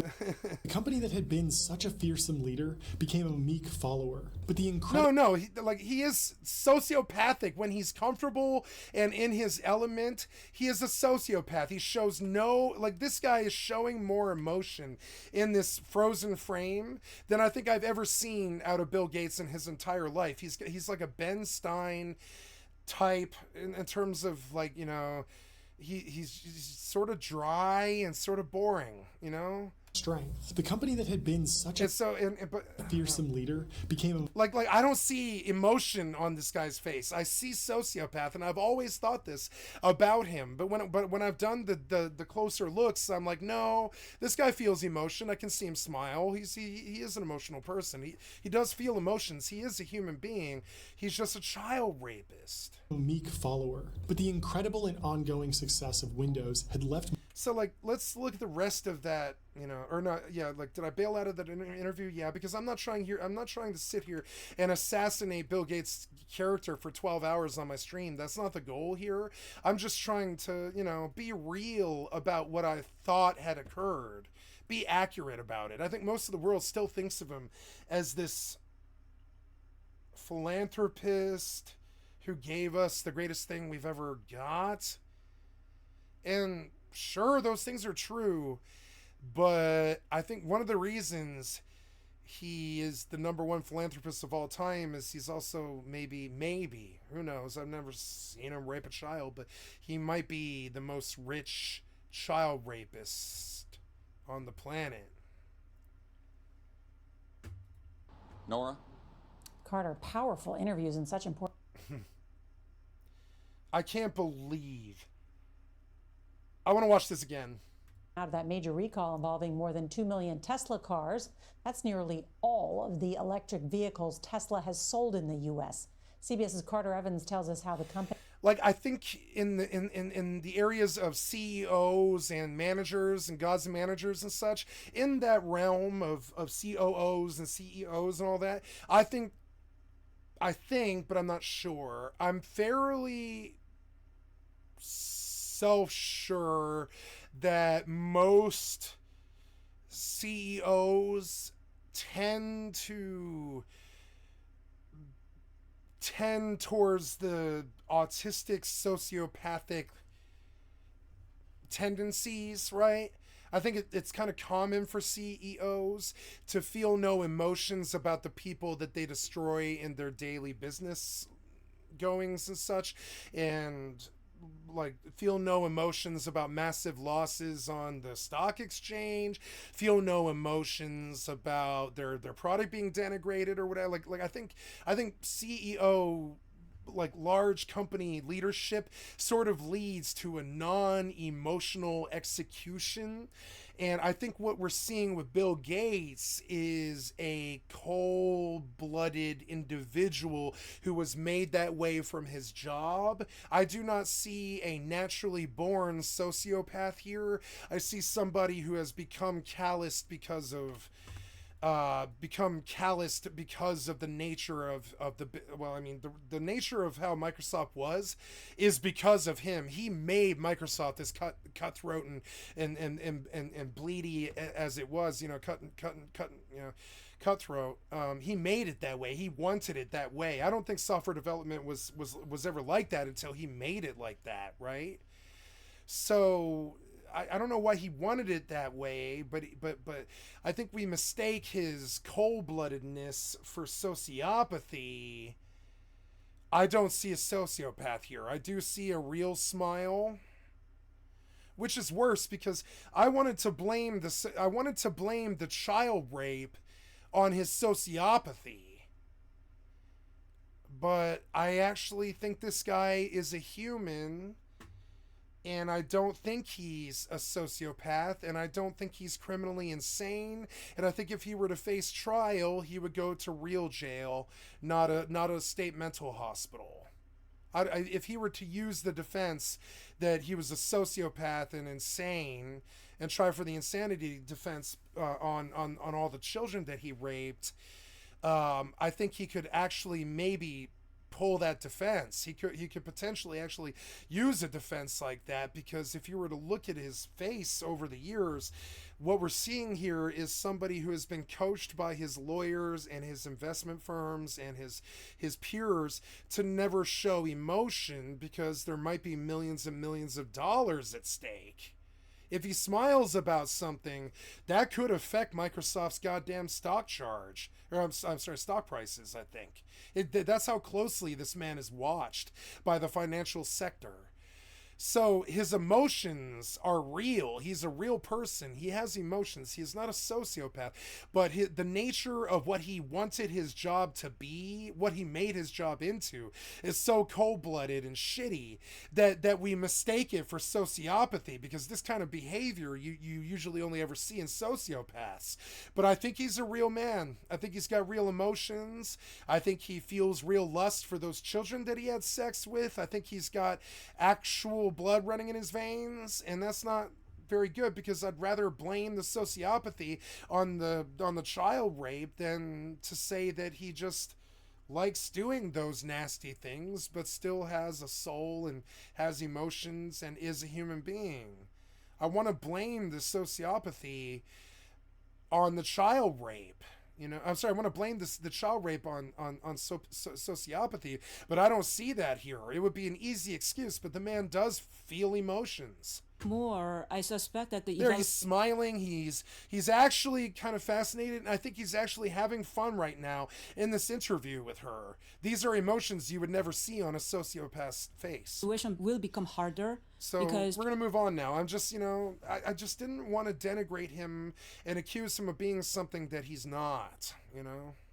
The company that had been such a fearsome leader became a meek follower. But the incredible... No, he is sociopathic when he's comfortable and in his element. He is a sociopath. He shows no, this guy is showing more emotion in this frozen frame than I think I've ever seen out of Bill Gates in his entire life. He's like a Ben Stein type in terms of he's sort of dry and sort of boring, strength. The company that had been such a fearsome leader became like I don't see emotion on this guy's face. I see sociopath, and I've always thought this about him. But when I've done the closer looks, I'm like, no, this guy feels emotion. I can see him smile. He is an emotional person. He does feel emotions. He is a human being. He's just a child rapist. A meek follower. But the incredible and ongoing success of Windows had left... So let's look at the rest of that, or not. Yeah, did I bail out of that interview? Yeah, because I'm not trying to sit here and assassinate Bill Gates' character for 12 hours on my stream. That's not the goal here. I'm just trying to, be real about what I thought had occurred. Be accurate about it. I think most of the world still thinks of him as this philanthropist who gave us the greatest thing we've ever got. And sure, those things are true, but I think one of the reasons he is the #1 philanthropist of all time is he's also maybe, who knows, I've never seen him rape a child, but he might be the most rich child rapist on the planet. Nora? Carter, powerful interviews and such important... I can't believe... I want to watch this again. Out of that major recall involving more than 2 million Tesla cars, that's nearly all of the electric vehicles Tesla has sold in the U.S. CBS's Carter Evans tells us how the company... I think in the areas of CEOs and managers and gods and managers and such, in that realm of COOs and CEOs and all that, I think, but I'm not sure. I'm fairly self-sure that most CEOs tend towards the autistic sociopathic tendencies, right? I think it's kind of common for CEOs to feel no emotions about the people that they destroy in their daily business goings and such, and feel no emotions about massive losses on the stock exchange, feel no emotions about their product being denigrated or whatever. I think CEO, large company leadership, sort of leads to a non-emotional execution. And I think what we're seeing with Bill Gates is a cold-blooded individual who was made that way from his job. I do not see a naturally born sociopath here. I see somebody who has become calloused because of the nature of the nature of how Microsoft is because of him. He made Microsoft this cutthroat and bleedy as it was, cutthroat. He made it that way. He wanted it that way. I don't think software development was ever like that until he made it like that, right? So I don't know why he wanted it that way, but I think we mistake his cold-bloodedness for sociopathy. I don't see a sociopath here. I do see a real smile, which is worse because I wanted to blame the child rape on his sociopathy. But I actually think this guy is a human. And I don't think he's a sociopath, and I don't think he's criminally insane. And I think if he were to face trial, he would go to real jail, not a state mental hospital. If he were to use the defense that he was a sociopath and insane, and try for the insanity defense on all the children that he raped, I think he could actually maybe pull that defense. He could potentially actually use a defense like that, because if you were to look at his face over the years, what we're seeing here is somebody who has been coached by his lawyers and his investment firms and his peers to never show emotion, because there might be millions and millions of dollars at stake. If he smiles about something, that could affect Microsoft's goddamn stock charge. Or I'm sorry, stock prices, I think. That's how closely this man is watched by the financial sector. So his emotions are real. He's a real person. He has emotions. He is not a sociopath. But the nature of what he wanted his job to be, what he made his job into, is so cold-blooded and shitty that we mistake it for sociopathy, because this kind of behavior you usually only ever see in sociopaths. But I think he's a real man. I think he's got real emotions. I think he feels real lust for those children that he had sex with. I think he's got actual blood running in his veins, and that's not very good, because I'd rather blame the sociopathy on the child rape than to say that he just likes doing those nasty things but still has a soul and has emotions and is a human being. I want to blame the sociopathy on the child rape. I'm sorry, I want to blame the child rape on sociopathy, but I don't see that here. It would be an easy excuse, but the man does feel emotions. More, I suspect that There, he's smiling. He's actually kind of fascinated, and I think he's actually having fun right now in this interview with her. These are emotions you would never see on a sociopath's face. Situation will become harder. So because we're gonna move on now. I'm just, I just didn't want to denigrate him and accuse him of being something that he's not.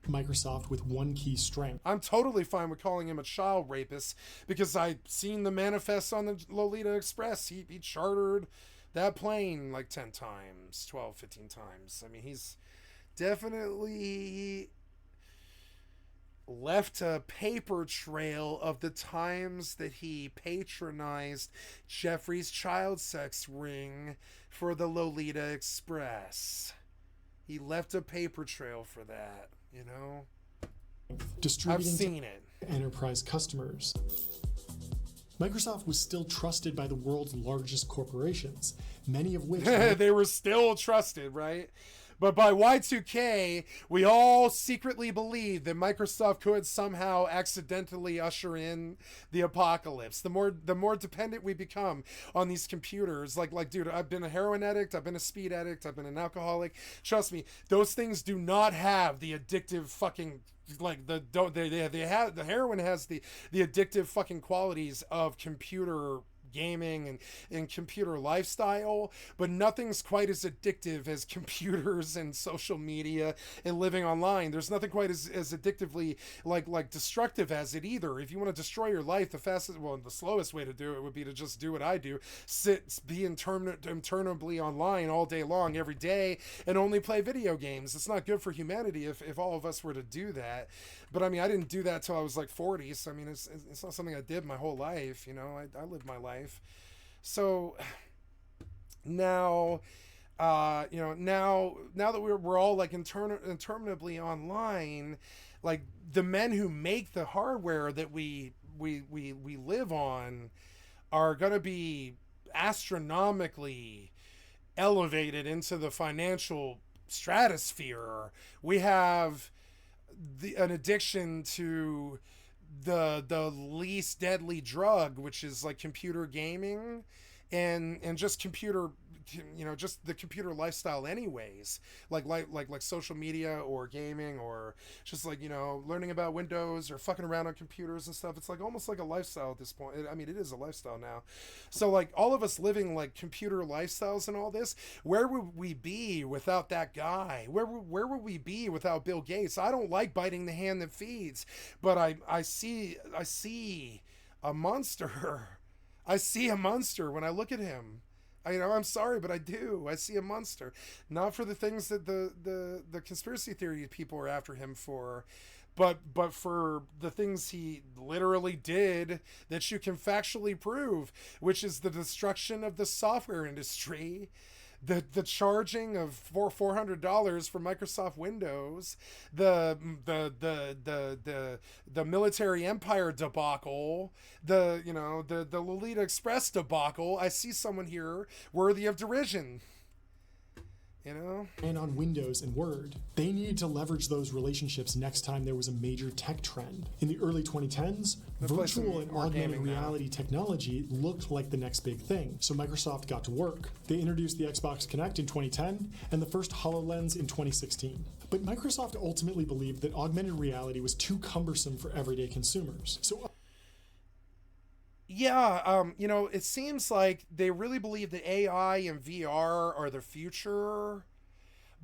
Microsoft with one key strength. I'm totally fine with calling him a child rapist, because I've seen the manifest on the Lolita Express. He chartered that plane like 10 times, 12, 15 times. I mean, he's definitely left a paper trail of the times that he patronized Jeffrey's child sex ring for the Lolita Express. He left a paper trail for that. Distributing I've seen it. to enterprise customers. Microsoft was still trusted by the world's largest corporations, many of which they were still trusted, right? But by Y2K, we all secretly believed that Microsoft could somehow accidentally usher in the apocalypse. The more dependent we become on these computers, like dude, I've been a heroin addict, I've been a speed addict, I've been an alcoholic. Trust me, those things do not have the addictive fucking the heroin has the addictive fucking qualities of computer gaming and computer lifestyle, but nothing's quite as addictive as computers and social media and living online. There's nothing quite as addictively like destructive as it either. If you want to destroy your life, the slowest way to do it would be to just do what I do, be interminably online all day long every day and only play video games. It's not good for humanity if all of us were to do that. But I mean, I didn't do that till I was like 40, so I mean, it's not something I did my whole life. I lived my life. So now, now that we're all like interminably online, like the men who make the hardware that we live on are gonna be astronomically elevated into the financial stratosphere. We have an addiction to the least deadly drug, which is like computer gaming and just computer, just the computer lifestyle anyways, like social media or gaming or just like, learning about Windows or fucking around on computers and stuff. It's like almost like a lifestyle at this point. I mean, it is a lifestyle now. So like all of us living like computer lifestyles and all this, where would we be without that guy? Where would we be without Bill Gates? I don't like biting the hand that feeds, but I see a monster. I see a monster when I look at him. I'm sorry, but I do. I see a monster. Not for the things that the conspiracy theory people are after him for, but for the things he literally did that you can factually prove, which is the destruction of the software industry, the charging of $400 for Microsoft Windows, the military empire debacle, the Lolita Express debacle. I see someone here worthy of derision. And on Windows and Word, they needed to leverage those relationships next time there was a major tech trend. In the early 2010s, virtual and augmented reality technology looked like the next big thing, so Microsoft got to work. They introduced the Xbox Kinect in 2010 and the first HoloLens in 2016. But Microsoft ultimately believed that augmented reality was too cumbersome for everyday consumers. So yeah, it seems like they really believe that AI and VR are the future,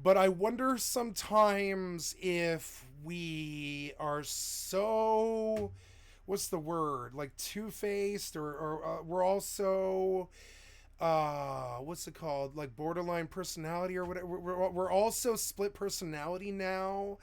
but I wonder sometimes if we are so, what's the word, like two-faced, or we're also, what's it called, like borderline personality or whatever. We're also split personality now,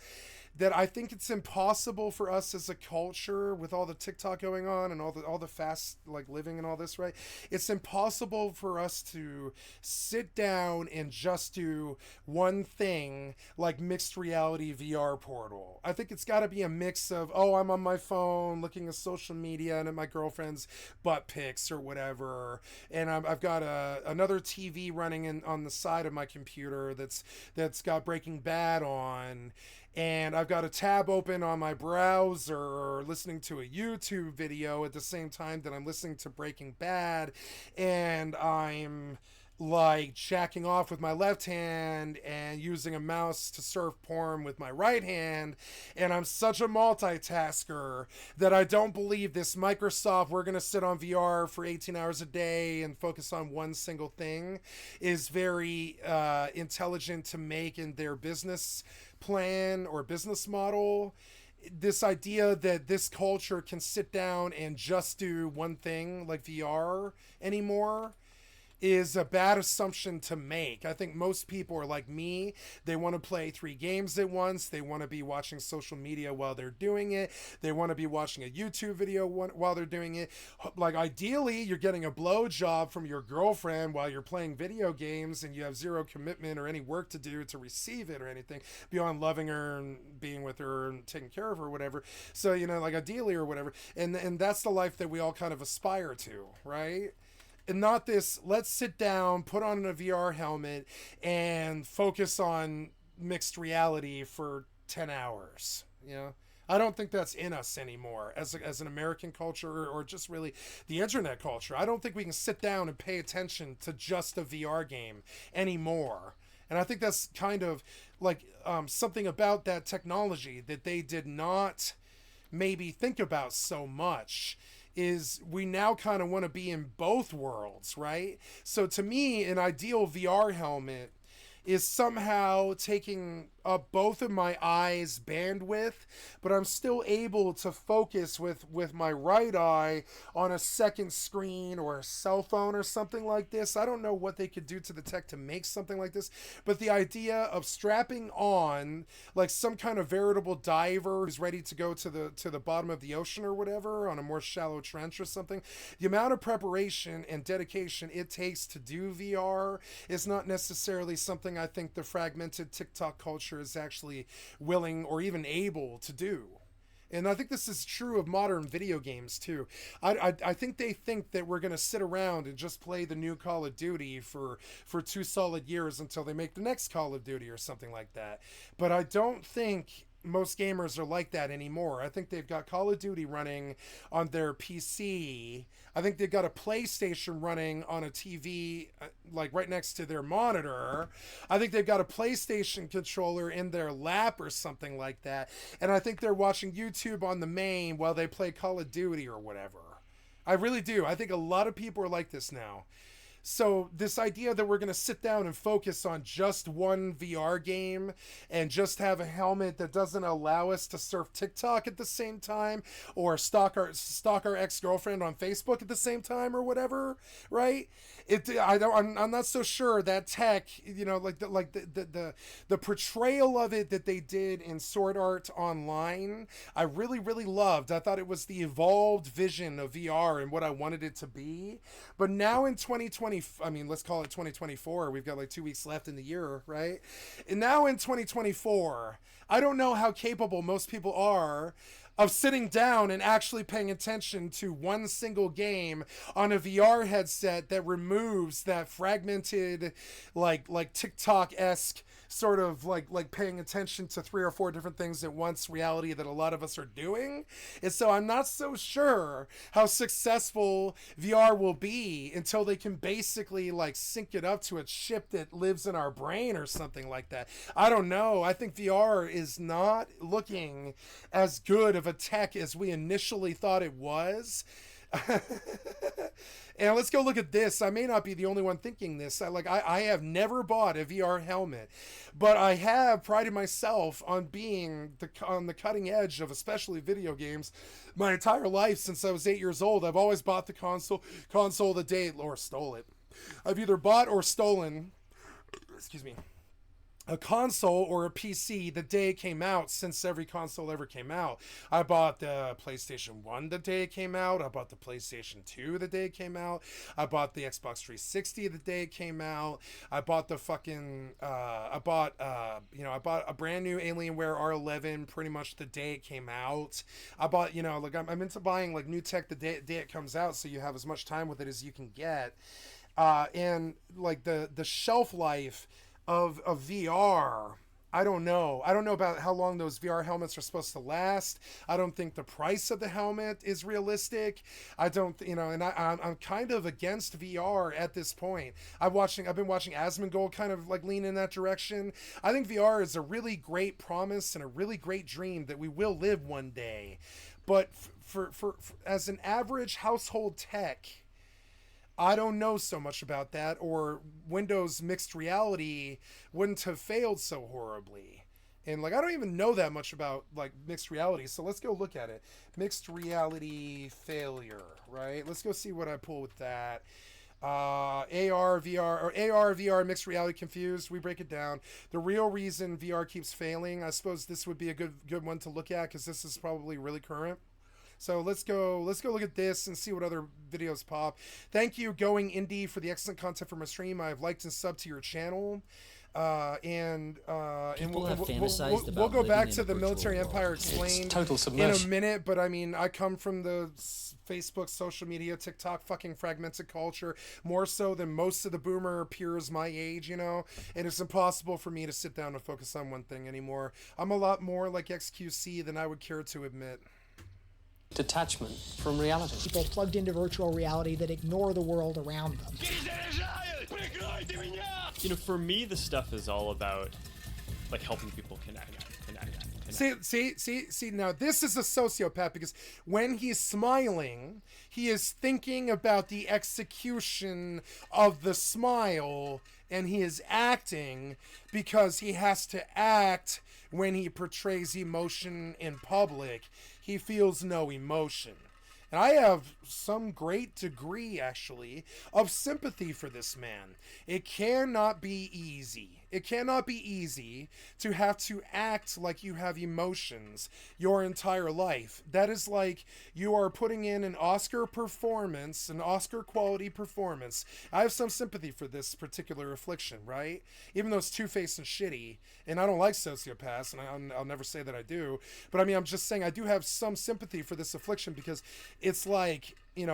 that I think it's impossible for us as a culture, with all the TikTok going on and all the fast like living and all this, right? It's impossible for us to sit down and just do one thing like mixed reality VR Portal. I think it's got to be a mix of, oh, I'm on my phone looking at social media and at my girlfriend's butt pics or whatever, and I've got another TV running on the side of my computer that's got Breaking Bad on, and I've got a tab open on my browser listening to a YouTube video at the same time that I'm listening to Breaking Bad, and I'm like jacking off with my left hand and using a mouse to surf porn with my right hand, and I'm such a multitasker that I don't believe this Microsoft, we're going to sit on VR for 18 hours a day and focus on one single thing, is very intelligent to make in their business plan or business model. This idea that this culture can sit down and just do one thing like VR anymore is a bad assumption to make. I think most people are like me. They want to play 3 games at once. They want to be watching social media while they're doing it. They want to be watching a YouTube video while they're doing it. Like, ideally, you're getting a blowjob from your girlfriend while you're playing video games, and you have zero commitment or any work to do to receive it or anything beyond loving her and being with her and taking care of her or whatever. So, like, ideally or whatever. And that's the life that we all kind of aspire to, right? And not this, let's sit down, put on a VR helmet, and focus on mixed reality for 10 hours. I don't think that's in us anymore as an American culture, or just really the internet culture. I don't think we can sit down and pay attention to just a VR game anymore. And I think that's kind of like something about that technology that they did not maybe think about so much, is we now kind of want to be in both worlds, right? So to me, an ideal VR helmet is somehow taking up both of my eyes' bandwidth, but I'm still able to focus with my right eye on a second screen or a cell phone or something like this. I don't know what they could do to the tech to make something like this, but the idea of strapping on like some kind of veritable diver who's ready to go to the bottom of the ocean or whatever on a more shallow trench or something, the amount of preparation and dedication it takes to do VR is not necessarily something I think the fragmented TikTok culture is actually willing or even able to do. And I think this is true of modern video games too. I think they think that we're going to sit around and just play the new Call of Duty for 2 solid years until they make the next Call of Duty or something like that. But I don't think most gamers are like that anymore. I think they've got Call of Duty running on their PC. I think they've got a PlayStation running on a TV, like right next to their monitor. I think they've got a PlayStation controller in their lap or something like that. And I think they're watching YouTube on the main while they play Call of Duty or whatever. I really do. I think a lot of people are like this now. So this idea that we're going to sit down and focus on just one VR game and just have a helmet that doesn't allow us to surf TikTok at the same time or stalk our ex-girlfriend on Facebook at the same time or whatever, right? I'm not so sure that tech, like the portrayal of it that they did in Sword Art Online, I really, really loved. I thought it was the evolved vision of VR and what I wanted it to be. But now in 2020, let's call it 2024. We've got like 2 weeks left in the year, right? And now in 2024, I don't know how capable most people are of sitting down and actually paying attention to one single game on a VR headset that removes that fragmented, like TikTok-esque sort of like paying attention to 3 or 4 different things at once reality that a lot of us are doing. And so I'm not so sure how successful VR will be until they can basically like sync it up to a chip that lives in our brain or something like that. I don't know. I think VR is not looking as good of a tech as we initially thought it was. And let's go look at this. I may not be the only one thinking this. I have never bought a VR helmet, but I have prided myself on being on the cutting edge of especially video games my entire life since I was 8 years old. I've always bought the console the day, or stole it. I've either bought or stolen, excuse me, a console or a PC the day it came out since every console ever came out. I bought the PlayStation 1 the day it came out. I bought the PlayStation 2 the day it came out. I bought the Xbox 360 the day it came out. I bought the fucking, I bought a brand new Alienware R11 pretty much the day it came out. I bought, I'm into buying like new tech the day it comes out so you have as much time with it as you can get. And like the shelf life of VR, I don't know. I don't know about how long those VR helmets are supposed to last. I don't think the price of the helmet is realistic. I don't, and I'm kind of against VR at this point. I've been watching Asmongold kind of like lean in that direction. I think VR is a really great promise and a really great dream that we will live one day. But for as an average household tech, I don't know so much about that, or Windows mixed reality wouldn't have failed so horribly. And like, I don't even know that much about like mixed reality. So let's go look at it. Mixed reality failure, right? Let's go see what I pull with that. AR, VR, mixed reality confused. We break it down. The real reason VR keeps failing, I suppose this would be a good one to look at because this is probably really current. So let's go look at this and see what other videos pop. Thank you, Going Indie, for the excellent content from my stream. I've liked and subbed to your channel. And we'll go back to the military empire explained in a minute, but I mean, I come from the Facebook, social media, TikTok, fucking fragmented culture, more so than most of the boomer peers my age, and it's impossible for me to sit down and focus on one thing anymore. I'm a lot more like XQC than I would care to admit. Detachment from reality. People plugged into virtual reality that ignore the world around them. For me, this stuff is all about like helping people connect. See, now this is a sociopath because when he's smiling, he is thinking about the execution of the smile, and he is acting because he has to act when he portrays emotion in public. He feels no emotion. And I have some great degree, actually, of sympathy for this man. It cannot be easy. It cannot be easy to have to act like you have emotions your entire life. That is like you are putting in an Oscar performance, an Oscar quality performance. I have some sympathy for this particular affliction, right? Even though it's two-faced and shitty, and I don't like sociopaths, and I'll never say that I do, but I mean, I'm just saying I do have some sympathy for this affliction because it's like,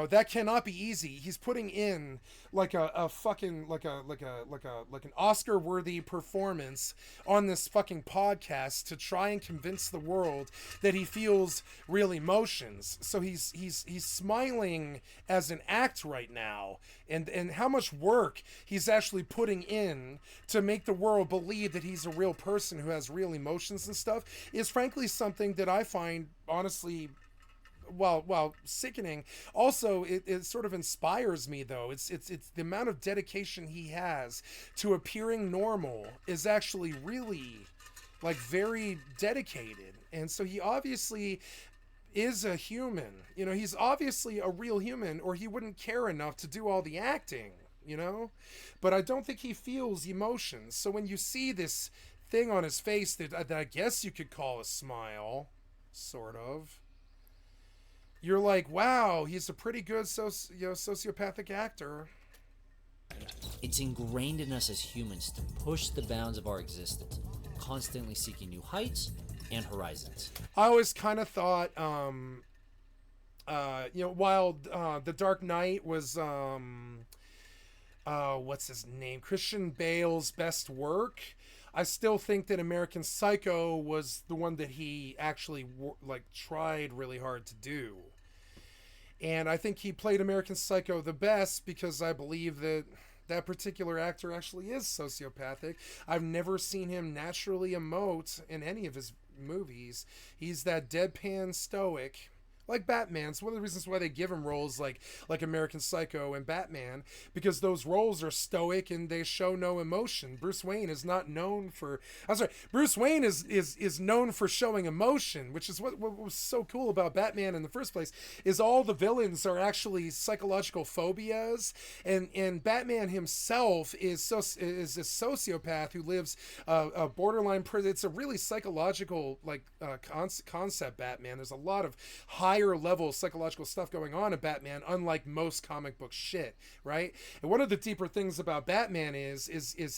that cannot be easy. He's putting in like a fucking like an Oscar-worthy performance on this fucking podcast to try and convince the world that he feels real emotions. So he's smiling as an act right now, and how much work he's actually putting in to make the world believe that he's a real person who has real emotions and stuff is frankly something that I find honestly, well, sickening. Also, it sort of inspires me, though. It's the amount of dedication he has to appearing normal is actually really, like, very dedicated. And so he obviously is a human. He's obviously a real human, or he wouldn't care enough to do all the acting, But I don't think he feels emotions. So when you see this thing on his face that I guess you could call a smile, sort of, you're like, wow, he's a pretty good sociopathic actor. It's ingrained in us as humans to push the bounds of our existence, constantly seeking new heights and horizons. I always kind of thought, while The Dark Knight was, what's his name? Christian Bale's best work, I still think that American Psycho was the one that he actually tried really hard to do. And I think he played American Psycho the best because I believe that particular actor actually is sociopathic. I've never seen him naturally emote in any of his movies. He's that deadpan stoic, like Batman. It's one of the reasons why they give him roles like American Psycho and Batman, because those roles are stoic and they show no emotion. Bruce Wayne is not known for... Bruce Wayne is known for showing emotion, which is what was so cool about Batman in the first place, is all the villains are actually psychological phobias, and Batman himself is a sociopath who lives a borderline prison. It's a really psychological concept, Batman. There's a lot of higher level psychological stuff going on in Batman, unlike most comic book shit, right? And one of the deeper things about Batman is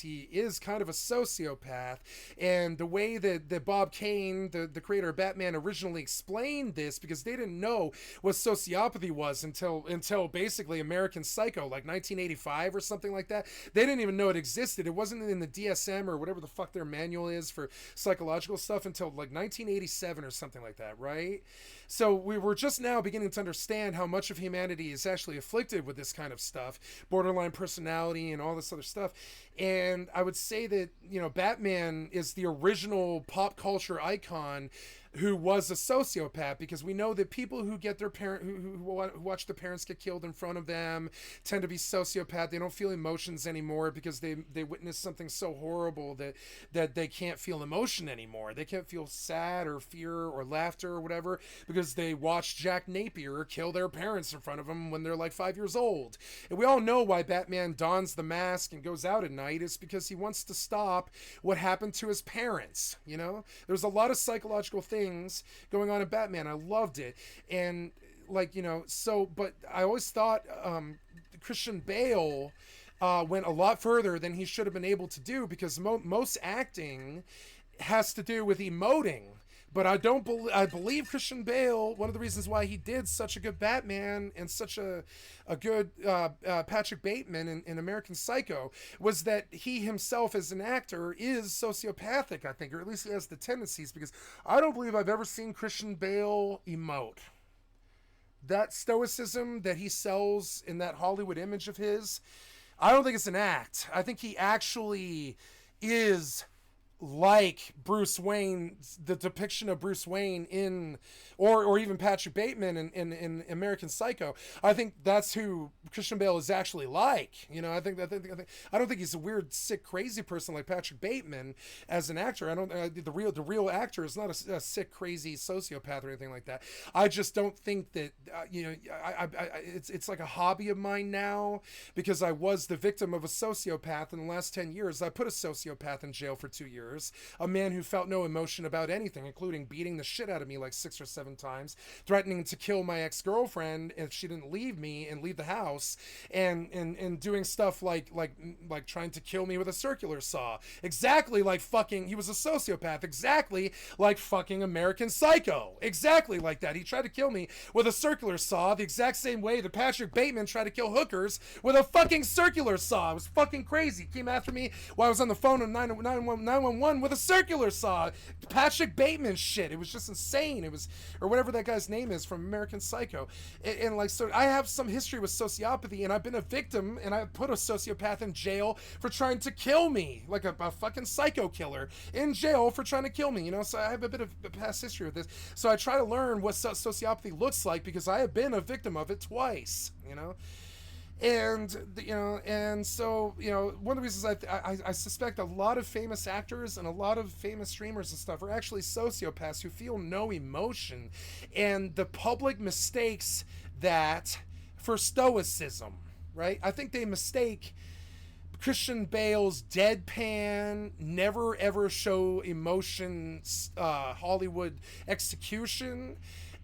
he is kind of a sociopath, and the way that Bob Kane, the creator of Batman, originally explained this, because they didn't know what sociopathy was until basically American Psycho, like 1985 or something like that. They didn't even know it existed. It wasn't in the DSM or whatever the fuck their manual is for psychological stuff until like 1987 or something like that, right? So we were just now beginning to understand how much of humanity is actually afflicted with this kind of stuff, borderline personality and all this other stuff. And I would say that, Batman is the original pop culture icon who was a sociopath, because we know that people who get their who watch their parents get killed in front of them tend to be sociopath. They don't feel emotions anymore because they witnessed something so horrible that they can't feel emotion anymore. They can't feel sad or fear or laughter or whatever because they watched Jack Napier kill their parents in front of them when they're like 5 years old. And we all know why Batman dons the mask and goes out at night. It's because he wants to stop what happened to his parents. There's a lot of psychological things going on in Batman. I loved it. And but I always thought Christian Bale went a lot further than he should have been able to do, because most acting has to do with emoting. But I believe Christian Bale, one of the reasons why he did such a good Batman and such a good Patrick Bateman in American Psycho, was that he himself as an actor is sociopathic, I think, or at least he has the tendencies, because I don't believe I've ever seen Christian Bale emote. That stoicism that he sells in that Hollywood image of his, I don't think it's an act. I think he actually is like Bruce Wayne, the depiction of Bruce Wayne in, or even Patrick Bateman in American Psycho. I think that's who Christian Bale is actually like. I don't think he's a weird, sick, crazy person like Patrick Bateman as an actor. The real actor is not a sick, crazy sociopath or anything like that. I just don't think that it's like a hobby of mine now, because I was the victim of a sociopath in the last 10 years. I put a sociopath in jail for 2 years. A man who felt no emotion about anything, including beating the shit out of me like 6 or 7 times, threatening to kill my ex-girlfriend if she didn't leave me and leave the house, and doing stuff like trying to kill me with a circular saw. Exactly like fucking, he was a sociopath, exactly like fucking American Psycho. Exactly like that. He tried to kill me with a circular saw the exact same way that Patrick Bateman tried to kill hookers with a fucking circular saw. It was fucking crazy. He came after me while I was on the phone with 911 with a circular saw. Patrick Bateman shit. It was just insane. It was, or whatever that guy's name is from American Psycho. And so I have some history with sociopathy, and I've been a victim, and I put a sociopath in jail for trying to kill me, like a fucking psycho killer in jail for trying to kill me, so I have a bit of a past history with this. So I try to learn what sociopathy looks like, because I have been a victim of it twice, And so one of the reasons I suspect a lot of famous actors and a lot of famous streamers and stuff are actually sociopaths who feel no emotion, and the public mistakes that for stoicism, right? I think they mistake Christian Bale's deadpan, never ever show emotion, Hollywood execution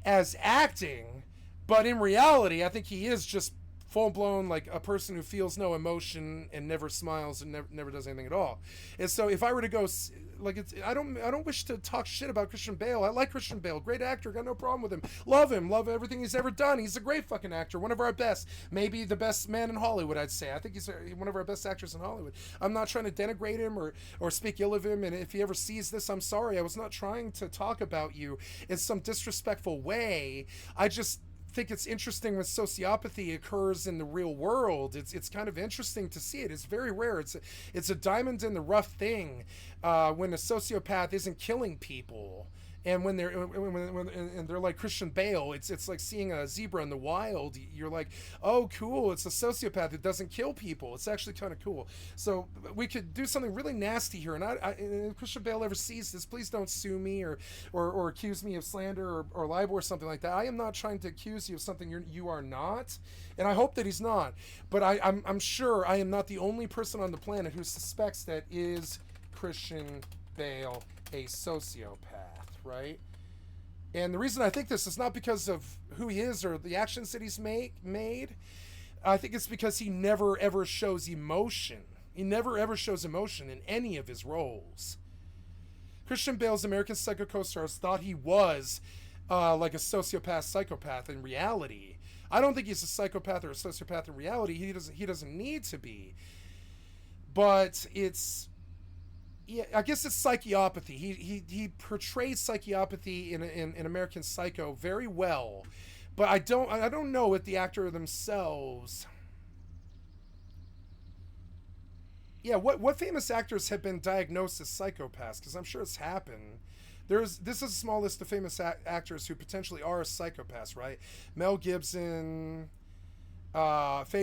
as acting, but in reality, I think he is just full blown like a person who feels no emotion and never smiles and never does anything at all. And so if I were to go like I don't wish to talk shit about Christian Bale. I like Christian Bale, great actor, got no problem with him, love everything he's ever done. He's a great fucking actor, one of our best, maybe the best man in Hollywood, I'd say. I think he's one of our best actors in Hollywood. I'm not trying to denigrate him or speak ill of him, and if he ever sees this, I'm sorry. I was not trying to talk about you in some disrespectful way. I just think it's interesting when sociopathy occurs in the real world. It's kind of interesting to see it. It's very rare. It's a diamond in the rough thing when a sociopath isn't killing people. And when they're like Christian Bale, it's like seeing a zebra in the wild. You're like, oh, cool, it's a sociopath that doesn't kill people. It's actually kind of cool. So we could do something really nasty here. And if Christian Bale ever sees this, please don't sue me or accuse me of slander or libel or something like that. I am not trying to accuse you of something you are not, and I hope that he's not. But I'm sure I am not the only person on the planet who suspects that is Christian Bale a sociopath. Right? And the reason I think this is not because of who he is or the actions that he's made. I think it's because he never ever shows emotion. He never ever shows emotion in any of his roles. Christian Bale's American Psycho co-stars thought he was like a sociopath psychopath in reality. I don't think he's a psychopath or a sociopath in reality. He doesn't need to be. But it's, yeah, I guess it's psychopathy. He portrays psychopathy in American Psycho very well, but I don't know what the actor themselves. Yeah, what famous actors have been diagnosed as psychopaths? Because I'm sure it's happened. This is a small list of famous actors who potentially are psychopaths, right? Mel Gibson, Faye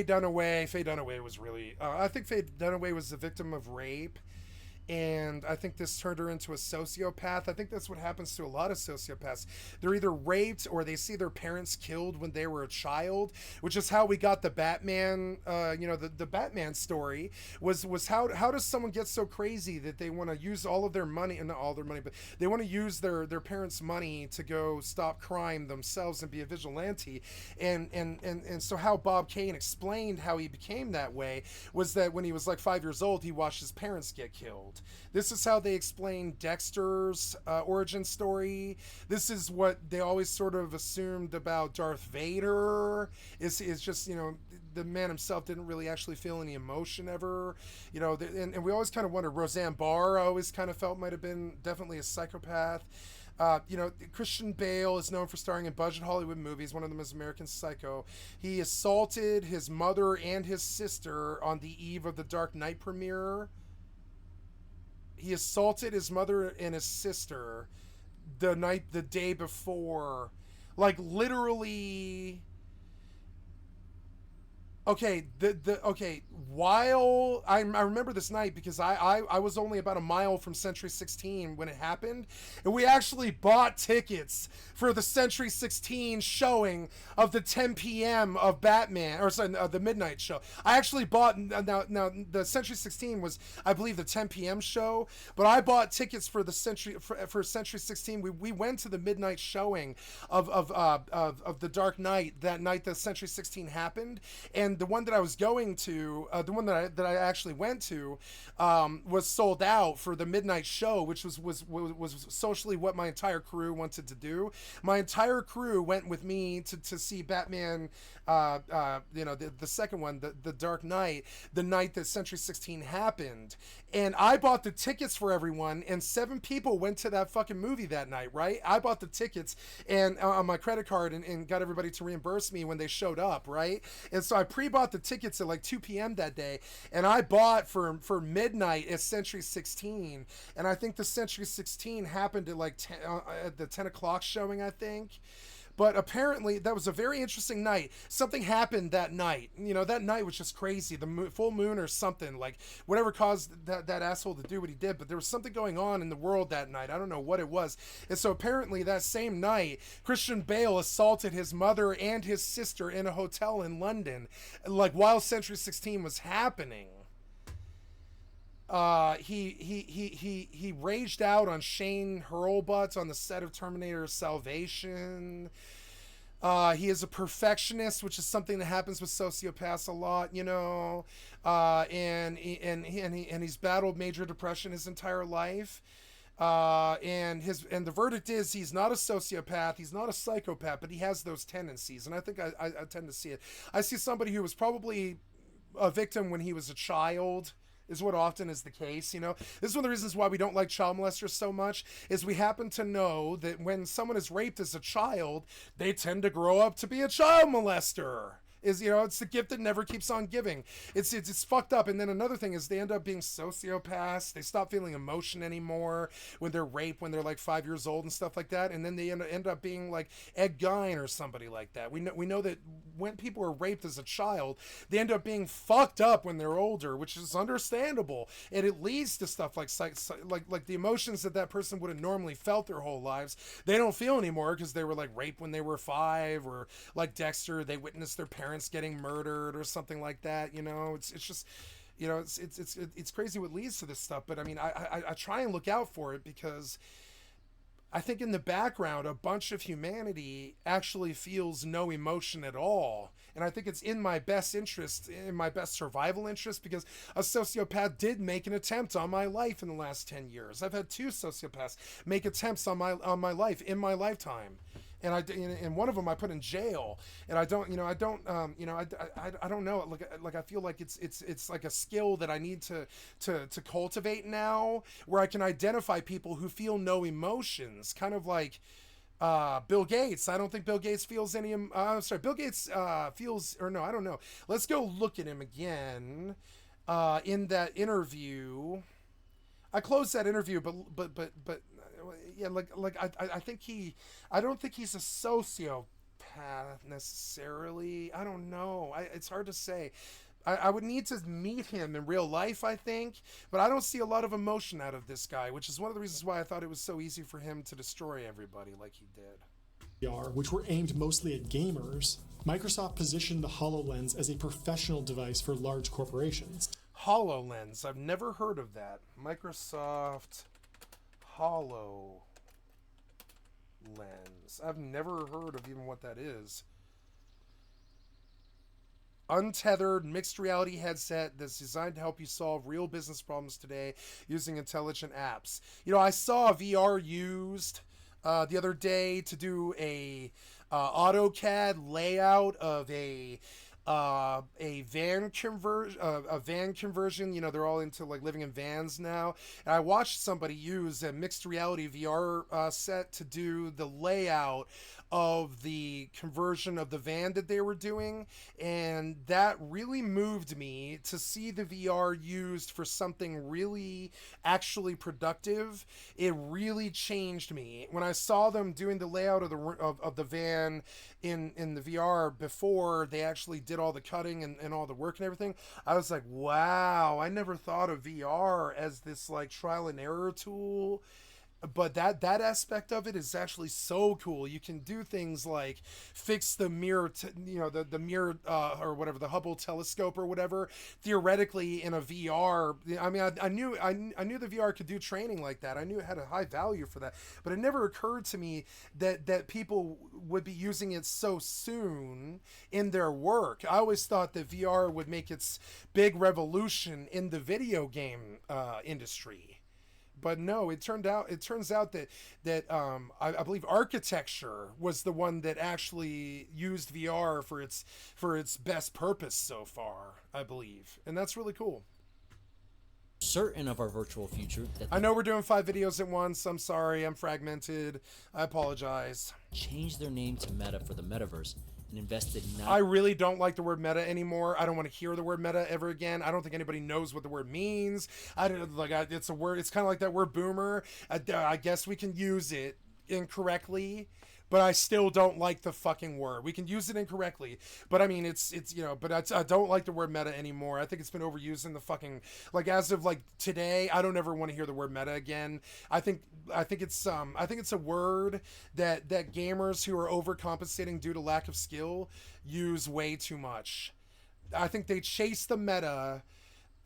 Dunaway. Faye Dunaway was really. I think Faye Dunaway was the victim of rape. And I think this turned her into a sociopath. I think that's what happens to a lot of sociopaths. They're either raped or they see their parents killed when they were a child, which is how we got the Batman, the Batman story was how does someone get so crazy that they want to use all of their money, and not all their money, but they want to use their parents' money to go stop crime themselves and be a vigilante. And so how Bob Kane explained how he became that way was that when he was like 5 years old, he watched his parents get killed. This is how they explain Dexter's origin story. This is what they always sort of assumed about Darth Vader. Is just, the man himself didn't really actually feel any emotion ever. And we always kind of wonder, Roseanne Barr I always kind of felt might have been definitely a psychopath. Christian Bale is known for starring in budget Hollywood movies. One of them is American Psycho. He assaulted his mother and his sister on the eve of the Dark Knight premiere. He assaulted his mother and his sister the day before. Like, literally. Okay, while I remember this night because I was only about a mile from Century 16 when it happened, and we actually bought tickets for the Century 16 showing of the 10 p.m. of Batman, or sorry, the midnight show. I actually bought, now the Century 16 was, I believe, the 10 p.m. show, but I bought tickets for the for Century 16. We went to the midnight showing of the Dark Knight that night that Century 16 happened, and the one that I was going to, the one that I actually went to, was sold out for the midnight show, which was socially what my entire crew wanted to do. My entire crew went with me to see Batman, the second one, the Dark Knight, the night that Century 16 happened. And I bought the tickets for everyone, and 7 people went to that fucking movie that night, right? I bought the tickets and on my credit card and got everybody to reimburse me when they showed up, right? And so I pre-bought the tickets at like 2 p.m. that day, and I bought for midnight at Century 16, and I think the Century 16 happened at like at the 10 o'clock showing, I think. But apparently that was a very interesting night. Something happened that night. That night was just crazy. The full moon or something, like whatever caused that asshole to do what he did. But there was something going on in the world that night. I don't know what it was. And so apparently that same night, Christian Bale assaulted his mother and his sister in a hotel in London, like while Century 16 was happening. He raged out on Shane Hurlbut on the set of Terminator Salvation. He is a perfectionist, which is something that happens with sociopaths a lot, you know. And he's battled major depression his entire life. And the verdict is he's not a sociopath, he's not a psychopath, but he has those tendencies. And I think I tend to see it. I see somebody who was probably a victim when he was a child, is what often is the case, you know. This is one of the reasons why we don't like child molesters so much, is we happen to know that when someone is raped as a child, they tend to grow up to be a child molester. Is, you know, it's the gift that never keeps on giving. It's fucked up. And then another thing is they end up being sociopaths. They stop feeling emotion anymore when they're raped, when they're like 5 years old and stuff like that. And then they end up being like Ed Gein or somebody like that. We know that when people are raped as a child, they end up being fucked up when they're older, which is understandable. And it leads to stuff like the emotions that person would have normally felt their whole lives, they don't feel anymore because they were like raped when they were 5, or like Dexter, they witnessed their parents getting murdered or something like that. You know, it's just, you know, it's crazy what leads to this stuff. But I mean, I try and look out for it, because I think in the background a bunch of humanity actually feels no emotion at all. And I think it's in my best interest, in my best survival interest, because a sociopath did make an attempt on my life in the last 10 years. I've had 2 sociopaths make attempts on my life in my lifetime. And one of them I put in jail, and I don't know. Like I feel like it's like a skill that I need to cultivate now, where I can identify people who feel no emotions, kind of like Bill Gates. I don't think Bill Gates feels any. Bill Gates feels, or no, I don't know. Let's go look at him again in that interview. I closed that interview, but yeah, I don't think he's a sociopath necessarily. I don't know. It's hard to say. I would need to meet him in real life, I think, but I don't see a lot of emotion out of this guy, which is one of the reasons why I thought it was so easy for him to destroy everybody like he did. Which were aimed mostly at gamers, Microsoft positioned the HoloLens as a professional device for large corporations. HoloLens. I've never heard of that. Microsoft HoloLens. I've never heard of even what that is. Untethered mixed reality headset that's designed to help you solve real business problems today using intelligent apps. You know, I saw VR used the other day to do a AutoCAD layout of a van conversion. You know, they're all into like living in vans now. And I watched somebody use a mixed reality VR set to do the layout of the conversion of the van that they were doing, and that really moved me to see the VR used for something really actually productive. It really changed me when I saw them doing the layout of the van in the VR before they actually did all the cutting and all the work and everything. I was like, wow, I never thought of VR as this like trial and error tool. But that aspect of it is actually so cool. You can do things like fix the mirror, the mirror or whatever, the Hubble telescope or whatever, theoretically in a VR. I mean, I knew the VR could do training like that. I knew it had a high value for that. But it never occurred to me that people would be using it so soon in their work. I always thought that VR would make its big revolution in the video game industry. But no, it turns out that I believe architecture was the one that actually used VR for its best purpose so far, I believe. And that's really cool. Certain of our virtual future. I know we're doing 5 videos at once. I'm sorry, I'm fragmented. I apologize. Change their name to Meta for the metaverse and invested I really don't like the word meta anymore. I don't want to hear the word meta ever again. I don't think anybody knows what the word means. It's a word. It's kind of like that word boomer. I guess we can use it incorrectly, but I still don't like the fucking word. We can use it incorrectly, but I mean, it's but I don't like the word meta anymore. I think it's been overused in the fucking, like, as of like today, I don't ever want to hear the word meta again. I think it's a word that gamers who are overcompensating due to lack of skill use way too much. I think they chase the meta,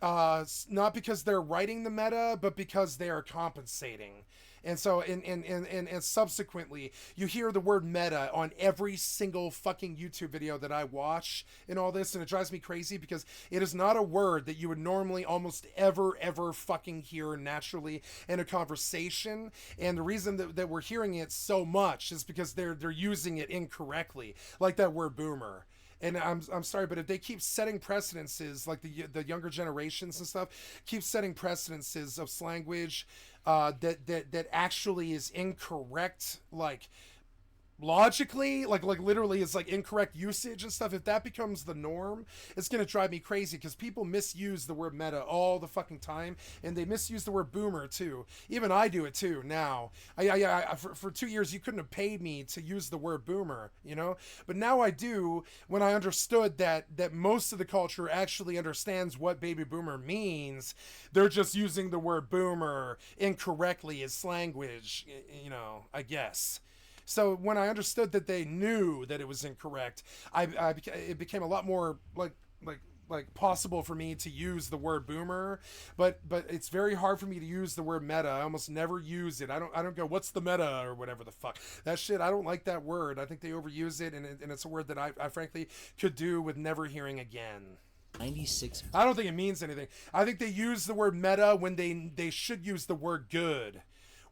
not because they're writing the meta, but because they are compensating. And so, and subsequently, you hear the word meta on every single fucking YouTube video that I watch and all this, and it drives me crazy because it is not a word that you would normally almost ever fucking hear naturally in a conversation. And the reason that we're hearing it so much is because they're using it incorrectly, like that word boomer. And I'm sorry, but if they keep setting precedences, like the younger generations and stuff, keep setting precedences of slanguage that actually is incorrect, like logically, like literally is like incorrect usage and stuff, if that becomes the norm, it's gonna drive me crazy because people misuse the word meta all the fucking time, and they misuse the word boomer too. Even I do it too now. I for 2 years you couldn't have paid me to use the word boomer, you know, but now I do when I understood that most of the culture actually understands what baby boomer means. They're just using the word boomer incorrectly as language, you know, I guess. So when I understood that they knew that it was incorrect, it became a lot more like possible for me to use the word boomer, but it's very hard for me to use the word meta. I almost never use it. I don't go, what's the meta or whatever the fuck. That shit, I don't like that word. I think they overuse it, and it's a word that I frankly could do with never hearing again. 96. I don't think it means anything. I think they use the word meta when they should use the word good.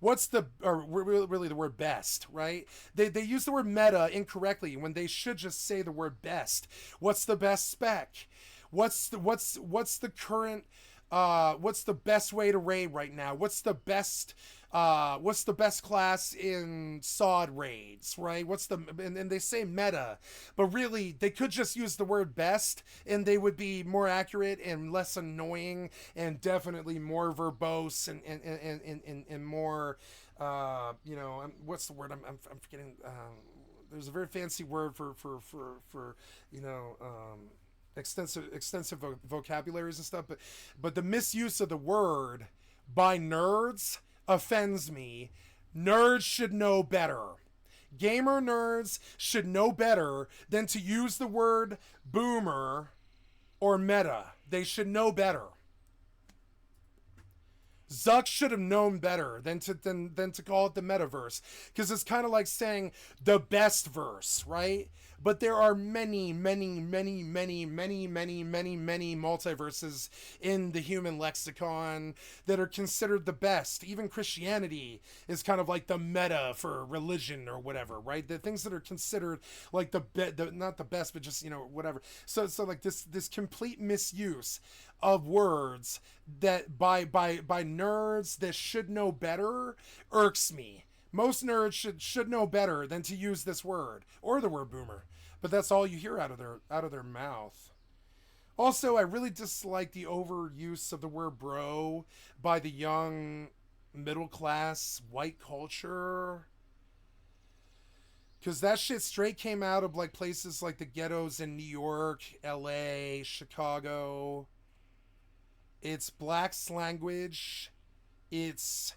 What's the, or really the word best, right? They use the word meta incorrectly when they should just say the word best. What's the best spec? What's the current, what's the best way to raid right now? What's the best class in SoD raids, right? And they say meta, but really they could just use the word best and they would be more accurate and less annoying and definitely more verbose and more, you know, what's the word? I'm forgetting. There's a very fancy word for you know, extensive vocabularies and stuff, but the misuse of the word by nerds offends me. Nerds should know better. Gamer nerds should know better than to use the word boomer or meta. They should know better. Zuck should have known better than to call it the metaverse, because it's kind of like saying the best verse, right? But there are many multiverses in the human lexicon that are considered the best. Even Christianity is kind of like the meta for religion or whatever, right? The things that are considered like not the best, but just, you know, whatever. So like this complete misuse of words that by nerds that should know better irks me. Most nerds should know better than to use this word or the word boomer, but that's all you hear out of their mouth. Also, I really dislike the overuse of the word bro by the young middle class white culture, because that shit straight came out of like places like the ghettos in New York, LA, Chicago. It's black language. It's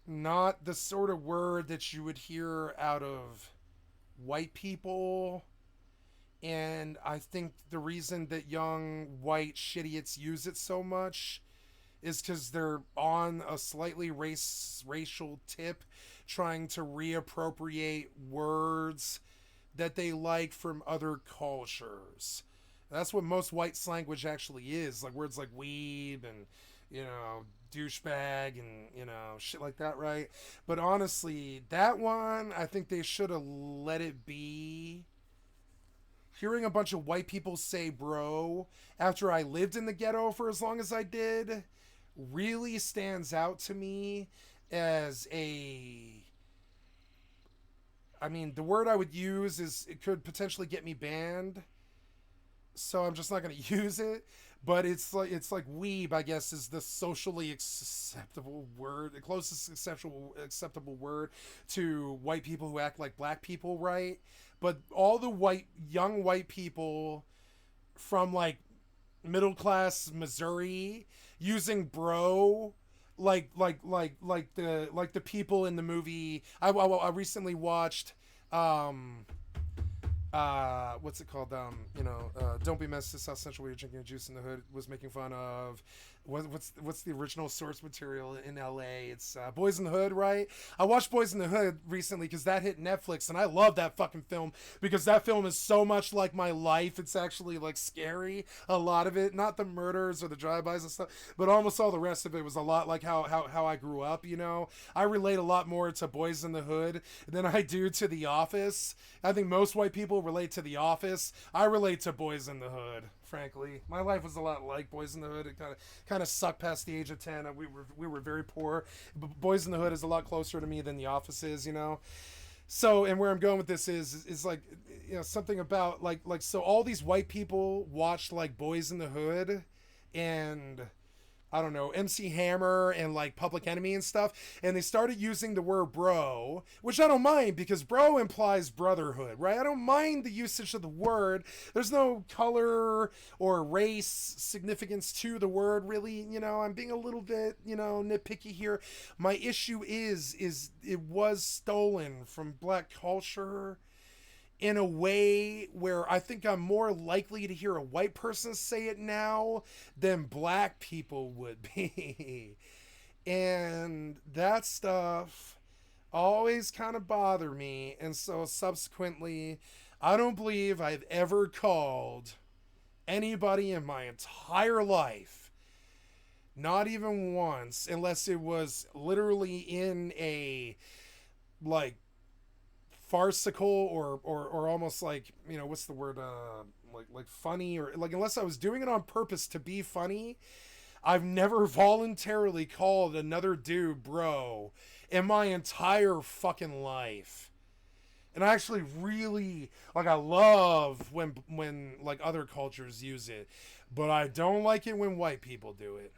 not the sort of word that you would hear out of white people. And I think the reason that young white shitiots use it so much is because they're on a slightly racial tip, trying to reappropriate words that they like from other cultures. That's what most white language actually is, like words like weeb and, you know, douchebag and, you know, shit like that, right? But honestly, that one, I think they should have let it be. Hearing a bunch of white people say bro after I lived in the ghetto for as long as I did really stands out to me as I mean, the word I would use is, it could potentially get me banned, so I'm just not going to use it. But it's like weeb, I guess, is the socially acceptable word, the closest acceptable word to white people who act like black people, right? But all the young white people from like middle class Missouri using bro like the people in the movie. I recently watched what's it called? Don't Be Messed, South Central, where you're drinking juice in the hood, was making fun of what's the original source material in LA? It's Boys in the Hood, right? I watched Boys in the Hood recently because that hit Netflix, and I love that fucking film because that film is so much like my life. It's actually like scary, a lot of it, not the murders or the drive-bys and stuff, but almost all the rest of it was a lot like how I grew up. You know, I relate a lot more to Boys in the Hood than I do to The Office. I think most white people relate to The Office. I relate to Boys in the Hood. Frankly, my life was a lot like Boys in the Hood. It kind of sucked past the age of 10. We were very poor. Boys in the Hood is a lot closer to me than The Office is, you know. So, and where I'm going with this is like, you know, something about like so all these white people watched like Boys in the Hood and I don't know, MC Hammer and like Public Enemy and stuff, and they started using the word bro, which I don't mind because bro implies brotherhood, right? I don't mind the usage of the word. There's no color or race significance to the word, really. You know, I'm being a little bit, you know, nitpicky here. My issue is it was stolen from black culture in a way where I think I'm more likely to hear a white person say it now than black people would be. And that stuff always kind of bothered me. And so subsequently, I don't believe I've ever called anybody in my entire life, not even once, unless it was literally in a like farcical or almost like, you know, what's the word, like funny, or like unless I was doing it on purpose to be funny, I've never voluntarily called another dude bro in my entire fucking life. And I actually really like, I love when like other cultures use it, but I don't like it when white people do it.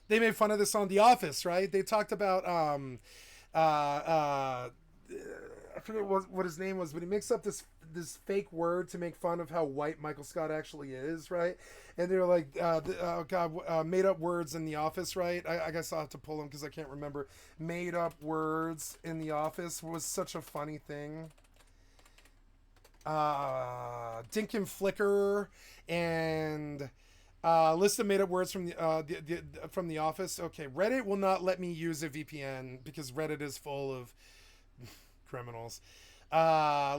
They made fun of this on The Office, right? They talked about I forget what his name was, but he makes up this fake word to make fun of how white Michael Scott actually is, right? And they're like, made up words in The Office, right? I guess I'll have to pull them because I can't remember. Made up words in The Office was such a funny thing. Dink and Flicker and list of made up words from the Office. Okay, Reddit will not let me use a VPN because Reddit is full of criminals.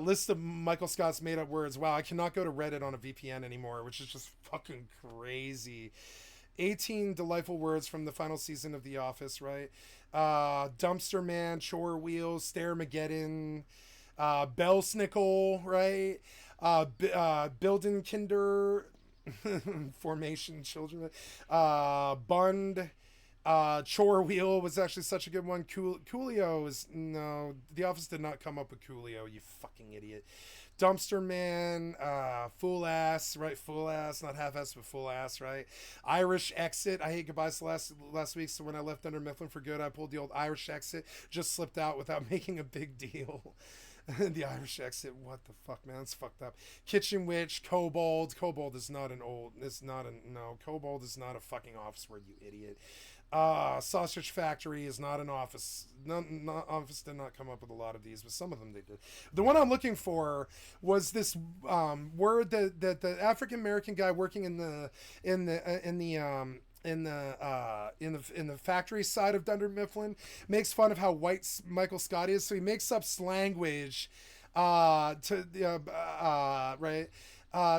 List of Michael Scott's made up words. Wow, I cannot go to Reddit on a VPN anymore, which is just fucking crazy. 18 delightful words from the final season of The Office, right? Dumpster man, chore wheel, Stairmageddon, Belsnickel, right? Bildenkinder, formation children, Bund, chore wheel was actually such a good one. Coolio is, no, The Office did not come up with Coolio, you fucking idiot. Dumpster man, fool ass, right? Fool ass, not half ass, but full ass, right? Irish exit. I hate goodbyes last week, so when I left Under Mifflin for good, I pulled the old Irish exit, just slipped out without making a big deal. The Irish exit, what the fuck, man? It's fucked up. Kitchen witch, kobold. Kobold is not kobold is not a fucking office word, you idiot. Sausage factory is not an office. Office did not come up with a lot of these, but some of them they did. The one I'm looking for was this word that the African American guy working in the factory side of Dunder Mifflin makes fun of how white Michael Scott is, so he makes up slanguage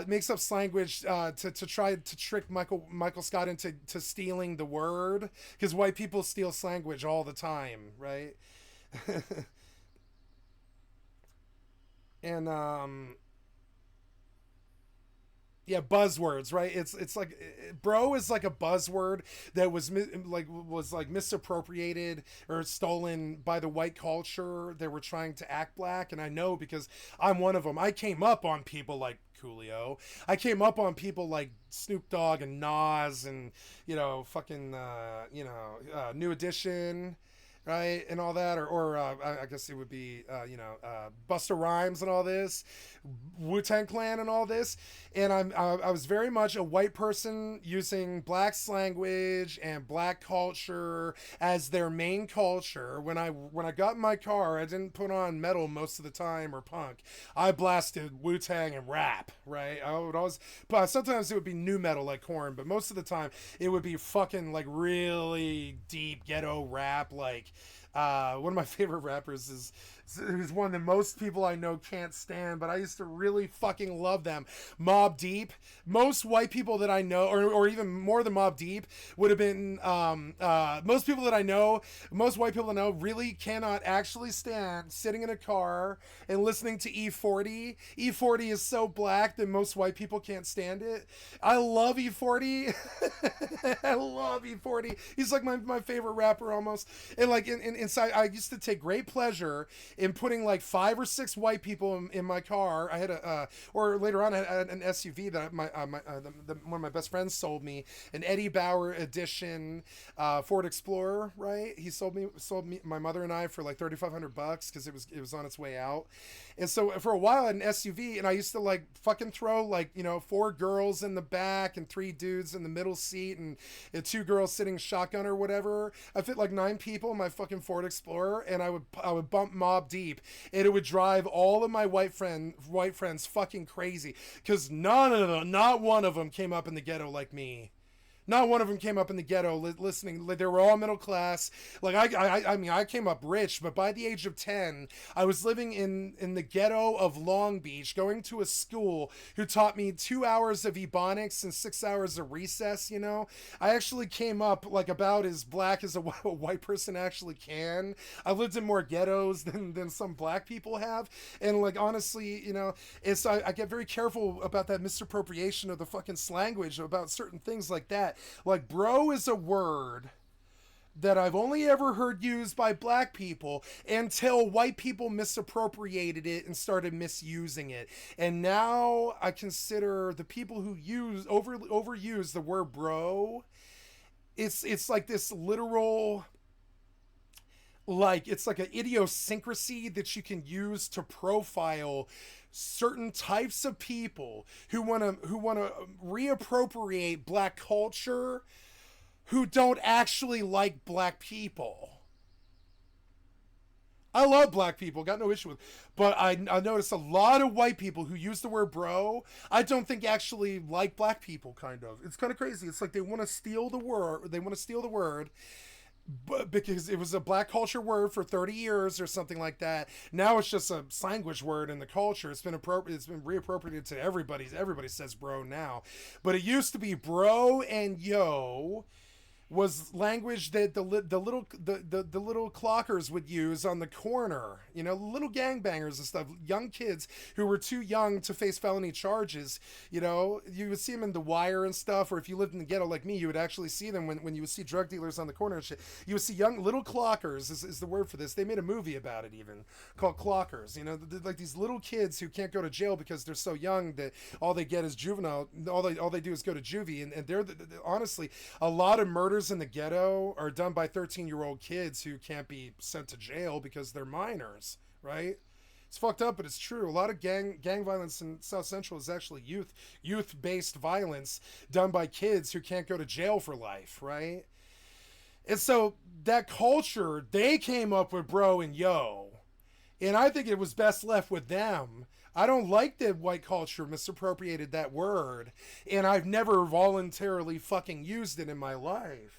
makes up slanguage to try to trick Michael Scott into stealing the word, because white people steal slanguage all the time, right? And yeah, buzzwords, right? It's like, bro is like a buzzword that was misappropriated or stolen by the white culture. They were trying to act black, and I know because I'm one of them. I came up on people like Coolio. I came up on people like Snoop Dogg and Nas and, you know, fucking New Edition right, and all that, or I guess it would be Busta Rhymes and all this, Wu-Tang Clan and all this, and I was very much a white person using black language and black culture as their main culture. When I got in my car, I didn't put on metal most of the time or punk. I blasted Wu-Tang and rap, right? I would always, but sometimes it would be new metal like Korn, but most of the time it would be fucking like really deep ghetto rap. Like one of my favorite rappers is one that most people I know can't stand, but I used to really fucking love them. Mobb Deep. Most white people that I know, or even more than Mobb Deep, would have been most people that I know, most white people I know really cannot actually stand sitting in a car and listening to E40. E40 is so black that most white people can't stand it. I love E40. I love E40. He's like my favorite rapper almost. And like inside, I used to take great pleasure in putting like 5 or 6 white people in my car. I had or later on I had an SUV that one of my best friends sold me, an Eddie Bauer edition Ford Explorer. Right, he sold me my mother and I for like $3,500 because it was on its way out. And so for a while I had an SUV, and I used to like fucking throw like 4 girls in the back and 3 dudes in the middle seat, and 2 girls sitting shotgun or whatever. I fit like 9 people in my fucking Ford Explorer, and I would bump Mobb Deep, and it would drive all of my white friends fucking crazy, because not one of them came up in the ghetto like me. Not one of them came up in the ghetto listening. They were all middle class. Like I mean, I came up rich, but by the age of 10, I was living in the ghetto of Long Beach, going to a school who taught me 2 hours of Ebonics and 6 hours of recess. I actually came up like about as black as a white person actually can. I lived in more ghettos than some black people have, and like honestly, it's I get very careful about that misappropriation of the fucking slanguage about certain things like that. Like, bro is a word that I've only ever heard used by black people until white people misappropriated it and started misusing it. And now I consider the people who overuse the word bro, it's like this literal, like it's like an idiosyncrasy that you can use to profile certain types of people who want to reappropriate black culture, who don't actually like black people. I love black people, got no issue with, but I noticed a lot of white people who use the word bro, I don't think actually like black people. Kind of, it's kind of crazy. It's like they want to steal the word. But because it was a black culture word for 30 years or something like that. Now it's just a language word in the culture. It's been reappropriated to everybody. Everybody says bro now. But it used to be bro and yo was language that the little clockers would use on the corner, little gangbangers and stuff, young kids who were too young to face felony charges. You would see them in The Wire and stuff, or if you lived in the ghetto like me, you would actually see them when you would see drug dealers on the corner and shit. You would see young little clockers is the word for this. They made a movie about it even called Clockers. Like these little kids who can't go to jail because they're so young that all they get is juvenile. All they do is go to juvie, and they're honestly, a lot of murders in the ghetto are done by 13-year-old kids who can't be sent to jail because they're minors, right? It's fucked up, but it's true. A lot of gang violence in South Central is actually youth-based violence done by kids who can't go to jail for life, right? And so that culture, they came up with bro and yo, and I think it was best left with them. I don't like that white culture misappropriated that word, and I've never voluntarily fucking used it in my life,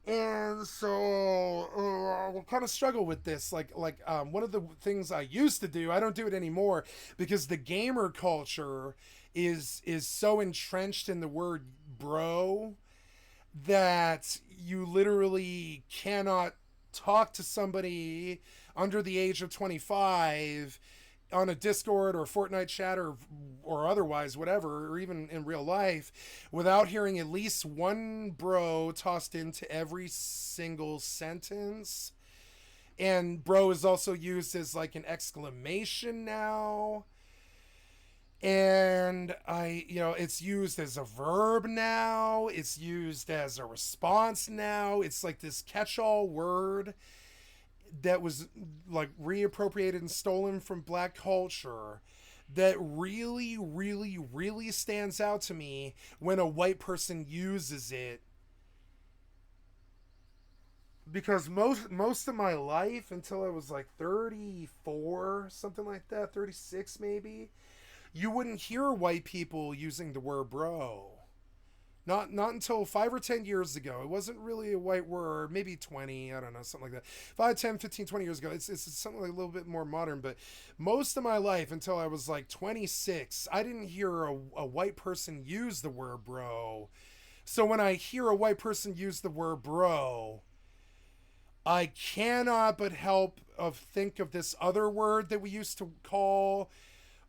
And so we'll kind of struggle with this. Like one of the things I used to do, I don't do it anymore because the gamer culture is so entrenched in the word bro that you literally cannot talk to somebody under the age of 25 on a Discord or Fortnite chat or otherwise, whatever, or even in real life, without hearing at least one bro tossed into every single sentence. And bro is also used as like an exclamation now. And it's used as a verb now. It's used as a response now. It's like this catch-all word that was like reappropriated and stolen from black culture that really, really, really stands out to me when a white person uses it. Because most of my life, until I was like 34, something like that, 36 maybe, you wouldn't hear white people using the word bro. Not until 5 or 10 years ago. It wasn't really a white word, maybe 20, I don't know, something like that. 5, 10, 15, 20 years ago. It's something like a little bit more modern, but most of my life until I was like 26, I didn't hear a white person use the word bro. So when I hear a white person use the word bro, I cannot but help think of this other word that we used to call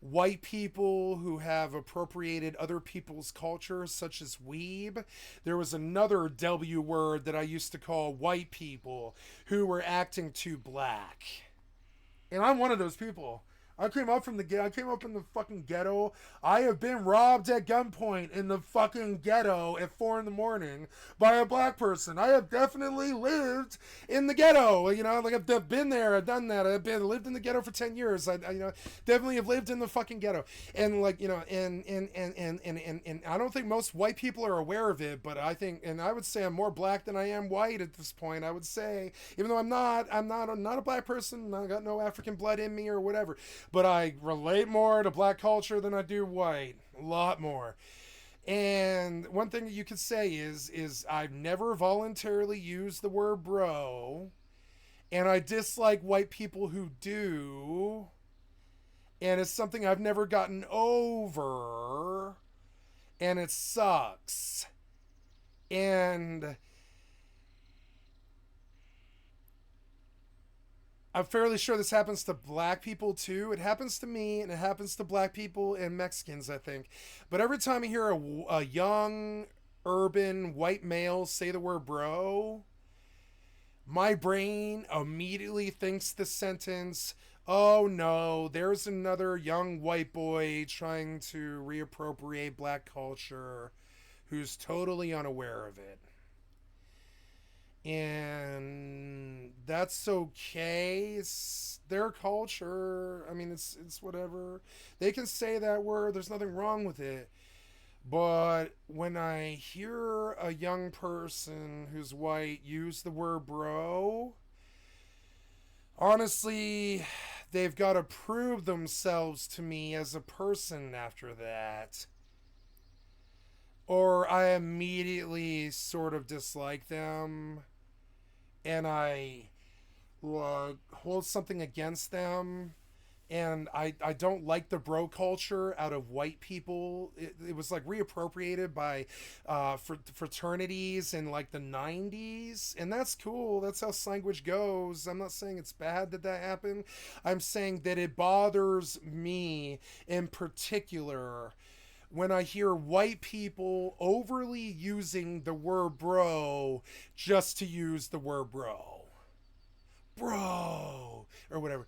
white people who have appropriated other people's cultures, such as weeb. There was another W word that I used to call white people who were acting too black. And I'm one of those people. I came up in the fucking ghetto. I have been robbed at gunpoint in the fucking ghetto at 4 a.m. by a black person. I have definitely lived in the ghetto. Like I've been there. I've done that. Lived in the ghetto for 10 years. I definitely have lived in the fucking ghetto. And and I don't think most white people are aware of it, but I think, and I would say I'm more black than I am white at this point. I would say, even though I'm not a black person. I got no African blood in me or whatever. But I relate more to black culture than I do white. A lot more. And one thing that you could say is I've never voluntarily used the word bro. And I dislike white people who do. And it's something I've never gotten over. And it sucks. And I'm fairly sure this happens to black people too. It happens to me, and it happens to black people and Mexicans, I think. But every time I hear a young, urban, white male say the word bro, my brain immediately thinks the sentence, oh no, there's another young white boy trying to reappropriate black culture who's totally unaware of it. And that's okay. It's their culture. I mean, it's whatever. They can say that word. There's nothing wrong with it. But when I hear a young person who's white use the word bro, honestly, they've got to prove themselves to me as a person after that. Or I immediately sort of dislike them. And I hold something against them, and I don't like the bro culture out of white people. It was like reappropriated by fraternities in like the 90s, and that's cool. That's how language goes. I'm not saying it's bad that happened. I'm saying that it bothers me in particular when I hear white people overly using the word bro just to use the word bro, or whatever,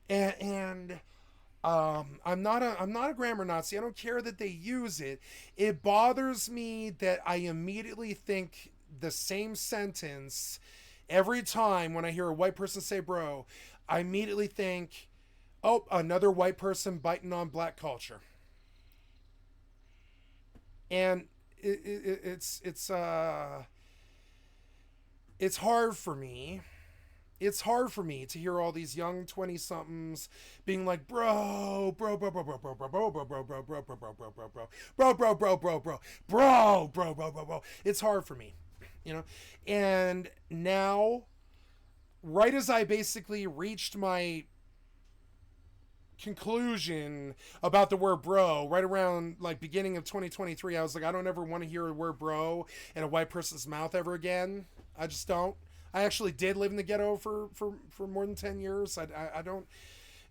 and I'm not a grammar Nazi. I don't care that they use it. It bothers me that I immediately think the same sentence every time when I hear a white person say bro. I immediately think, oh, another white person biting on black culture. And it's hard for me. It's hard for me to hear all these young 20-somethings being like, bro. It's hard for me, And now, right as I basically reached my conclusion about the word bro, right around like beginning of 2023, I was like, I don't ever want to hear the word bro in a white person's mouth ever again. I just don't. I actually did live in the ghetto for more than 10 years. I don't,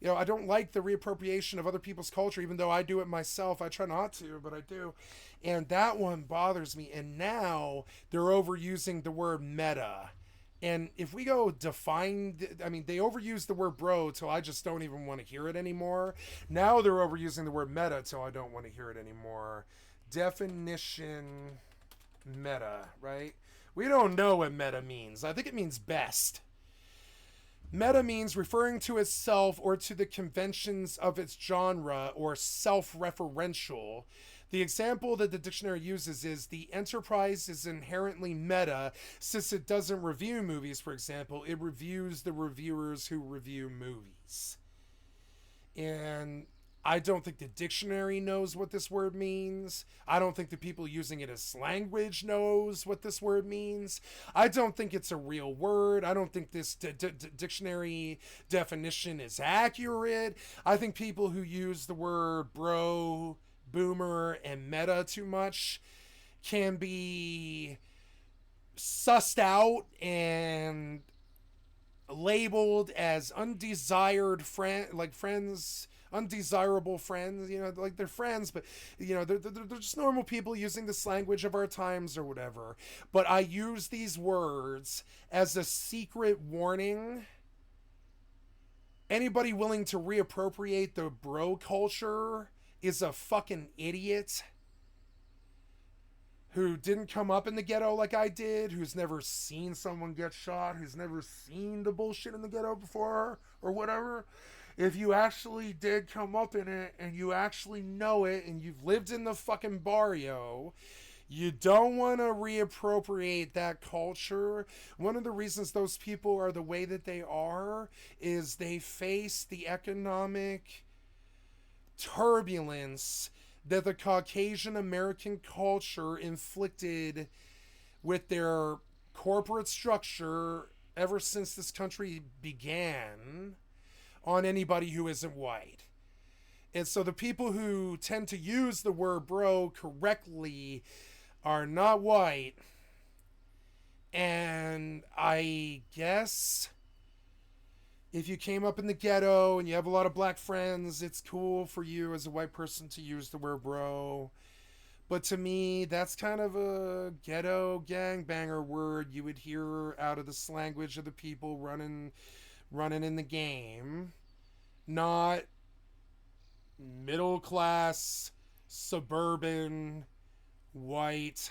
I don't like the reappropriation of other people's culture, even though I do it myself. I try not to, but I do. And that one bothers me. And now they're overusing the word meta. And if we go define, I mean, they overuse the word bro till I just don't even want to hear it anymore. Now they're overusing the word meta till I don't want to hear it anymore. Definition meta, right? We don't know what meta means. I think it means best. Meta means referring to itself or to the conventions of its genre or self-referential. The example that the dictionary uses is the enterprise is inherently meta since it doesn't review movies, for example. It reviews the reviewers who review movies. And I don't think the dictionary knows what this word means. I don't think the people using it as language knows what this word means. I don't think it's a real word. I don't think this dictionary definition is accurate. I think people who use the word bro, boomer, and meta too much can be sussed out and labeled as undesired friends, undesirable friends, you know, like they're friends, but, you know, they're just normal people using this language of our times or whatever. But I use these words as a secret warning. Anybody willing to reappropriate the bro culture is a fucking idiot who didn't come up in the ghetto like I did, who's never seen someone get shot, who's never seen the bullshit in the ghetto before or whatever. If you actually did come up in it and you actually know it and you've lived in the fucking barrio, you don't want to reappropriate that culture. One of the reasons those people are the way that they are is they face the economic turbulence that the Caucasian American culture inflicted with their corporate structure ever since this country began on anybody who isn't white. And so the people who tend to use the word bro correctly are not white. And I guess if you came up in the ghetto and you have a lot of black friends, it's cool for you as a white person to use the word bro. But to me, that's kind of a ghetto gangbanger word you would hear out of the language of the people running in the game. Not middle class, suburban, white,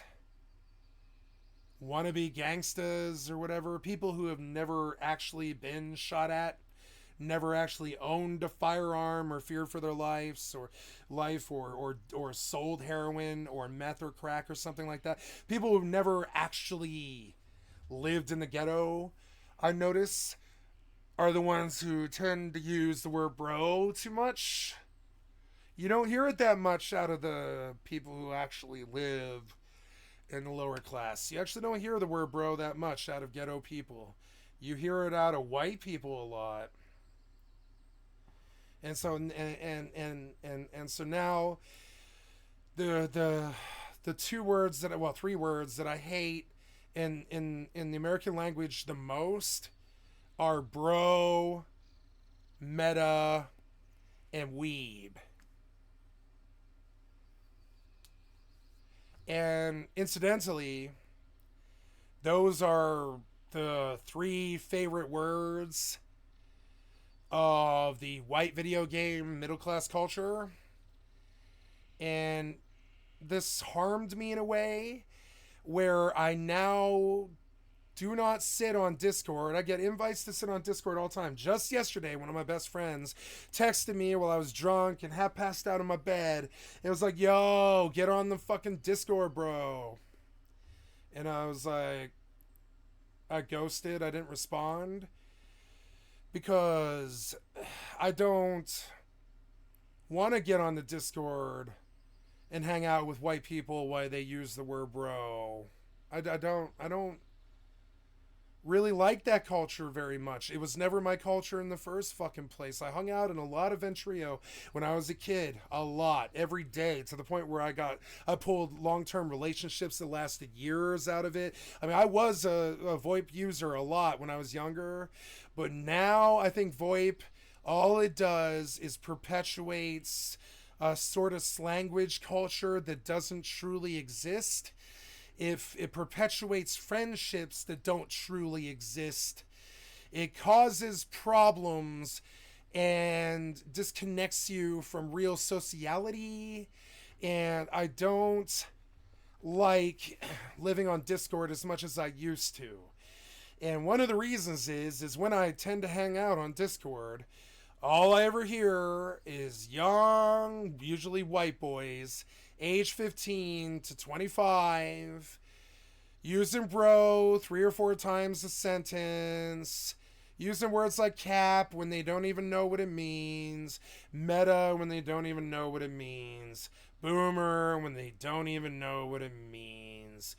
wannabe gangstas or whatever, people who have never actually been shot at, never actually owned a firearm or feared for their lives or sold heroin or meth or crack or something like that. People who've never actually lived in the ghetto, I notice, are the ones who tend to use the word bro too much. You don't hear it that much out of the people who actually live in the lower class. You actually don't hear the word bro that much out of ghetto people. You hear it out of white people a lot. And so and so now the three words that I hate in the American language the most are bro, meta, and weeb. And incidentally, those are the three favorite words of the white video game middle class culture. And this harmed me in a way where I now do not sit on Discord. I get invites to sit on Discord all the time. Just yesterday, one of my best friends texted me while I was drunk and half passed out in my bed. It was like, yo, get on the fucking Discord, bro. And I was like, I ghosted. I didn't respond. Because I don't want to get on the Discord and hang out with white people while they use the word bro. I don't really like that culture very much. It was never my culture in the first fucking place. I hung out in a lot of Ventrio when I was a kid. A lot. Every day. To the point where I pulled long-term relationships that lasted years out of it. I mean, I was a VoIP user a lot when I was younger. But now I think VoIP, all it does is perpetuates a sort of language culture that doesn't truly exist. if it perpetuates friendships that don't truly exist, it causes problems and disconnects you from real sociality. And I don't like living on Discord as much as I used to. And one of the reasons is when I tend to hang out on Discord, all I ever hear is young, usually white boys, age 15 to 25, using bro 3 or 4 times a sentence, using words like cap when they don't even know what it means, meta when they don't even know what it means, boomer when they don't even know what it means.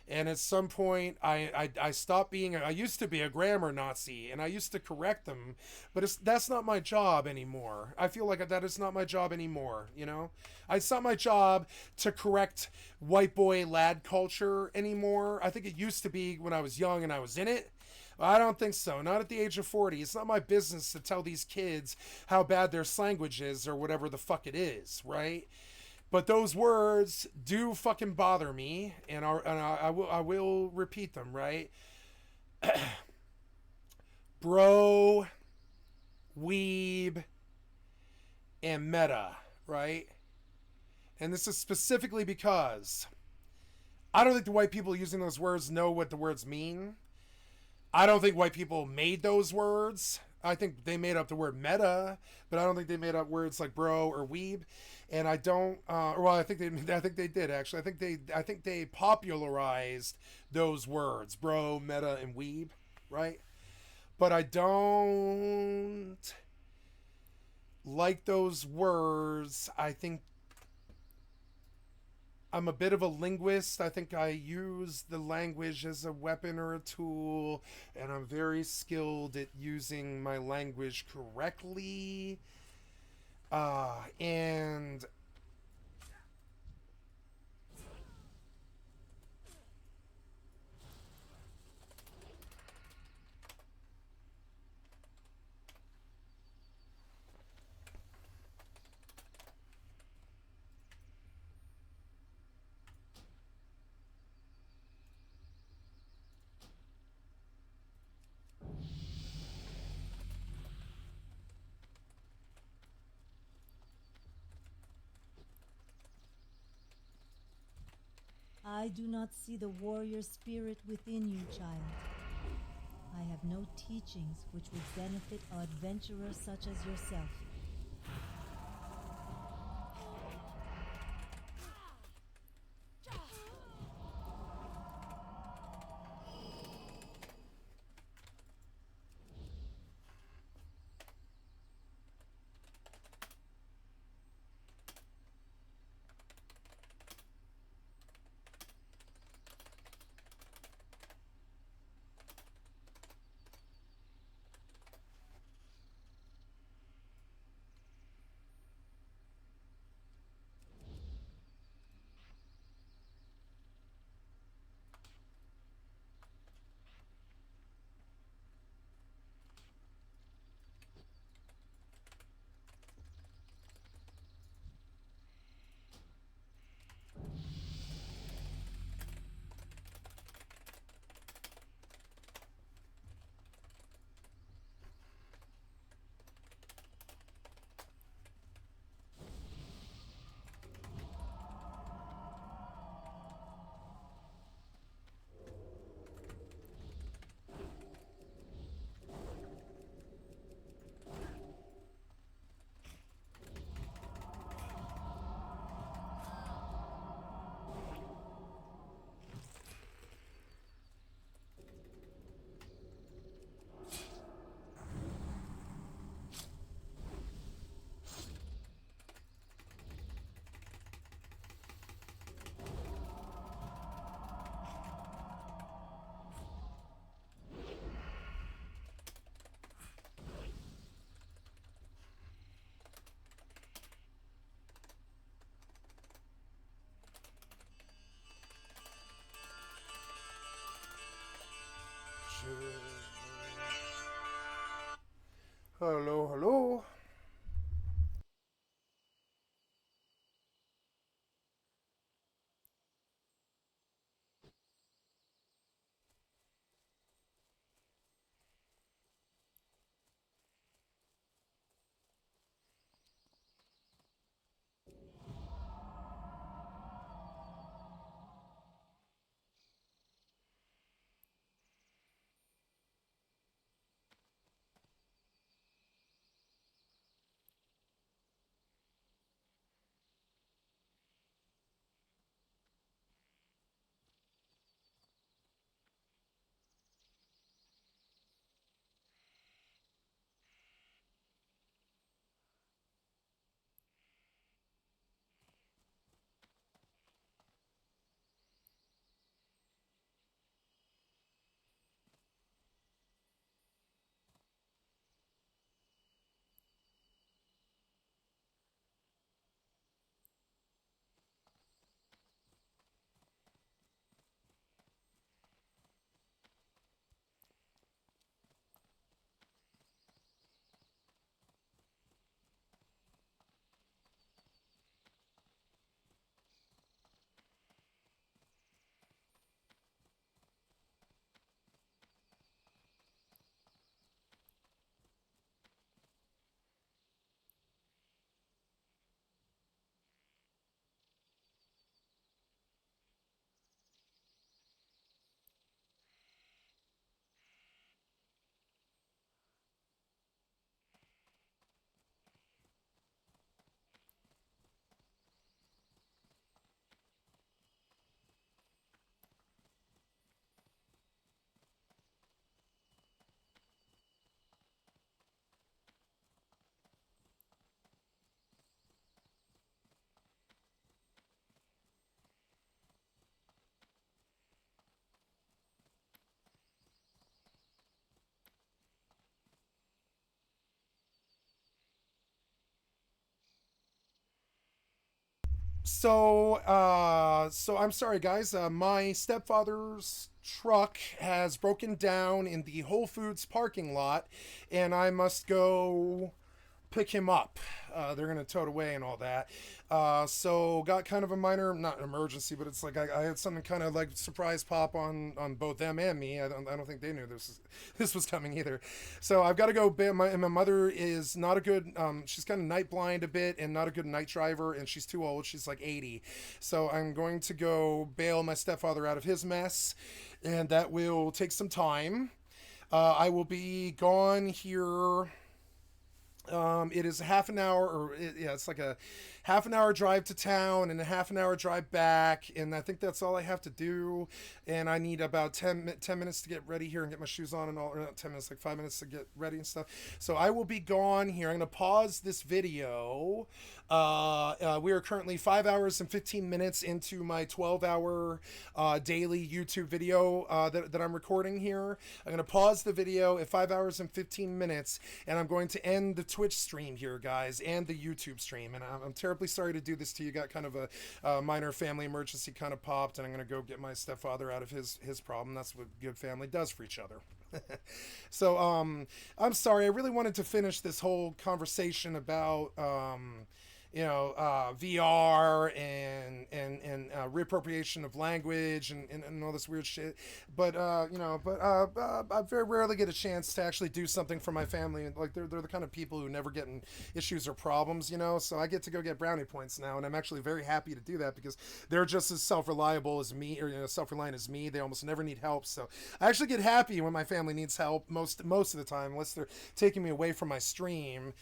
And at some point, I stopped being, I used to be a grammar Nazi, and I used to correct them, but that's not my job anymore. I feel like that is not my job anymore, you know? It's not my job to correct white boy lad culture anymore. I think it used to be when I was young and I was in it. I don't think so. Not at the age of 40. It's not my business to tell these kids how bad their slanguage is or whatever the fuck it is, right? But those words do fucking bother me, and I will repeat them, right? Bro, weeb, and meta, right? And this is specifically because I don't think the white people using those words know what the words mean. I don't think white people made those words. I think they made up the word meta, but I don't think they made up words like bro or weeb. And I don't. Well, I think they did actually. I think they popularized those words, bro, meta, and weeb, right? But I don't like those words. I think I'm a bit of a linguist. I think I use the language as a weapon or a tool, and I'm very skilled at using my language correctly. And I do not see the warrior spirit within you, child. I have no teachings which would benefit an adventurer such as yourself. So I'm sorry, guys. My stepfather's truck has broken down in the Whole Foods parking lot, and I must go pick him up. They're gonna tow it away and all that. So got kind of a minor, not an emergency, but it's like I had something kind of like surprise pop on both them and me. I don't think they knew this was coming either. So I've got to go. My mother is not a good. She's kind of night blind a bit and not a good night driver, and she's too old. She's like 80. So I'm going to go bail my stepfather out of his mess, and that will take some time. I will be gone here. It is half an hour, it's like a half an hour drive to town and a half an hour drive back, and I think that's all I have to do. And I need about 10 minutes to get ready here and get my shoes on and all, or not 10 minutes, like 5 minutes to get ready and stuff. So I will be gone here. I'm going to pause this video. We are currently 5 hours and 15 minutes into my 12-hour daily YouTube video that I'm recording here. I'm going to pause the video at 5 hours and 15 minutes, and I'm going to end the Twitch stream here, guys, and the YouTube stream. And I'm terribly sorry to do this to you. Got kind of a minor family emergency kind of popped, and I'm going to go get my stepfather out of his problem. That's what good family does for each other. So I'm sorry. I really wanted to finish this whole conversation about VR and reappropriation of language and all this weird shit. But I very rarely get a chance to actually do something for my family. Like they're the kind of people who never get in issues or problems, so I get to go get brownie points now, and I'm actually very happy to do that because they're just as self-reliable as me, or self-reliant as me. They almost never need help. So I actually get happy when my family needs help most of the time, unless they're taking me away from my stream,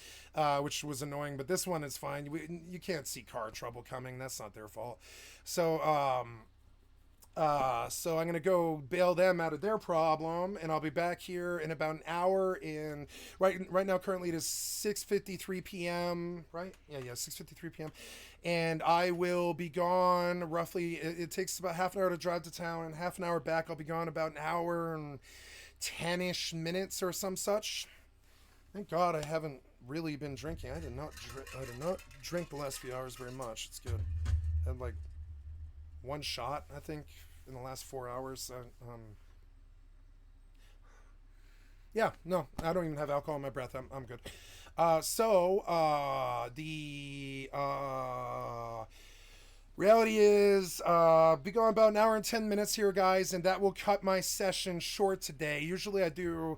which was annoying. But this one is fine. You can't see car trouble coming. That's not their fault. So so I'm gonna go bail them out of their problem, and I'll be back here in about an hour. And right now, currently it is 6:53 p.m. Right? Yeah, 6:53 p.m. And I will be gone roughly. It takes about half an hour to drive to town, and half an hour back. I'll be gone about an hour and 10-ish minutes or some such. Thank God I haven't really been drinking. I did not drink the last few hours very much. It's good. I had like one shot, I think, in the last 4 hours. Yeah, no, I don't even have alcohol in my breath. I'm good. The reality is, be going about an hour and 10 minutes here, guys, and that will cut my session short today. Usually I do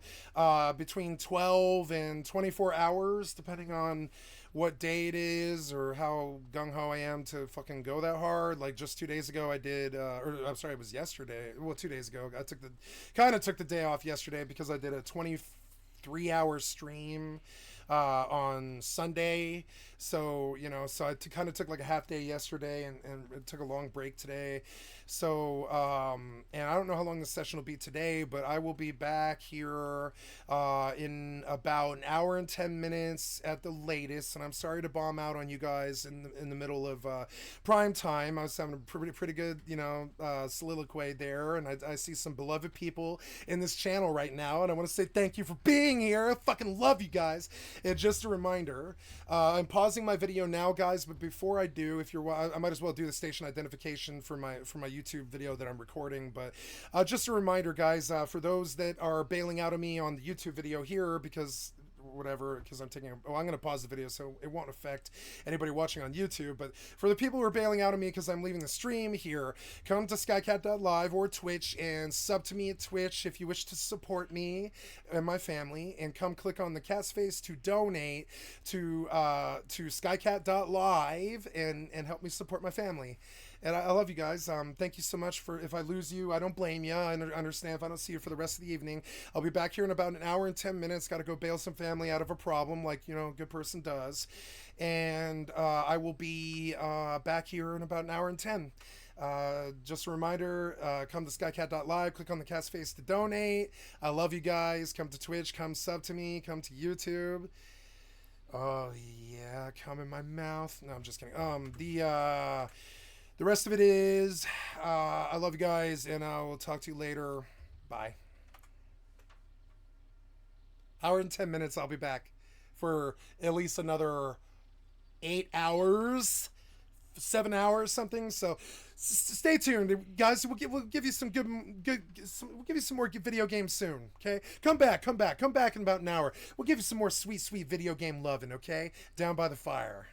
between 12 and 24 hours, depending on what day it is or how gung-ho I am to fucking go that hard. Like just 2 days ago I did, or I'm sorry, it was yesterday. Well, 2 days ago. I took the day off yesterday because I did a 23-hour stream on Sunday. So, so I kind of took like a half day yesterday and took a long break today. So, and I don't know how long the session will be today, but I will be back here in about an hour and 10 minutes at the latest. And I'm sorry to bomb out on you guys in the middle of prime time. I was having a pretty good, soliloquy there. And I see some beloved people in this channel right now. And I want to say thank you for being here. I fucking love you guys. And just a reminder, I'm pausing my video now, guys, but before I do, I might as well do the station identification for my YouTube video that I'm recording. But just a reminder, guys, for those that are bailing out of me on the YouTube video here because I'm going to pause the video so it won't affect anybody watching on YouTube. But for the people who are bailing out of me because I'm leaving the stream here, come to skycat.live or Twitch and sub to me at Twitch if you wish to support me and my family, and come click on the cat's face to donate to skycat.live and help me support my family. And I love you guys. Thank you so much. If I lose you, I don't blame you. I understand if I don't see you for the rest of the evening. I'll be back here in about an hour and 10 minutes. Got to go bail some family out of a problem like, a good person does. And I will be back here in about an hour and 10. Just a reminder, come to skycat.live, click on the cat's face to donate. I love you guys. Come to Twitch, come sub to me, come to YouTube. Oh, yeah, come in my mouth. No, I'm just kidding. The rest of it is, I love you guys, and I will talk to you later. Bye. Hour and 10 minutes, I'll be back for at least another 8 hours, 7 hours something. So stay tuned, guys. We'll give you some we'll give you some more video games soon. Okay, come back in about an hour. We'll give you some more sweet video game loving. Okay, down by the fire.